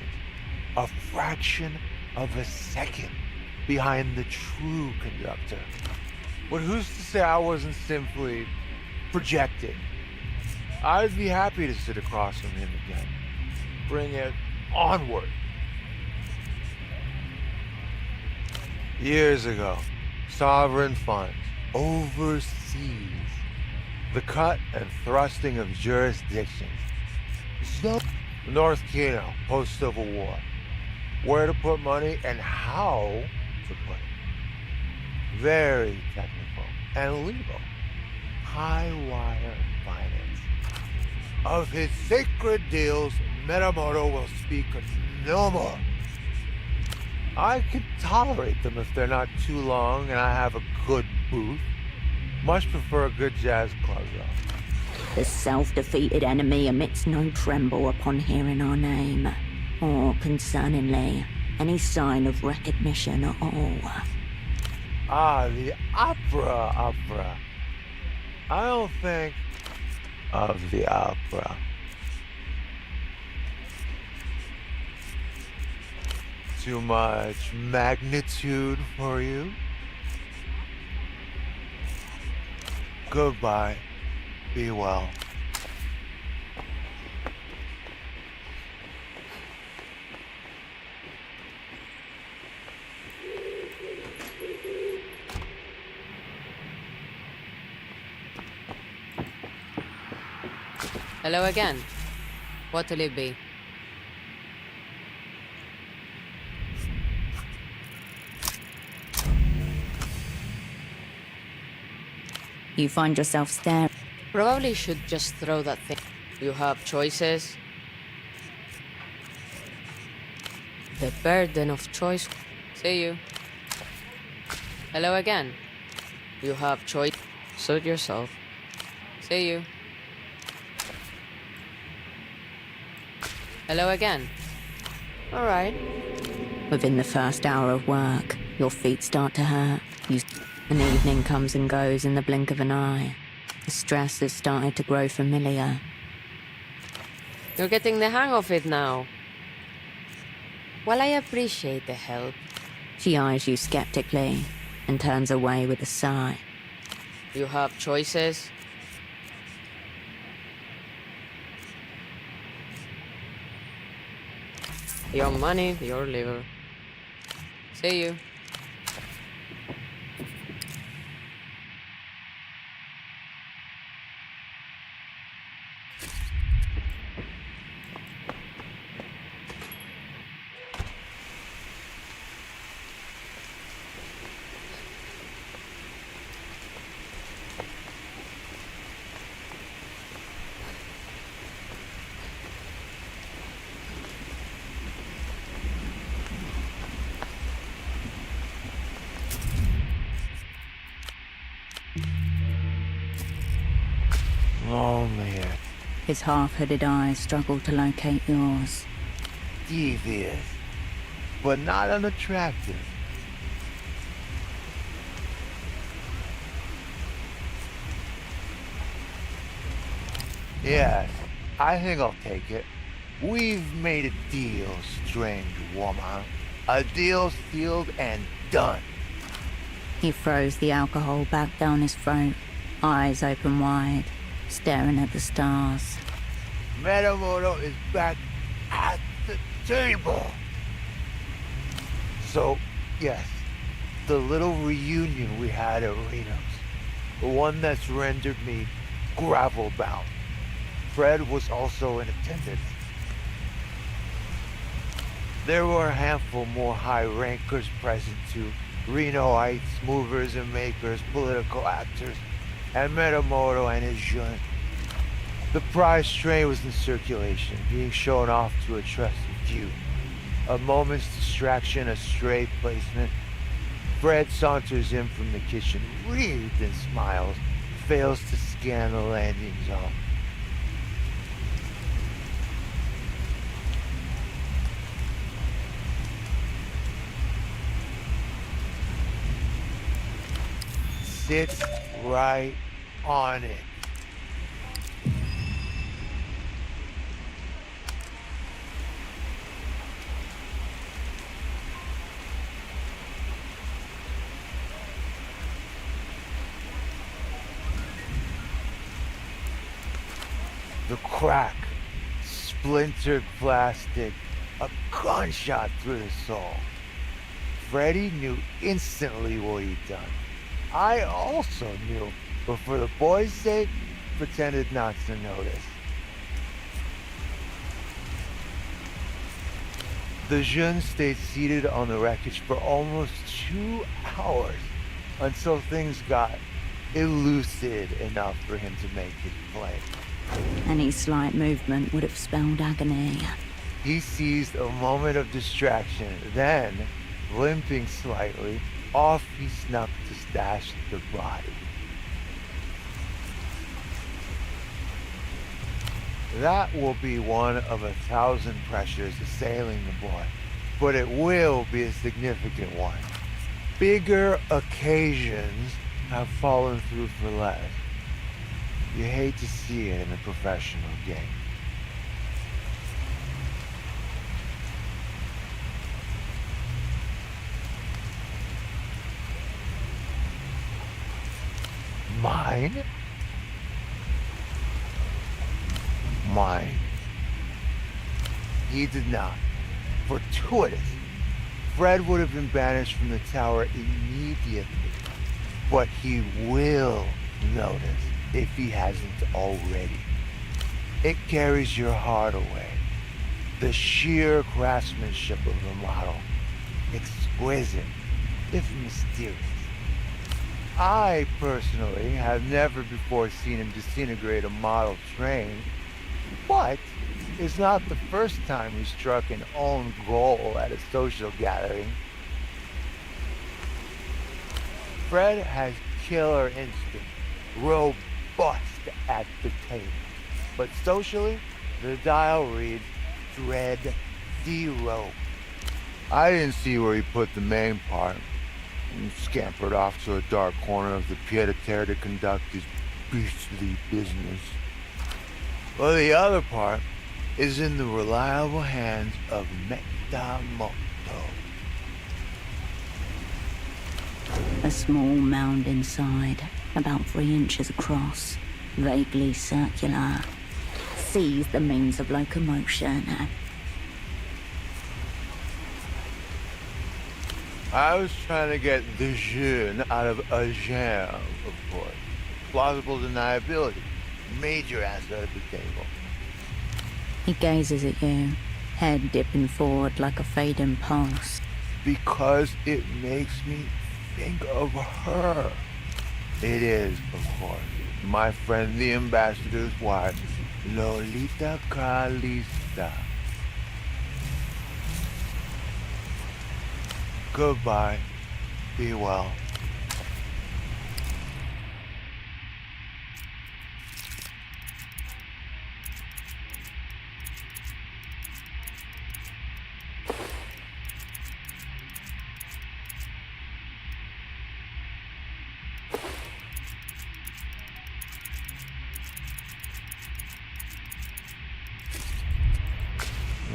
A fraction of a second behind the true conductor. But who's to say I wasn't simply projecting? I'd be happy to sit across from him again. Bring it onward. Years ago, sovereign funds, overseas, the cut and thrusting of jurisdictions. So, North Kino, post-Civil War. Where to put money and how to put it. very technical and legal. High wire finance. Of his sacred deals, Metamoto will speak no more. I can tolerate them if they're not too long and I have a good booth. Much prefer a good jazz club, though. The self-defeated enemy emits no tremble upon hearing our name, or, concerningly, any sign of recognition at all. Ah, the opera. I don't think of the opera. Too much magnitude for you? Goodbye. Be well. Hello again. What'll it be? You find yourself staring. Probably should just throw that thing. You have choices. The burden of choice. See you. Hello again. You have choice. Suit yourself. See you. Hello again. All right. Within the first hour of work, your feet start to hurt. An evening comes and goes in the blink of an eye. The stress has started to grow familiar. You're getting the hang of it now. Well, I appreciate the help. She eyes you skeptically and turns away with a sigh. You have choices. Your money, your liver. See you. Oh, man. His half-hooded eyes struggle to locate yours. Devious, but not unattractive. Yes, I think I'll take it. We've made a deal, strange woman. A deal sealed and done. He throws the alcohol back down his throat, eyes open wide, staring at the stars. Metamoto is back at the table. So, yes, the little reunion we had at Reno's, the one that's rendered me gravel-bound. Fred was also in attendance. There were a handful more high rankers present too. Renoites, movers and makers, political actors, and Metamoto and his jeune. The prize train was in circulation, being shown off to a trusted few. A moment's distraction, a stray placement. Fred saunters in from the kitchen, wreathed in smiles, fails to scan the landing zone. Sit right on it. The crack, splintered plastic, a gunshot through the soul. Freddy knew instantly what he'd done. I also knew, but for the boys' sake, pretended not to notice. The jeune stayed seated on the wreckage for almost 2 hours, until things got elusive enough for him to make his play. Any slight movement would have spelled agony. He seized a moment of distraction, then, limping slightly, off he snuck to stash the body. That will be one of 1,000 pressures assailing the boy, but it will be a significant one. Bigger occasions have fallen through for less. You hate to see it in a professional game. Mine? Mine. He did not. Fortuitous. Fred would have been banished from the tower immediately. But he will notice if he hasn't already. It carries your heart away. The sheer craftsmanship of the model. Exquisite, if mysterious. I, personally, have never before seen him disintegrate a model train, but it's not the first time he struck an own goal at a social gathering. Fred has killer instinct, robust at the table, but socially, the dial reads Dread 0. I didn't see where he put the main part. He scampered off to a dark corner of the pied-à-terre to conduct his beastly business. Well, the other part is in the reliable hands of Metamoto. A small mound inside, about 3 inches across, vaguely circular. Seize the means of locomotion. I was trying to get the jeune out of a jam, of course. Plausible deniability. Major asset at the table. He gazes at you, head dipping forward like a fading pulse. Because it makes me think of her. It is, of course, my friend the ambassador's wife, Lolita Calista. Goodbye. Be well.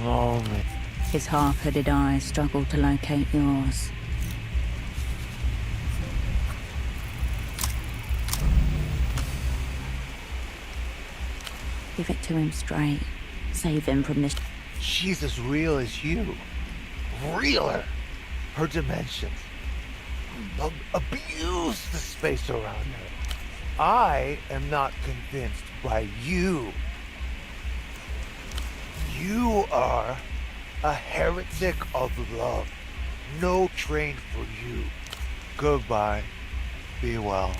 Lonely. His half-hooded eyes struggle to locate yours. Give it to him straight. Save him from this. She's as real as you. Realer. Her dimensions. Abuse the space around her. I am not convinced by you. You are a heretic of love. No train for you. Goodbye. Be well.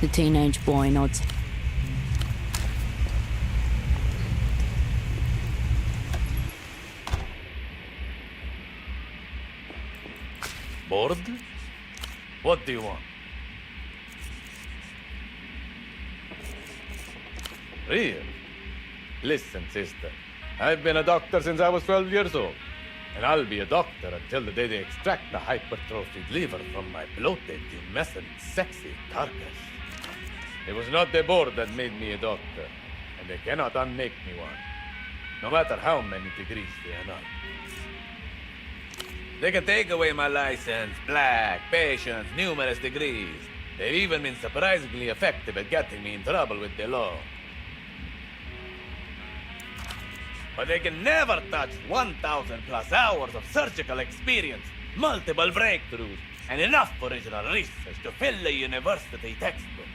The teenage boy nods. Bored? What do you want? Real? Listen, sister. I've been a doctor since I was 12 years old. And I'll be a doctor until the day they extract the hypertrophied liver from my bloated, tumescent, sexy carcass. It was not the board that made me a doctor, and they cannot unmake me one, no matter how many degrees they are not. They can take away my license, black, patience, numerous degrees. They've even been surprisingly effective at getting me in trouble with the law. But they can never touch 1,000 plus hours of surgical experience, multiple breakthroughs, and enough original research to fill a university textbook.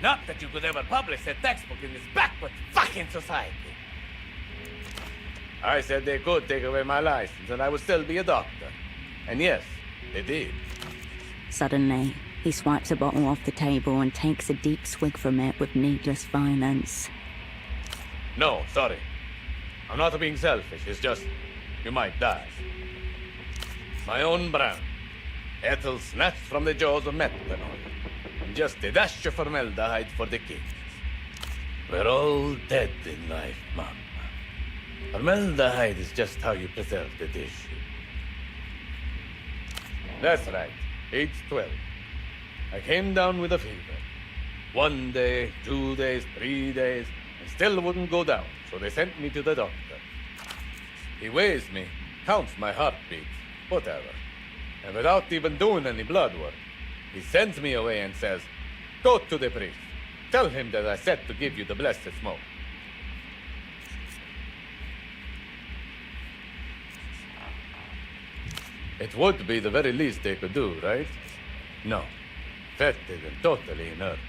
Not that you could ever publish a textbook in this backward fucking society. I said they could take away my license and I would still be a doctor. And yes, they did. Suddenly, he swipes a bottle off the table and takes a deep swig from it with needless violence. No, sorry. I'm not being selfish, it's just, you might die. My own brand. Ethyl snatched from the jaws of methanol. And just a dash of formaldehyde for the kids. We're all dead in life, Mama. Formaldehyde is just how you preserve the tissue. That's right, age 12. I came down with a fever. 1 day, 2 days, 3 days, and still wouldn't go down, so they sent me to the doctor. He weighs me, counts my heartbeat, whatever. And without even doing any blood work, he sends me away and says, "Go to the priest. Tell him that I said to give you the blessed smoke." It would be the very least they could do, right? No. Fetid and totally inert.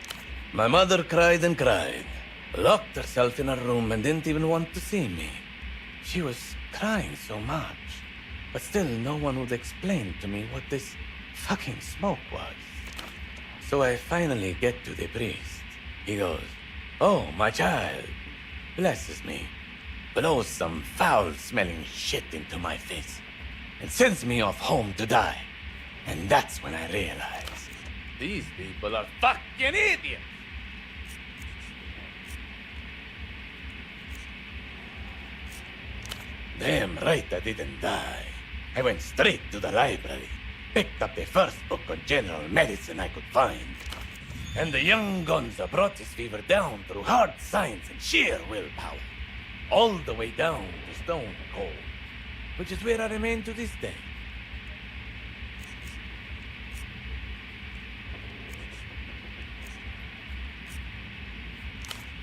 My mother cried and cried. Locked herself in her room and didn't even want to see me. She was crying so much. But still no one would explain to me what this fucking smoke was. So I finally get to the priest. He goes, "Oh, my child," blesses me, blows some foul-smelling shit into my face, and sends me off home to die. And that's when I realize, these people are fucking idiots! Damn right I didn't die. I went straight to the library, picked up the first book on general medicine I could find. And the young Gonza brought his fever down through hard science and sheer willpower. All the way down to stone cold, which is where I remain to this day.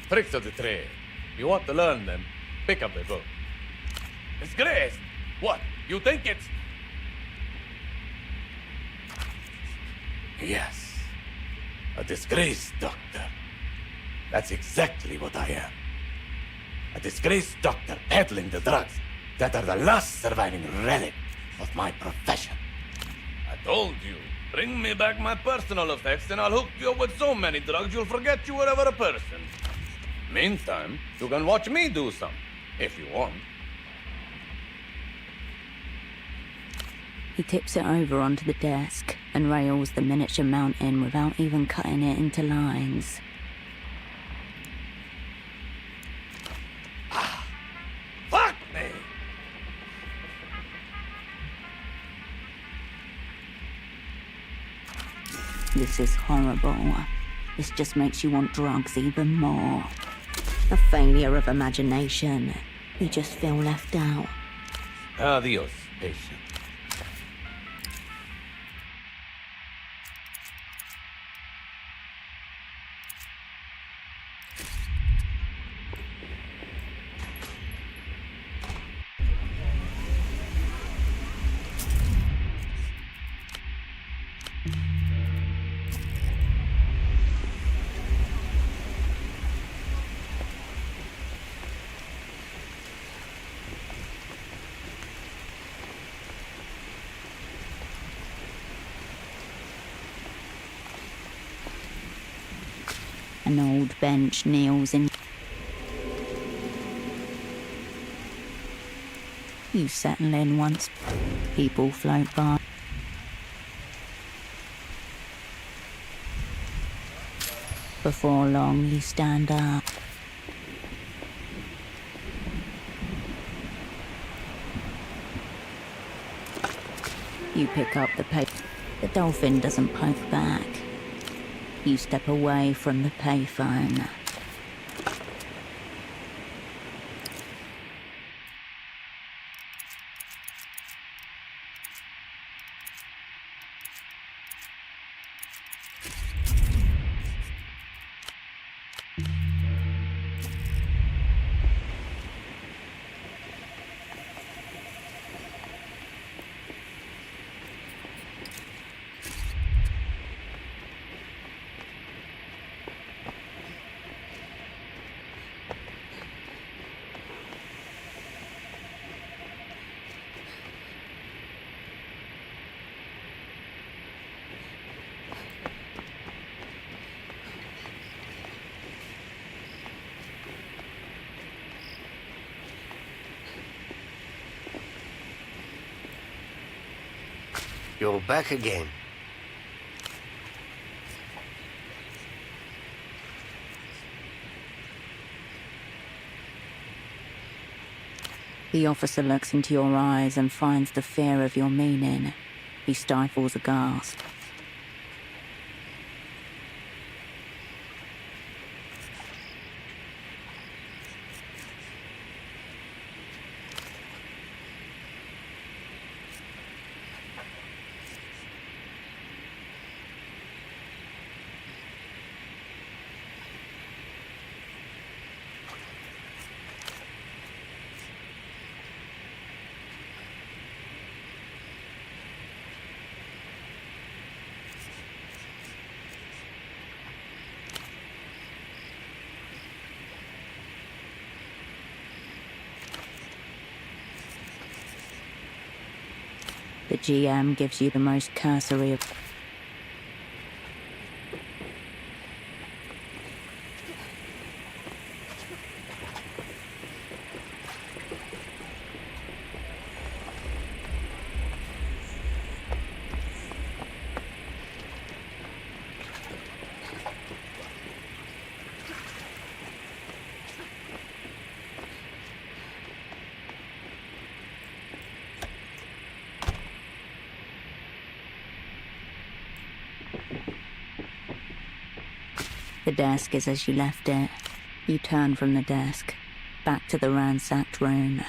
Tricks of the trade. You want to learn them, pick up the book. Disgrace! What? You think it's... Yes. A disgraced doctor. That's exactly what I am. A disgraced doctor peddling the drugs that are the last surviving relic of my profession. I told you, bring me back my personal effects and I'll hook you up with so many drugs you'll forget you were ever a person. Meantime, you can watch me do some, if you want. He tips it over onto the desk and rails the miniature mount in without even cutting it into lines. Fuck me! This is horrible. This just makes you want drugs even more. A failure of imagination. You just feel left out. Adios, patient. An old bench kneels in. You settle in once people float by. Before long, you stand up. You pick up the paper. The dolphin doesn't poke back. You step away from the payphone. You're back again. The officer looks into your eyes and finds the fear of your meaning. He stifles a gasp. The GM gives you the most cursory of... The desk is as you left it. You turn from the desk, back to the ransacked room.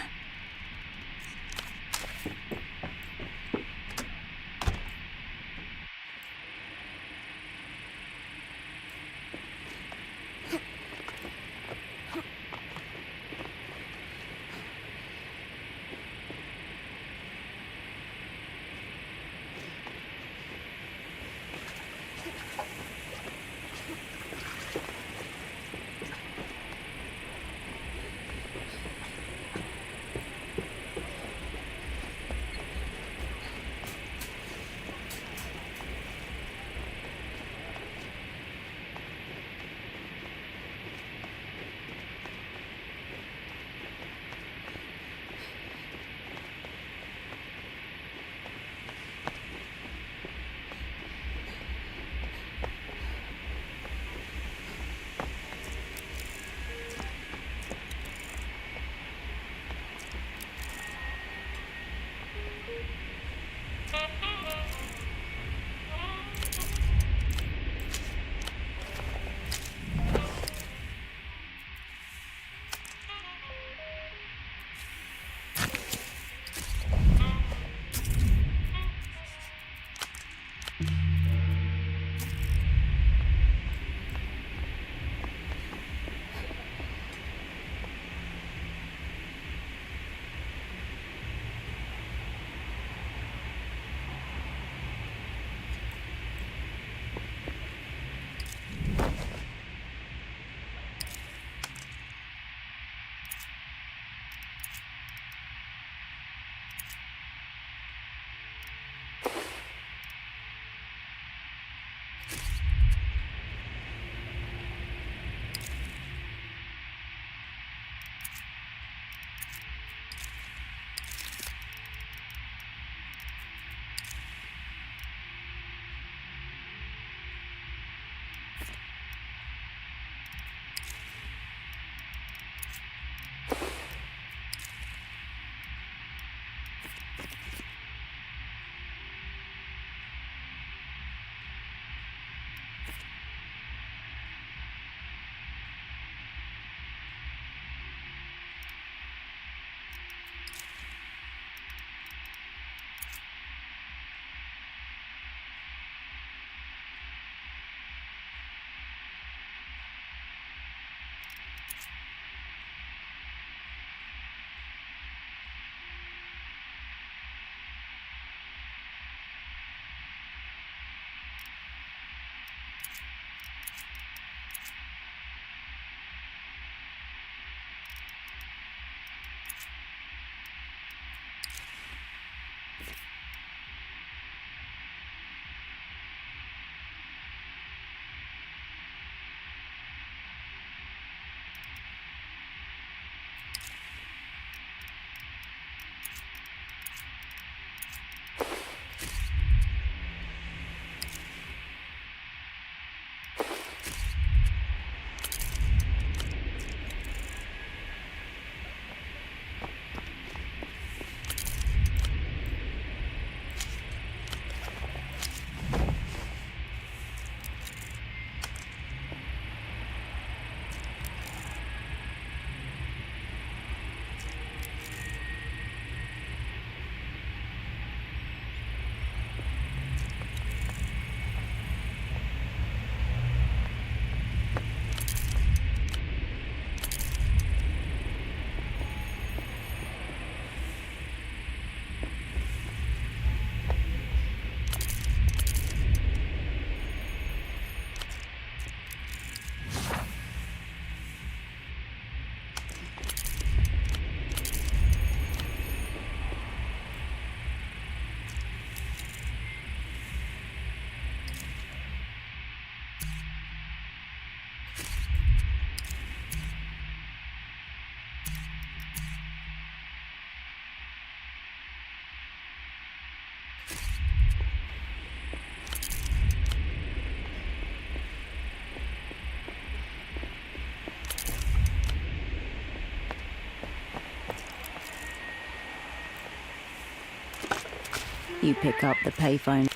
You pick up the payphone.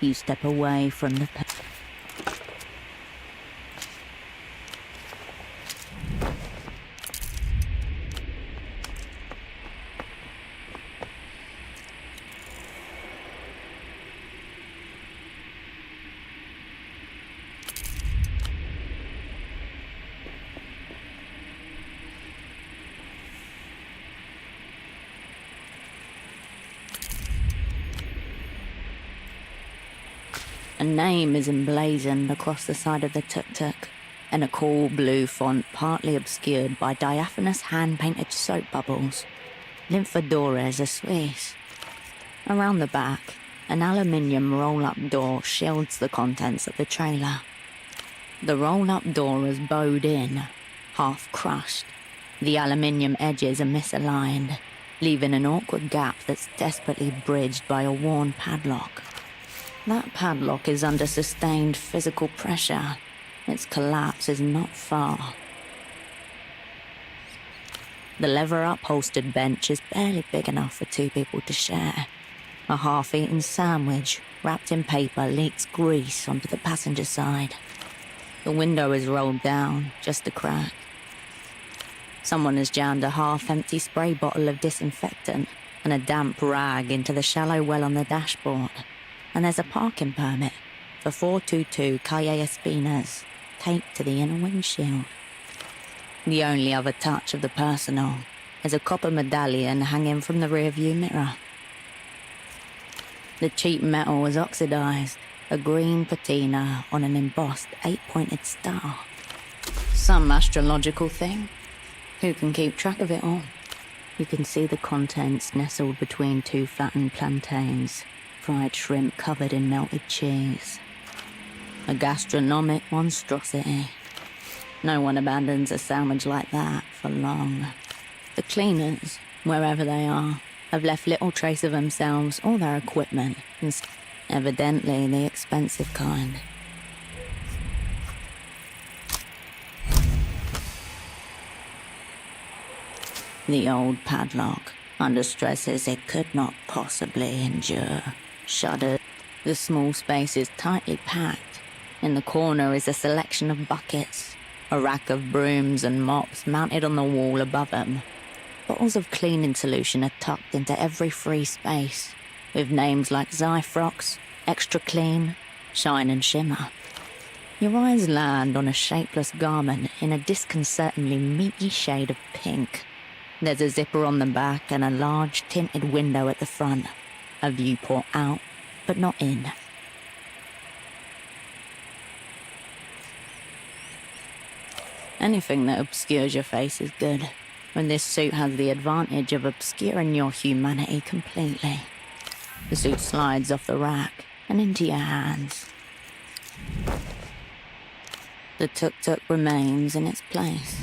You step away from the A name is emblazoned across the side of the tuk-tuk, in a cool blue font partly obscured by diaphanous hand-painted soap bubbles. Lymphodores are Swiss. Around the back, an aluminium roll-up door shields the contents of the trailer. The roll-up door is bowed in, half crushed. The aluminium edges are misaligned, leaving an awkward gap that's desperately bridged by a worn padlock. That padlock is under sustained physical pressure. Its collapse is not far. The leather-upholstered bench is barely big enough for two people to share. A half-eaten sandwich, wrapped in paper, leaks grease onto the passenger side. The window is rolled down, just a crack. Someone has jammed a half-empty spray bottle of disinfectant and a damp rag into the shallow well on the dashboard. And there's a parking permit for 422 Calle Espinas taped to the inner windshield. The only other touch of the personal is a copper medallion hanging from the rearview mirror. The cheap metal was oxidized, a green patina on an embossed 8-pointed star. Some astrological thing? Who can keep track of it all? You can see the contents nestled between two flattened plantains. Fried shrimp covered in melted cheese. A gastronomic monstrosity. No one abandons a sandwich like that for long. The cleaners, wherever they are, have left little trace of themselves or their equipment, and evidently the expensive kind. The old padlock, under stresses it could not possibly endure, shuddered. The small space is tightly packed. In the corner is a selection of buckets, a rack of brooms and mops mounted on the wall above them. Bottles of cleaning solution are tucked into every free space, with names like Zyfrox, Extra Clean, Shine and Shimmer. Your eyes land on a shapeless garment in a disconcertingly meaty shade of pink. There's a zipper on the back and a large tinted window at the front. A viewport out, but not in. Anything that obscures your face is good, when this suit has the advantage of obscuring your humanity completely. The suit slides off the rack and into your hands. The tuk-tuk remains in its place.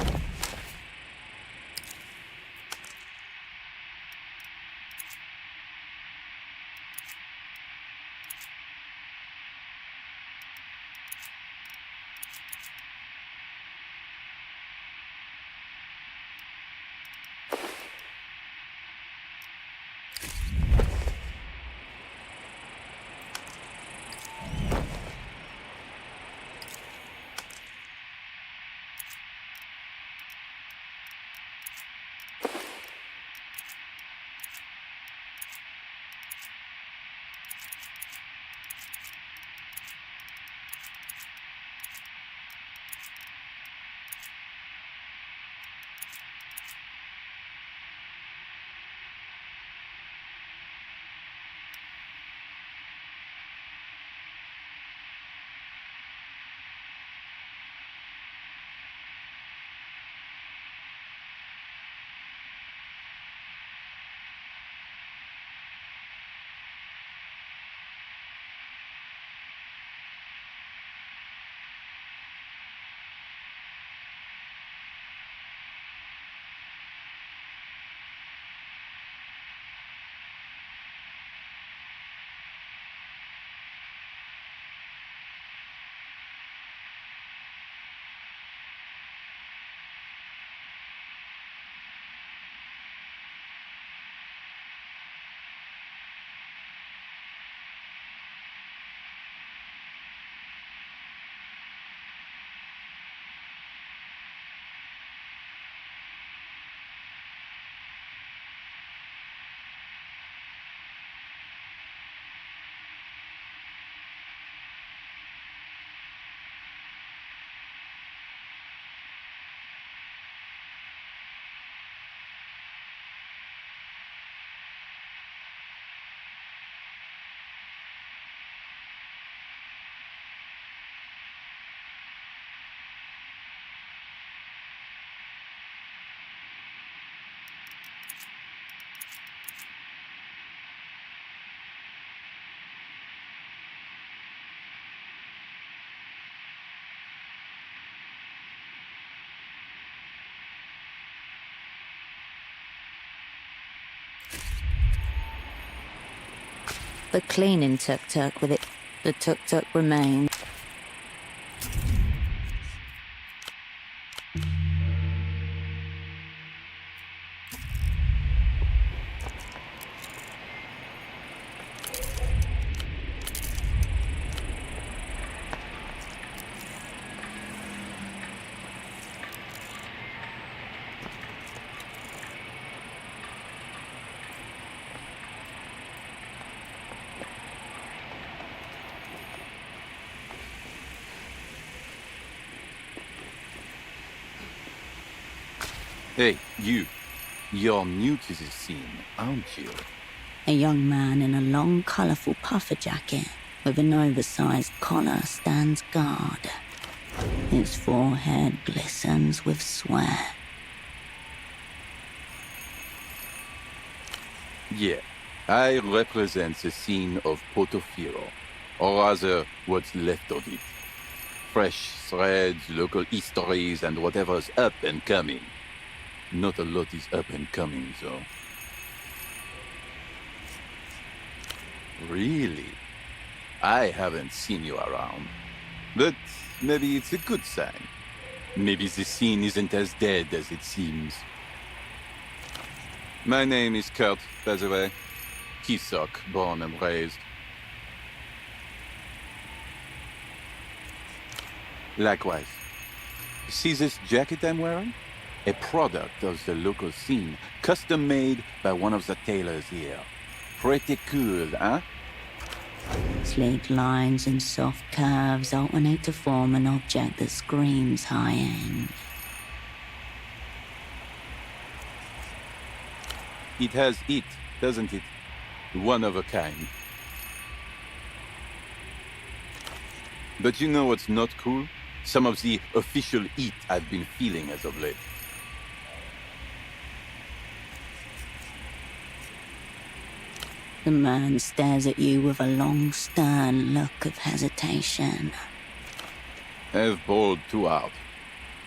The cleaning tuk-tuk with it. The tuk-tuk remains. Hey, you. You're new to this scene, aren't you? A young man in a long, colourful puffer jacket with an oversized collar stands guard. His forehead glistens with sweat. Yeah, I represent the scene of Portofino, or rather, what's left of it. Fresh threads, local histories, and whatever's up and coming. Not a lot is up and coming, though. Really? I haven't seen you around. But maybe it's a good sign. Maybe the scene isn't as dead as it seems. My name is Kurt, by the way. Kisok, born and raised. Likewise. See this jacket I'm wearing? A product of the local scene, custom made by one of the tailors here. Pretty cool, huh? Sleek lines and soft curves alternate to form an object that screams high-end. It has it, doesn't it? One of a kind. But you know what's not cool? Some of the official it I've been feeling as of late. The man stares at you with a long, stern look of hesitation. I've bowled too hard.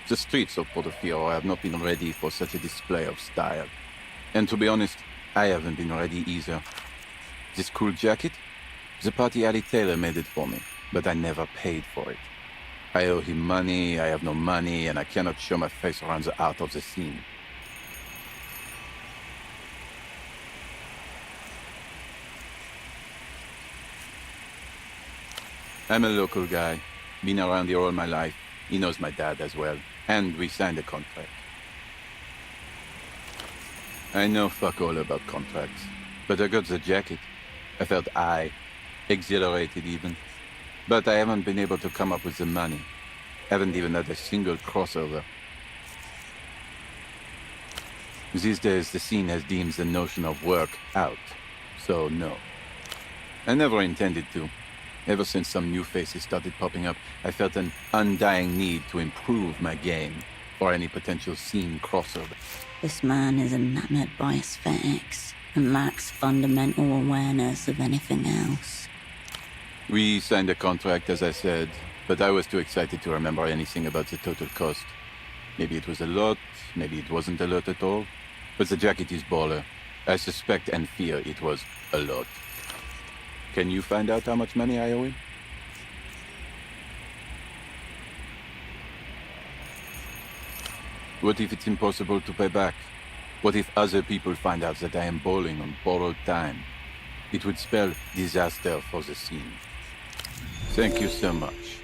The streets of Portofino have not been ready for such a display of style. And to be honest, I haven't been ready either. This cool jacket? The party alley tailor made it for me, but I never paid for it. I owe him money, I have no money, and I cannot show my face around the art of the scene. I'm a local guy. Been around here all my life. He knows my dad as well. And we signed a contract. I know fuck all about contracts. But I got the jacket. I felt exhilarated even. But I haven't been able to come up with the money. Haven't even had a single crossover. These days, the scene has deemed the notion of work out. So no. I never intended to. Ever since some new faces started popping up, I felt an undying need to improve my game for any potential scene crossover. This man is enamored by aesthetics and lacks fundamental awareness of anything else. We signed a contract, as I said, but I was too excited to remember anything about the total cost. Maybe it was a lot, maybe it wasn't a lot at all. But the jacket is baller. I suspect and fear it was a lot. Can you find out how much money I owe him? What if it's impossible to pay back? What if other people find out that I am bowling on borrowed time? It would spell disaster for the scene. Thank you so much.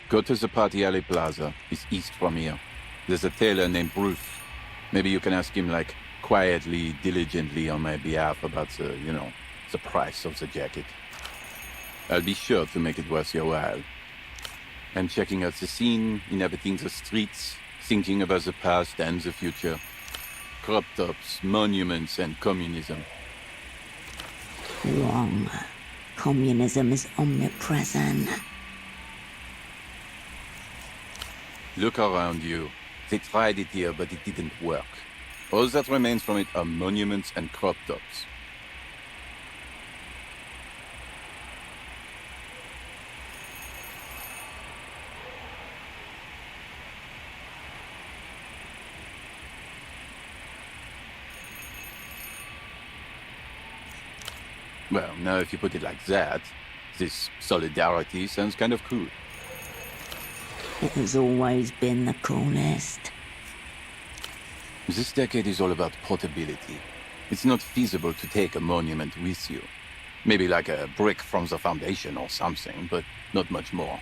Go to the Party Alley Plaza. It's east from here. There's a tailor named Bruce. Maybe you can ask him, like, quietly, diligently on my behalf about the, the price of the jacket. I'll be sure to make it worth your while. I'm checking out the scene, inhabiting the streets, thinking about the past and the future. Crop tops, monuments, and communism. Wrong. Communism is omnipresent. Look around you. They tried it here, but it didn't work. All that remains from it are monuments and crop tops. Well, now if you put it like that, this solidarity sounds kind of cool. It has always been the coolest. This decade is all about portability. It's not feasible to take a monument with you. Maybe like a brick from the foundation or something, but not much more.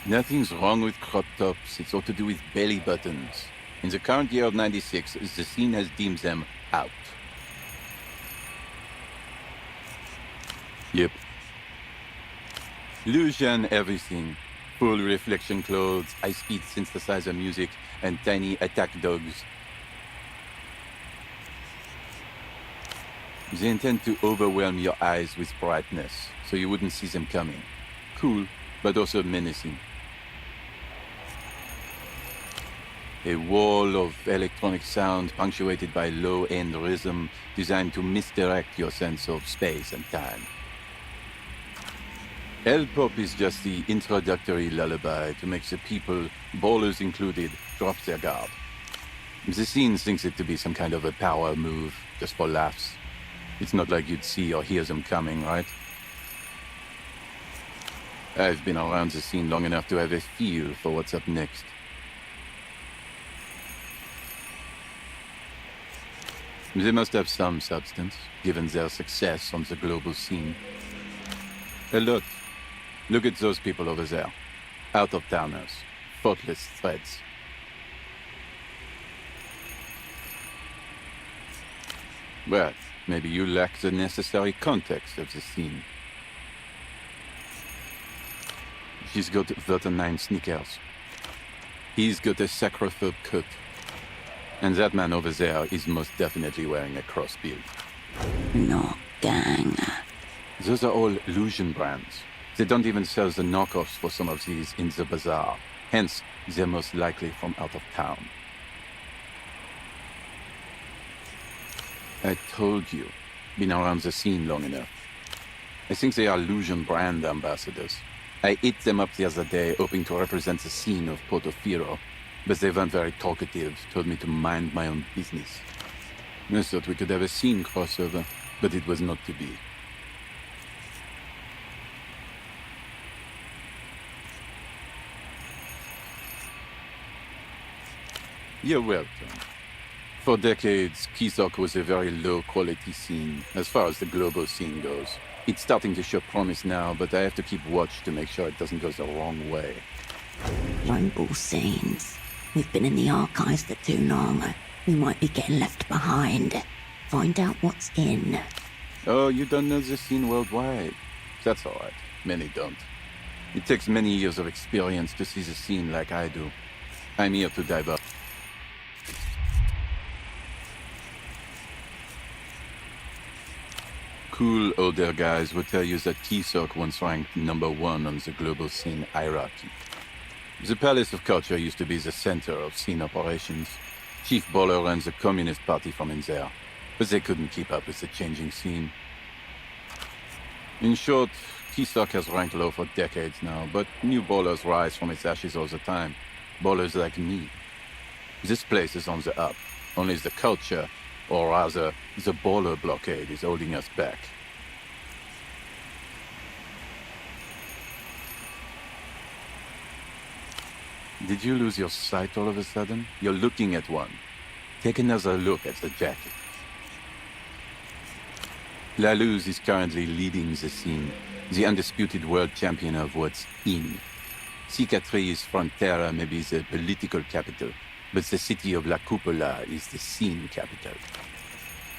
Nothing's wrong with crop tops, it's all to do with belly buttons. In the current year of 96, the scene has deemed them out. Yep. Illusion everything. Full reflection clothes, high-speed synthesizer music, and tiny attack dogs. They intend to overwhelm your eyes with brightness, so you wouldn't see them coming. Cool, but also menacing. A wall of electronic sound punctuated by low-end rhythm designed to misdirect your sense of space and time. L-pop is just the introductory lullaby to make the people, ballers included, drop their guard. The scene thinks it to be some kind of a power move, just for laughs. It's not like you'd see or hear them coming, right? I've been around the scene long enough to have a feel for what's up next. They must have some substance, given their success on the global scene. A lot. Look at those people over there. Out-of-towners. Thoughtless threads. Well, maybe you lack the necessary context of the scene. She's got Vtuber sneakers. He's got a sacrophobe coat. And that man over there is most definitely wearing a cross build. No, gang. Those are all illusion brands. They don't even sell the knockoffs for some of these in the bazaar. Hence, they're most likely from out of town. I told you, been around the scene long enough. I think they are illusion brand ambassadors. I ate them up the other day, hoping to represent the scene of Portofino, but they weren't very talkative, told me to mind my own business. I thought we could have a scene crossover, but it was not to be. You're welcome. For decades, Kisok was a very low-quality scene, as far as the global scene goes. It's starting to show promise now, but I have to keep watch to make sure it doesn't go the wrong way. Global scenes. We've been in the archives for too long. We might be getting left behind. Find out what's in. Oh, you don't know the scene worldwide? That's all right. Many don't. It takes many years of experience to see the scene like I do. I'm here to dive up. Cool older guys will tell you that Kisok once ranked #1 on the global scene hierarchy. The Palace of Culture used to be the center of scene operations. Chief Baller ran the Communist Party from in there, but they couldn't keep up with the changing scene. In short, Kisok has ranked low for decades now, but new ballers rise from its ashes all the time. Ballers like me. This place is on the up. Only the culture, or rather, the baller blockade is holding us back. Did you lose your sight all of a sudden? You're looking at one. Take another look at the jacket. La Luz is currently leading the scene, the undisputed world champion of what's in. Cicatriz Frontera may be the political capital, but the city of La Cupola is the scene capital.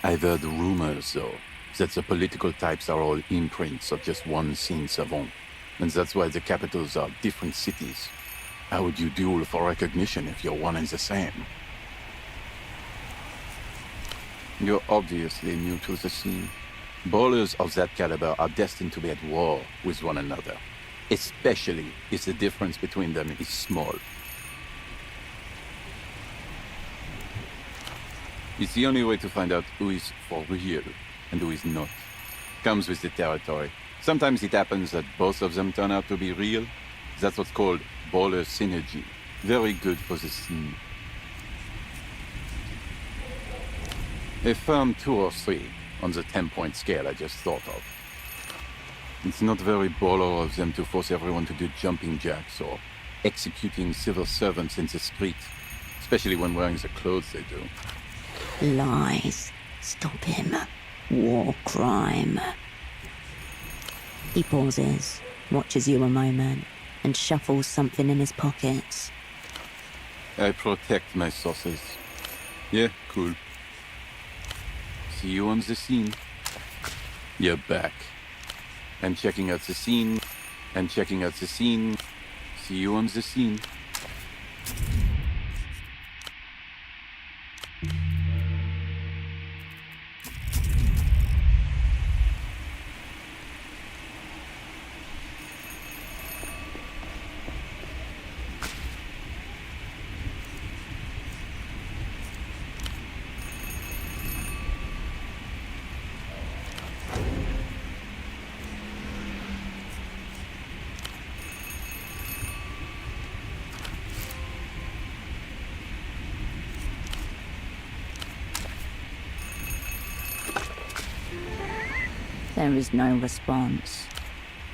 I've heard rumors, though, that the political types are all imprints of just one scene savant, and that's why the capitals are different cities. How would you duel for recognition if you're one and the same? You're obviously new to the scene. Ballers of that caliber are destined to be at war with one another, especially if the difference between them is small. It's the only way to find out who is for real and who is not. Comes with the territory. Sometimes it happens that both of them turn out to be real. That's what's called baller synergy. Very good for the scene. A firm 2 or 3, on the 10-point scale I just thought of. It's not very baller of them to force everyone to do jumping jacks or executing civil servants in the street, especially when wearing the clothes they do. Lies. Stop him. War crime. He pauses, watches you a moment, and shuffles something in his pockets. I protect my sources. Yeah, cool. See you on the scene. You're back. I'm checking out the scene. I'm checking out the scene. See you on the scene. There is no response.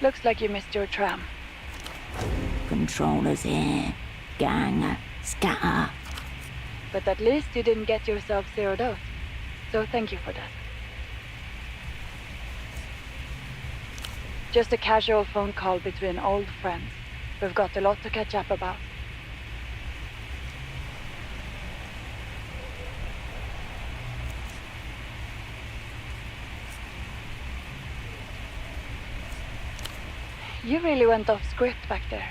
Looks like you missed your tram. Controllers here. Gang. Scatter. But at least you didn't get yourself zeroed out. So thank you for that. Just a casual phone call between old friends. We've got a lot to catch up about. You really went off script back there.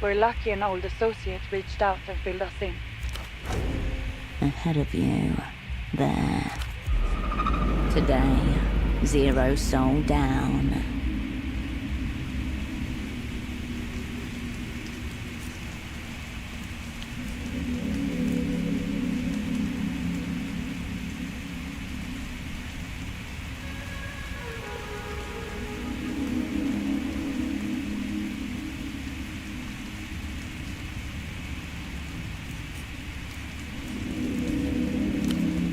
We're lucky an old associate reached out and filled us in. Ahead of you. There. Today, 0 soul down.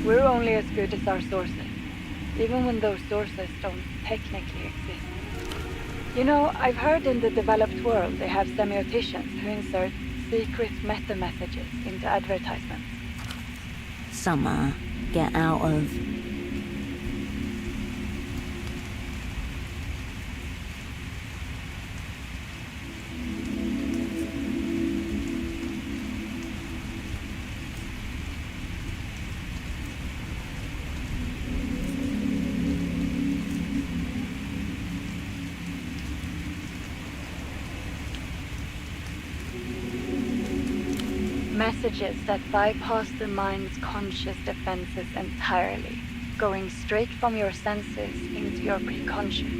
We're only as good as our sources, even when those sources don't technically exist. You know, I've heard in the developed world they have semioticians who insert secret meta messages into advertisements. Summer, get out of... Messages that bypass the mind's conscious defenses entirely, going straight from your senses into your preconscious.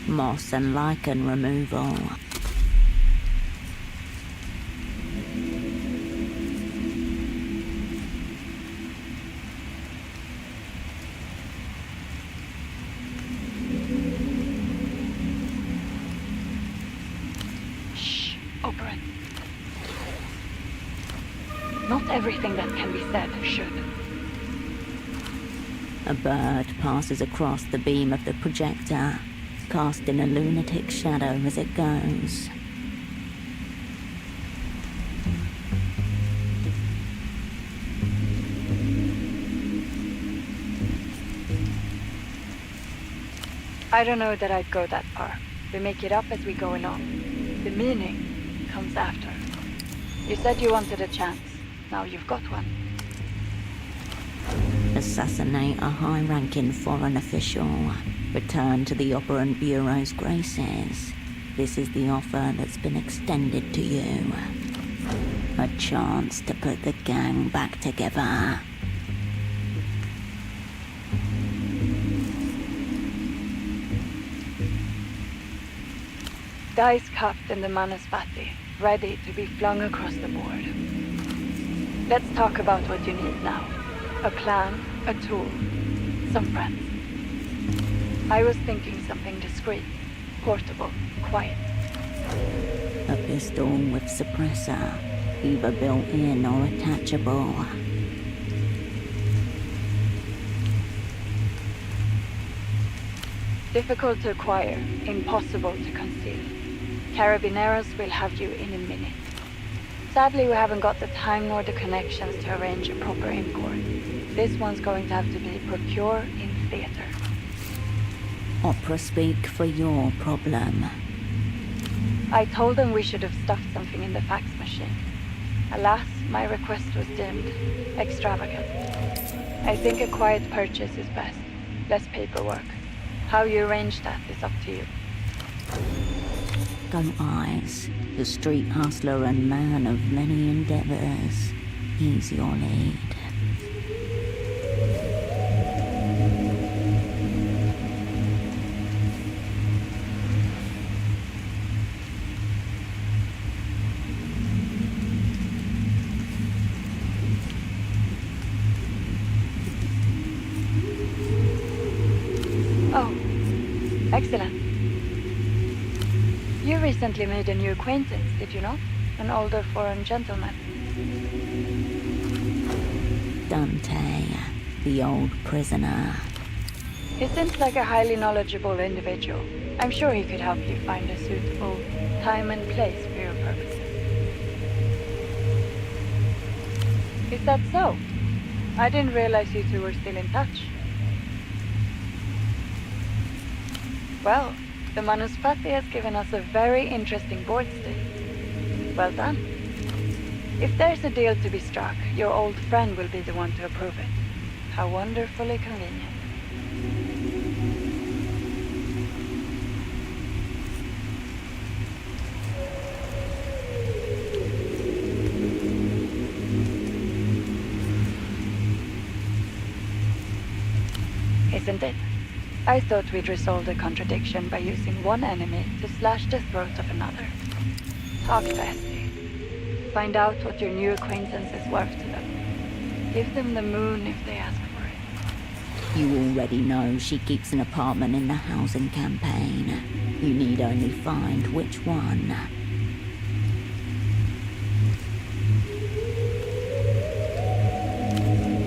Moss and lichen removal. Shh, Oberon. Not everything that can be said should. A bird passes across the beam of the projector, casting a lunatic shadow as it goes. I don't know that I'd go that far. We make it up as we go along. The meaning comes after. You said you wanted a chance. Now you've got one. Assassinate a high-ranking foreign official. Return to the Operant Bureau's graces. This is the offer that's been extended to you. A chance to put the gang back together. Dice cupped in the Manasvati, ready to be flung across the board. Let's talk about what you need now. A plan, a tool, some friends. I was thinking something discreet, portable, quiet. A pistol with suppressor, either built-in or attachable. Difficult to acquire, impossible to conceal. Carabineros will have you in a minute. Sadly, we haven't got the time nor the connections to arrange a proper import. This one's going to have to be procure in theater. Opera speak for your problem. I told them we should have stuffed something in the fax machine. Alas, my request was deemed extravagant. I think a quiet purchase is best. Less paperwork. How you arrange that is up to you. Go Eyes, the street hustler and man of many endeavors. He's your lead. Oh, excellent. You recently made a new acquaintance, did you not? An older foreign gentleman. Dante, the old prisoner. He seems like a highly knowledgeable individual. I'm sure he could help you find a suitable time and place for your purposes. Is that so? I didn't realize you two were still in touch. Well, the Manuspati has given us a very interesting board state. Well done. If there's a deal to be struck, your old friend will be the one to approve it. How wonderfully convenient. Isn't it? I thought we'd resolve the contradiction by using one enemy to slash the throat of another. Talk to Esty. Find out what your new acquaintance is worth to them. Give them the moon if they ask for it. You already know she keeps an apartment in the housing campaign. You need only find which one.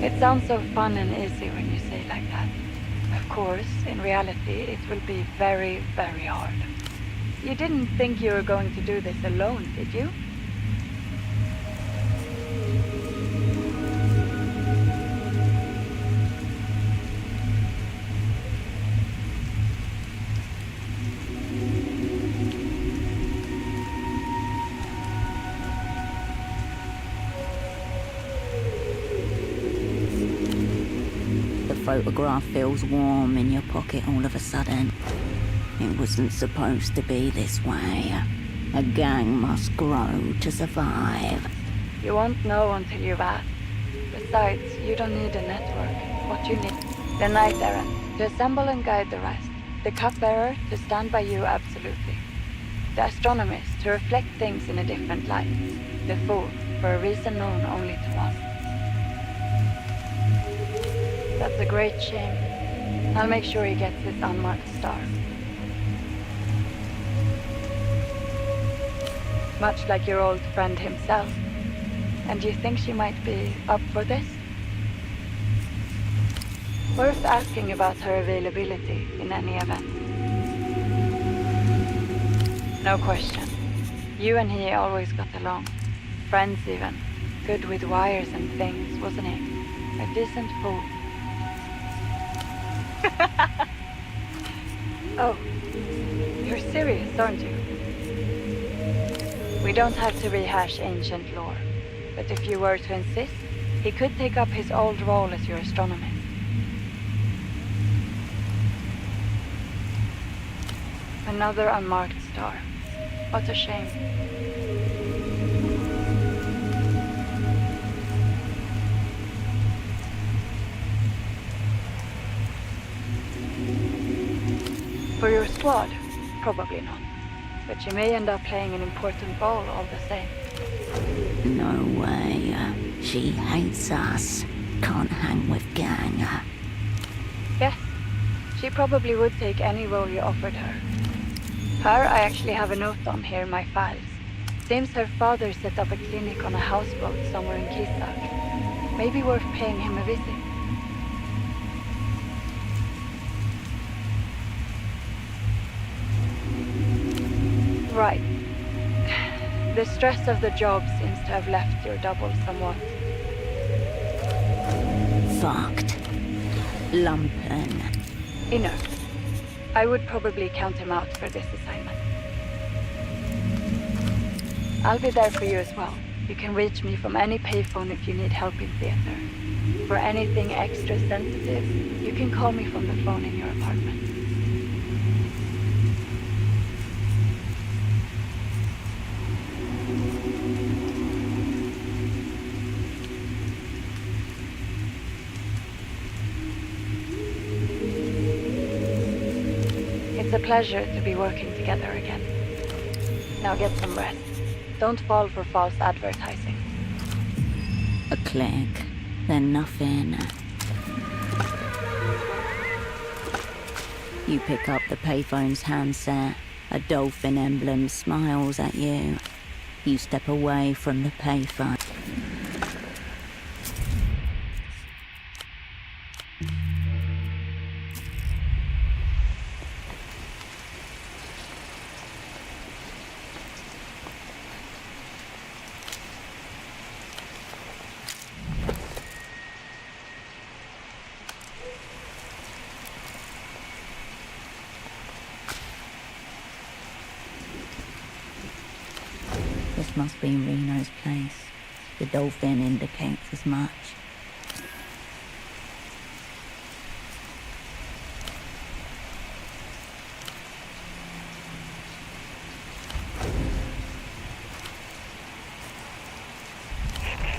It sounds so fun and easy when you say it like that. Of course, in reality, it will be very, very hard. You didn't think you were going to do this alone, did you? Photograph feels warm in your pocket all of a sudden. It wasn't supposed to be this way. A gang must grow to survive. You won't know until you've asked. Besides, you don't need a network. What you need, the knight errant, to assemble and guide the rest. The cupbearer, to stand by you absolutely. The astronomist, to reflect things in a different light. The fool, for a reason known only to us. That's a great shame. I'll make sure he gets his unmarked star. Much like your old friend himself. And you think she might be up for this? Worth asking about her availability in any event. No question. You and he always got along. Friends even. Good with wires and things, wasn't he? A decent fool. Oh, you're serious, aren't you? We don't have to rehash ancient lore, but if you were to insist, he could take up his old role as your astronomist. Another unmarked star. What a shame. For your squad, probably not. But you may end up playing an important role all the same. No way. She hates us. Can't hang with gang. Yes, she probably would take any role you offered her. Her, I actually have a note on here in my files. Seems her father set up a clinic on a houseboat somewhere in Kingston. Maybe worth paying him a visit. The stress of the job seems to have left your double somewhat. Fucked. Lumpen. Enough. I would probably count him out for this assignment. I'll be there for you as well. You can reach me from any payphone if you need help in theater. For anything extra sensitive, you can call me from the phone in your apartment. It's a pleasure to be working together again. Now get some rest. Don't fall for false advertising. A click, then nothing. You pick up the payphone's handset. A dolphin emblem smiles at you. You step away from the payphone. This must be Reno's place. The dolphin indicates as much.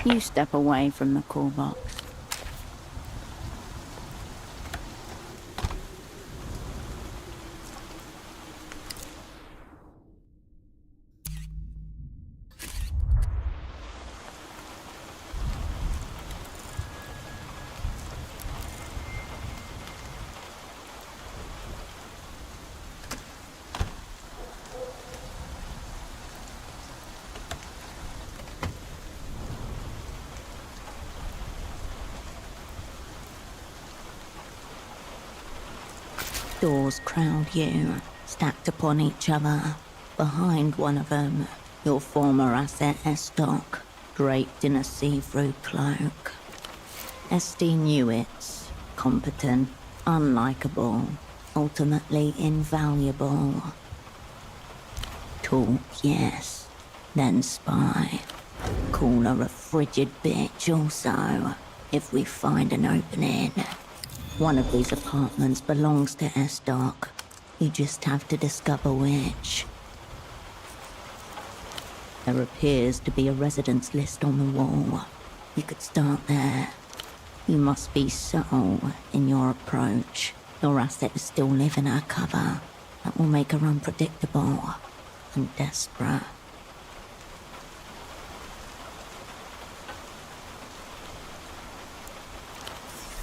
You step away from the call box. Doors crowd you, stacked upon each other. Behind one of them, your former asset Estoc, draped in a see-through cloak. Esti knew it. Competent, unlikable, ultimately invaluable. Talk, yes, then spy. Call her a frigid bitch also, if we find an opening. One of these apartments belongs to Estoc. You just have to discover which. There appears to be a residence list on the wall. You could start there. You must be subtle in your approach. Your asset is still living her cover. That will make her unpredictable and desperate.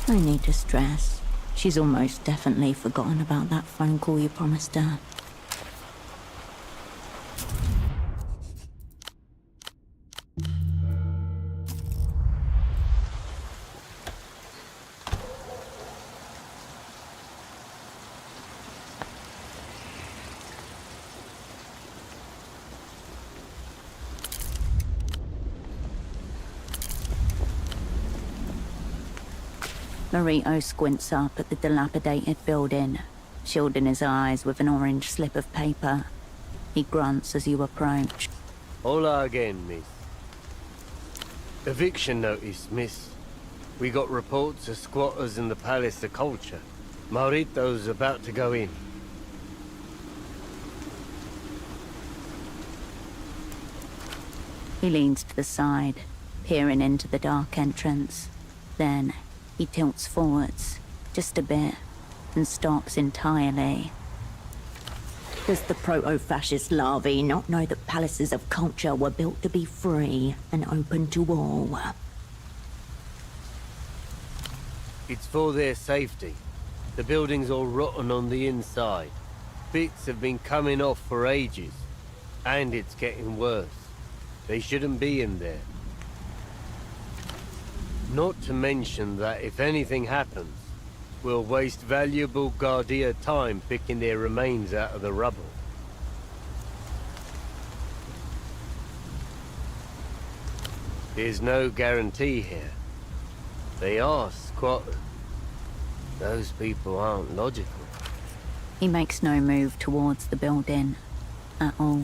No need to stress. She's almost definitely forgotten about that phone call you promised her. Marito squints up at the dilapidated building, shielding his eyes with an orange slip of paper. He grunts as you approach. Hola again, miss. Eviction notice, miss. We got reports of squatters in the Palace of Culture. Marito's about to go in. He leans to the side, peering into the dark entrance. Then he tilts forwards, just a bit, and stops entirely. Does the proto-fascist larvae not know that palaces of culture were built to be free and open to all? It's for their safety. The building's all rotten on the inside. Bits have been coming off for ages, and it's getting worse. They shouldn't be in there. Not to mention that if anything happens, we'll waste valuable Guardia time picking their remains out of the rubble. There's no guarantee here. They are squatters. Those people aren't logical. He makes no move towards the building at all.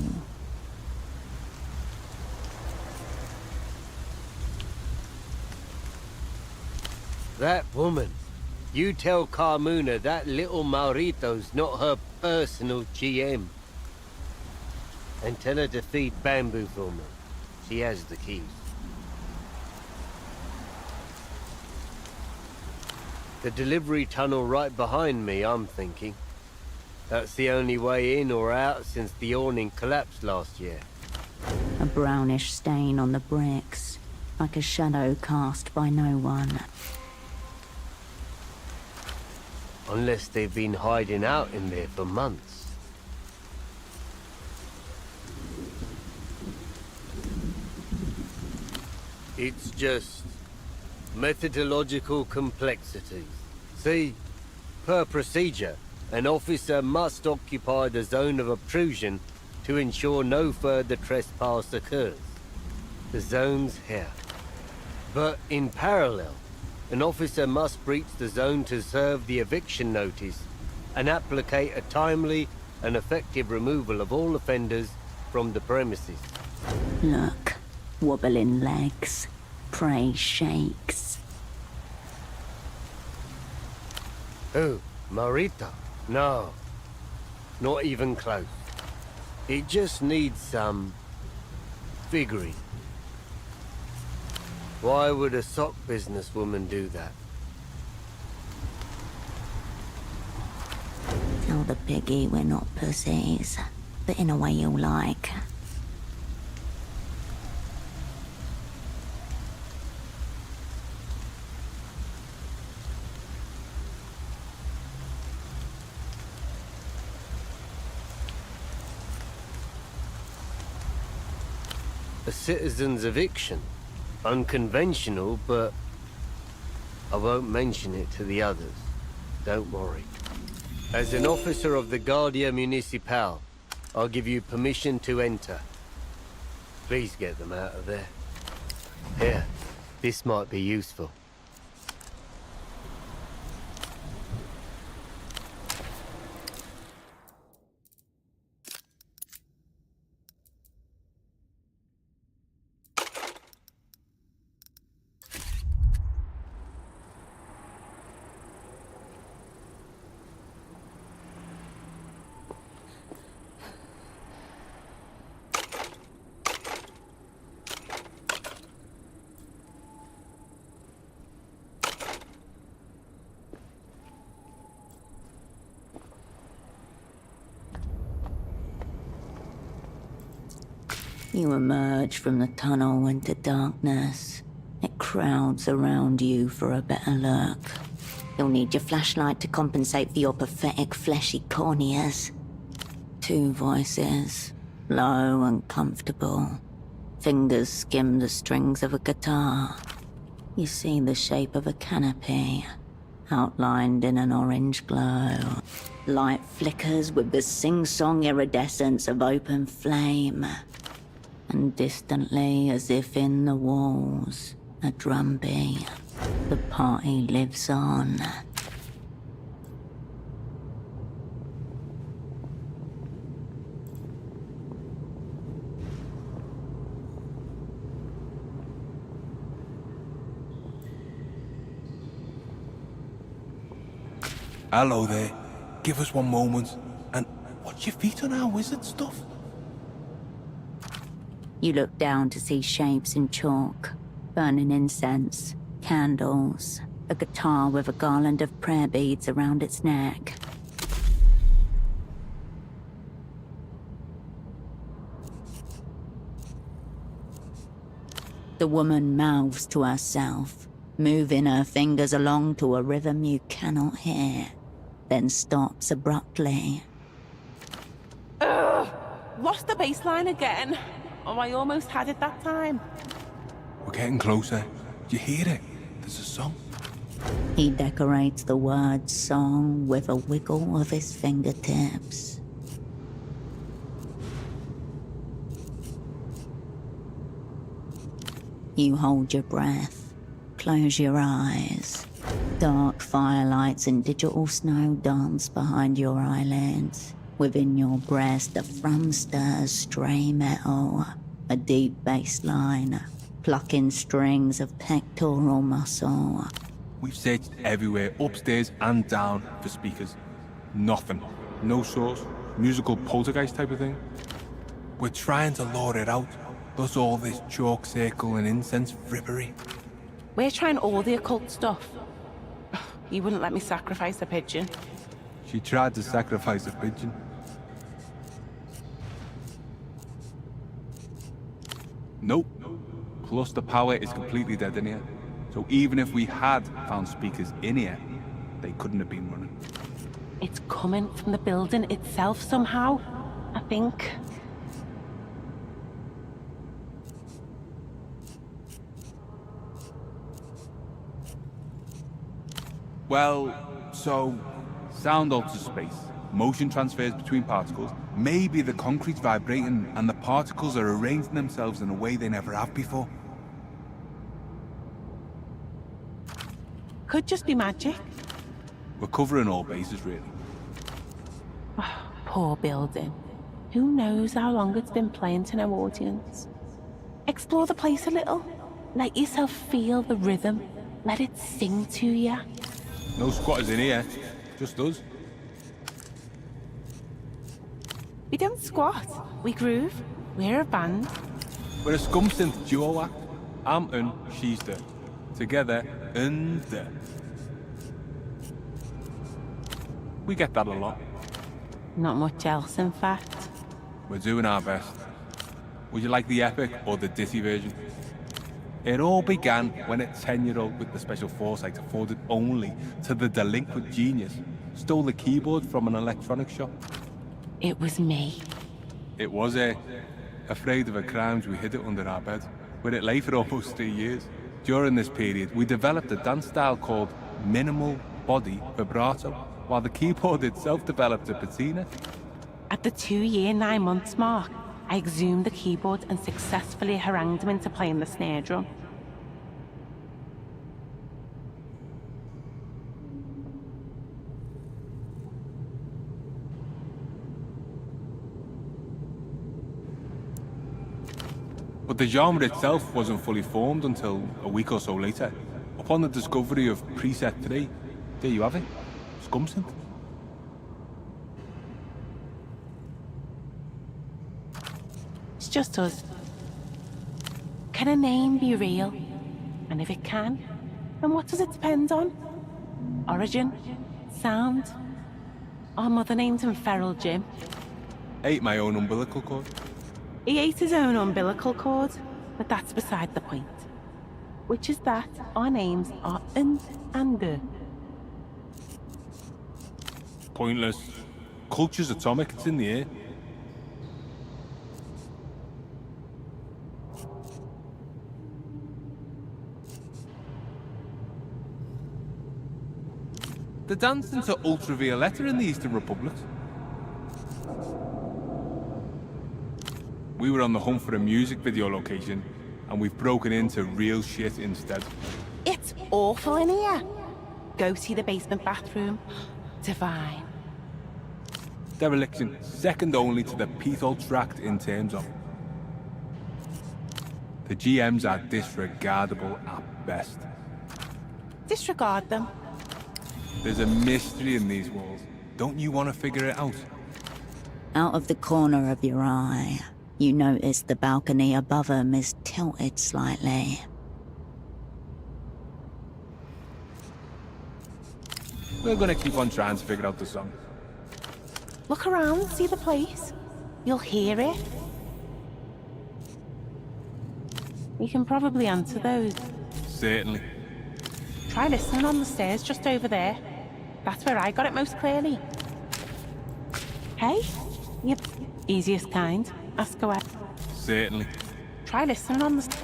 That woman. You tell Carmuna that little Maurito's not her personal GM. And tell her to feed bamboo for me. She has the keys. The delivery tunnel right behind me, I'm thinking. That's the only way in or out since the awning collapsed last year. A brownish stain on the bricks, like a shadow cast by no one. Unless they've been hiding out in there for months. It's just methodological complexities. See, per procedure, an officer must occupy the zone of obtrusion to ensure no further trespass occurs. The zone's here. But in parallel, an officer must breach the zone to serve the eviction notice and applicate a timely and effective removal of all offenders from the premises. Look, wobbling legs, prey shakes. Who? Marita? No. Not even close. It just needs some figuring. Why would a sock businesswoman do that? Tell the piggy we're not pussies, but in a way you'll like. A citizen's eviction. Unconventional, but I won't mention it to the others. Don't worry. As an officer of the Guardia Municipal, I'll give you permission to enter. Please get them out of there. Here, this might be useful. You emerge from the tunnel into darkness. It crowds around you for a better look. You'll need your flashlight to compensate for your pathetic fleshy corneas. Two voices, low and comfortable. Fingers skim the strings of a guitar. You see the shape of a canopy, outlined in an orange glow. Light flickers with the sing-song iridescence of open flame. And distantly, as if in the walls, a drumbeat. The party lives on. Hello there. Give us one moment. And watch your feet on our wizard stuff. You look down to see shapes in chalk, burning incense, candles, a guitar with a garland of prayer beads around its neck. The woman mouths to herself, moving her fingers along to a rhythm you cannot hear, then stops abruptly. What's the bass line again? Oh, I almost had it that time. We're getting closer. Do you hear it? There's a song. He decorates the word song with a wiggle of his fingertips. You hold your breath, close your eyes. Dark firelights and digital snow dance behind your eyelids. Within your breast, the thrusters stray metal, a deep bass line, plucking strings of pectoral muscle. We've searched everywhere, upstairs and down, for speakers. Nothing. No source. Musical poltergeist type of thing. We're trying to lure it out. Thus all this chalk circle and incense frippery. We're trying all the occult stuff. You wouldn't let me sacrifice a pigeon. She tried to sacrifice a pigeon. Nope. Plus the power is completely dead in here. So even if we had found speakers in here, they couldn't have been running. It's coming from the building itself somehow, I think. Well, so sound alters space. Motion transfers between particles. Maybe the concrete's vibrating and the particles are arranging themselves in a way they never have before. Could just be magic. We're covering all bases, really. Poor building. Who knows how long it's been playing to no audience. Explore the place a little. Let yourself feel the rhythm. Let it sing to you. No squatters in here, just us. We don't squat. We groove. We're a band. We're a scum synth duo act. I'm un, she's the. Together, and the. We get that a lot. Not much else, in fact. We're doing our best. Would you like the epic or the ditty version? It all began when a 10-year-old with the special foresight afforded only to the delinquent genius stole the keyboard from an electronics shop. It was me. It was afraid of her crimes, we hid it under our bed, where it lay for almost 3 years. During this period, we developed a dance style called minimal body vibrato, while the keyboard itself developed a patina. At the 2-year, 9 months mark, I exhumed the keyboard and successfully harangued him into playing the snare drum. But the genre itself wasn't fully formed until a week or so later. Upon the discovery of Preset 3, there you have it, Scum Synth. It's just us. Can a name be real? And if it can, then what does it depend on? Origin? Sound? Our mother named him Feral Jim. Ate my own umbilical cord. He ate his own umbilical cord, but that's beside the point. Which is that our names are Un and De. Pointless. Culture's atomic, it's in the air. They're dancing to ultravioletta in the Eastern Republics. We were on the hunt for a music video location, and we've broken into real shit instead. It's awful in here. Go see the basement bathroom. Divine. Dereliction, second only to the Pethol tract in terms of. The GMs are disregardable at best. Disregard them. There's a mystery in these walls. Don't you want to figure it out? Out of the corner of your eye, you notice the balcony above them is tilted slightly. We're gonna keep on trying to figure out the song. Look around, see the place. You'll hear it. You can probably answer those. Certainly. Try listening on the stairs just over there. That's where I got it most clearly. Hey? Yep. Easiest kind. Ask away. Certainly. Try listening on the...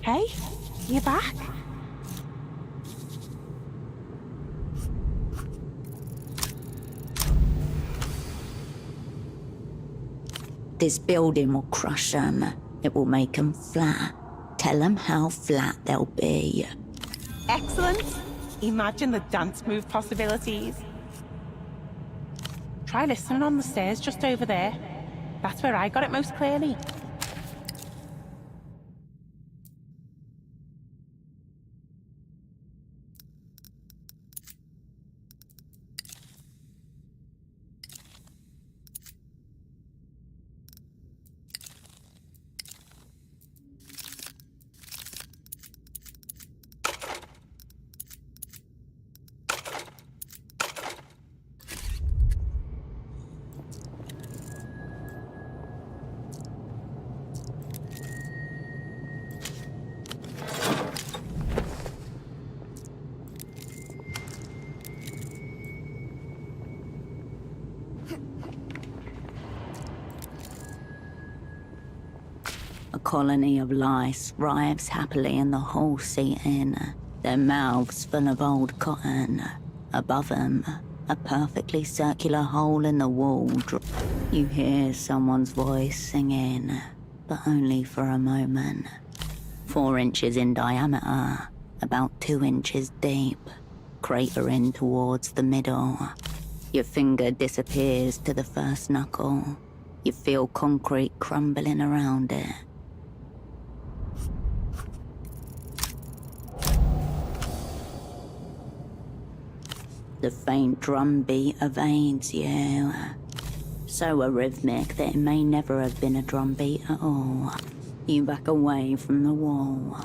Hey, you back? This building will crush them. It will make them flat. Tell them how flat they'll be. Excellent. Imagine the dance move possibilities. Try listening on the stairs just over there. That's where I got it most clearly. A colony of lice writhes happily in the hall seating, their mouths full of old cotton. Above them, a perfectly circular hole in the wall. You hear someone's voice singing, but only for a moment. 4 inches in diameter, about 2 inches deep, cratering towards the middle. Your finger disappears to the first knuckle. You feel concrete crumbling around it. The faint drum beat evades you, so arrhythmic that it may never have been a drum beat at all. You back away from the wall.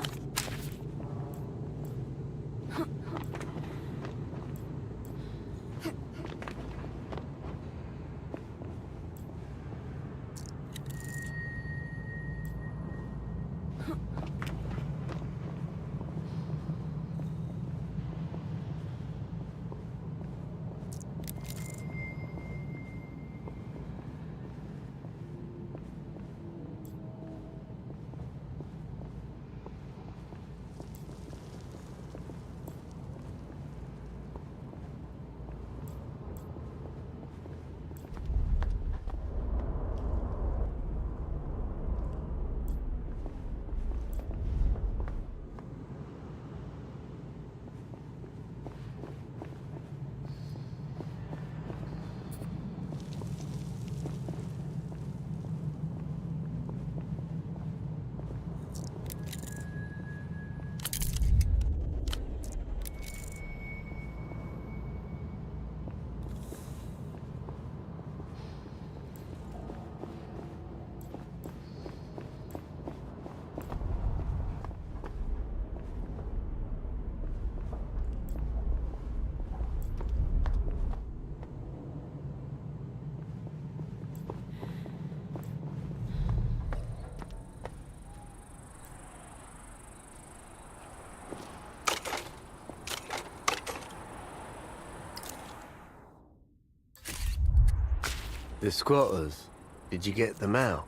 The squatters, did you get them out?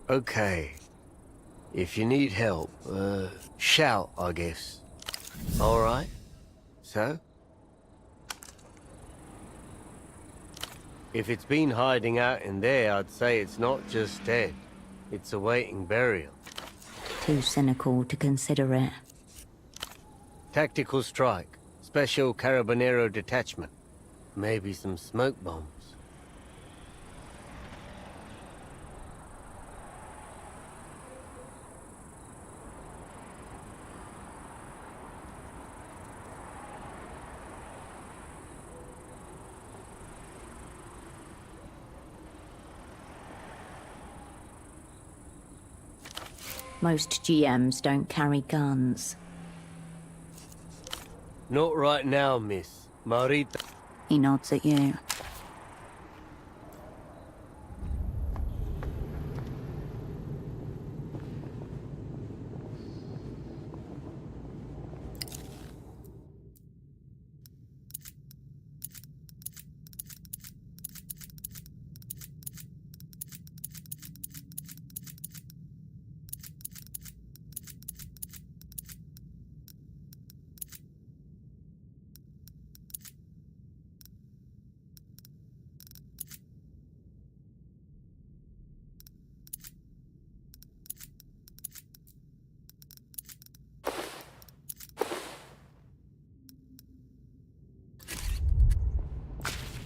Okay. If you need help, shout, I guess. All right? So? If it's been hiding out in there, I'd say it's not just dead. It's awaiting burial. Too cynical to consider it. Tactical strike. Special Carabinero detachment. Maybe some smoke bombs. Most GMs don't carry guns. Not right now, miss. Marita. He nods at you.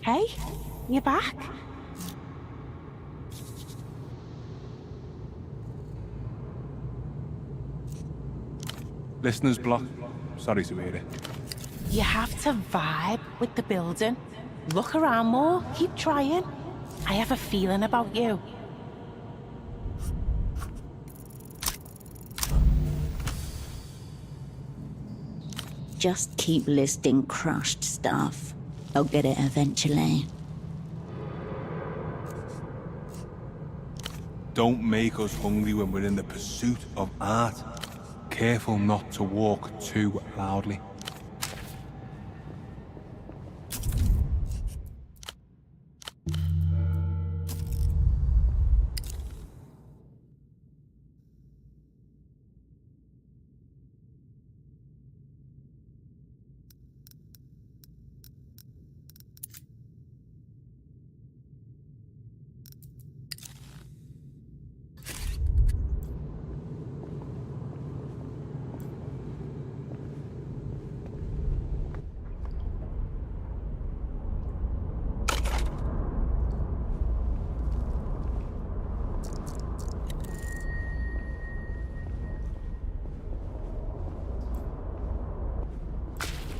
Hey, you back? Listener's block. Sorry to hear it. You have to vibe with the building. Look around more, keep trying. I have a feeling about you. Just keep listing crushed stuff. I'll get it eventually. Don't make us hungry when we're in the pursuit of art. Careful not to walk too loudly.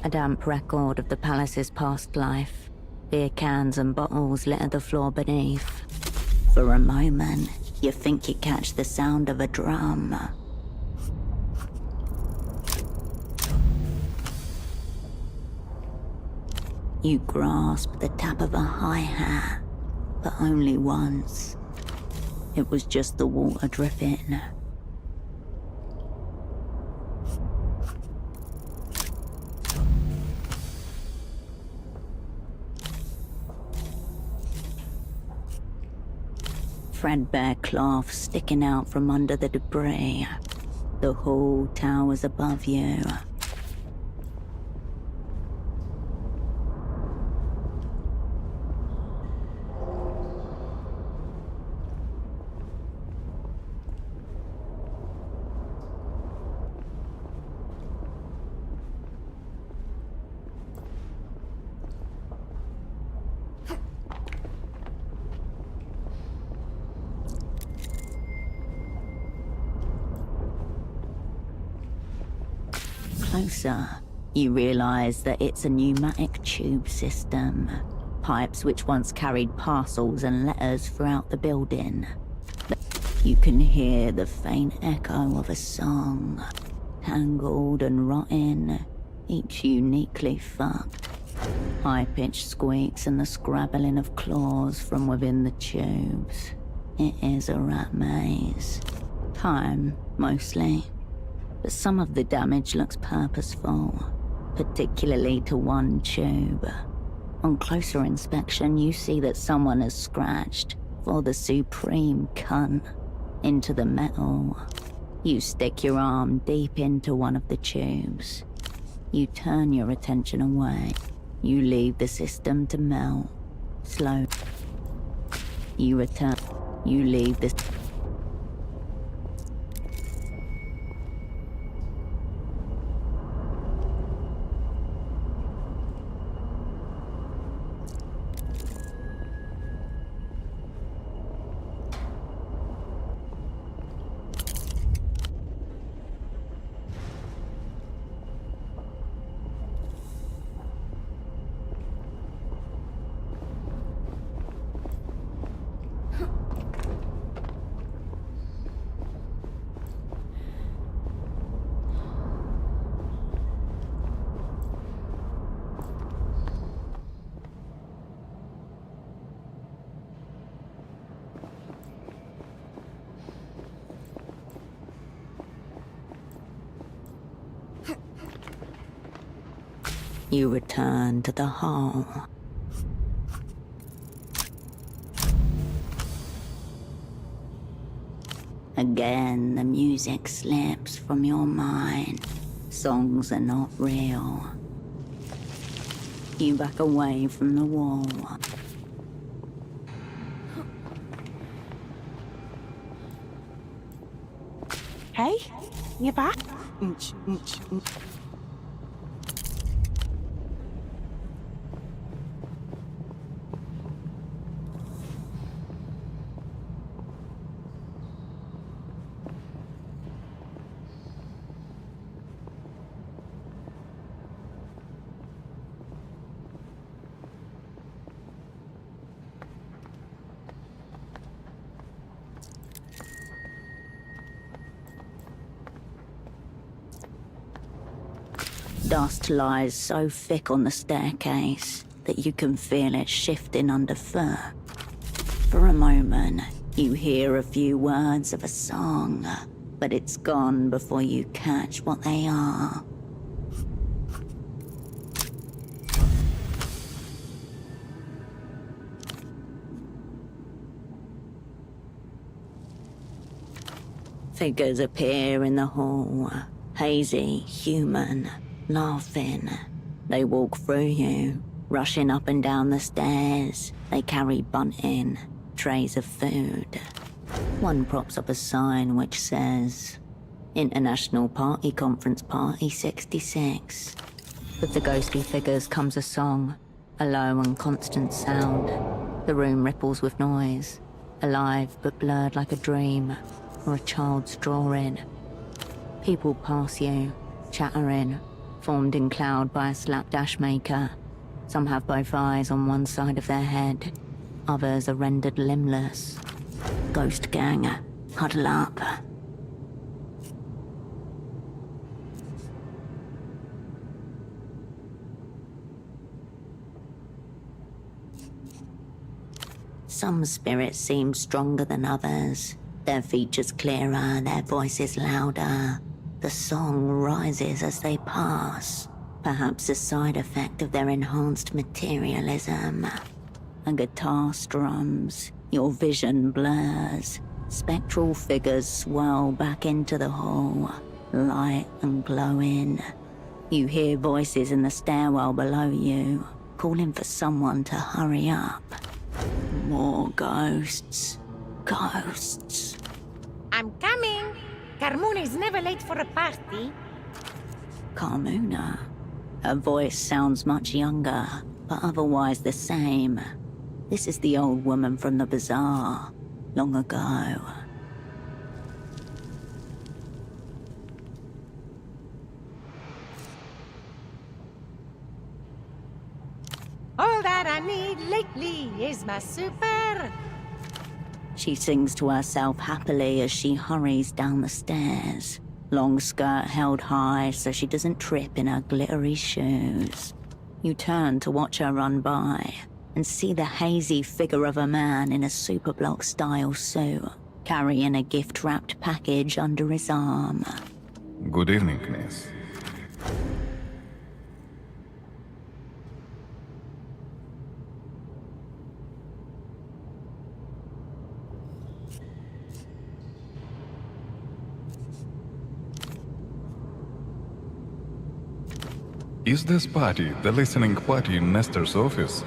A damp record of the palace's past life. Beer cans and bottles litter the floor beneath. For a moment, you think you catch the sound of a drum. You grasp the tap of a hi-hat, but only once. It was just the water dripping. Threadbare cloth sticking out from under the debris. The hall towers above you. Closer, you realize that it's a pneumatic tube system. Pipes which once carried parcels and letters throughout the building. You can hear the faint echo of a song, tangled and rotting, each uniquely fucked. High-pitched squeaks and the scrabbling of claws from within the tubes. It is a rat maze. Time, mostly. But some of the damage looks purposeful, particularly to one tube. On closer inspection, you see that someone has scratched, for the supreme cunt, into the metal. You stick your arm deep into one of the tubes. You turn your attention away. You leave the system to melt. Slow. You return. You leave the... You return to the hall. Again, the music slips from your mind. Songs are not real. You back away from the wall. Hey, you back? Dust lies so thick on the staircase that you can feel it shifting underfoot. For a moment, you hear a few words of a song, but it's gone before you catch what they are. Figures appear in the hall, hazy, human, laughing. They walk through you, rushing up and down the stairs. They carry bunting, trays of food. One props up a sign which says, International Party Conference Party 66. With the ghostly figures comes a song, a low and constant sound. The room ripples with noise, alive but blurred like a dream, or a child's drawing. People pass you, chattering, formed in cloud by a slapdash maker. Some have both eyes on one side of their head. Others are rendered limbless. Ghost gang, huddle up. Some spirits seem stronger than others. Their features clearer, their voices louder. The song rises as they pass, perhaps a side effect of their enhanced materialism. A guitar strums, your vision blurs. Spectral figures swirl back into the hall, light and glowing. You hear voices in the stairwell below you, calling for someone to hurry up. More ghosts. Ghosts. I'm coming. Carmona is never late for a party. Carmona. Her voice sounds much younger, but otherwise the same. This is the old woman from the bazaar, long ago. All that I need lately is my super. She sings to herself happily as she hurries down the stairs, long skirt held high so she doesn't trip in her glittery shoes. You turn to watch her run by and see the hazy figure of a man in a Superblock-style suit, carrying a gift-wrapped package under his arm. Good evening, miss. Is this party the listening party in Nestor's office?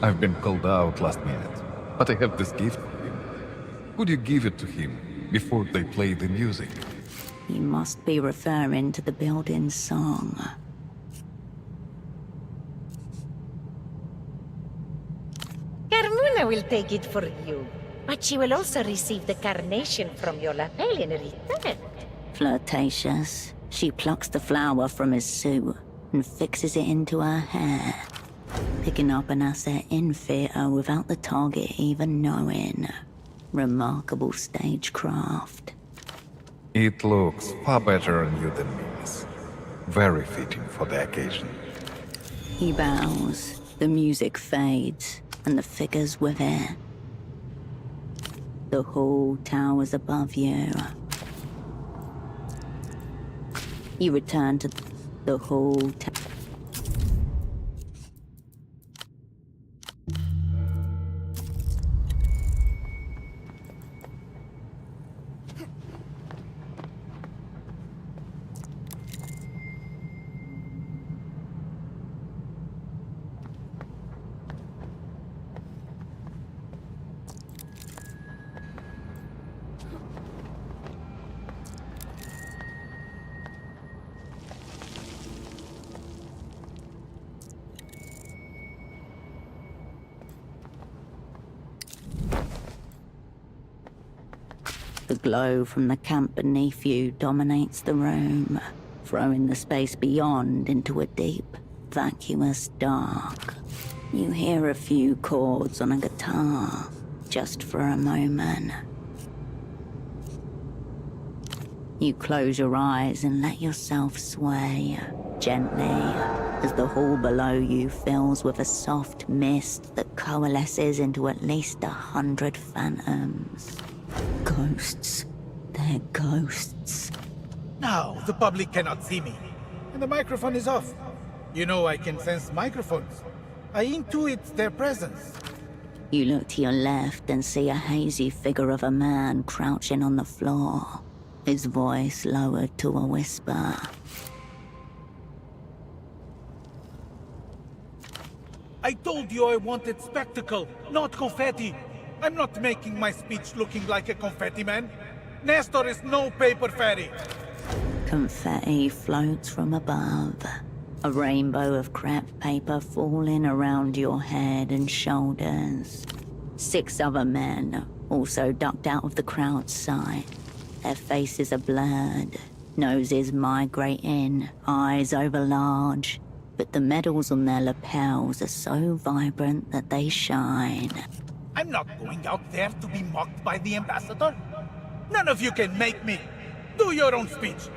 I've been called out last minute, but I have this gift for him. Could you give it to him before they play the music? You must be referring to the building's song. Carmona will take it for you, but she will also receive the carnation from your lapel in return. Flirtatious, she plucks the flower from his suit and fixes it into her hair, picking up an asset in theatre without the target even knowing. Remarkable stagecraft. It looks far better on you than me, miss. Very fitting for the occasion. He bows, the music fades, and the figures with it. The hall towers above you. You return to the hall The glow from the camp beneath you dominates the room, throwing the space beyond into a deep, vacuous dark. You hear a few chords on a guitar, just for a moment. You close your eyes and let yourself sway, gently as the hall below you fills with a soft mist that coalesces into at least 100 phantoms. Ghosts. They're ghosts. Now, the public cannot see me. And the microphone is off. You know I can sense microphones. I intuit their presence. You look to your left and see a hazy figure of a man crouching on the floor, his voice lowered to a whisper. I told you I wanted spectacle, not confetti. I'm not making my speech looking like a confetti man. Nestor is no paper fairy. Confetti floats from above, a rainbow of crepe paper falling around your head and shoulders. 6 other men also ducked out of the crowd's sight. Their faces are blurred, noses migrating, eyes overlarge, but the medals on their lapels are so vibrant that they shine. I'm not going out there to be mocked by the ambassador. None of you can make me. Do your own speech.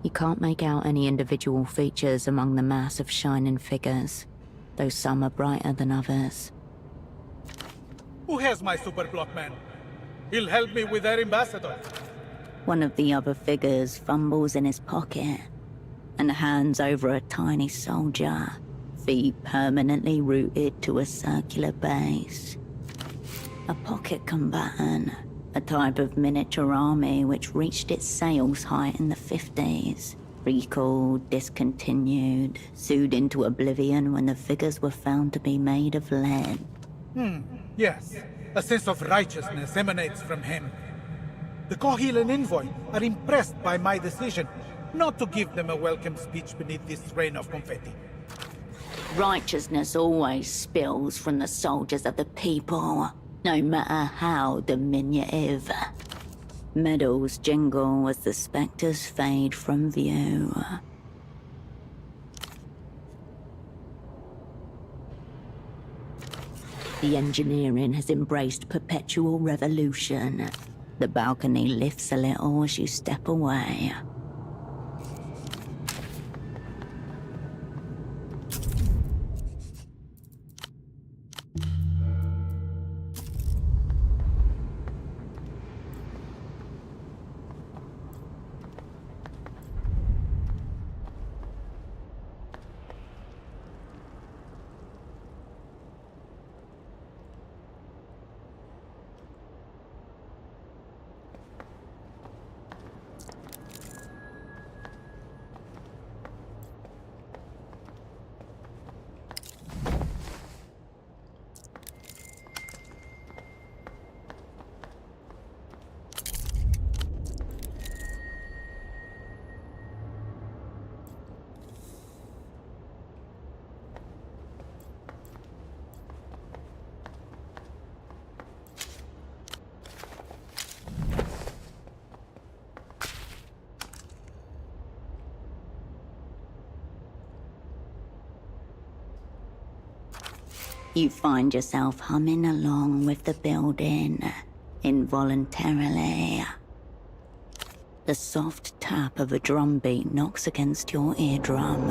You can't make out any individual features among the mass of shining figures, though some are brighter than others. Who has my super block man? He'll help me with their ambassador. One of the other figures fumbles in his pocket and hands over a tiny soldier, feet permanently rooted to a circular base. A pocket combatant, a type of miniature army which reached its sales height in the 50s. Recalled, discontinued, sued into oblivion when the figures were found to be made of lead. Yes. A sense of righteousness emanates from him. The Kohilan envoy are impressed by my decision not to give them a welcome speech beneath this rain of confetti. Righteousness always spills from the soldiers of the people, no matter how diminutive. Medals jingle as the specters fade from view. The engineering has embraced perpetual revolution. The balcony lifts a little as you step away. You find yourself humming along with the building, involuntarily. The soft tap of a drum beat knocks against your eardrum.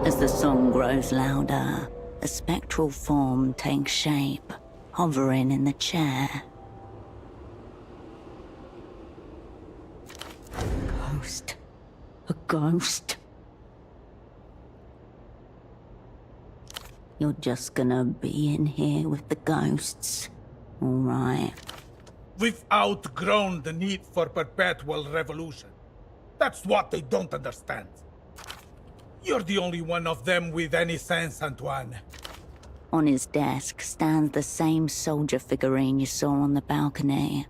As the song grows louder, a spectral form takes shape, hovering in the chair. Ghost. A ghost. You're just gonna be in here with the ghosts, all right? We've outgrown the need for perpetual revolution. That's what they don't understand. You're the only one of them with any sense, Antoine. On his desk stands the same soldier figurine you saw on the balcony.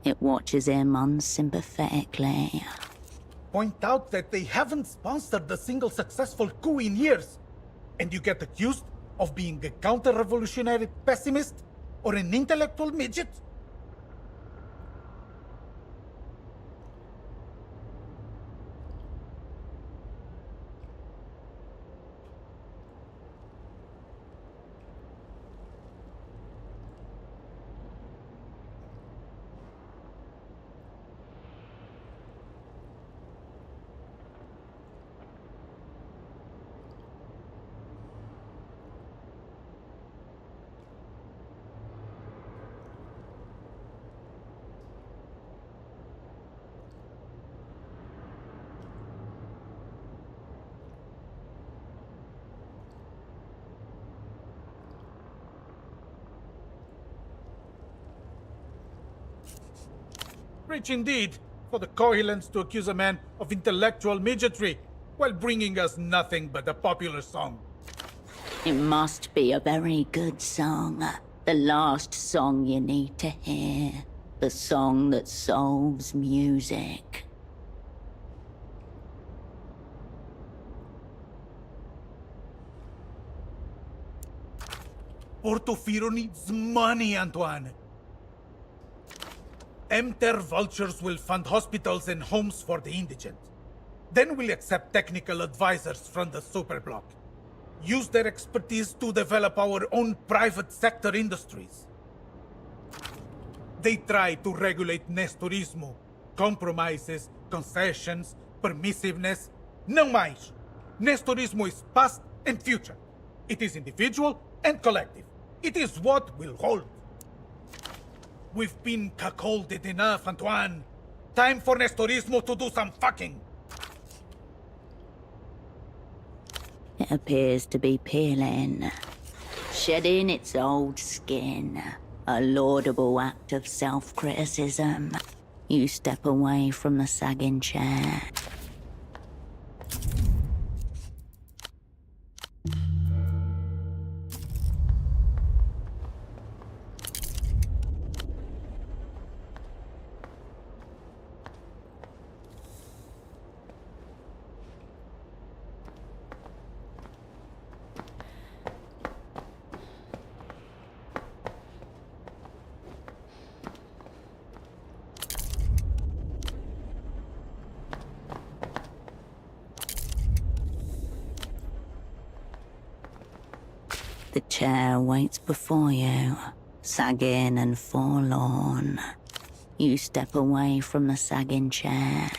It watches him unsympathetically. Point out that they haven't sponsored a single successful coup in years, and you get accused of being a counter-revolutionary pessimist or an intellectual midget? Rich indeed, for the Kohilans to accuse a man of intellectual midgetry while bringing us nothing but a popular song. It must be a very good song. The last song you need to hear. The song that solves music. Portofino needs money, Antoine. Emter vultures will fund hospitals and homes for the indigent. Then we'll accept technical advisors from the superblock. Use their expertise to develop our own private sector industries. They try to regulate Nestorismo, compromises, concessions, permissiveness. Não mais. Nestorismo is past and future. It is individual and collective. It is what will hold. We've been cuckolded enough, Antoine. Time for Nestorismo to do some fucking. It appears to be peeling, shedding its old skin. A laudable act of self-criticism. You step away from the sagging chair. The chair waits before you, sagging and forlorn. You step away from the sagging chair.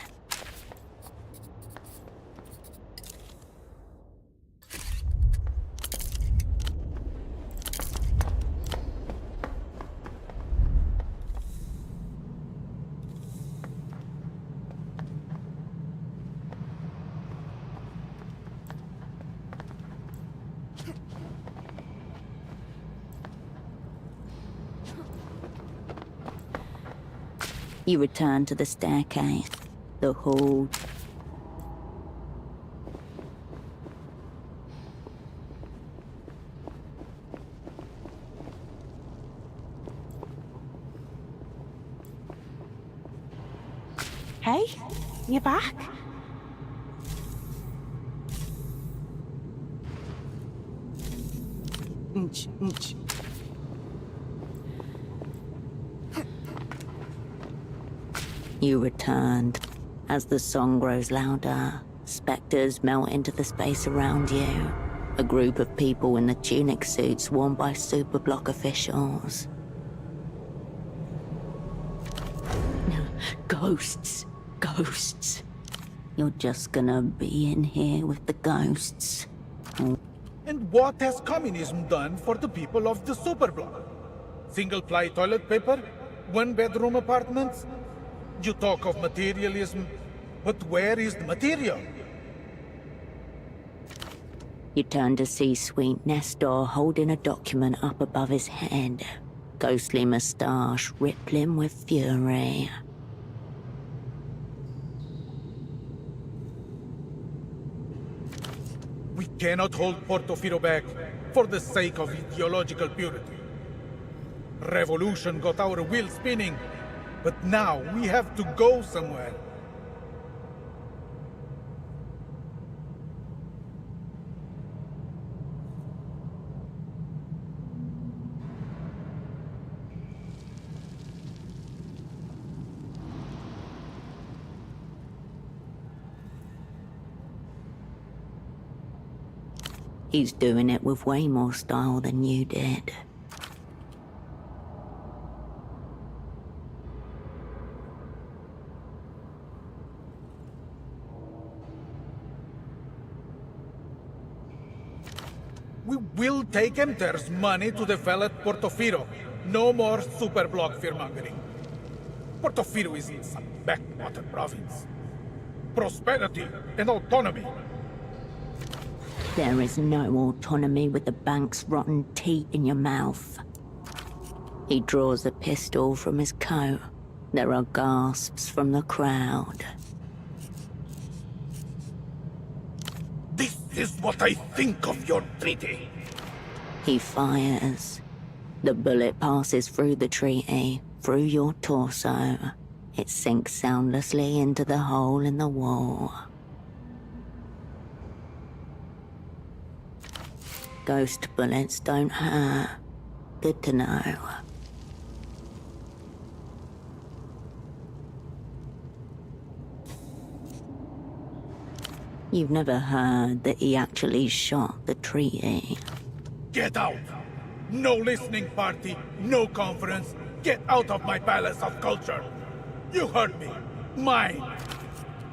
You return to the staircase, the hall. Hey, you back? You returned. As the song grows louder, specters melt into the space around you. A group of people in the tunic suits worn by Superblock officials. Ghosts. Ghosts. You're just gonna be in here with the ghosts. And what has communism done for the people of the superblock? Single-ply toilet paper? One-bedroom apartments? You talk of materialism, but where is the material? You turn to see sweet Nestor holding a document up above his head. Ghostly moustache rippling with fury. We cannot hold Portofino back for the sake of ideological purity. Revolution got our wheel spinning, but now we have to go somewhere. He's doing it with way more style than you did. We will take Emter's money to develop Portofino. No more superblock fearmongering. Portofino isn't some backwater province. Prosperity and autonomy. There is no autonomy with the bank's rotten teat in your mouth. He draws a pistol from his coat. There are gasps from the crowd. This is what I think of your treaty. He fires. The bullet passes through the treaty, through your torso. It sinks soundlessly into the hole in the wall. Ghost bullets don't hurt. Good to know. You've never heard that he actually shot the treaty. Get out! No listening party, no conference. Get out of my palace of culture. You heard me. Mine.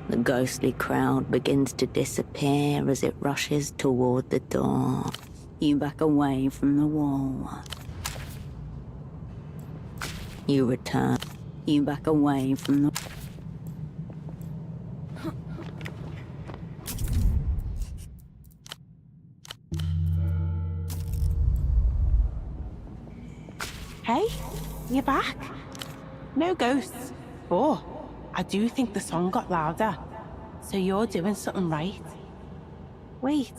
The ghostly crowd begins to disappear as it rushes toward the door. You back away from the wall. You return. You back away from the... Hey, you back? No ghosts. Oh, I do think the song got louder. So you're doing something right. Wait,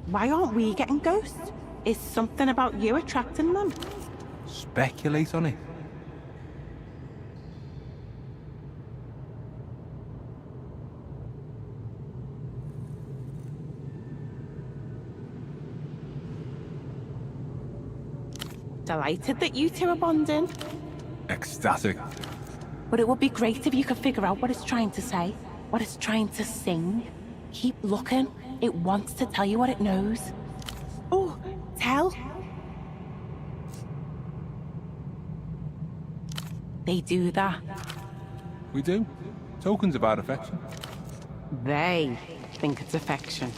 why aren't we getting ghosts? Is something about you attracting them? Speculate on it. Delighted that you two are bonding. Ecstatic. But it would be great if you could figure out what it's trying to say, what it's trying to sing. Keep looking. It wants to tell you what it knows. Oh, tell. They do that. We do. Tokens about affection. They think it's affection.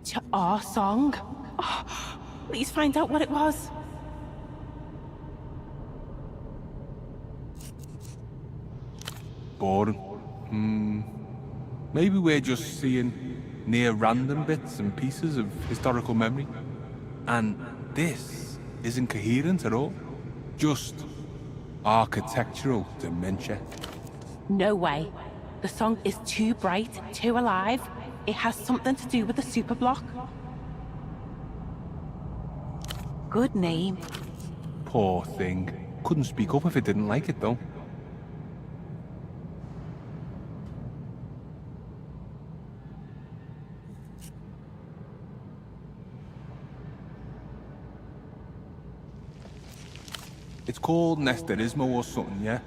To our song? Oh, please find out what it was. Boring. Maybe we're just seeing near random bits and pieces of historical memory. And this isn't coherent at all. Just architectural dementia. No way. The song is too bright, too alive. It has something to do with the super block. Good name. Poor thing. Couldn't speak up if it didn't like it, though. It's called Nesterismo or something, yeah?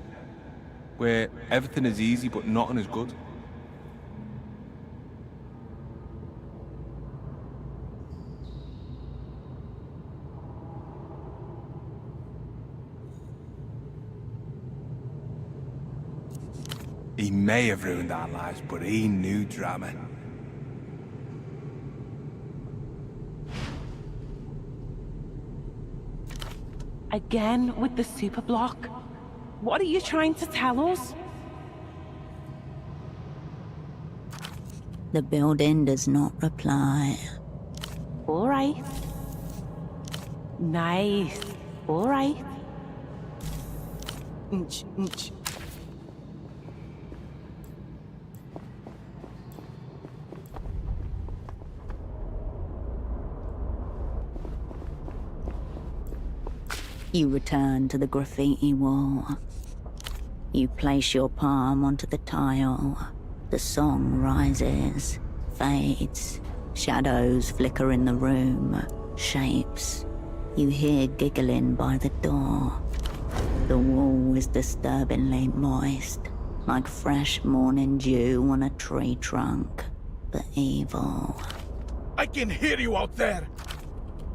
Where everything is easy but nothing is good. He may have ruined our lives, but he knew drama. Again with the super block? What are you trying to tell us? The building does not reply. All right. Nice. All right. You return to the graffiti wall. You place your palm onto the tile. The song rises, fades. Shadows flicker in the room. Shapes. You hear giggling by the door. The wall is disturbingly moist, like fresh morning dew on a tree trunk, but evil. I can hear you out there!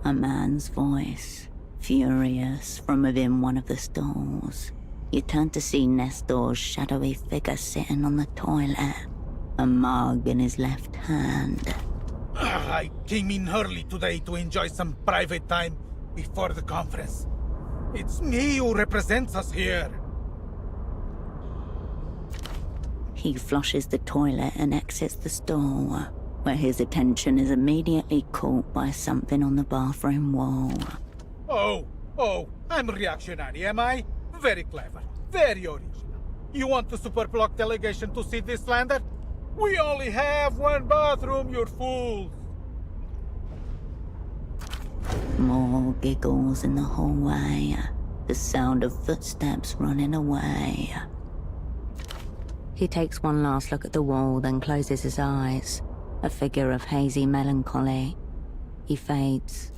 A man's voice, furious from within one of the stalls. You turn to see Nestor's shadowy figure sitting on the toilet, a mug in his left hand. I came in early today to enjoy some private time before the conference. It's me who represents us here. He flushes the toilet and exits the stall, where his attention is immediately caught by something on the bathroom wall. Oh, I'm reactionary, am I? Very clever, very original. You want the Superblock delegation to see this slander? We only have one bathroom, you fools! More giggles in the hallway, the sound of footsteps running away. He takes one last look at the wall, then closes his eyes, a figure of hazy melancholy. He fades,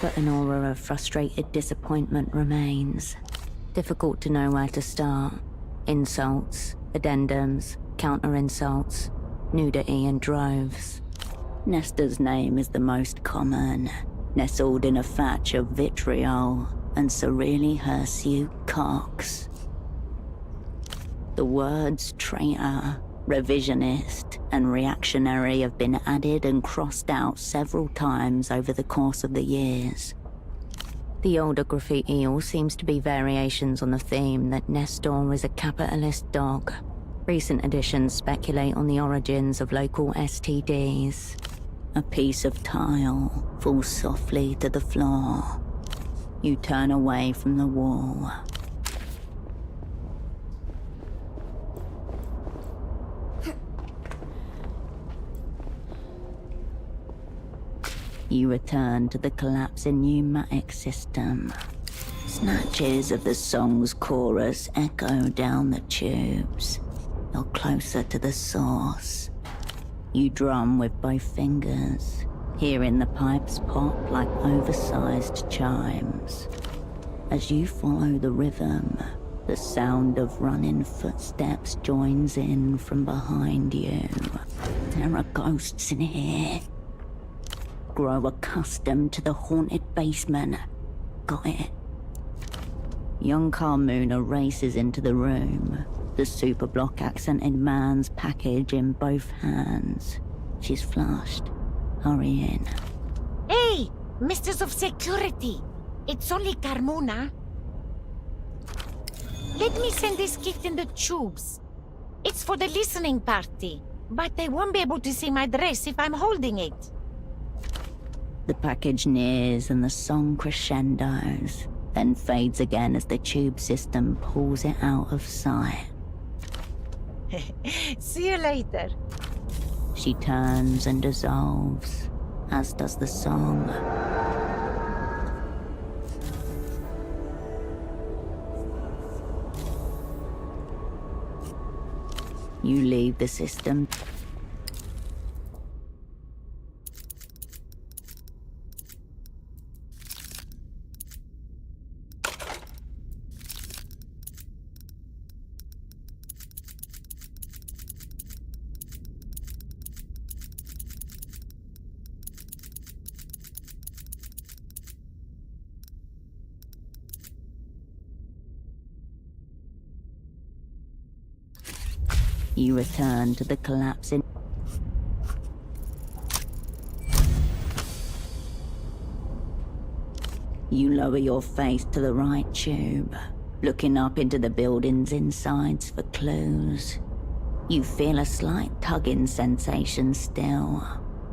but an aura of frustrated disappointment remains. Difficult to know where to start. Insults, addendums, counter-insults, nudity in droves. Nestor's name is the most common, nestled in a thatch of vitriol and surreally hirsute cocks. The words traitor, revisionist, and reactionary have been added and crossed out several times over the course of the years. The older graffiti all seems to be variations on the theme that Nestor is a capitalist dog. Recent additions speculate on the origins of local STDs. A piece of tile falls softly to the floor. You turn away from the wall. You return to the collapsing pneumatic system. Snatches of the song's chorus echo down the tubes. You're closer to the source. You drum with both fingers, hearing the pipes pop like oversized chimes. As you follow the rhythm, the sound of running footsteps joins in from behind you. There are ghosts in here. Grow accustomed to the haunted basement. Got it? Young Carmuna races into the room, the Superblock accented man's package in both hands. She's flushed, hurrying. Hey, Misters of Security! It's only Carmuna. Let me send this gift in the tubes. It's for the listening party, but they won't be able to see my dress if I'm holding it. The package nears and the song crescendos, then fades again as the tube system pulls it out of sight. See you later. She turns and dissolves, as does the song. You leave the system. You return to the collapsing. You lower your face to the right tube, looking up into the building's insides for clues. You feel a slight tugging sensation still,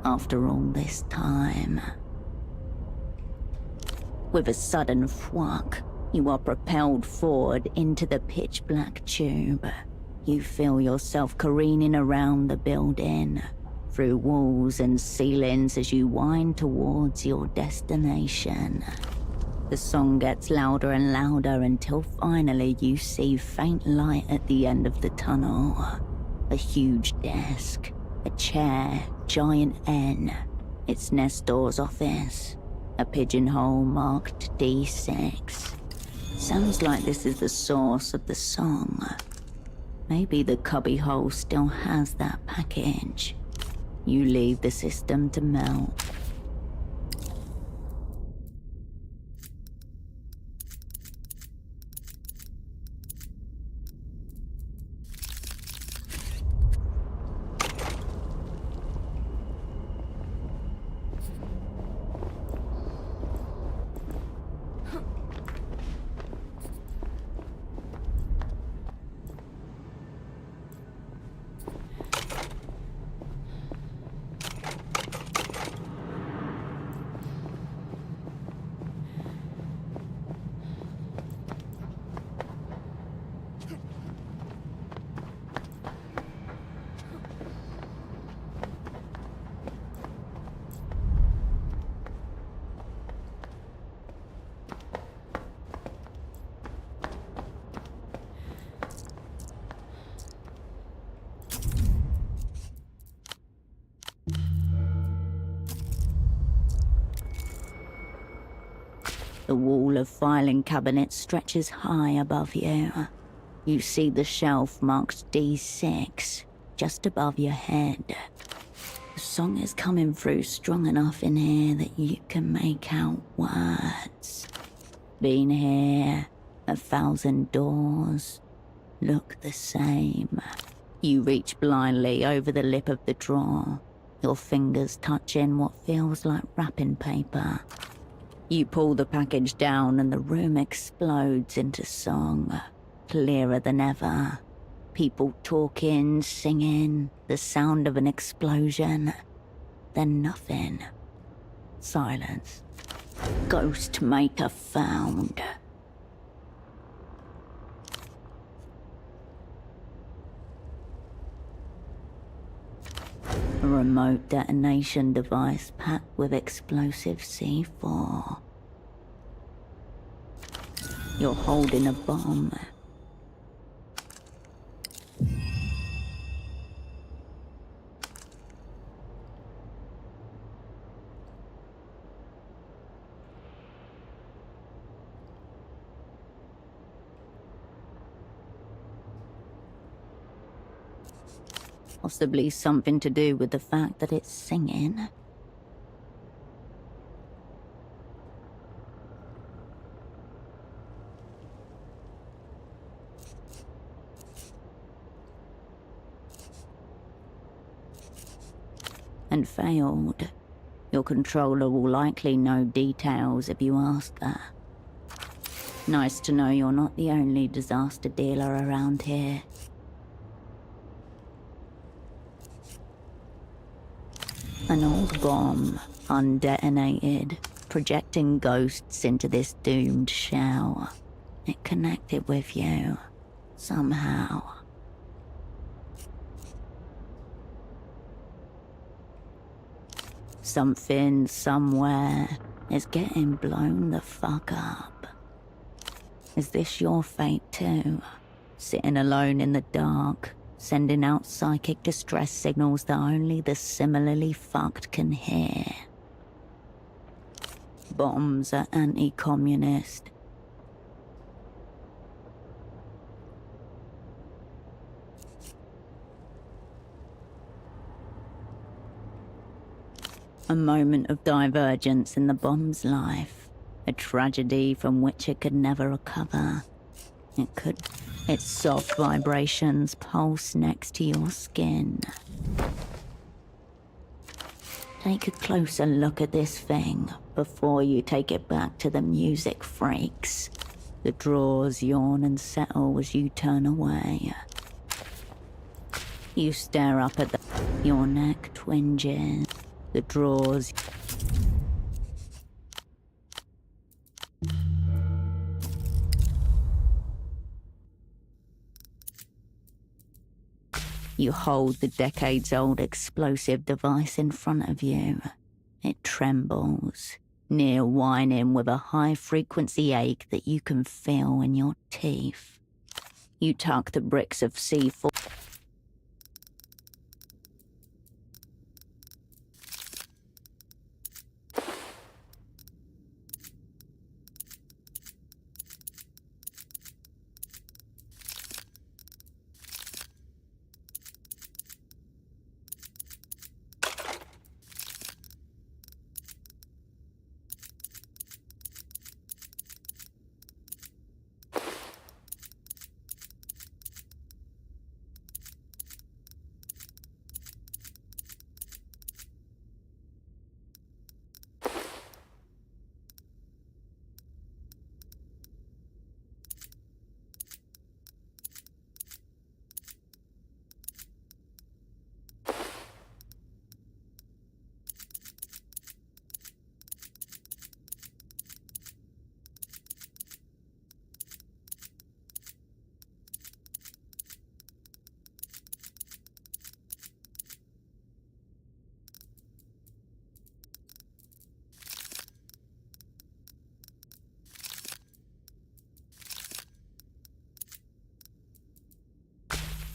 after all this time. With a sudden thwack, you are propelled forward into the pitch-black tube. You feel yourself careening around the building, through walls and ceilings as you wind towards your destination. The song gets louder and louder until finally you see faint light at the end of the tunnel. A huge desk, a chair, giant N. It's Nestor's office. A pigeonhole marked D6. Sounds like this is the source of the song. Maybe the cubbyhole still has that package. You leave the system to melt. The wall of filing cabinets stretches high above you. You see the shelf marked D6 just above your head. The song is coming through strong enough in here that you can make out words. Been here, 1,000 doors, look the same. You reach blindly over the lip of the drawer, your fingers touching what feels like wrapping paper. You pull the package down and the room explodes into song, clearer than ever. People talking, singing, the sound of an explosion. Then nothing. Silence. Ghost maker found. A remote detonation device packed with explosive C4. You're holding a bomb. Possibly something to do with the fact that it's singing. And failed. Your controller will likely know details if you ask her. Nice to know you're not the only disaster dealer around here. An old bomb, undetonated, projecting ghosts into this doomed shell. It connected with you, somehow. Something, somewhere, is getting blown the fuck up. Is this your fate too? Sitting alone in the dark, sending out psychic distress signals that only the similarly fucked can hear. Bombs are anti-communist. A moment of divergence in the bomb's life. A tragedy from which it could never recover. Its soft vibrations pulse next to your skin. Take a closer look at this thing before you take it back to the music freaks. The drawers yawn and settle as you turn away. You stare up at your neck twinges. The drawers. You hold the decades-old explosive device in front of you. It trembles, near whining with a high-frequency ache that you can feel in your teeth. You tuck the bricks of C4.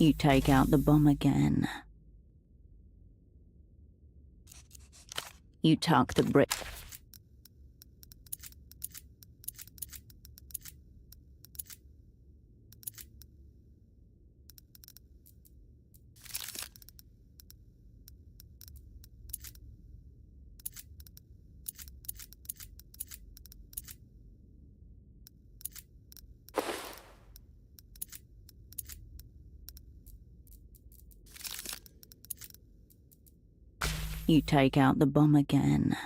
You take out the bomb again. You tuck the brick. You take out the bomb again.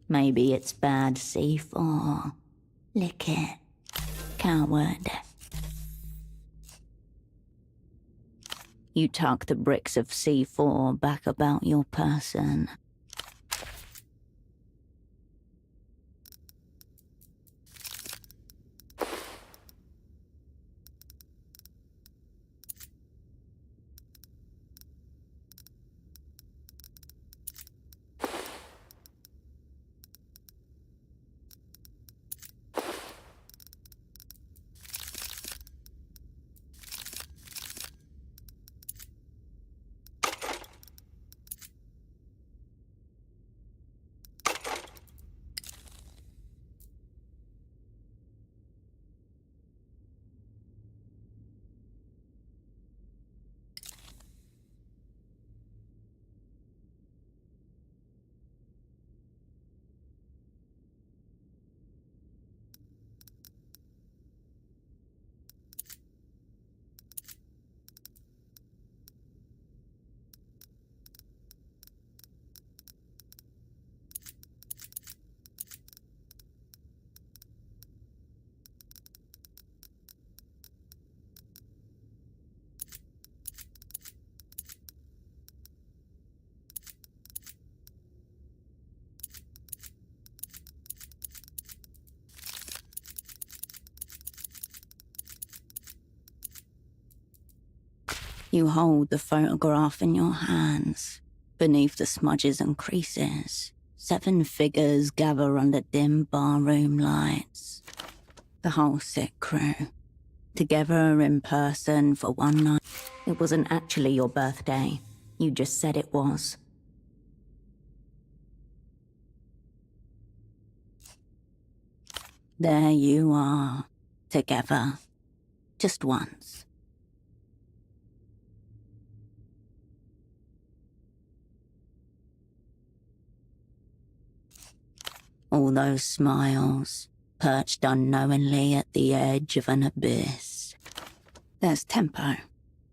Maybe it's bad C4. Lick it. Coward. You tuck the bricks of C4 back about your person. You hold the photograph in your hands. Beneath the smudges and creases, 7 figures gather under dim barroom lights. The whole sick crew. Together in person for one night. It wasn't actually your birthday. You just said it was. There you are, together. Just once. All those smiles, perched unknowingly at the edge of an abyss. There's Tempo,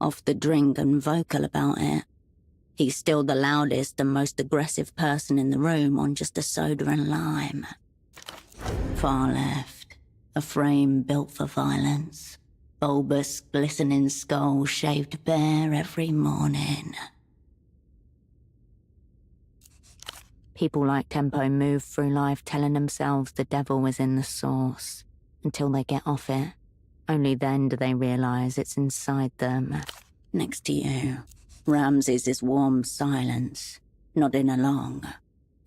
off the drink and vocal about it. He's still the loudest and most aggressive person in the room on just a soda and lime. Far left, a frame built for violence. Bulbous, glistening skull shaved bare every morning. People like Tempo move through life telling themselves the devil is in the source, until they get off it. Only then do they realize it's inside them. Next to you, Ramses is warm silence, nodding along.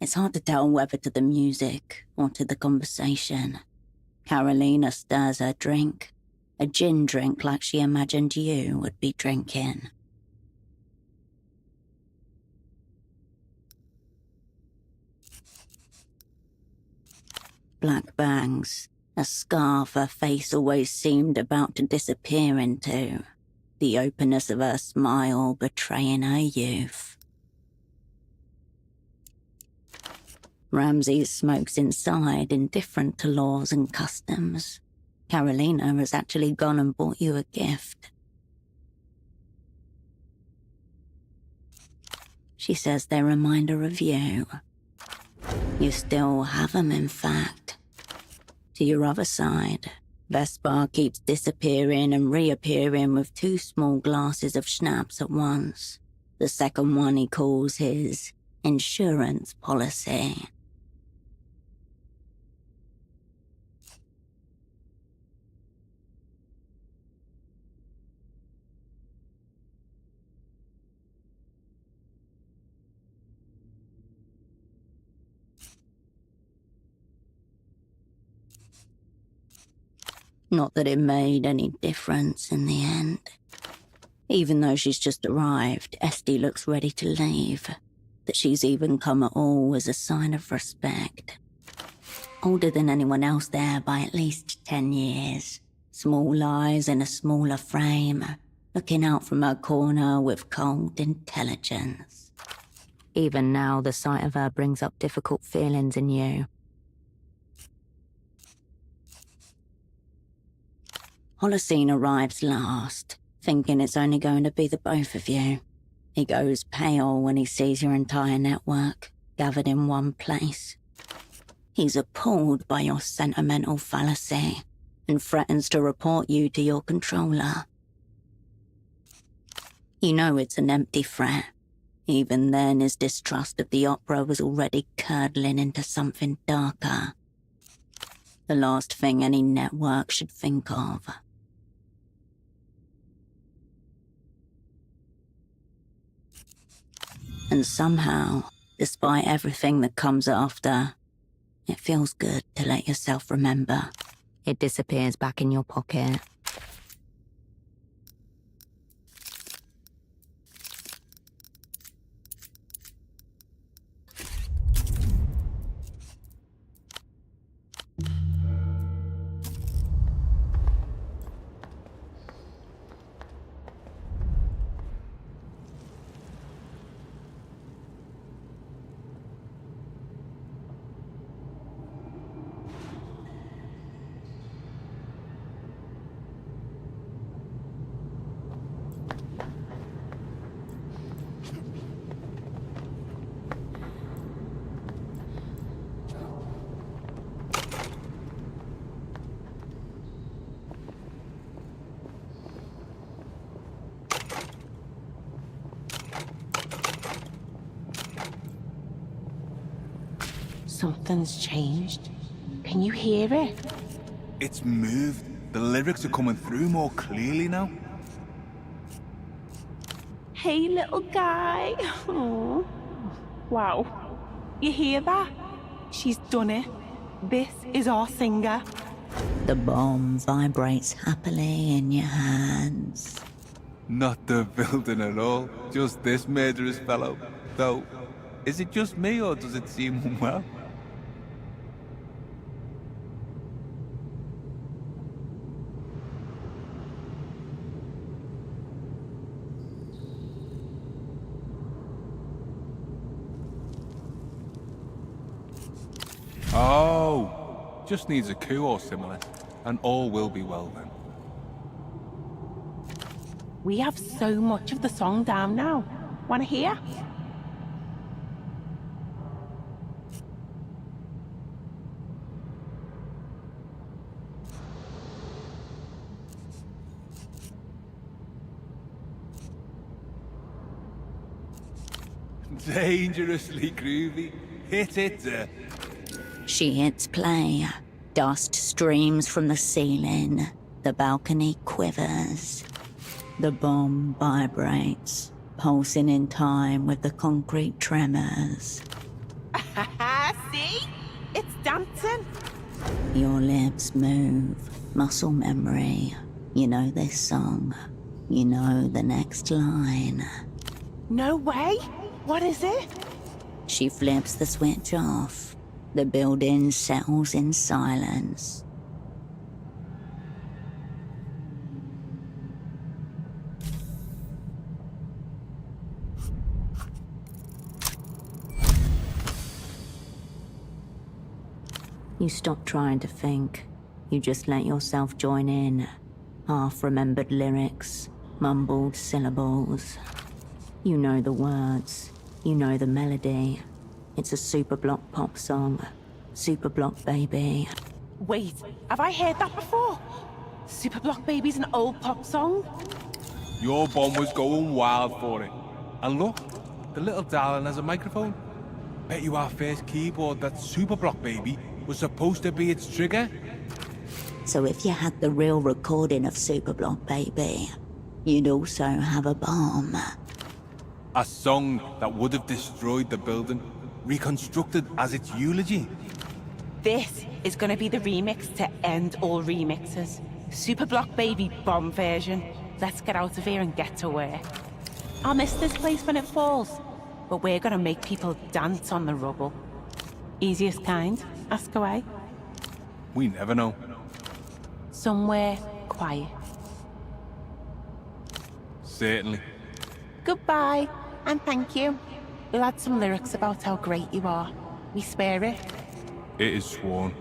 It's hard to tell whether to the music or to the conversation. Carolina stirs her drink, a gin drink like she imagined you would be drinking. Black bangs, a scarf her face always seemed about to disappear into, the openness of her smile betraying her youth. Ramses smokes inside, indifferent to laws and customs. Carolina has actually gone and bought you a gift. She says they remind her of you. You still have them, in fact. To your other side, Vespar keeps disappearing and reappearing with 2 small glasses of schnapps at once. The second one he calls his insurance policy. Not that it made any difference in the end. Even though she's just arrived, Esty looks ready to leave. That she's even come at all is a sign of respect. Older than anyone else there by at least 10 years. Small eyes in a smaller frame, looking out from her corner with cold intelligence. Even now, the sight of her brings up difficult feelings in you. Holocene arrives last, thinking it's only going to be the both of you. He goes pale when he sees your entire network gathered in one place. He's appalled by your sentimental fallacy and threatens to report you to your controller. You know it's an empty threat. Even then, his distrust of the opera was already curdling into something darker. The last thing any network should think of. And somehow, despite everything that comes after, it feels good to let yourself remember. It disappears back in your pocket. Something's changed. Can you hear it? It's moved. The lyrics are coming through more clearly now. Hey, little guy. Aww. Wow. You hear that? She's done it. This is our singer. The bomb vibrates happily in your hands. Not the building at all. Just this murderous fellow. Though, is it just me or does it seem unwell? Oh, just needs a coup or similar, and all will be well then. We have so much of the song down now. Wanna hear? Dangerously groovy. Hit it. She hits play. Dust streams from the ceiling. The balcony quivers. The bomb vibrates, pulsing in time with the concrete tremors. See? It's dancing. Your lips move. Muscle memory. You know this song. You know the next line. No way. What is it? She flips the switch off. The building settles in silence. You stop trying to think. You just let yourself join in. Half-remembered lyrics, mumbled syllables. You know the words. You know the melody. It's a Superblock pop song. Superblock Baby. Wait, have I heard that before? Superblock Baby's an old pop song? Your bomb was going wild for it. And look, the little darling has a microphone. Bet you our first keyboard, that Superblock Baby, was supposed to be its trigger. So if you had the real recording of Superblock Baby, you'd also have a bomb. A song that would have destroyed the building, reconstructed as its eulogy. This is gonna be the remix to end all remixes. Superblock Baby bomb version. Let's get out of here and get to work. I'll miss this place when it falls, but we're gonna make people dance on the rubble. Easiest kind, ask away. We never know. Somewhere quiet. Certainly. Goodbye, and thank you. We'll add some lyrics about how great you are. We swear it. It is sworn.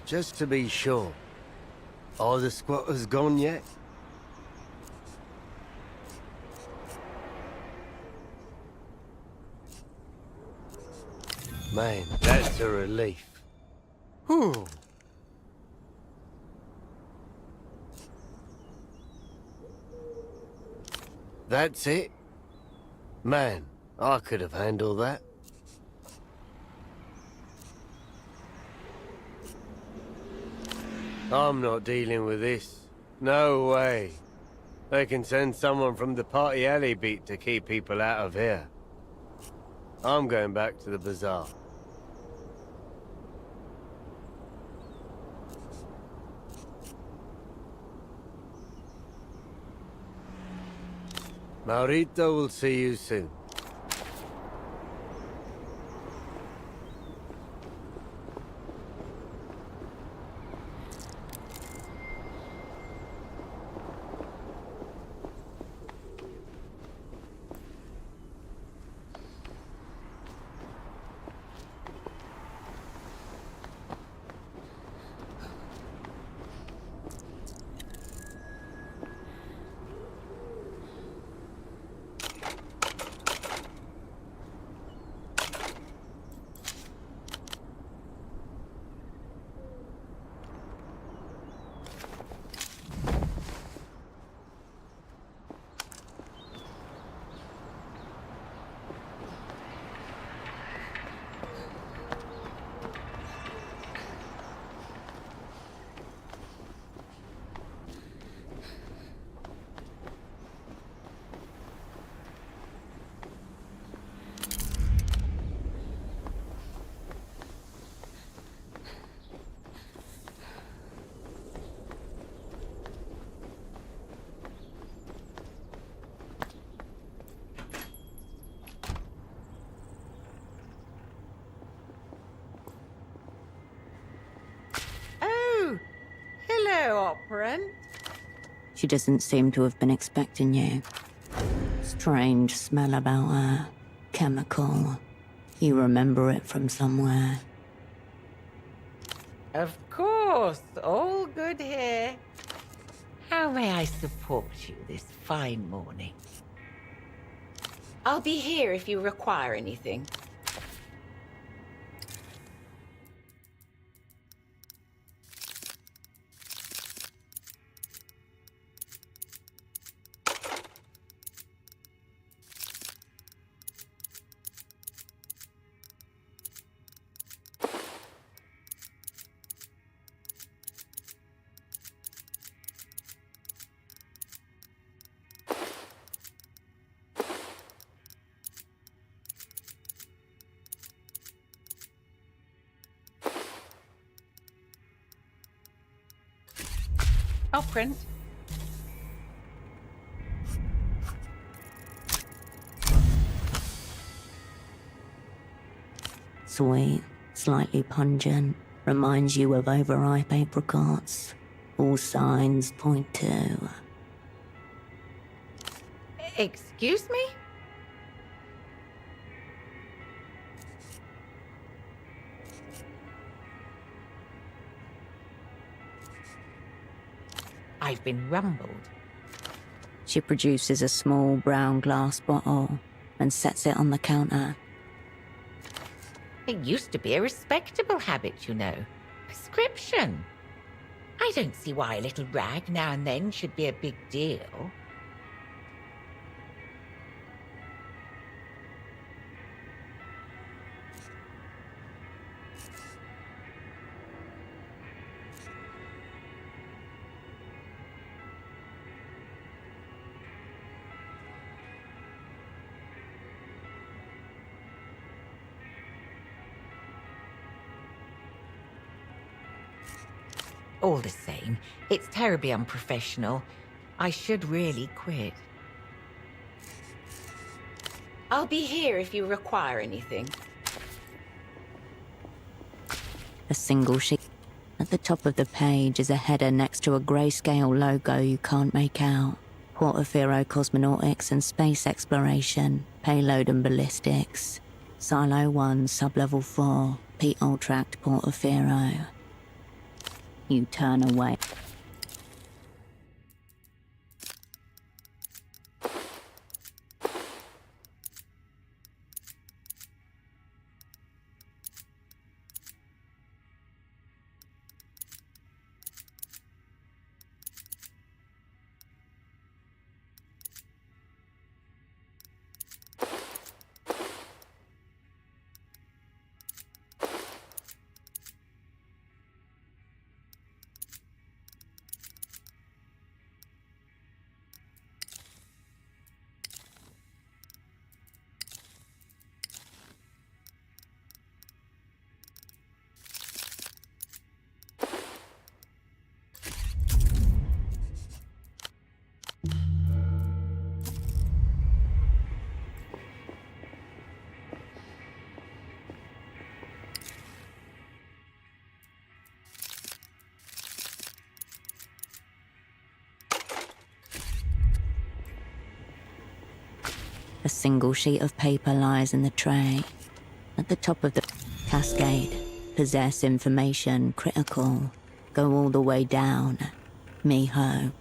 just to be sure. Are the squatters gone yet? Man, that's a relief. Whew. That's it? Man, I could have handled that. I'm not dealing with this. No way. They can send someone from the Party Alley beat to keep people out of here. I'm going back to the bazaar. Maurito will see you soon. Operant. She doesn't seem to have been expecting you. Strange smell about her. Chemical. You remember it from somewhere. Of course, all good here. How may I support you this fine morning? I'll be here if you require anything. Operant. Sweet, slightly pungent, reminds you of overripe apricots. All signs point to... Excuse me? I've been rumbled. She produces a small brown glass bottle and sets it on the counter. It used to be a respectable habit, you know. Prescription. I don't see why a little rag now and then should be a big deal. All the same, it's terribly unprofessional. I should really quit. I'll be here if you require anything. A single sheet. At the top of the page is a header next to a grayscale logo you can't make out. Portaferro Cosmonautics and Space Exploration, Payload and Ballistics. Silo 1, Sublevel 4, Pete Ultract Portaferro. You turn away. A single sheet of paper lies in the tray. At the top of the cascade, possess information critical. Go all the way down. Miho.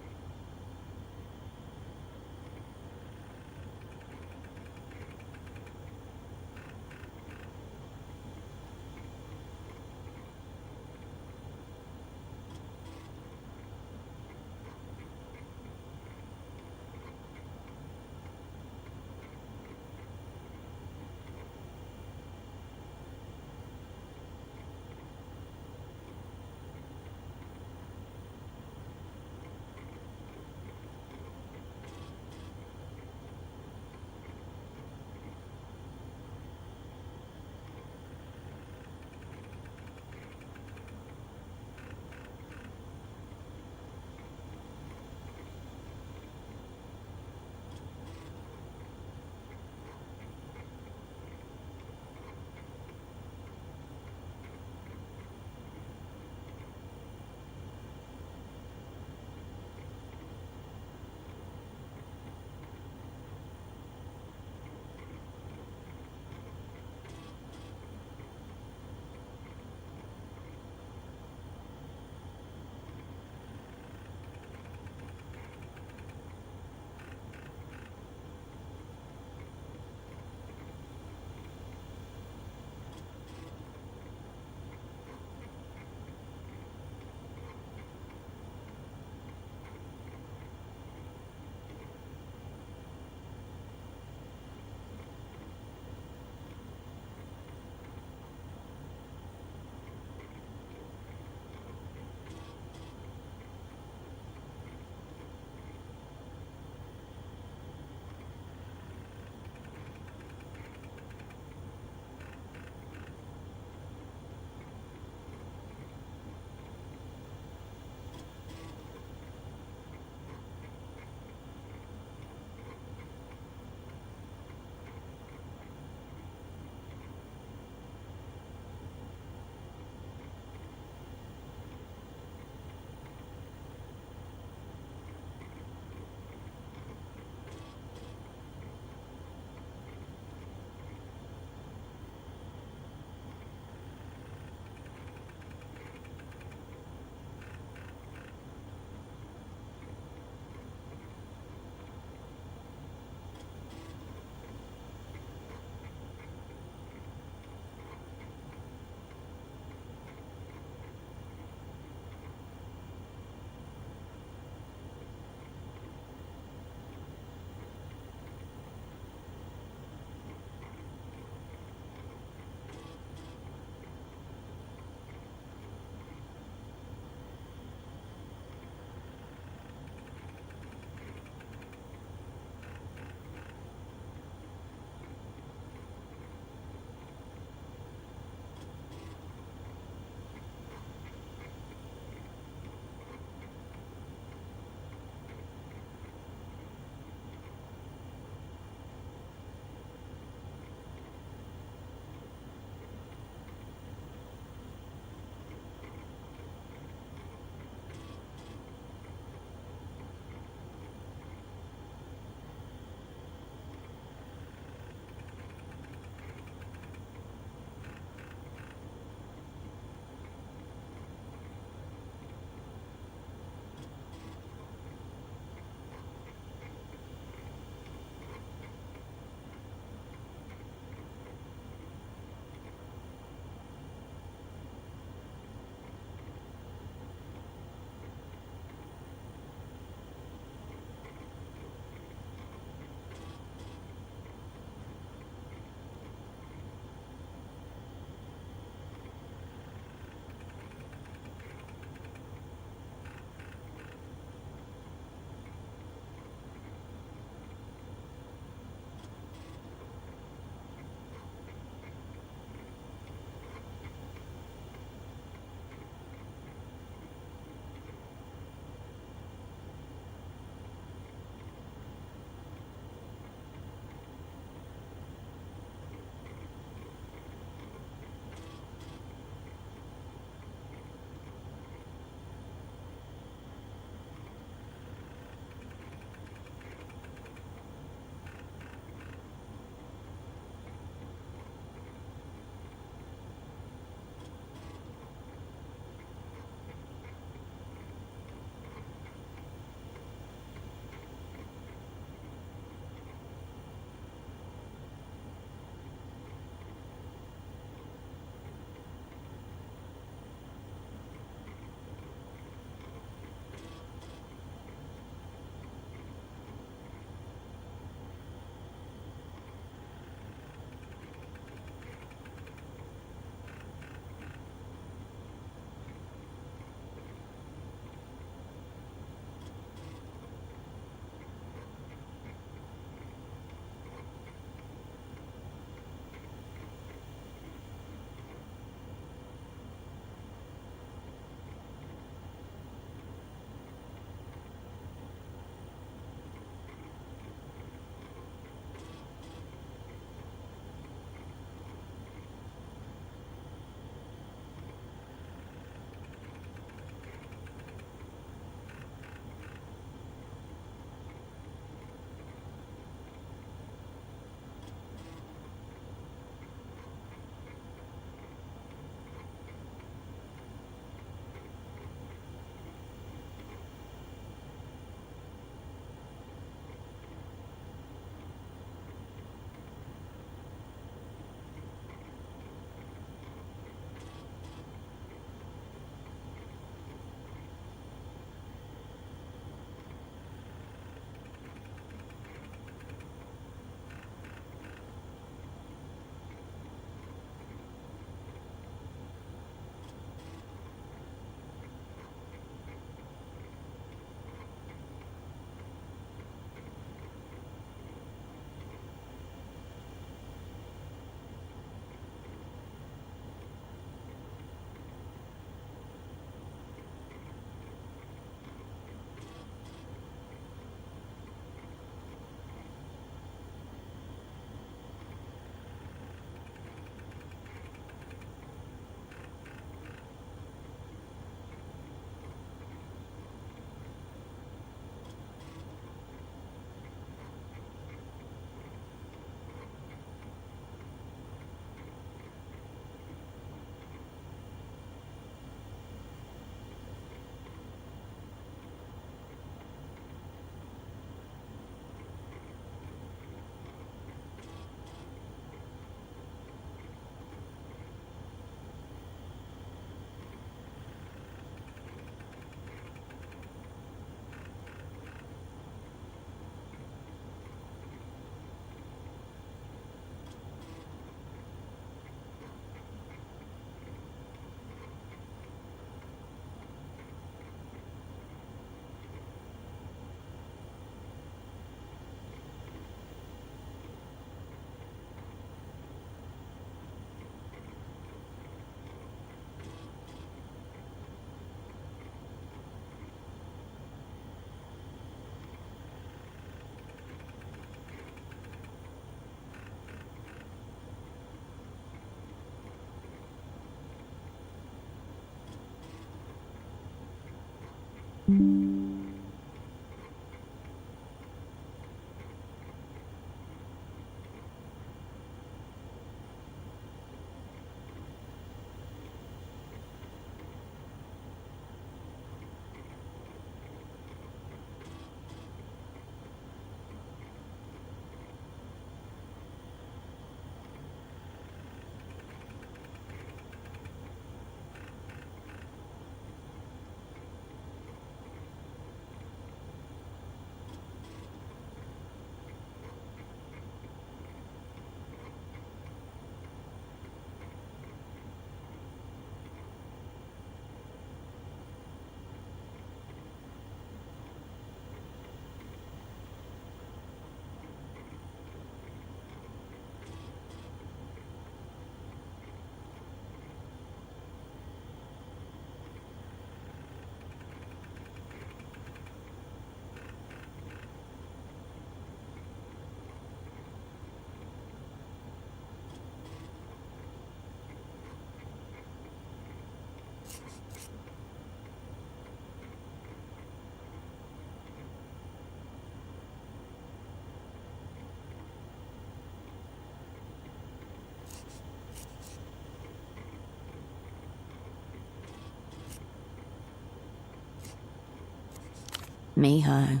Miho,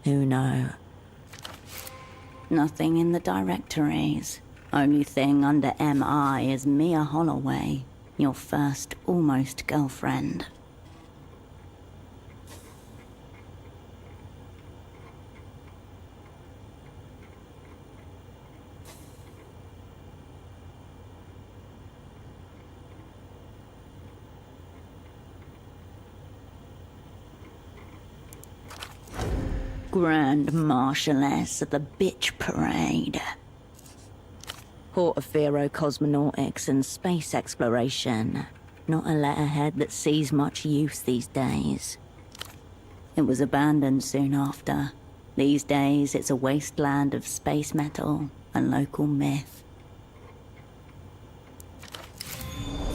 who know? Nothing in the directories. Only thing under MI is Mia Holloway, your first almost girlfriend. Grand Marshalless of the Bitch Parade. Portofino Cosmonautics and Space Exploration. Not a letterhead that sees much use these days. It was abandoned soon after. These days, it's a wasteland of space metal and local myth.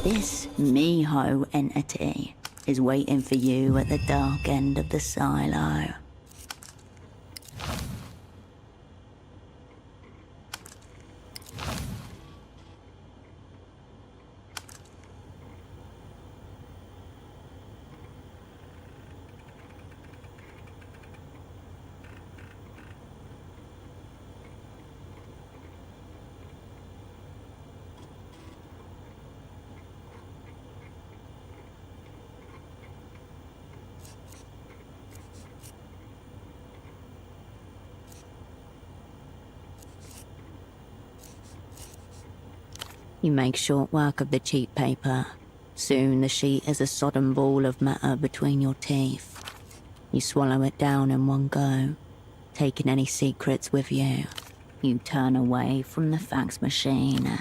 This Miho entity is waiting for you at the dark end of the silo. You make short work of the cheap paper. Soon the sheet is a sodden ball of matter between your teeth. You swallow it down in one go, taking any secrets with you. You turn away from the fax machine.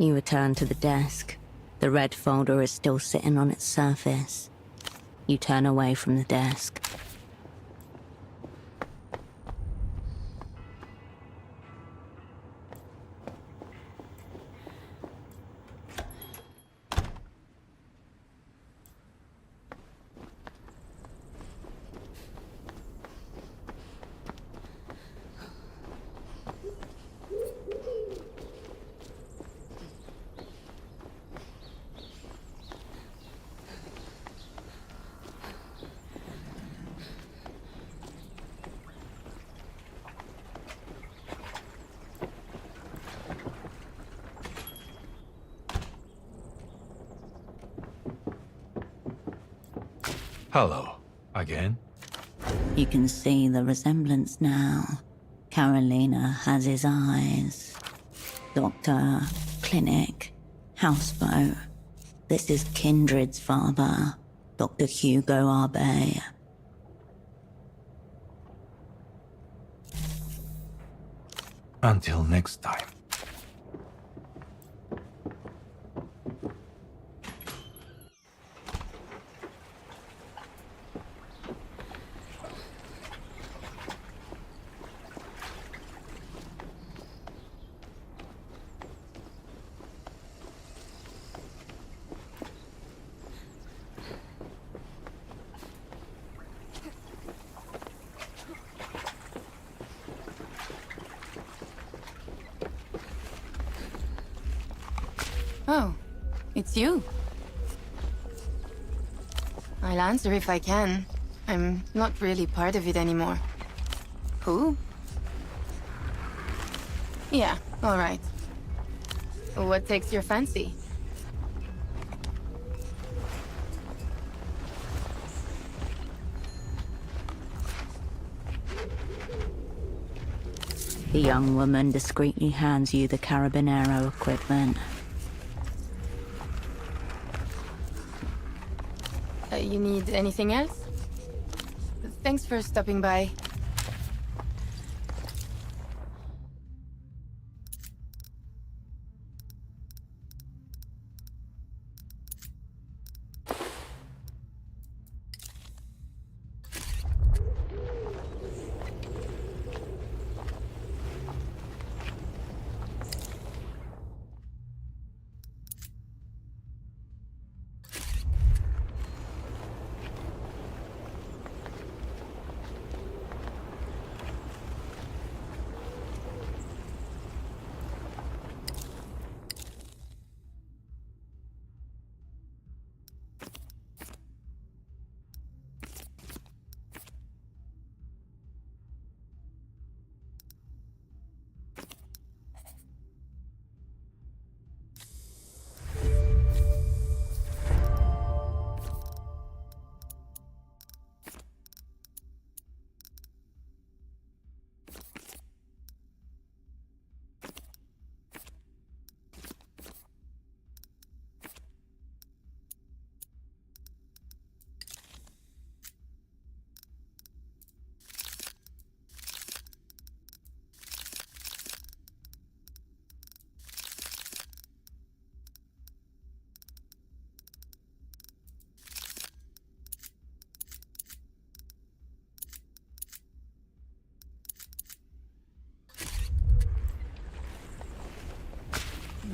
You return to the desk. The red folder is still sitting on its surface. You turn away from the desk. Hello. Again? You can see the resemblance now. Carolina has his eyes. Doctor, clinic, houseboat. This is Kindred's father, Dr. Hugo Arbe. Until next time. Oh, it's you. I'll answer if I can. I'm not really part of it anymore. Who? Yeah, all right. What takes your fancy? The young woman discreetly hands you the Carabinero equipment. You need anything else? Thanks for stopping by.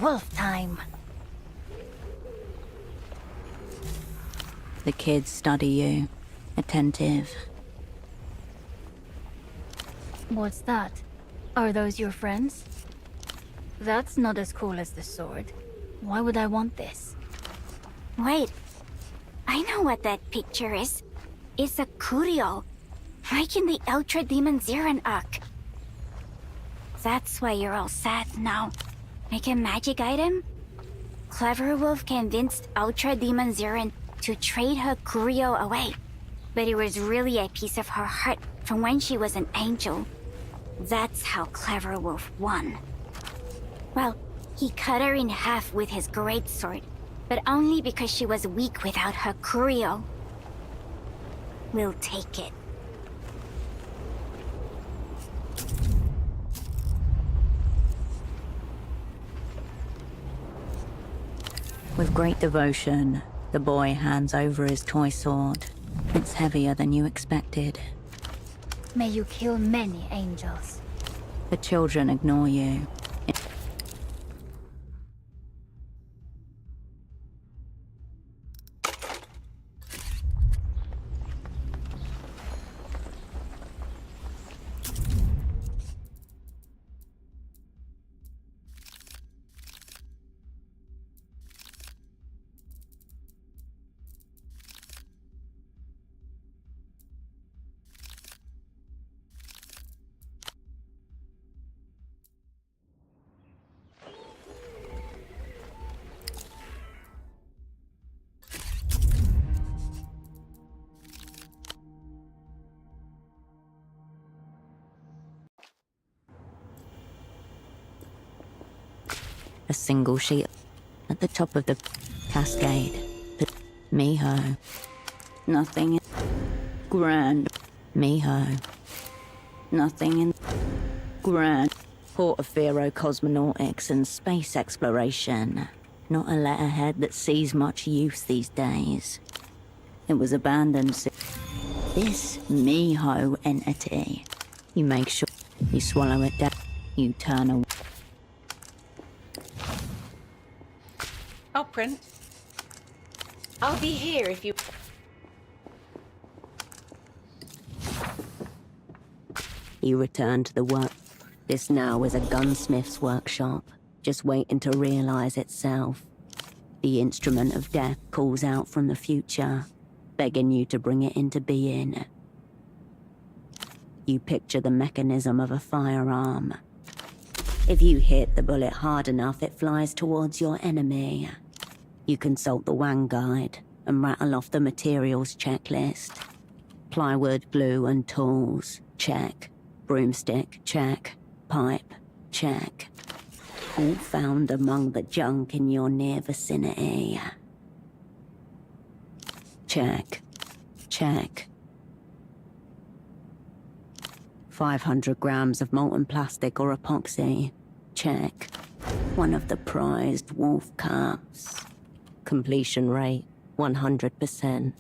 Wolf time. The kids study you, attentive. What's that? Are those your friends? That's not as cool as the sword. Why would I want this? Wait. I know what that picture is. It's a curio. Right in the Ultra Demon Ziran arc. That's why you're all sad now. Like a magic item? Clever Wolf convinced Ultra Demon Ziran to trade her curio away. But it was really a piece of her heart from when she was an angel. That's how Clever Wolf won. Well, he cut her in half with his greatsword, but only because she was weak without her curio. We'll take it. With great devotion, the boy hands over his toy sword. It's heavier than you expected. May you kill many angels. The children ignore you. A single sheet at the top of the cascade. Miho. Nothing grand. Miho. Nothing in grand. Portaferro cosmonautics and space exploration. Not a letterhead that sees much use these days. It was abandoned. This Miho entity. You make sure you swallow it down. You turn away. I'll print. I'll be here if you... You return to the work. This now is a gunsmith's workshop, just waiting to realize itself. The instrument of death calls out from the future, begging you to bring it into being. You picture the mechanism of a firearm. If you hit the bullet hard enough, it flies towards your enemy. You consult the WAN guide and rattle off the materials checklist. Plywood, glue, and tools, check. Broomstick, check. Pipe, check. All found among the junk in your near vicinity. Check. Check. 500 grams of molten plastic or epoxy. Check. One of the prized wolf cups. Completion rate, 100%.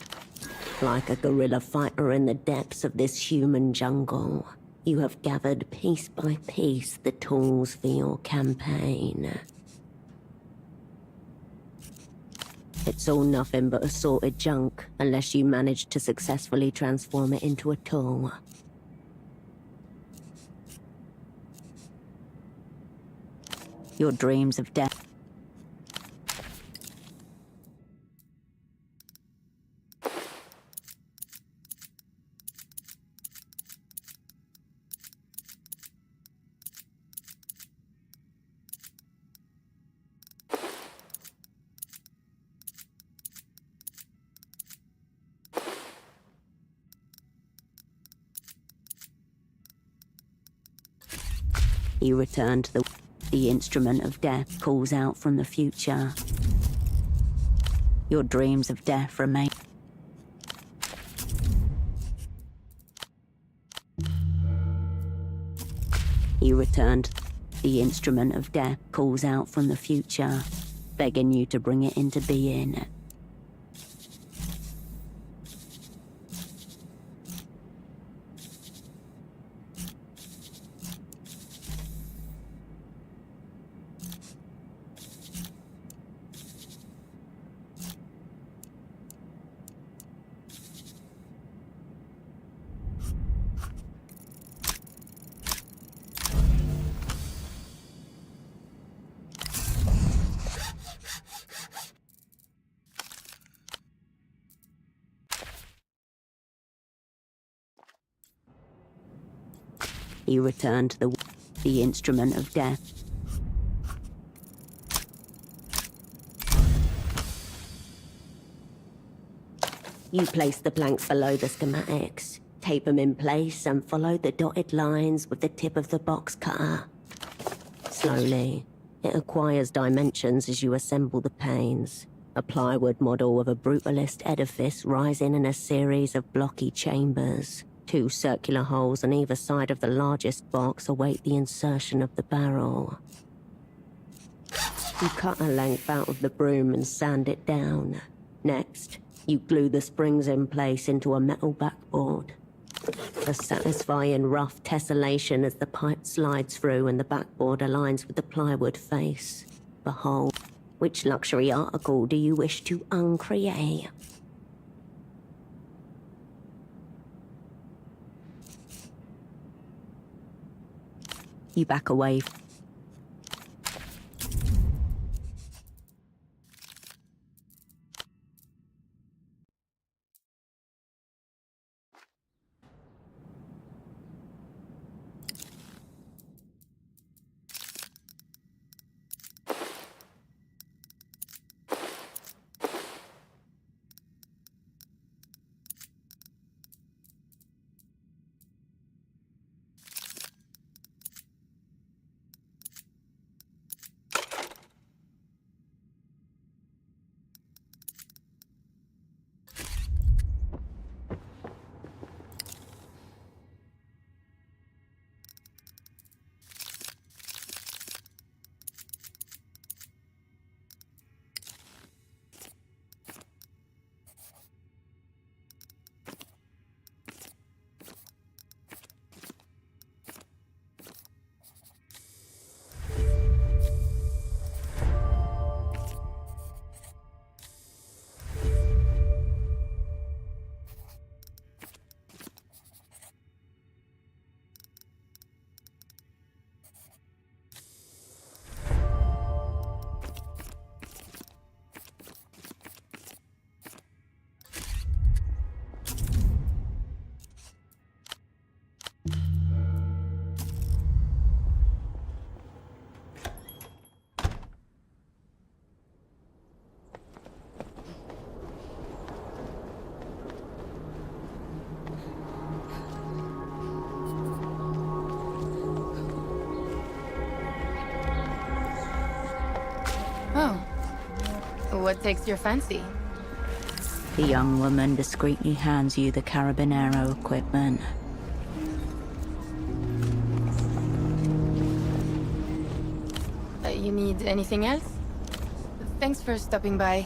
Like a guerrilla fighter in the depths of this human jungle, you have gathered piece by piece the tools for your campaign. It's all nothing but assorted junk, unless you manage to successfully transform it into a tool. Your dreams of death. You return to the instrument of death calls out from the future. Your dreams of death remain. You returned. The instrument of death calls out from the future, begging you to bring it into being. You return to the instrument of death. You place the blanks below the schematics, tape them in place, and follow the dotted lines with the tip of the box cutter. Slowly, it acquires dimensions as you assemble the panes. A plywood model of a brutalist edifice rising in a series of blocky chambers. 2 circular holes on either side of the largest box await the insertion of the barrel. You cut a length out of the broom and sand it down. Next, you glue the springs in place into a metal backboard. A satisfying rough tessellation as the pipe slides through and the backboard aligns with the plywood face. Behold, which luxury article do you wish to uncreate? You back away. what takes your fancy? The young woman discreetly hands you the Carabinero equipment. You need anything else? Thanks for stopping by.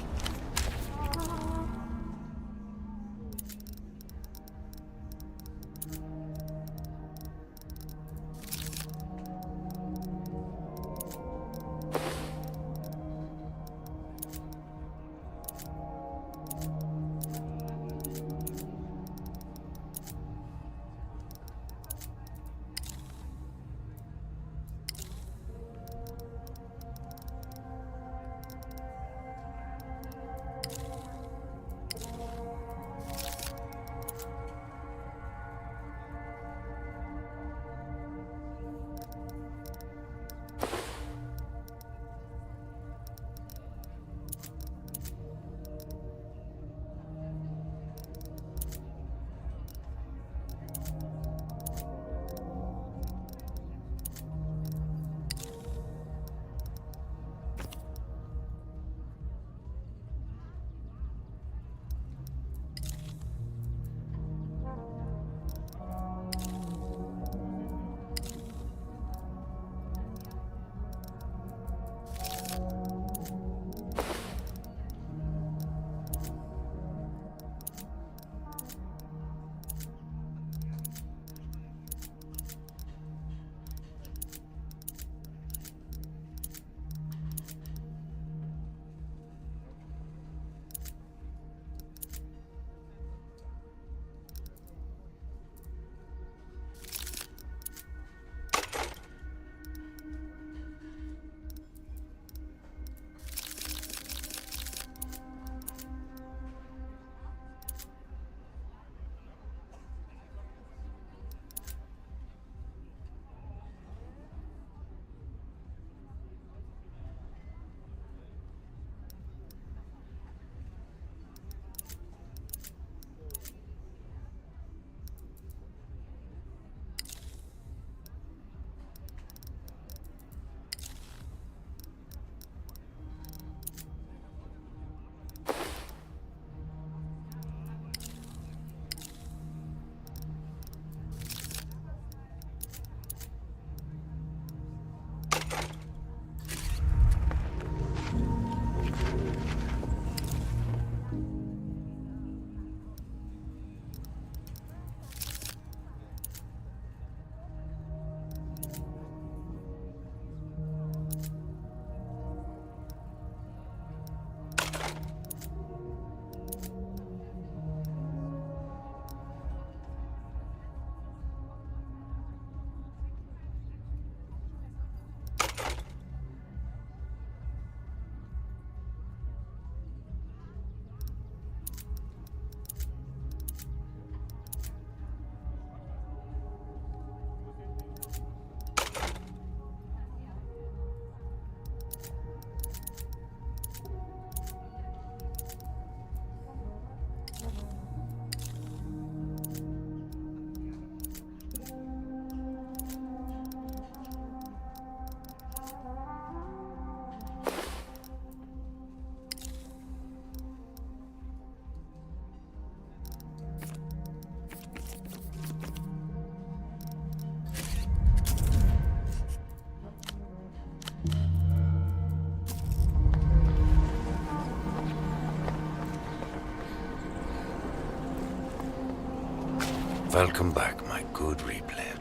Welcome back, my good replay.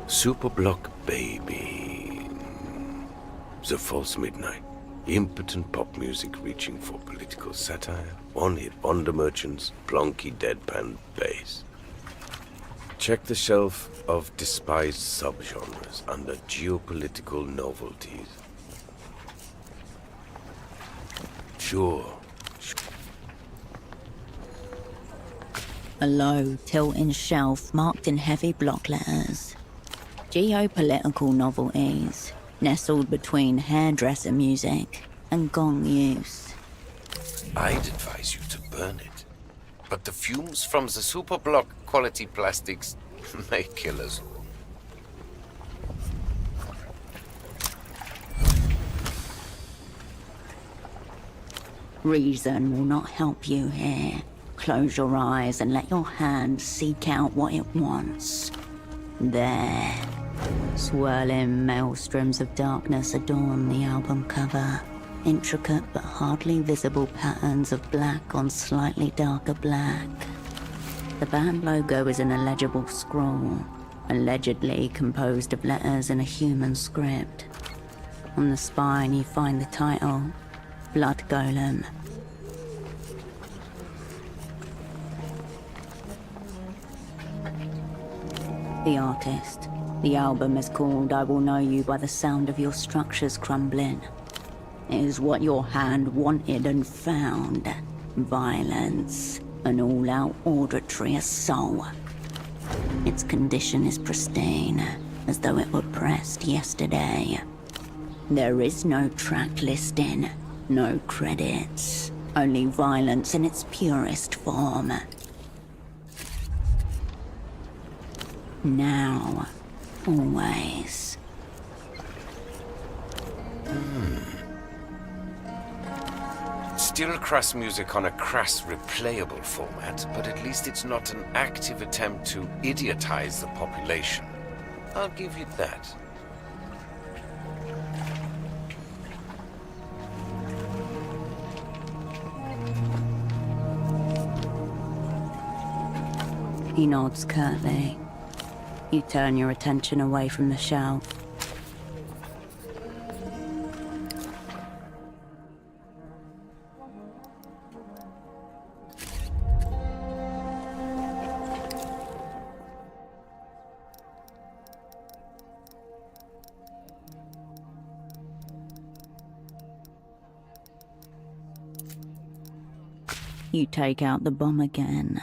Superblock baby. The false midnight. Impotent pop music reaching for political satire. One-hit wonder merchants. Plonky deadpan bass. Check the shelf of despised subgenres under geopolitical novelties. Sure. A low, tilting shelf marked in heavy block letters. Geopolitical novelties, nestled between hairdresser music and gong use. I'd advise you to burn it. But the fumes from the Superblock quality plastics may kill us. Reason will not help you here. Close your eyes and let your hand seek out what it wants. There. Swirling maelstroms of darkness adorn the album cover. Intricate but hardly visible patterns of black on slightly darker black. The band logo is an illegible scroll, allegedly composed of letters in a human script. On the spine you find the title, Blood Golem. The artist. The album is called I Will Know You by the Sound of Your Structures Crumbling. It is what your hand wanted and found. Violence. An all-out auditory assault. Its condition is pristine, as though it were pressed yesterday. There is no track listing, no credits, only violence in its purest form. Now, always. Still crass music on a crass replayable format, but at least it's not an active attempt to idiotize the population. I'll give you that. He nods curtly. You turn your attention away from the shelf. You take out the bomb again.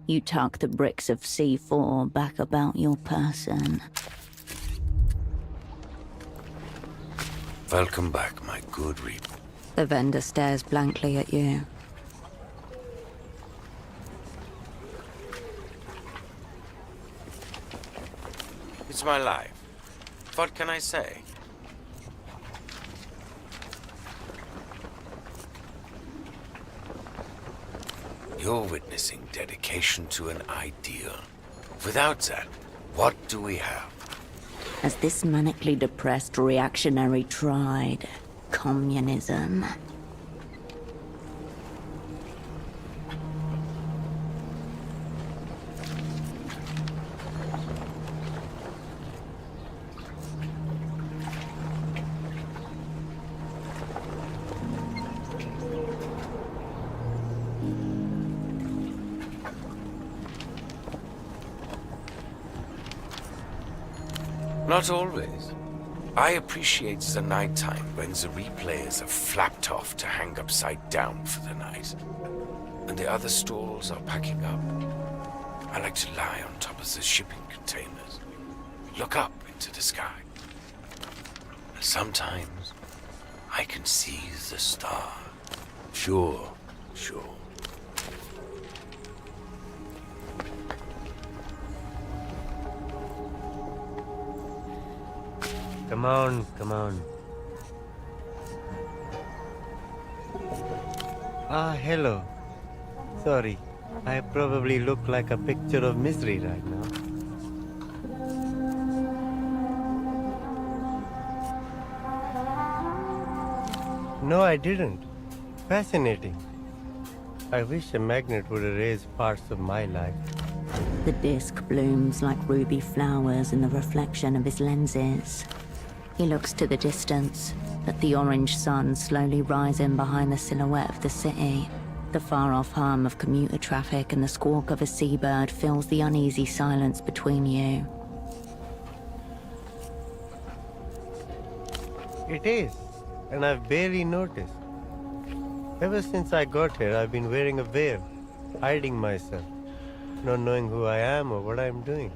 You tuck the bricks of C4 back about your person. Welcome back, my good Reaper. The vendor stares blankly at you. It's my life. What can I say? You're witnessing dedication to an ideal. Without that, what do we have? As this manically depressed reactionary tried communism. Not always. I appreciate the nighttime when the replayers are flapped off to hang upside down for the night. And the other stalls are packing up. I like to lie on top of the shipping containers. Look up into the sky. And sometimes I can see the stars. Sure. Come on. Ah, hello. Sorry, I probably look like a picture of misery right now. No, I didn't. Fascinating. I wish a magnet would erase parts of my life. The disc blooms like ruby flowers in the reflection of his lenses. He looks to the distance, at the orange sun slowly rising behind the silhouette of the city. The far-off hum of commuter traffic and the squawk of a seabird fills the uneasy silence between you. It is, and I've barely noticed. Ever since I got here, I've been wearing a veil, hiding myself, not knowing who I am or what I'm doing.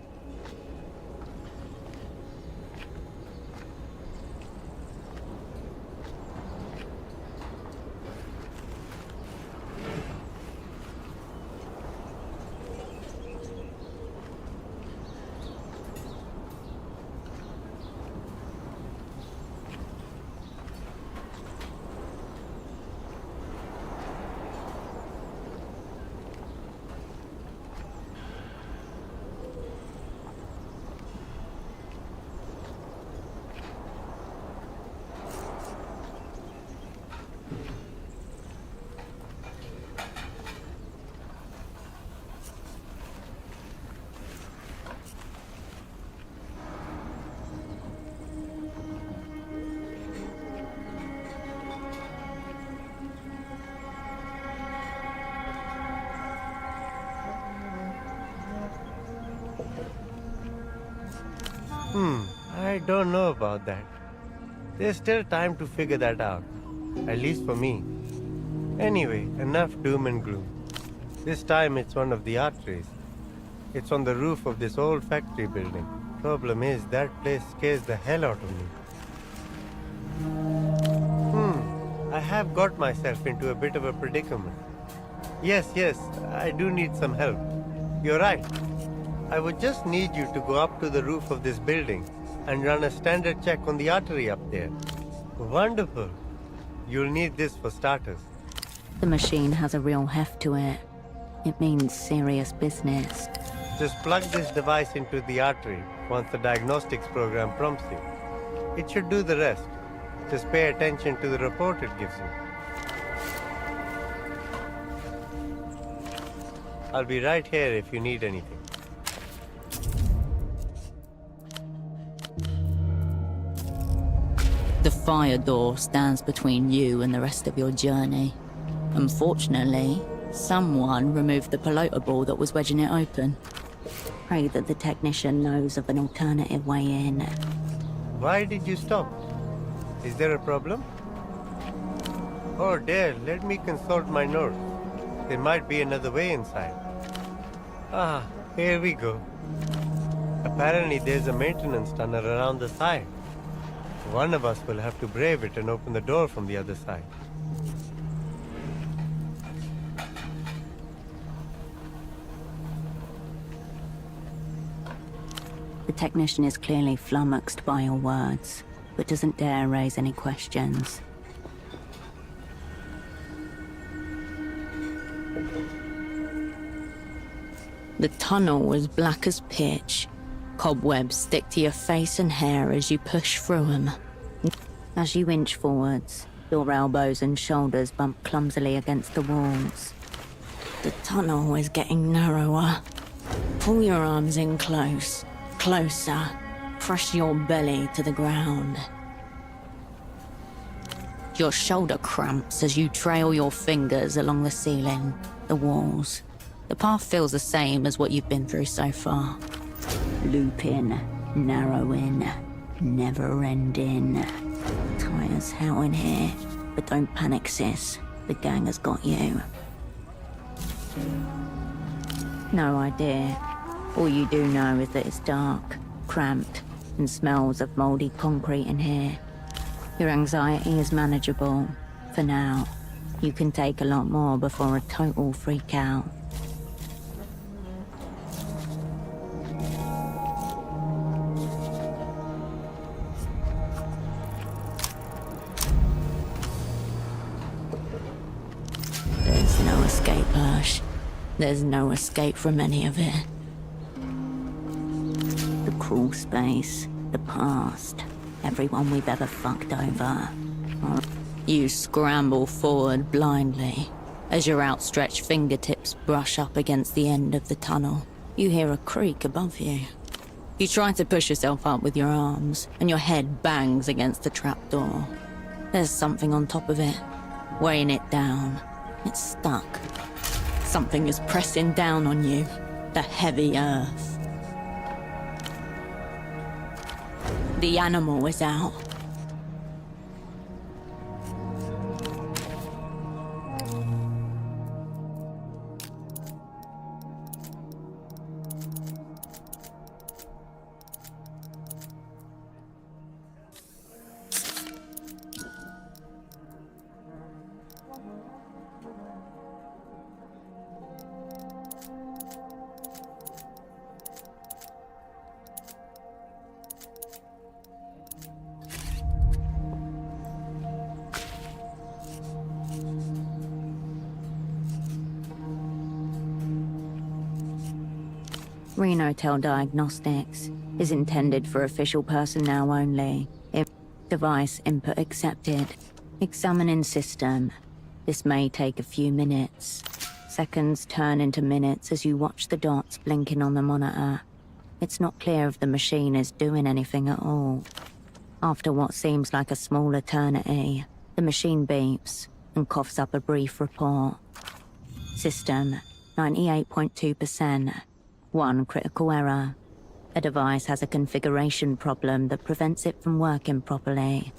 I don't know about that. There's still time to figure that out. At least for me. Anyway, enough doom and gloom. This time it's one of the arteries. It's on the roof of this old factory building. Problem is, that place scares the hell out of me. I have got myself into a bit of a predicament. Yes, I do need some help. You're right. I would just need you to go up to the roof of this building and run a standard check on the artery up there. Wonderful. You'll need this for starters. The machine has a real heft to it. It means serious business. Just plug this device into the artery once the diagnostics program prompts you. It should do the rest. Just pay attention to the report it gives you. I'll be right here if you need anything. The fire door stands between you and the rest of your journey. Unfortunately, someone removed the piloter ball that was wedging it open. Pray that the technician knows of an alternative way in. Why did you stop? Is there a problem? Oh dear, let me consult my notes. There might be another way inside. Ah, here we go. Apparently there's a maintenance tunnel around the side. One of us will have to brave it and open the door from the other side. The technician is clearly flummoxed by your words, but doesn't dare raise any questions. The tunnel was black as pitch. Cobwebs stick to your face and hair as you push through them. As you inch forwards, your elbows and shoulders bump clumsily against the walls. The tunnel is getting narrower. Pull your arms in close, closer. Press your belly to the ground. Your shoulder cramps as you trail your fingers along the ceiling, the walls. The path feels the same as what you've been through so far. Looping, narrowing, never-ending. Tight as hell in here, but don't panic, sis. The gang has got you. No idea. All you do know is that it's dark, cramped, and smells of mouldy concrete in here. Your anxiety is manageable, for now. You can take a lot more before a total freak out. There's no escape, Hirsch. There's no escape from any of it. The crawl space, the past, everyone we've ever fucked over. You scramble forward blindly as your outstretched fingertips brush up against the end of the tunnel. You hear a creak above you. You try to push yourself up with your arms, and your head bangs against the trapdoor. There's something on top of it, weighing it down. It's stuck. Something is pressing down on you, the heavy earth. The animal is out. Renotel Diagnostics is intended for official personnel only. Device input accepted. Examining system. This may take a few minutes. Seconds turn into minutes as you watch the dots blinking on the monitor. It's not clear if the machine is doing anything at all. After what seems like a small eternity, the machine beeps and coughs up a brief report. System, 98.2%. 1 critical error. A device has a configuration problem that prevents it from working properly.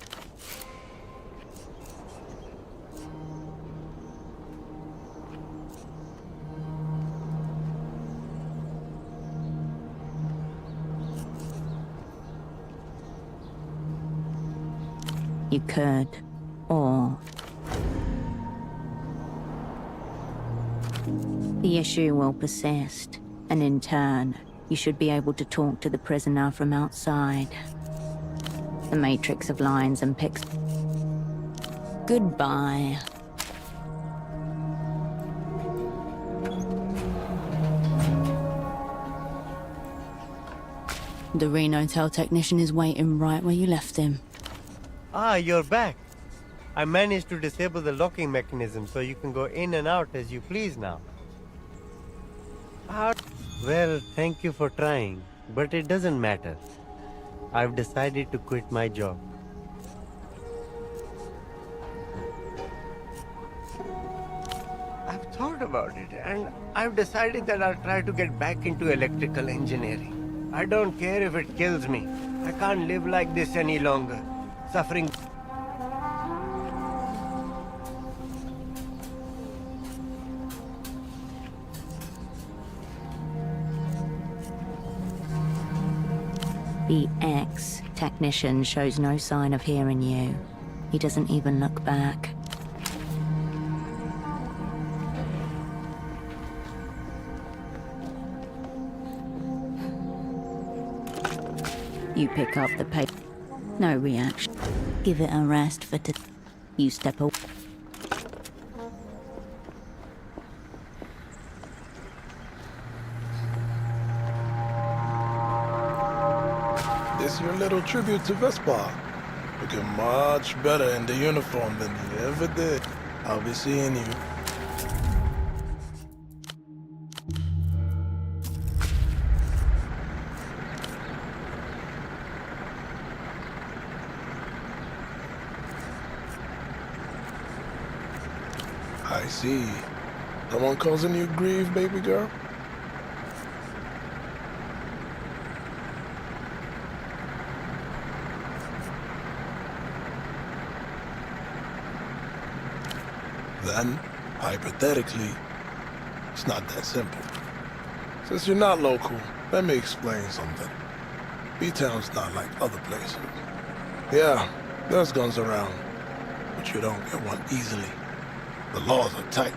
You could, or... the issue will persist, and in turn, you should be able to talk to the prisoner from outside. The matrix of lines and pixels. Goodbye. The Renotel technician is waiting right where you left him. Ah, you're back. I managed to disable the locking mechanism so you can go in and out as you please now. Well, thank you for trying, but it doesn't matter. I've decided to quit my job. I've thought about it, and I've decided that I'll try to get back into electrical engineering. I don't care if it kills me. I can't live like this any longer. Suffering. The ex-technician shows no sign of hearing you. He doesn't even look back. You pick up the paper. No reaction. Give it a rest for You step away. This your little tribute to Vespa. Looking much better in the uniform than you ever did. I'll be seeing you. I see. Someone causing you grief, baby girl? Then, hypothetically, it's not that simple. Since you're not local, let me explain something. B-Town's not like other places. Yeah, there's guns around, but you don't get one easily. The laws are tight.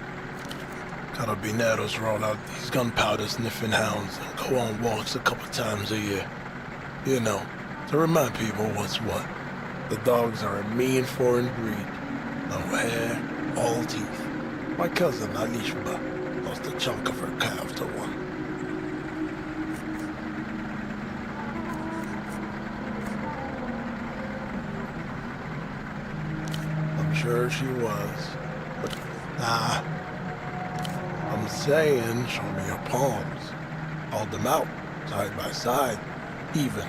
Carabineros roll out these gunpowder sniffing hounds and go on walks a couple times a year. You know, to remind people what's what. The dogs are a mean foreign breed. No hair, all teeth. My cousin Alishba lost a chunk of her calf to one. I'm sure she was, but nah. I'm saying, show me your palms. Hold them out, side by side, even.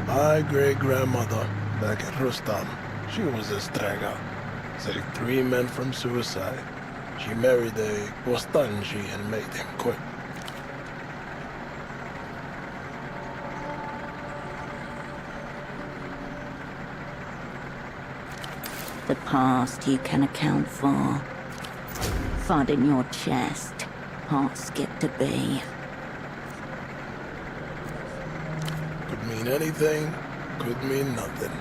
My great-grandmother, back at Rustam, she was a strega. Saved 3 men from suicide. She married a Bostanji and made him quit. The past you can account for. Thud in your chest. Heart skipped a beat. Could mean anything, could mean nothing.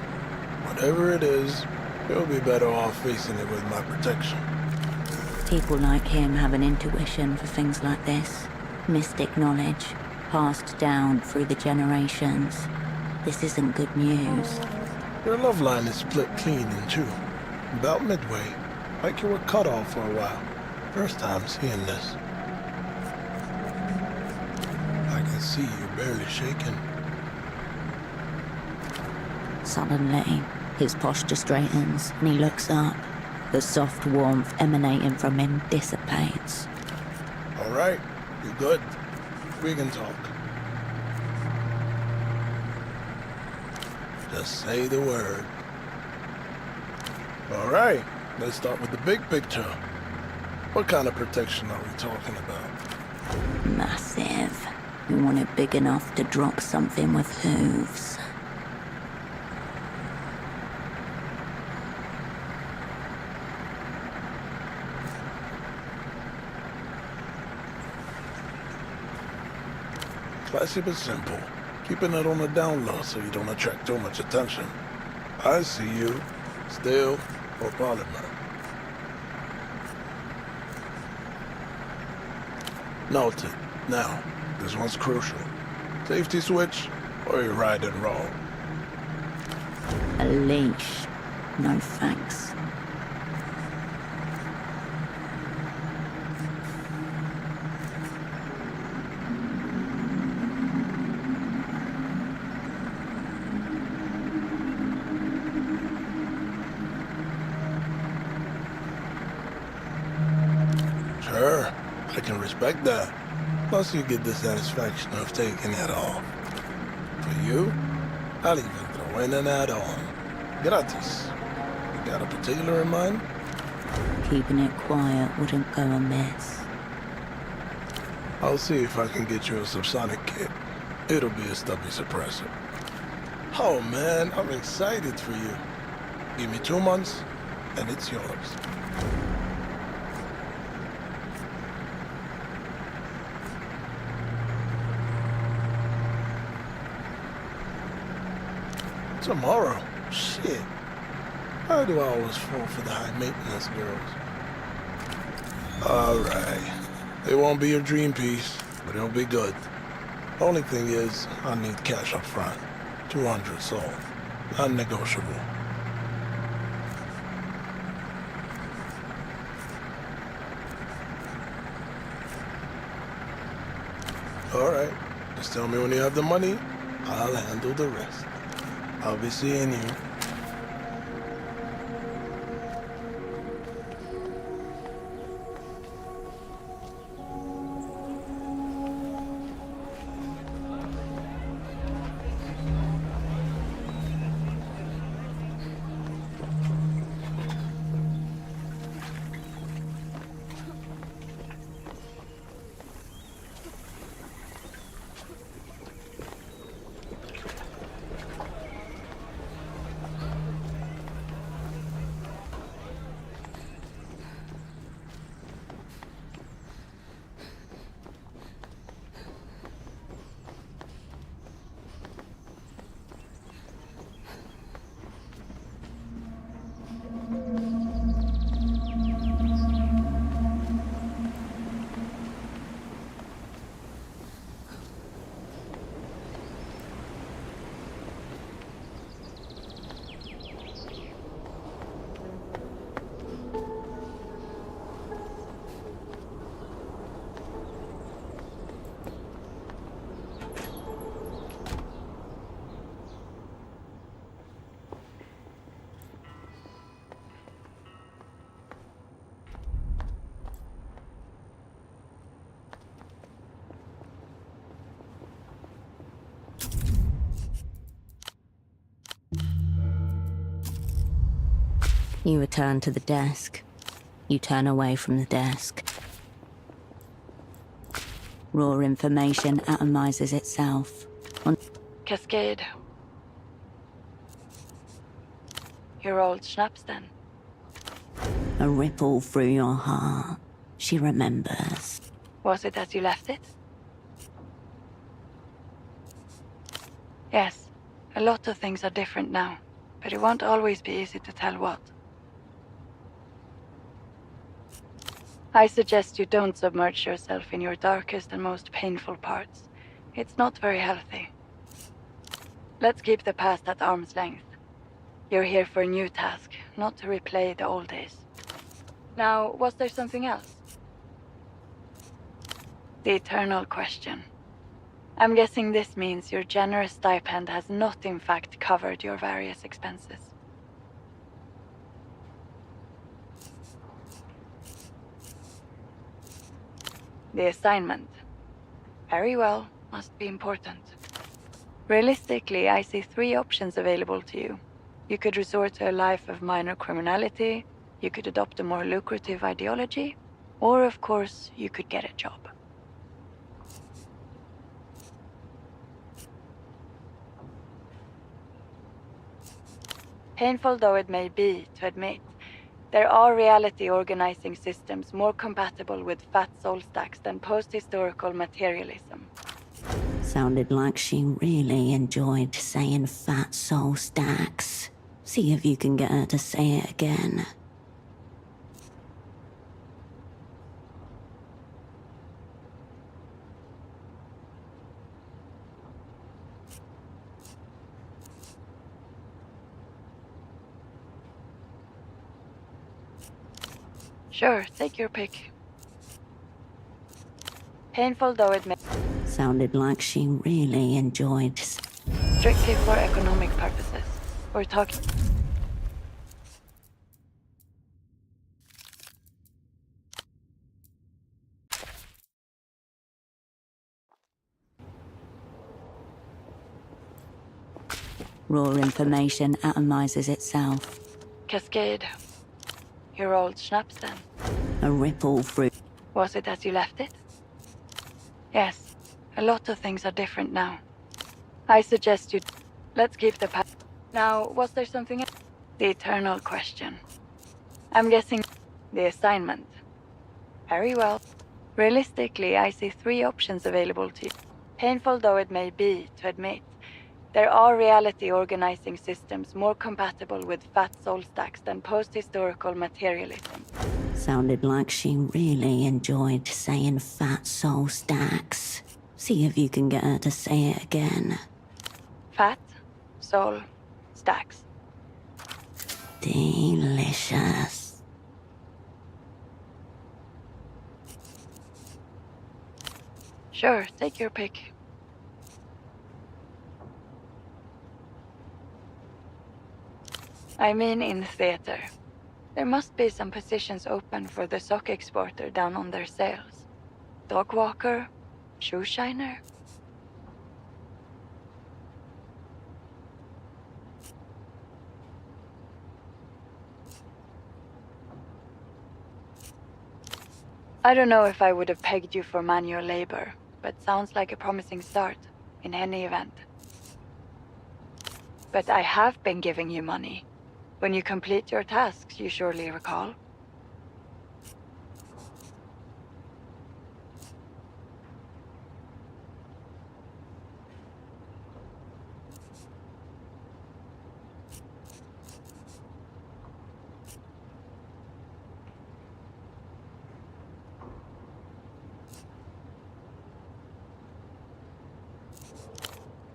Whatever it is, you'll be better off facing it with my protection. People like him have an intuition for things like this. Mystic knowledge, passed down through the generations. This isn't good news. Your love line is split clean in two. About midway, like you were cut off for a while. First time seeing this. I can see you barely shaking. Suddenly, his posture straightens and he looks up. The soft warmth emanating from him dissipates. All right, you good? We can talk. Just say the word. All right, let's start with the big picture. What kind of protection are we talking about? Massive. You want it big enough to drop something with hooves. Classy but simple. Keeping it on the down low so you don't attract too much attention. I see you. Steel or polymer. Noted. Now, this one's crucial. Safety switch or you ride it raw? A leash. No thanks. Sure, I can respect that. Plus you get the satisfaction of taking it off. For you, I'll even throw in an add-on. Gratis. You got a particular in mind? Keeping it quiet wouldn't go amiss. I'll see if I can get you a subsonic kit. It'll be a stubby suppressor. Oh man, I'm excited for you. Give me 2 months, and it's yours. Tomorrow? Shit. Why do I always fall for the high maintenance girls? Alright. It won't be your dream piece, but it'll be good. Only thing is, I need cash up front. 200 sold. Non-negotiable. Alright. Just tell me when you have the money. I'll handle the rest. I'll be seeing you. You return to the desk. You turn away from the desk. Raw information atomizes itself. Cascade. Your old schnapps, then? A ripple through your heart. She remembers. Was it as you left it? Yes. A lot of things are different now, but it won't always be easy to tell what. I suggest you don't submerge yourself in your darkest and most painful parts. It's not very healthy. Let's keep the past at arm's length. You're here for a new task, not to replay the old days. Now, was there something else? The eternal question. I'm guessing this means your generous stipend has not in fact covered your various expenses. The assignment. Very well, must be important. Realistically, I see 3 options available to you. You could resort to a life of minor criminality, you could adopt a more lucrative ideology, or of course, you could get a job. Painful though it may be to admit, there are reality organizing systems more compatible with fat soul stacks than post-historical materialism. Sounded like she really enjoyed saying fat soul stacks. See if you can get her to say it again. Sure, take your pick. Painful though it may... Sounded like she really enjoyed... Strictly for economic purposes. We're talking... Raw information atomizes itself. Cascade. Your old schnapps then. A ripple through... Was it as you left it? Yes. A lot of things are different now. I suggest you... Let's keep the past. Now, was there something else? The eternal question. I'm guessing... The assignment. Very well. Realistically, I see 3 options available to you. Painful though it may be to admit, there are reality organizing systems more compatible with fat soul stacks than post-historical materialism. Sounded like she really enjoyed saying fat soul stacks. See if you can get her to say it again. Fat, soul, stacks. Delicious. Sure, take your pick. I mean in theater. There must be some positions open for the sock exporter down on their sales. Dog walker, shoe shiner. I don't know if I would have pegged you for manual labor, but sounds like a promising start, in any event. But I have been giving you money. When you complete your tasks, you surely recall.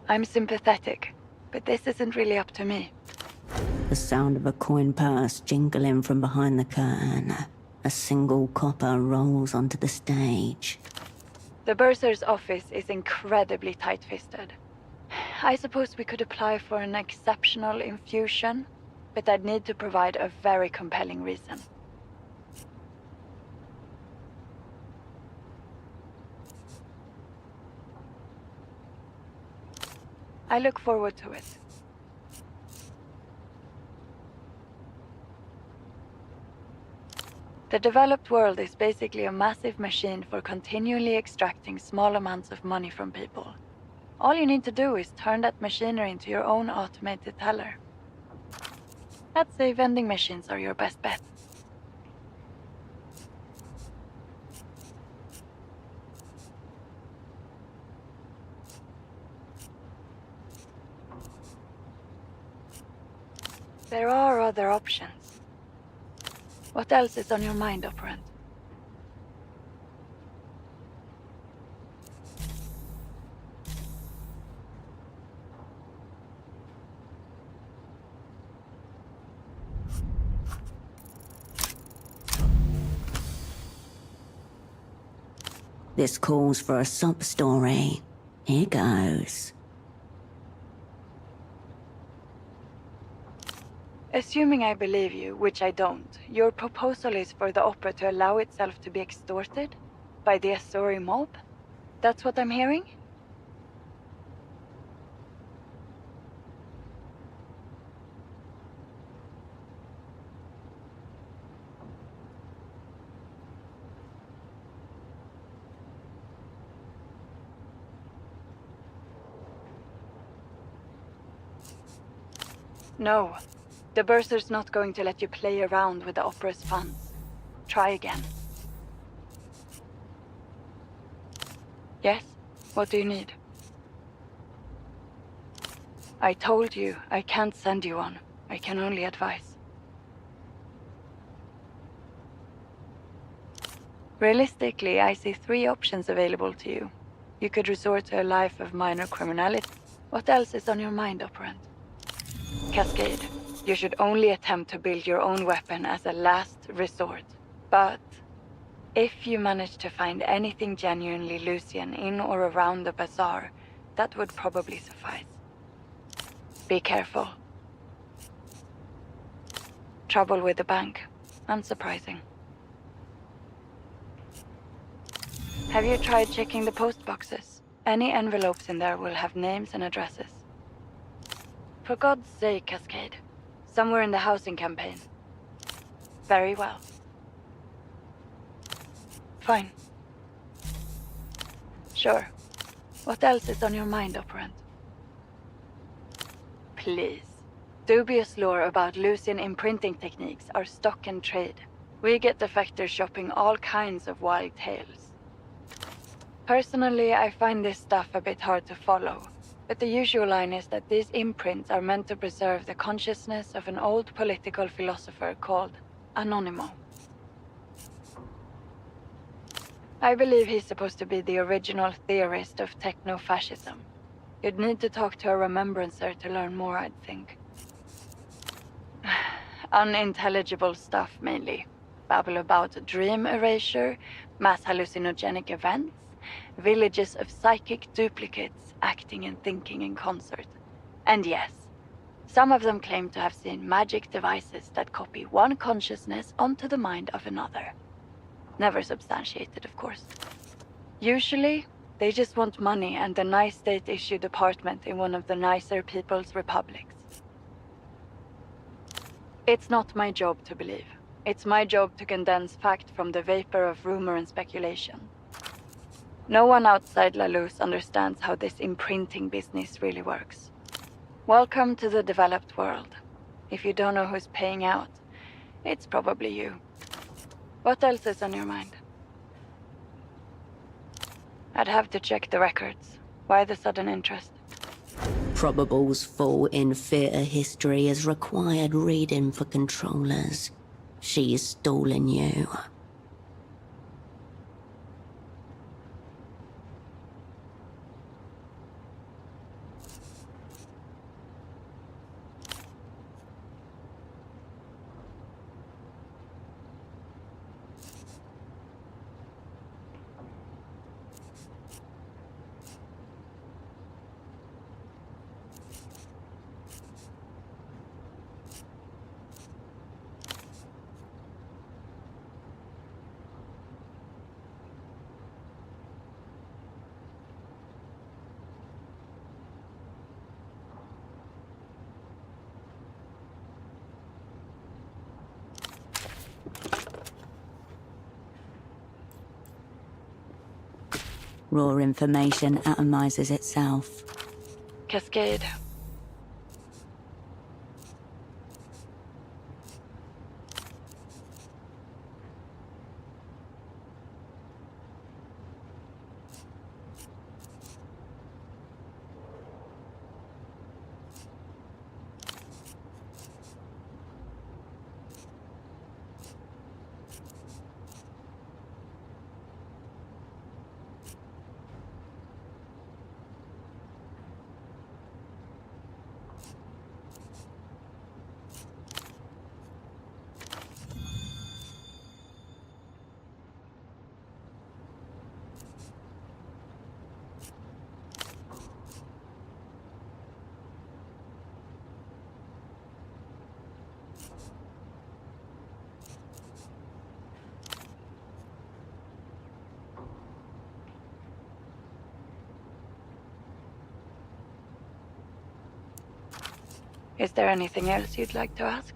I'm sympathetic, but this isn't really up to me. The sound of a coin purse jingling from behind the curtain. A single copper rolls onto the stage. The bursar's office is incredibly tight-fisted. I suppose we could apply for an exceptional infusion, but I'd need to provide a very compelling reason. I look forward to it. The developed world is basically a massive machine for continually extracting small amounts of money from people. All you need to do is turn that machinery into your own automated teller. I'd say vending machines are your best bet. There are other options. What else is on your mind, Operant? This calls for a sob story. Here goes. Assuming I believe you, which I don't, your proposal is for the opera to allow itself to be extorted? By the Asuri mob? That's what I'm hearing? No. The bursar's not going to let you play around with the opera's funds. Try again. Yes? What do you need? I told you, I can't send you one. I can only advise. Realistically, I see 3 options available to you. You could resort to a life of minor criminality. What else is on your mind, Operant? Cascade. You should only attempt to build your own weapon as a last resort. But if you manage to find anything genuinely Lucian in or around the bazaar, that would probably suffice. Be careful. Trouble with the bank. Unsurprising. Have you tried checking the post boxes? Any envelopes in there will have names and addresses. For God's sake, Cascade. Somewhere in the housing campaign. Very well. Fine. Sure. What else is on your mind, Operant? Please. Dubious lore about Lucian imprinting techniques are stock and trade. We get defectors shopping all kinds of wild tales. Personally, I find this stuff a bit hard to follow, but the usual line is that these imprints are meant to preserve the consciousness of an old political philosopher called Anonymous. I believe he's supposed to be the original theorist of techno-fascism. You'd need to talk to a remembrancer to learn more, I'd think. Unintelligible stuff, mainly. Babble about dream erasure, mass hallucinogenic events, villages of psychic duplicates acting and thinking in concert. And yes, some of them claim to have seen magic devices that copy one consciousness onto the mind of another. Never substantiated, of course. Usually, they just want money and a nice state-issued apartment in one of the nicer people's republics. It's not my job to believe. It's my job to condense fact from the vapor of rumor and speculation. No one outside La Luz understands how this imprinting business really works. Welcome to the developed world. If you don't know who's paying out, it's probably you. What else is on your mind? I'd have to check the records. Why the sudden interest? Probable's fall in theatre history has required reading for controllers. She's stalling you. Raw information atomizes itself. Cascade. Is there anything else you'd like to ask?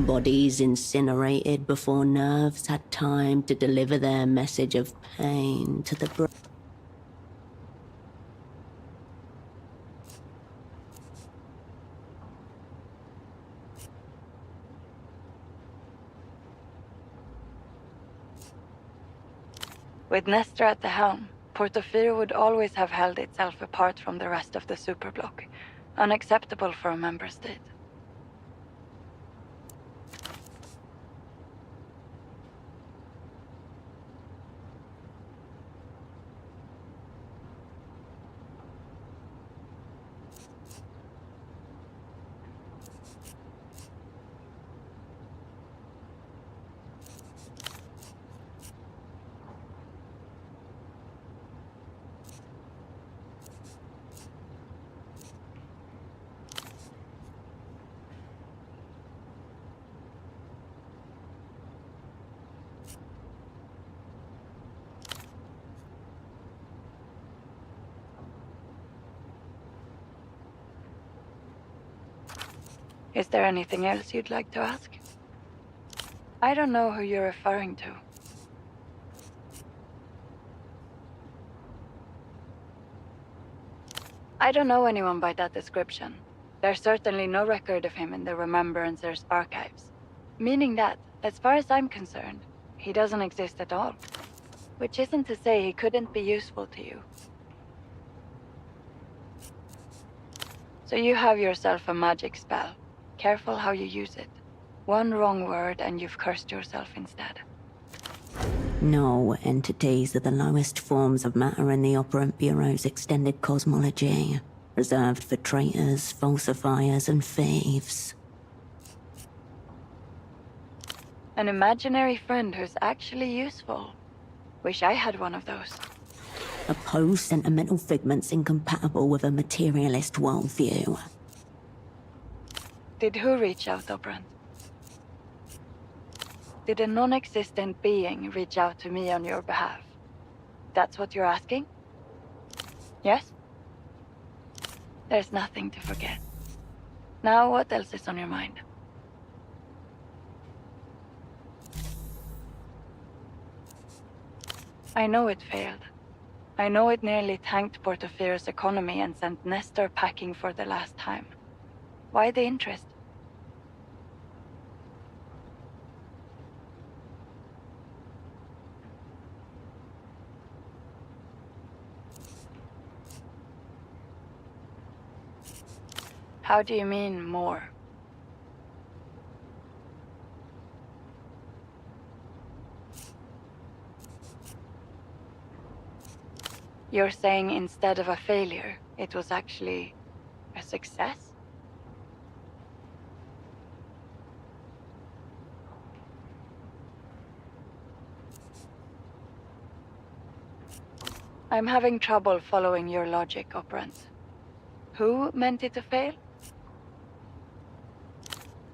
Bodies incinerated before nerves had time to deliver their message of pain to the brain. With Nestor at the helm, Portofino would always have held itself apart from the rest of the superbloc, unacceptable for a member state. Is there anything else you'd like to ask? I don't know who you're referring to. I don't know anyone by that description. There's certainly no record of him in the Remembrancer's archives. Meaning that, as far as I'm concerned, he doesn't exist at all. Which isn't to say he couldn't be useful to you. So you have yourself a magic spell. Careful how you use it. One wrong word and you've cursed yourself instead. No, entities are the lowest forms of matter in the Operant Bureau's extended cosmology, reserved for traitors, falsifiers, and thieves. An imaginary friend who's actually useful. Wish I had one of those. Oppose sentimental figments incompatible with a materialist worldview. Did who reach out, Operant? Did a non-existent being reach out to me on your behalf? That's what you're asking? Yes? There's nothing to forget. Now, what else is on your mind? I know it failed. I know it nearly tanked Portofino's economy and sent Nestor packing for the last time. Why the interest? How do you mean, more? You're saying instead of a failure, it was actually a success? I'm having trouble following your logic, Operant. Who meant it to fail?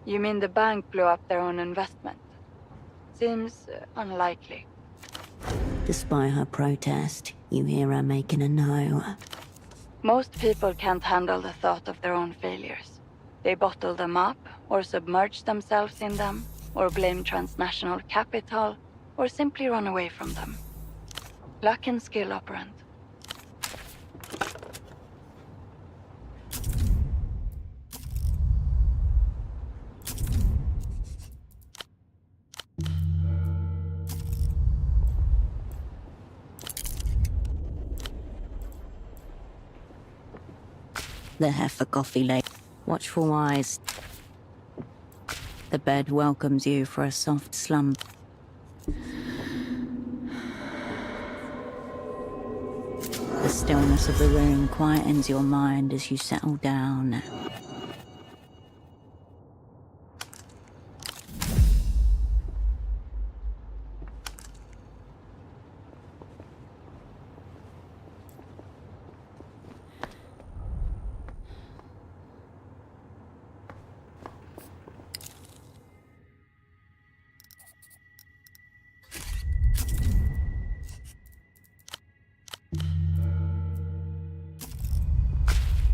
You mean the bank blew up their own investment? Seems unlikely. Despite her protest, you hear her making a no. Most people can't handle the thought of their own failures. They bottle them up, or submerge themselves in them, or blame transnational capital, or simply run away from them. Luck and skill, Operant. The heifer coffee late. Watchful eyes. The bed welcomes you for a soft slump. The stillness of the room quietens your mind as you settle down.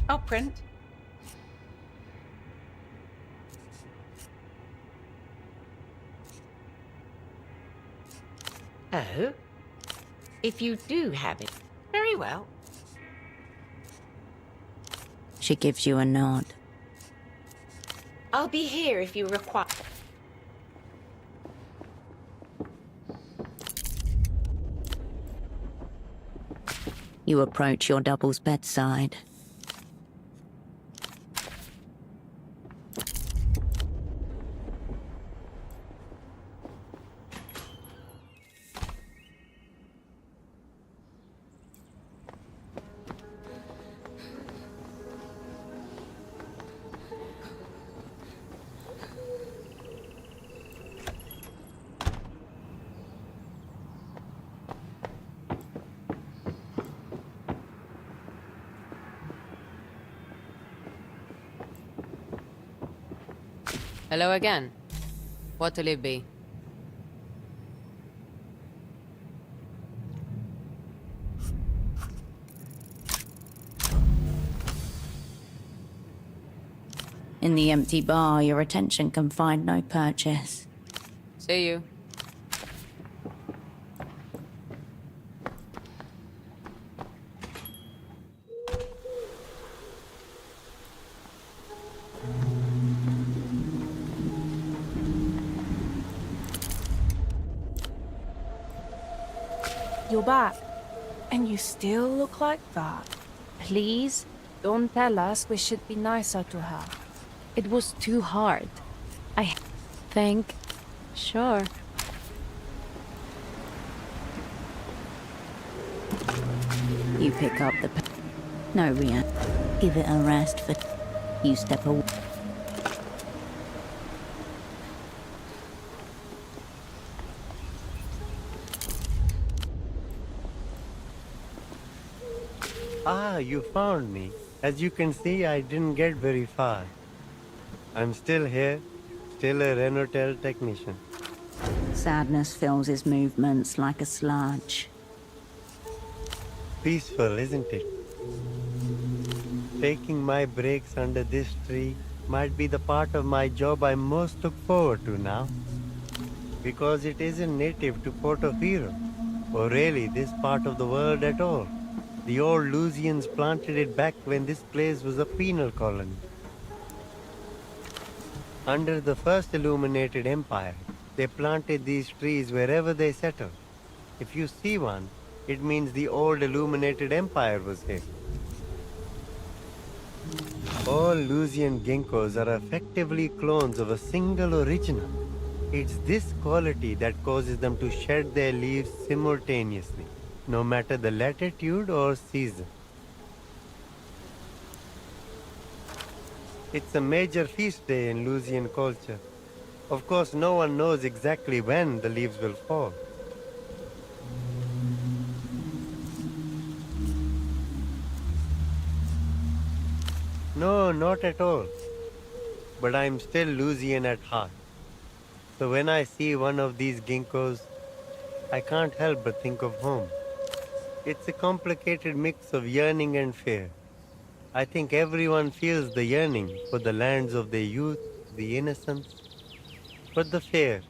I'll print. Oh? If you do have it, very well. She gives you a nod. I'll be here if you require. You approach your double's bedside. Hello again. What'll it be? In the empty bar, your attention can find no purchase. See you. You're back. And you still look like that. Please, don't tell us we should be nicer to her. It was too hard. I think. Sure. You pick up the... No react. Give it a rest for... You step away. Ah, you found me. As you can see, I didn't get very far. I'm still here, still a Renotel technician. Sadness fills his movements like a sludge. Peaceful, isn't it? Taking my breaks under this tree might be the part of my job I most look forward to now. Because it isn't native to Portofino, or really this part of the world at all. The old Lusians planted it back when this place was a penal colony. Under the first illuminated empire, they planted these trees wherever they settled. If you see one, it means the old illuminated empire was here. All Lusian ginkgos are effectively clones of a single original. It's this quality that causes them to shed their leaves simultaneously, no matter the latitude or season. It's a major feast day in Lusian culture. Of course, no one knows exactly when the leaves will fall. No, not at all. But I'm still Lusian at heart. So when I see one of these ginkgos, I can't help but think of home. It's a complicated mix of yearning and fear. I think everyone feels the yearning for the lands of their youth, the innocence, but the fear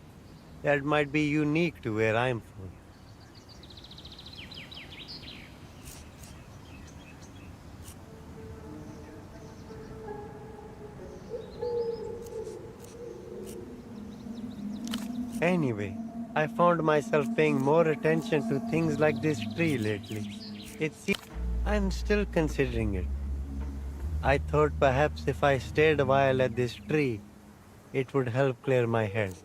that might be unique to where I'm from. Anyway, I found myself paying more attention to things like this tree lately. I'm still considering it. I thought perhaps if I stayed a while at this tree, it would help clear my head.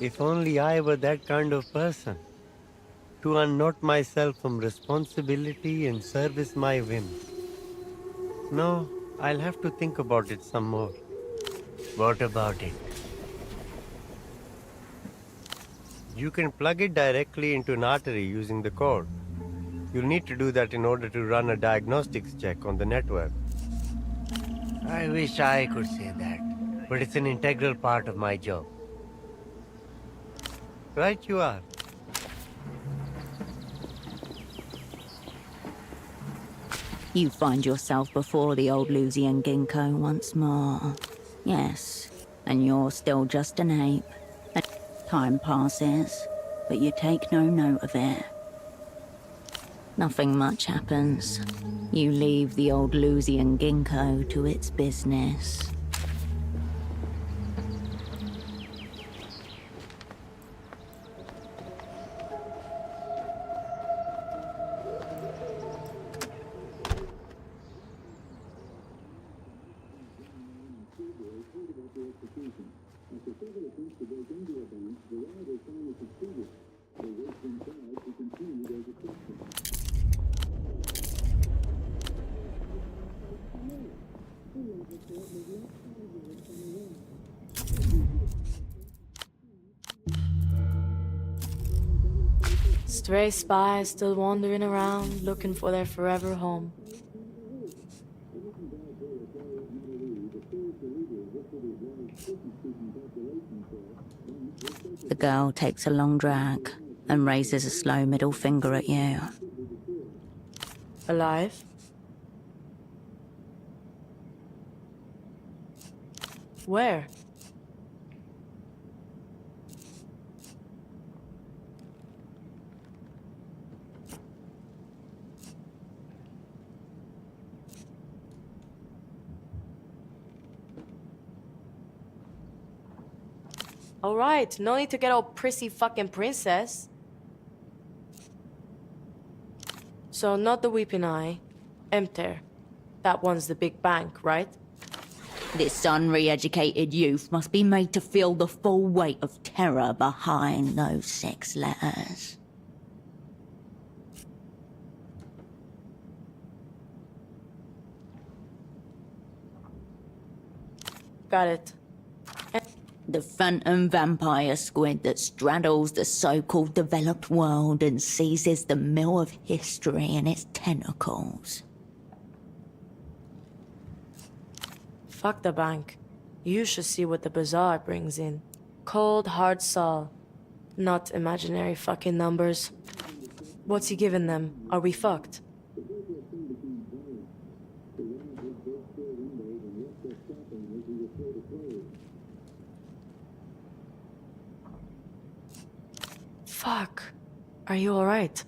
If only I were that kind of person, to unknot myself from responsibility and service my whims. No, I'll have to think about it some more. What about it? You can plug it directly into an artery using the cord. You'll need to do that in order to run a diagnostics check on the network. I wish I could say that, but it's an integral part of my job. Right you are. You find yourself before the old Lusian ginkgo once more. Yes, and you're still just an ape. Time passes, but you take no note of it. Nothing much happens. You leave the old Lusian ginkgo to its business. Stray spies still wandering around, looking for their forever home. The girl takes a long drag and raises a slow middle finger at you. Alive? Where? Alright, no need to get all prissy fucking princess. So not the Weeping Eye. Emter. That one's the big bank, right? This unre-educated youth must be made to feel the full weight of terror behind those 6 letters. Got it. The phantom vampire squid that straddles the so-called developed world and seizes the mill of history in its tentacles. Fuck the bank. You should see what the bazaar brings in. Cold, hard sol. Not imaginary fucking numbers. What's he giving them? Are we fucked? Fuck. Are you alright?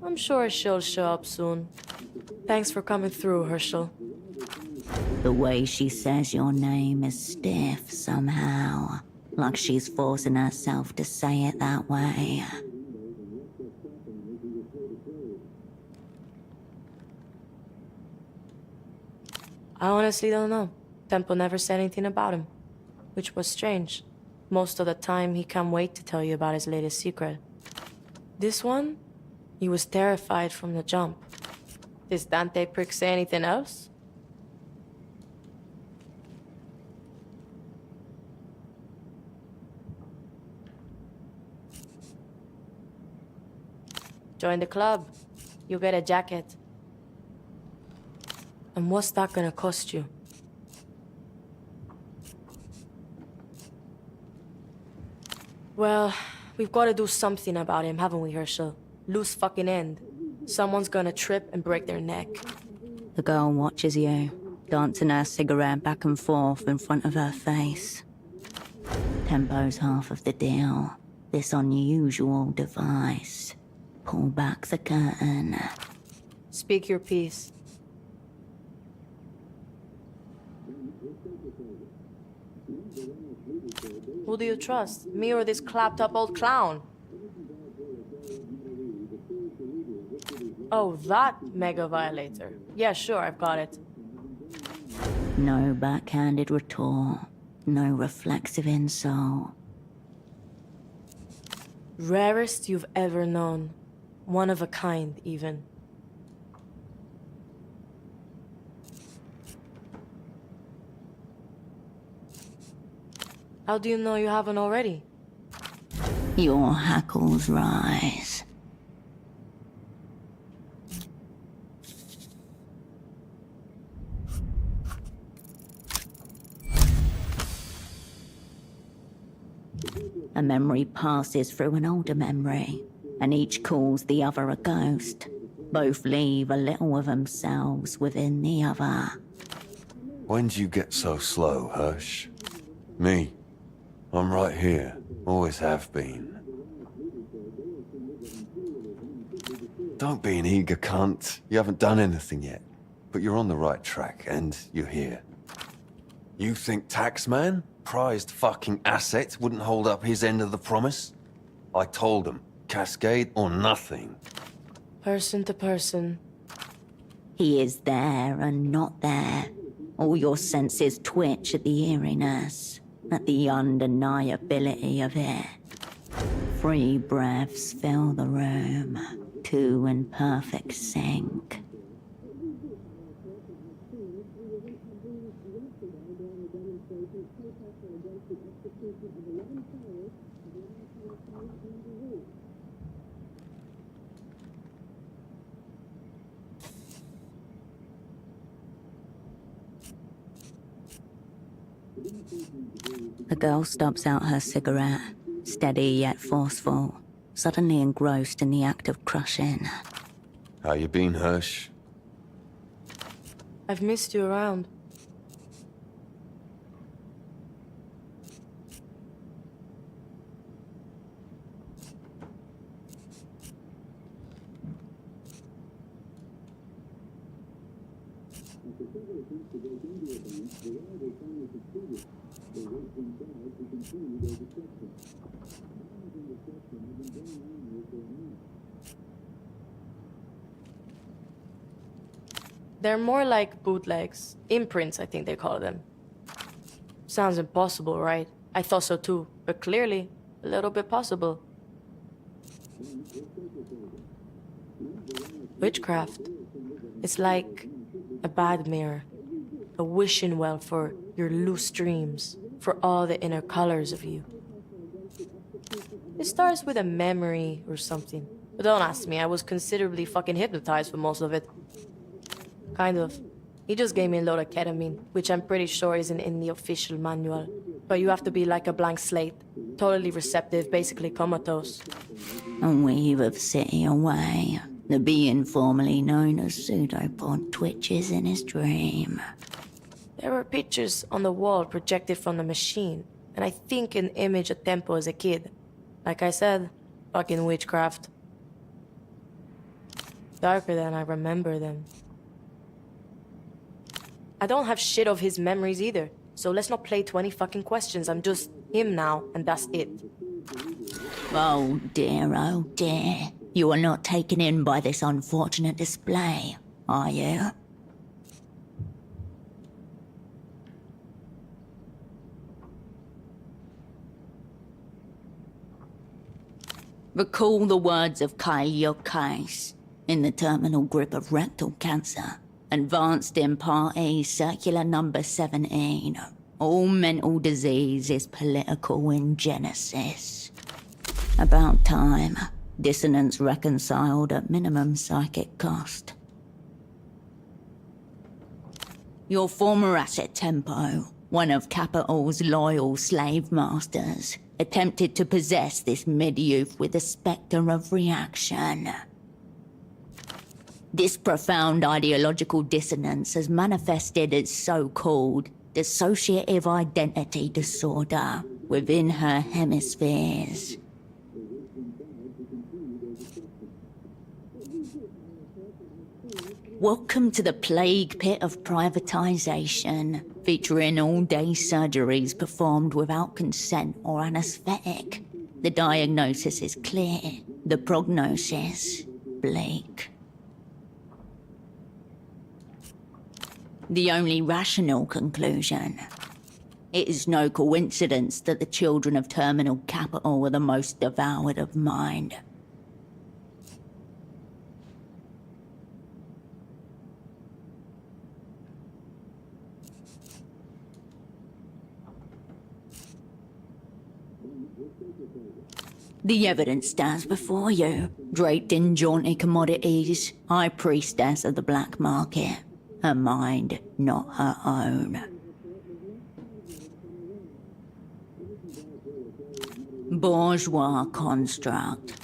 I'm sure she'll show up soon. Thanks for coming through, Herschel. The way she says your name is stiff somehow. Like she's forcing herself to say it that way. I honestly don't know. Tempo never said anything about him. Which was strange. Most of the time, he can't wait to tell you about his latest secret. This one? He was terrified from the jump. Does Dante prick say anything else? Join the club. You'll get a jacket. And what's that gonna cost you? Well, we've gotta do something about him, haven't we, Herschel? Loose fucking end. Someone's gonna trip and break their neck. The girl watches you, dancing her cigarette back and forth in front of her face. Tempo's half of the deal. This unusual device. Pull back the curtain. Speak your piece. Who do you trust? Me or this clapped-up old clown? Oh, that mega violator. Yeah, sure, I've got it. No backhanded retort. No reflexive insult. Rarest you've ever known. One of a kind, even. How do you know you haven't already? Your hackles rise. A memory passes through an older memory, and each calls the other a ghost. Both leave a little of themselves within the other. When'd you get so slow, Hirsch? Me. I'm right here. Always have been. Don't be an eager cunt. You haven't done anything yet. But you're on the right track, and you're here. You think Taxman, prized fucking asset, wouldn't hold up his end of the promise? I told him, Cascade or nothing. Person to person. He is there and not there. All your senses twitch at the eeriness, at the undeniability of it. 3 breaths fill the room, 2 in perfect sync. The girl stubs out her cigarette, steady yet forceful, suddenly engrossed in the act of crushing. How you been, Hirsch? I've missed you around. They're more like bootlegs. Imprints, I think they call them. Sounds impossible, right? I thought so too, but clearly, a little bit possible. Witchcraft. It's like a bad mirror. A wishing well for your loose dreams, for all the inner colors of you. It starts with a memory or something. But don't ask me, I was considerably fucking hypnotized for most of it. Kind of. He just gave me a load of ketamine, which I'm pretty sure isn't in the official manual. But you have to be like a blank slate. Totally receptive, basically comatose. A weave of city away, the being formerly known as Pseudopod twitches in his dream. There were pictures on the wall projected from the machine, and I think an image of Tempo as a kid. Like I said, fucking witchcraft. Darker than I remember them. I don't have shit of his memories either, so let's not play 20 fucking questions. I'm just him now, and that's it. Oh dear. You are not taken in by this unfortunate display, are you? Recall the words of Kyle your case. In the terminal grip of rectal cancer. Advanced in Part E, circular number 17. All mental disease is political in genesis. About time. Dissonance reconciled at minimum psychic cost. Your former asset Tempo, one of Capital's loyal slave masters, attempted to possess this mid-youth with the spectre of reaction. This profound ideological dissonance has manifested as so-called dissociative identity disorder within her hemispheres. Welcome to the plague pit of privatization, featuring all-day surgeries performed without consent or anesthetic. The diagnosis is clear, the prognosis bleak. The only rational conclusion. It is no coincidence that the children of terminal capital are the most devoured of mind. The evidence stands before you, draped in jaunty commodities, high priestess of the black market. Her mind, not her own. Bourgeois construct.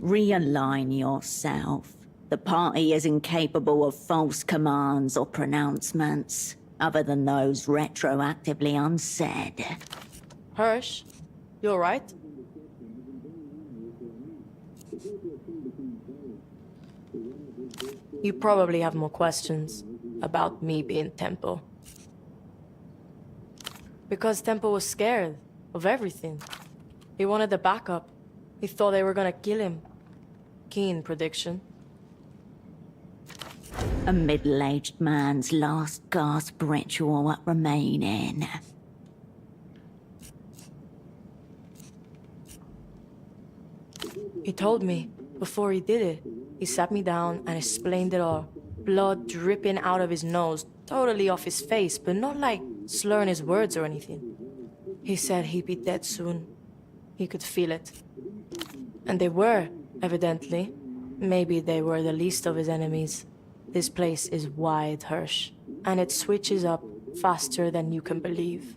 Realign yourself. The party is incapable of false commands or pronouncements, other than those retroactively unsaid. Hirsch, you alright? You probably have more questions about me being Tempo. Because Tempo was scared of everything. He wanted the backup. He thought they were gonna kill him. Keen prediction. A middle-aged man's last gasp ritual remaining. He told me, before he did it, he sat me down and explained it all. Blood dripping out of his nose, totally off his face, but not like slurring his words or anything. He said he'd be dead soon. He could feel it. And they were, evidently. Maybe they were the least of his enemies. This place is wide, Hirsch, and it switches up faster than you can believe.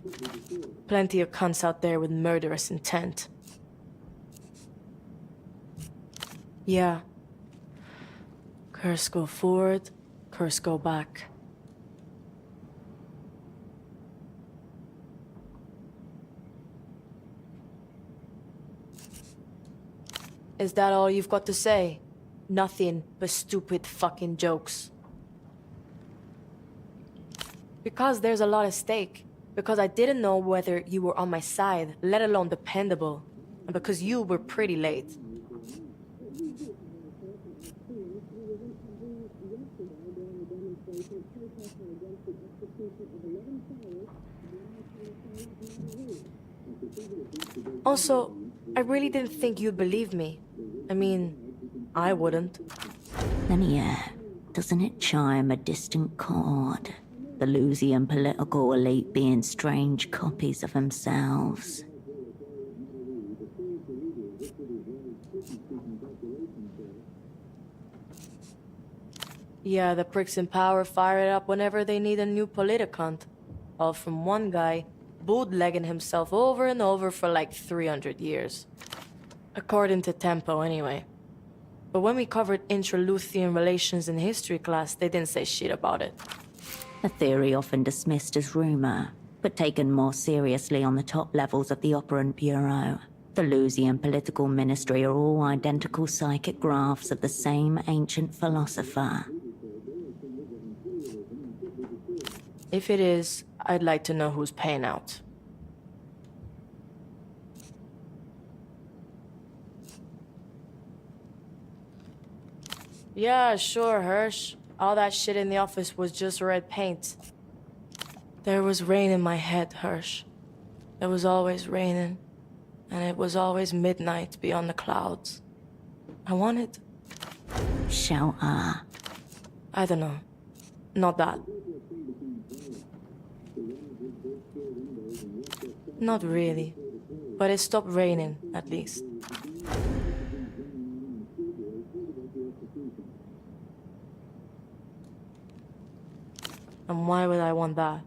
Plenty of cunts out there with murderous intent. Yeah. Curse go forward, curse go back. Is that all you've got to say? Nothing but stupid fucking jokes. Because there's a lot at stake. Because I didn't know whether you were on my side, let alone dependable. And because you were pretty late. Also, I really didn't think you'd believe me. I mean, I wouldn't. Then yeah, doesn't it chime a distant chord? The Lusian political elite being strange copies of themselves. Yeah, the pricks in power fire it up whenever they need a new politicant. All from one guy, bootlegging himself over and over for like 300 years. According to Tempo, anyway. But when we covered intra-Luthian relations in history class, they didn't say shit about it. A theory often dismissed as rumor, but taken more seriously on the top levels of the Operant Bureau. The Lusian political ministry are all identical psychic graphs of the same ancient philosopher. If it is, I'd like to know who's paying out. Yeah, sure, Hirsch. All that shit in the office was just red paint. There was rain in my head, Hirsch. It was always raining. And it was always midnight beyond the clouds. I wanted... Shelter. I don't know. Not that. Not really. But it stopped raining, at least. And why would I want that?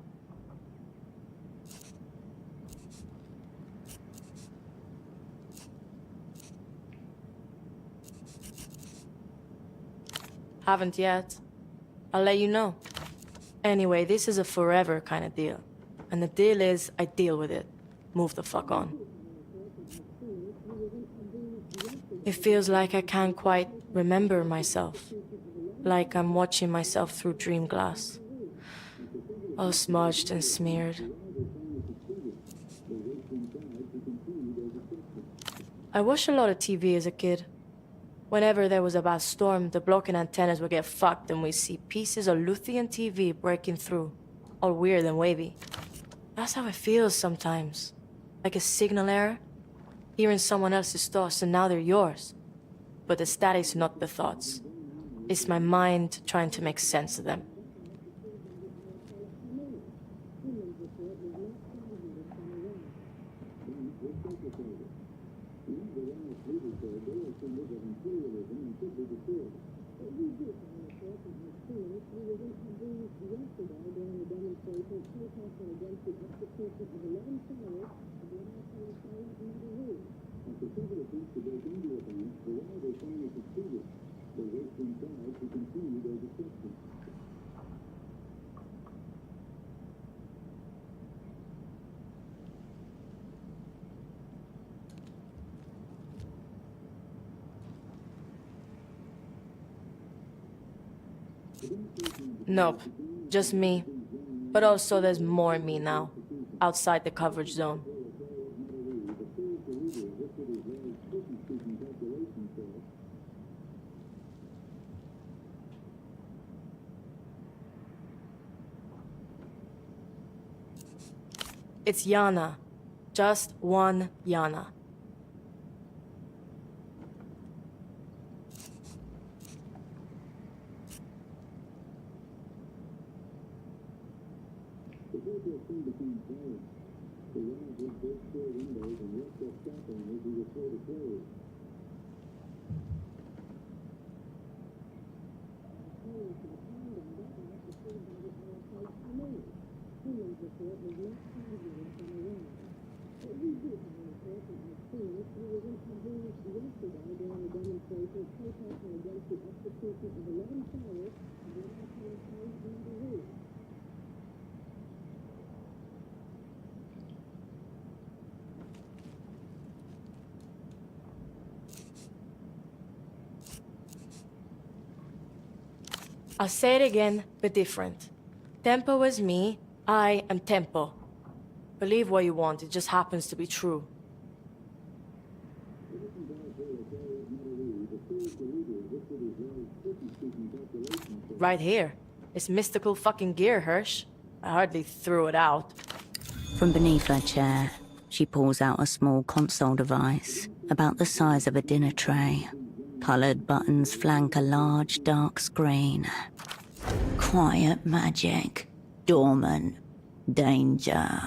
Haven't yet. I'll let you know. Anyway, this is a forever kind of deal. And the deal is, I deal with it. Move the fuck on. It feels like I can't quite remember myself. Like I'm watching myself through dream glass. All smudged and smeared. I watched a lot of TV as a kid. Whenever there was a bad storm, the blocking antennas would get fucked and we'd see pieces of Luthian TV breaking through. All weird and wavy. That's how it feels sometimes. Like a signal error. Hearing someone else's thoughts and now they're yours. But the static's not the thoughts. It's my mind trying to make sense of them. Nope, just me. But also there's more me now, outside the coverage zone. It's Yana. Just one Yana. I'll say it again, but different. Tempo is me, I am Tempo. Believe what you want, it just happens to be true. Right here. It's mystical fucking gear, Hirsch. I hardly threw it out. From beneath her chair, she pulls out a small console device, about the size of a dinner tray. Coloured buttons flank a large, dark screen. Quiet magic. Dormant. Danger.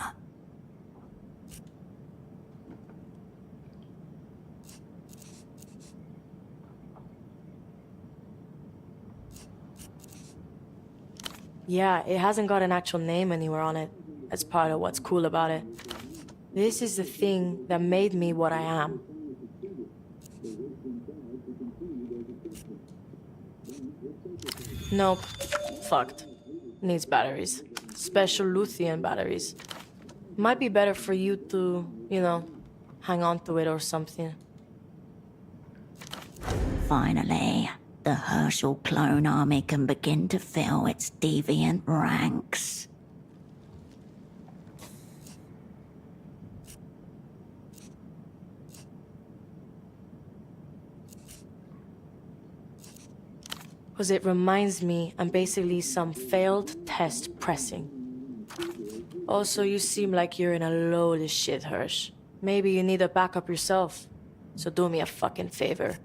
Yeah, it hasn't got an actual name anywhere on it. That's part of what's cool about it. This is the thing that made me what I am. Nope. Fucked. Needs batteries. Special lithium batteries. Might be better for you to, you know, hang on to it or something. Finally, the Herschel clone army can begin to fill its deviant ranks. Because it reminds me I'm basically some failed test pressing. Also, you seem like you're in a load of shit, Hirsch. Maybe you need a backup yourself. So do me a fucking favor.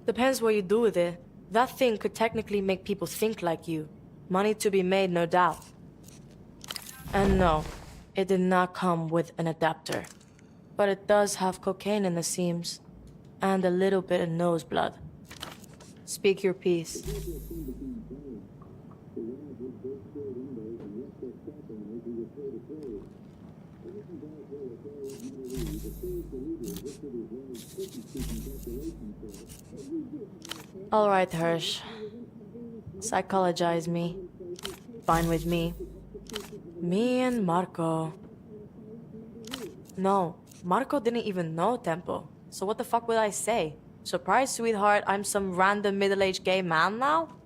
Depends what you do with it. That thing could technically make people think like you. Money to be made, no doubt. And no, it did not come with an adapter. But it does have cocaine in the seams. And a little bit of nose blood. Speak your piece. All right, Hirsch. Psychologize me. Fine with me. Me and Marco. No, Marco didn't even know Tempo. So what the fuck would I say? Surprise, sweetheart, I'm some random middle-aged gay man now?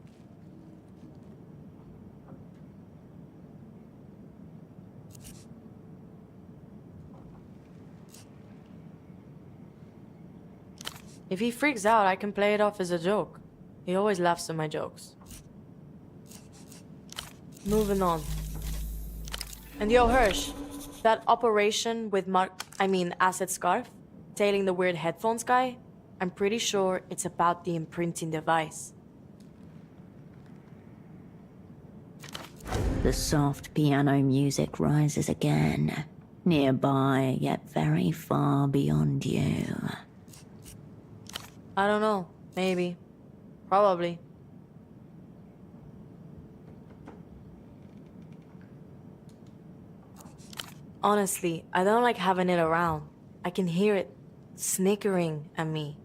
If he freaks out, I can play it off as a joke. He always laughs at my jokes. Moving on. And yo, Hirsch, that operation with Asset Scarf, tailing the weird headphones guy, I'm pretty sure it's about the imprinting device. The soft piano music rises again. Nearby, yet very far beyond you. I don't know. Maybe. Probably. Honestly, I don't like having it around. I can hear it snickering at me.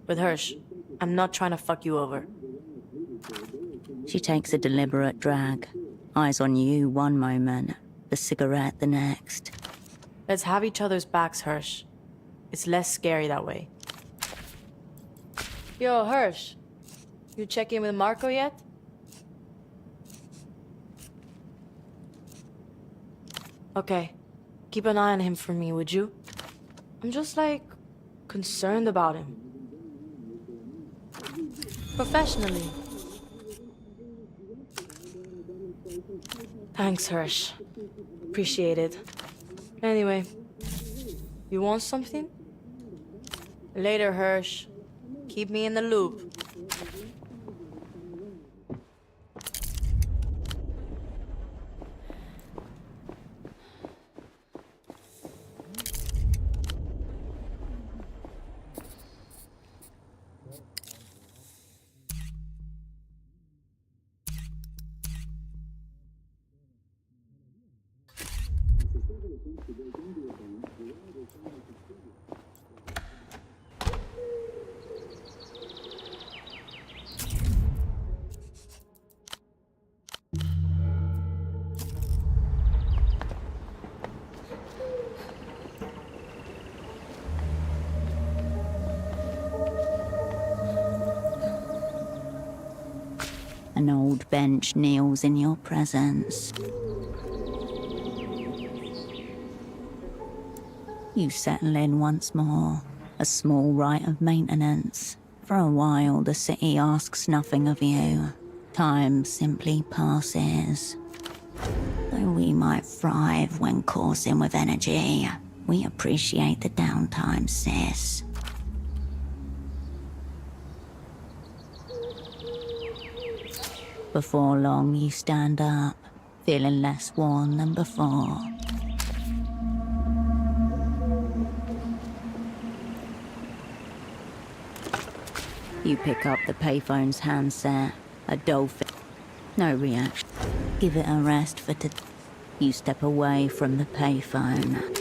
But Hirsch, I'm not trying to fuck you over. She takes a deliberate drag. Eyes on you one moment, the cigarette the next. Let's have each other's backs, Hirsch. It's less scary that way. Yo, Hirsch. You check in with Marco yet? Okay. Keep an eye on him for me, would you? I'm just, like, concerned about him. Professionally. Thanks, Hirsch. Appreciate it. Anyway, you want something? Later, Hirsch. Keep me in the loop. An old bench kneels in your presence. You settle in once more, a small rite of maintenance. For a while, the city asks nothing of you. Time simply passes. Though we might thrive when coursing with energy, we appreciate the downtime, sis. Before long, you stand up, feeling less worn than before. You pick up the payphone's handset, a dolphin. No reaction. Give it a rest for today. You step away from the payphone.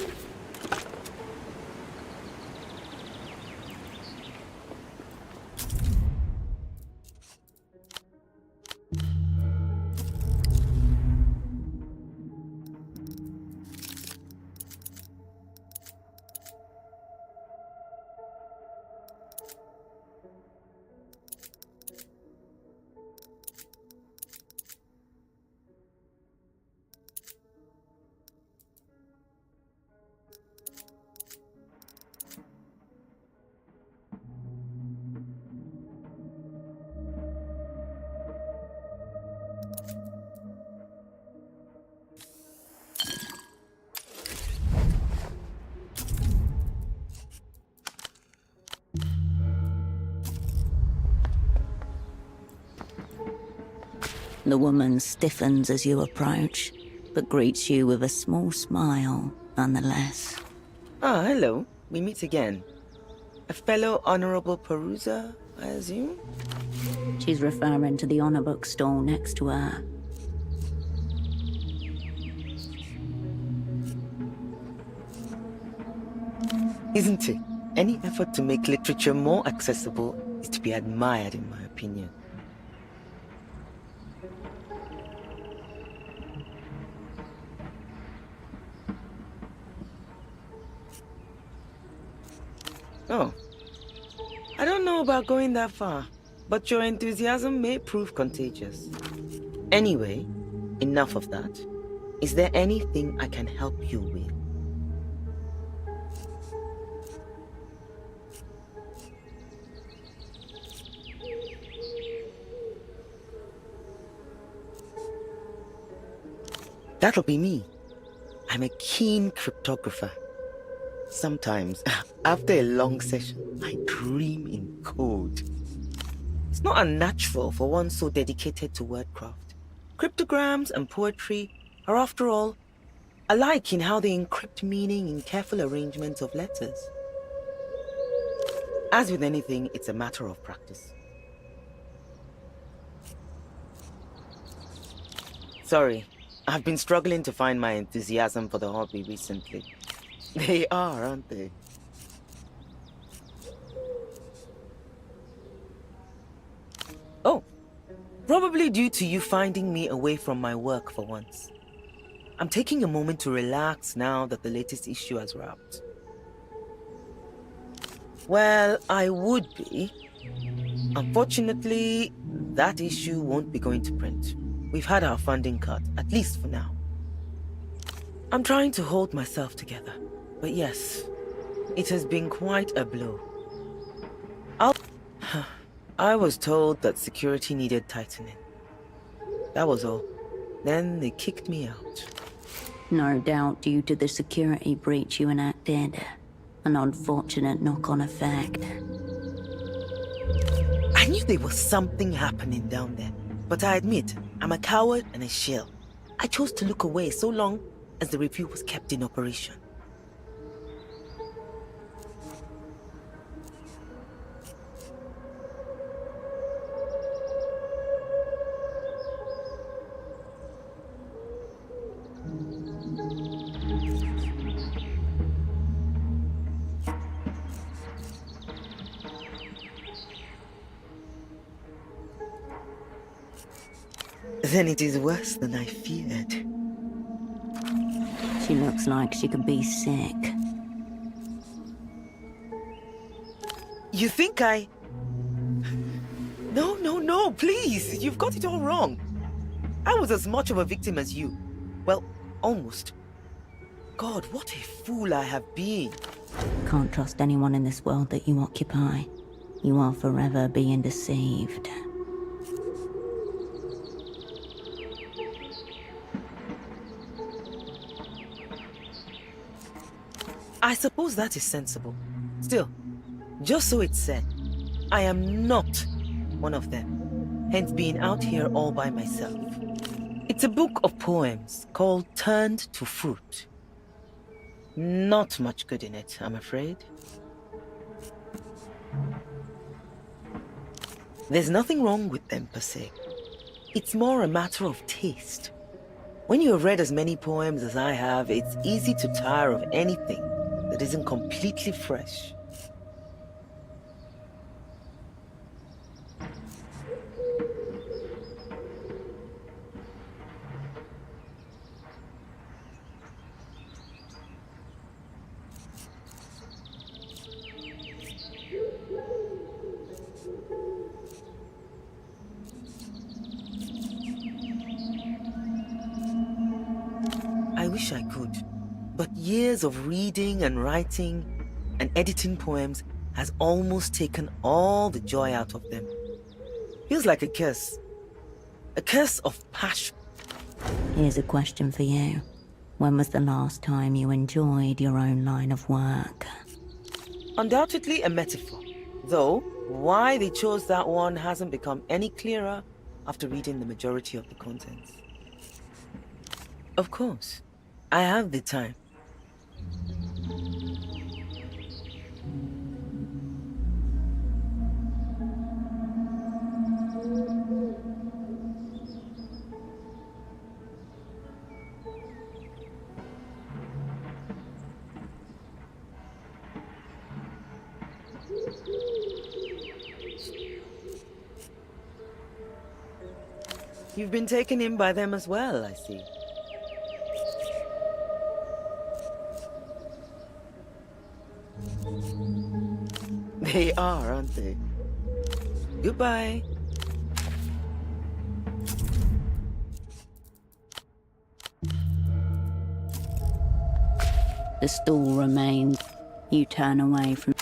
The woman stiffens as you approach, but greets you with a small smile, nonetheless. Ah, hello. We meet again. A fellow honorable peruser, I assume? She's referring to the honor book stall next to her. Isn't it? Any effort to make literature more accessible is to be admired, in my opinion. Oh, I don't know about going that far, but your enthusiasm may prove contagious. Anyway, enough of that. Is there anything I can help you with? That'll be me. I'm a keen cryptographer. Sometimes, after a long session, I dream in code. It's not unnatural for one so dedicated to wordcraft. Cryptograms and poetry are, after all, I like in how they encrypt meaning in careful arrangements of letters. As with anything, it's a matter of practice. Sorry, I've been struggling to find my enthusiasm for the hobby recently. They are, aren't they? Oh, probably due to you finding me away from my work for once. I'm taking a moment to relax now that the latest issue has wrapped. Well, I would be. Unfortunately, that issue won't be going to print. We've had our funding cut, at least for now. I'm trying to hold myself together, but yes, it has been quite a blow. I was told that security needed tightening. That was all. Then they kicked me out. No doubt due to the security breach you enacted. An unfortunate knock-on effect. I knew there was something happening down there, but I admit, I'm a coward and a shell. I chose to look away so long as the review was kept in operation. Then it is worse than I feared. She looks like she could be sick. You think I... No, please! You've got it all wrong. I was as much of a victim as you. Well, almost. God, what a fool I have been. Can't trust anyone in this world that you occupy. You are forever being deceived. I suppose that is sensible. Still, just so it's said, I am not one of them, hence being out here all by myself. It's a book of poems called Turned to Fruit. Not much good in it, I'm afraid. There's nothing wrong with them per se. It's more a matter of taste. When you have read as many poems as I have, it's easy to tire of anything that isn't completely fresh. I wish I could. But years of reading and writing and editing poems has almost taken all the joy out of them. Feels like a curse. A curse of passion. Here's a question for you. When was the last time you enjoyed your own line of work? Undoubtedly a metaphor. Though, why they chose that one hasn't become any clearer after reading the majority of the contents. Of course, I have the time. You've been taken in by them as well, I see. They are, aren't they? Goodbye. The stool remains. You turn away from...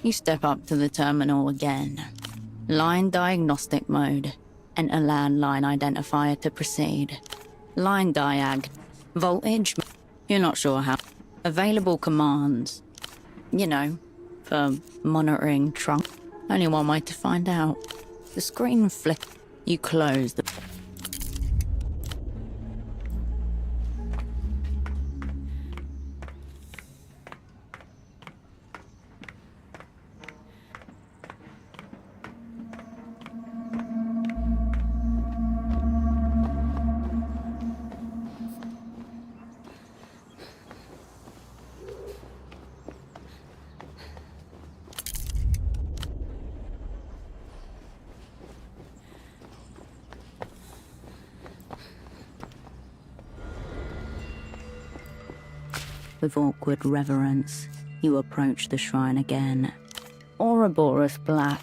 You step up to the terminal again. Line diagnostic mode. Enter landline identifier to proceed. Line diag. Voltage. You're not sure how. Available commands. You know, for monitoring trunk. Only one way to find out. The screen flick. You close the... With awkward reverence, you approach the shrine again. Ouroboros black.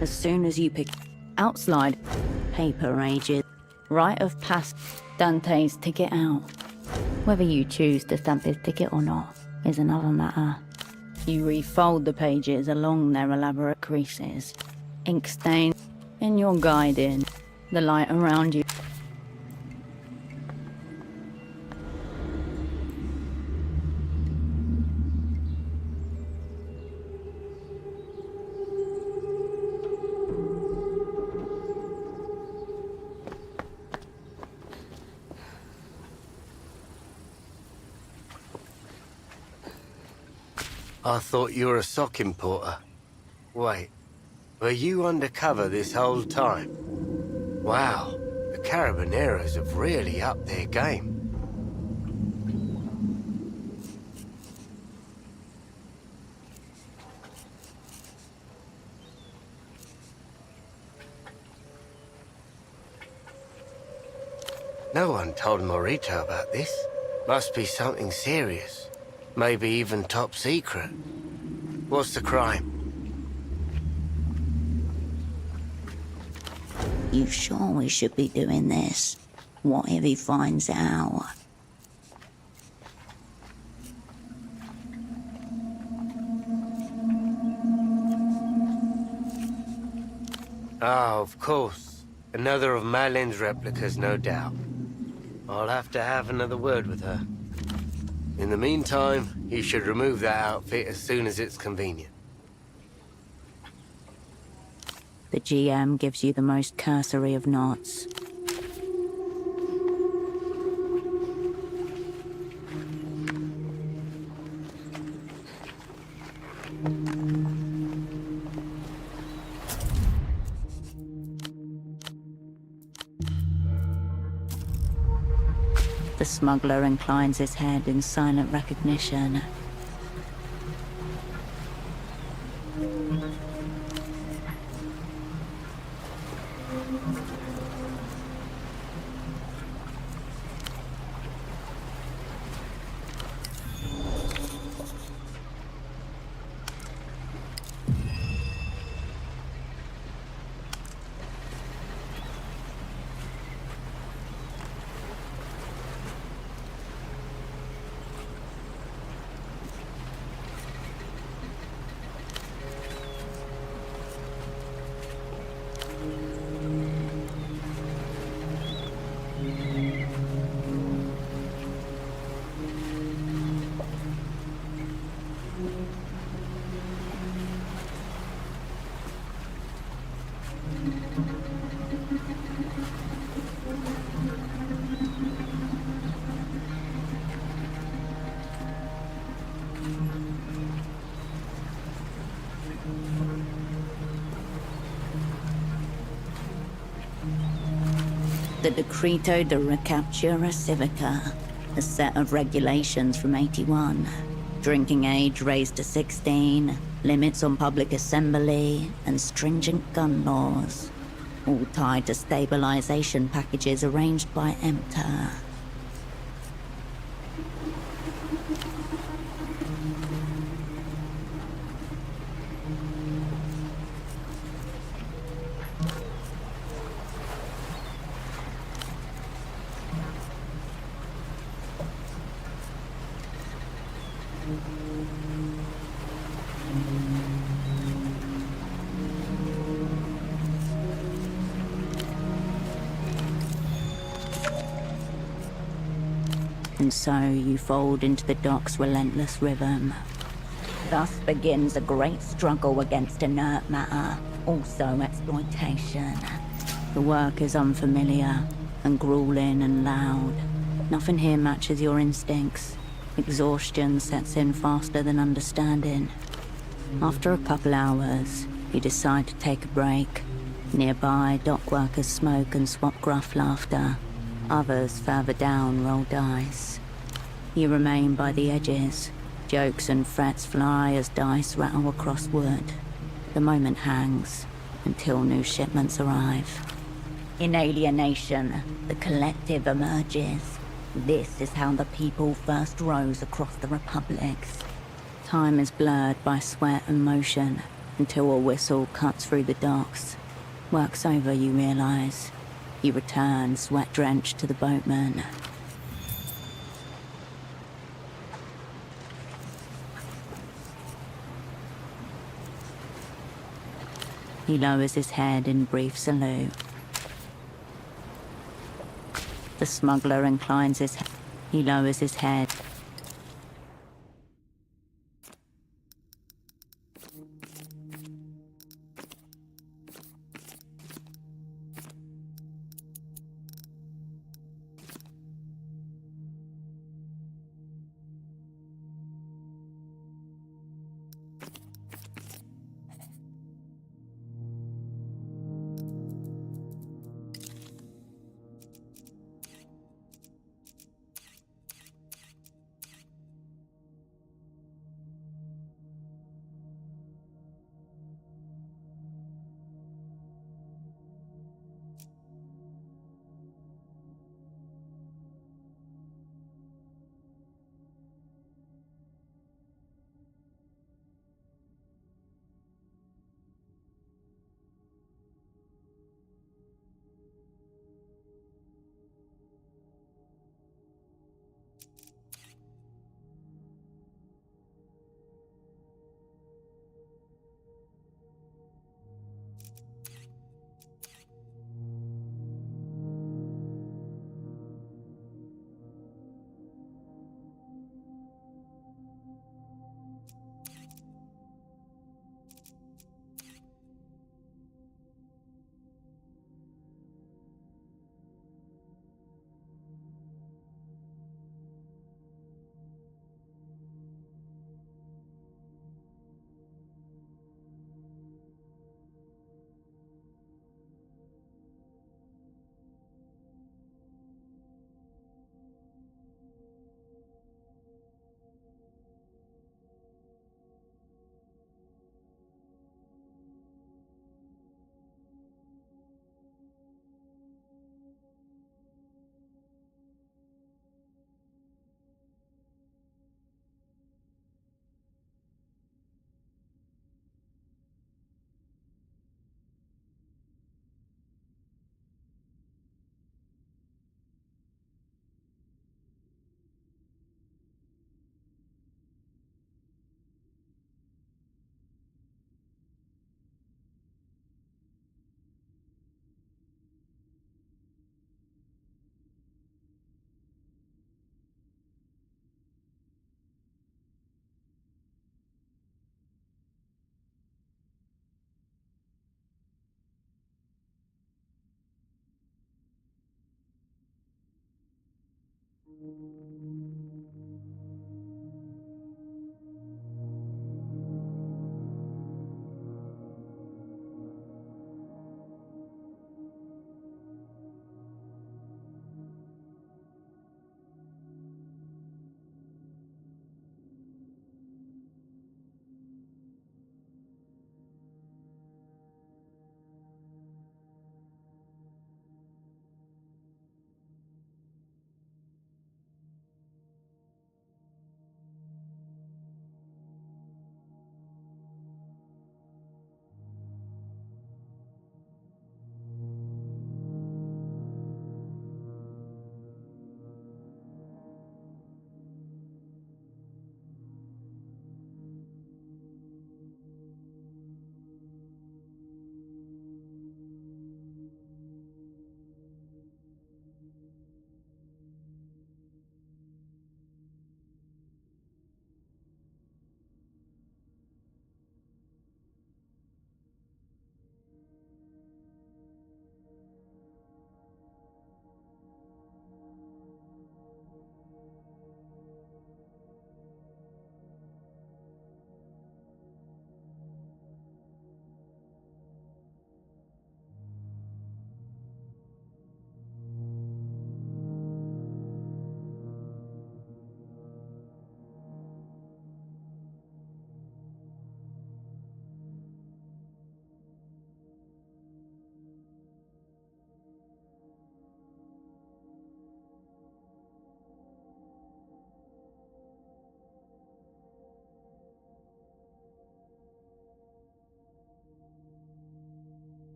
As soon as you pick... Outslide. Paper ages. Rite of passage. Dante's ticket out. Whether you choose to stamp his ticket or not is another matter. You refold the pages along their elaborate creases. Ink stain. In your guiding. The light around you. I thought you were a sock importer. Wait, were you undercover this whole time? Wow, the Carabineros have really upped their game. No one told Morito about this. Must be something serious. Maybe even top secret. What's the crime? You sure we should be doing this? What if he finds out? Oh, of course. Another of Madeleine's replicas, no doubt. I'll have to have another word with her. In the meantime, you should remove that outfit as soon as it's convenient. The GM gives you the most cursory of nods. The smuggler inclines his head in silent recognition. The Decreto de Recaptura Civica, a set of regulations from 81. Drinking age raised to 16, limits on public assembly, and stringent gun laws. All tied to stabilization packages arranged by EMTA. And so you fold into the dock's relentless rhythm. Thus begins a great struggle against inert matter, also exploitation. The work is unfamiliar and grueling and loud. Nothing here matches your instincts. Exhaustion sets in faster than understanding. After a couple hours, you decide to take a break. Nearby, dock workers smoke and swap gruff laughter. Others further down roll dice. You remain by the edges. Jokes and threats fly as dice rattle across wood. The moment hangs until new shipments arrive. In alienation, the collective emerges. This is how the people first rose across the republics. Time is blurred by sweat and motion until a whistle cuts through the docks. Work's over, you realize. You return, sweat-drenched, to the boatman. He lowers his head in brief salute. The smuggler inclines his head. He lowers his head.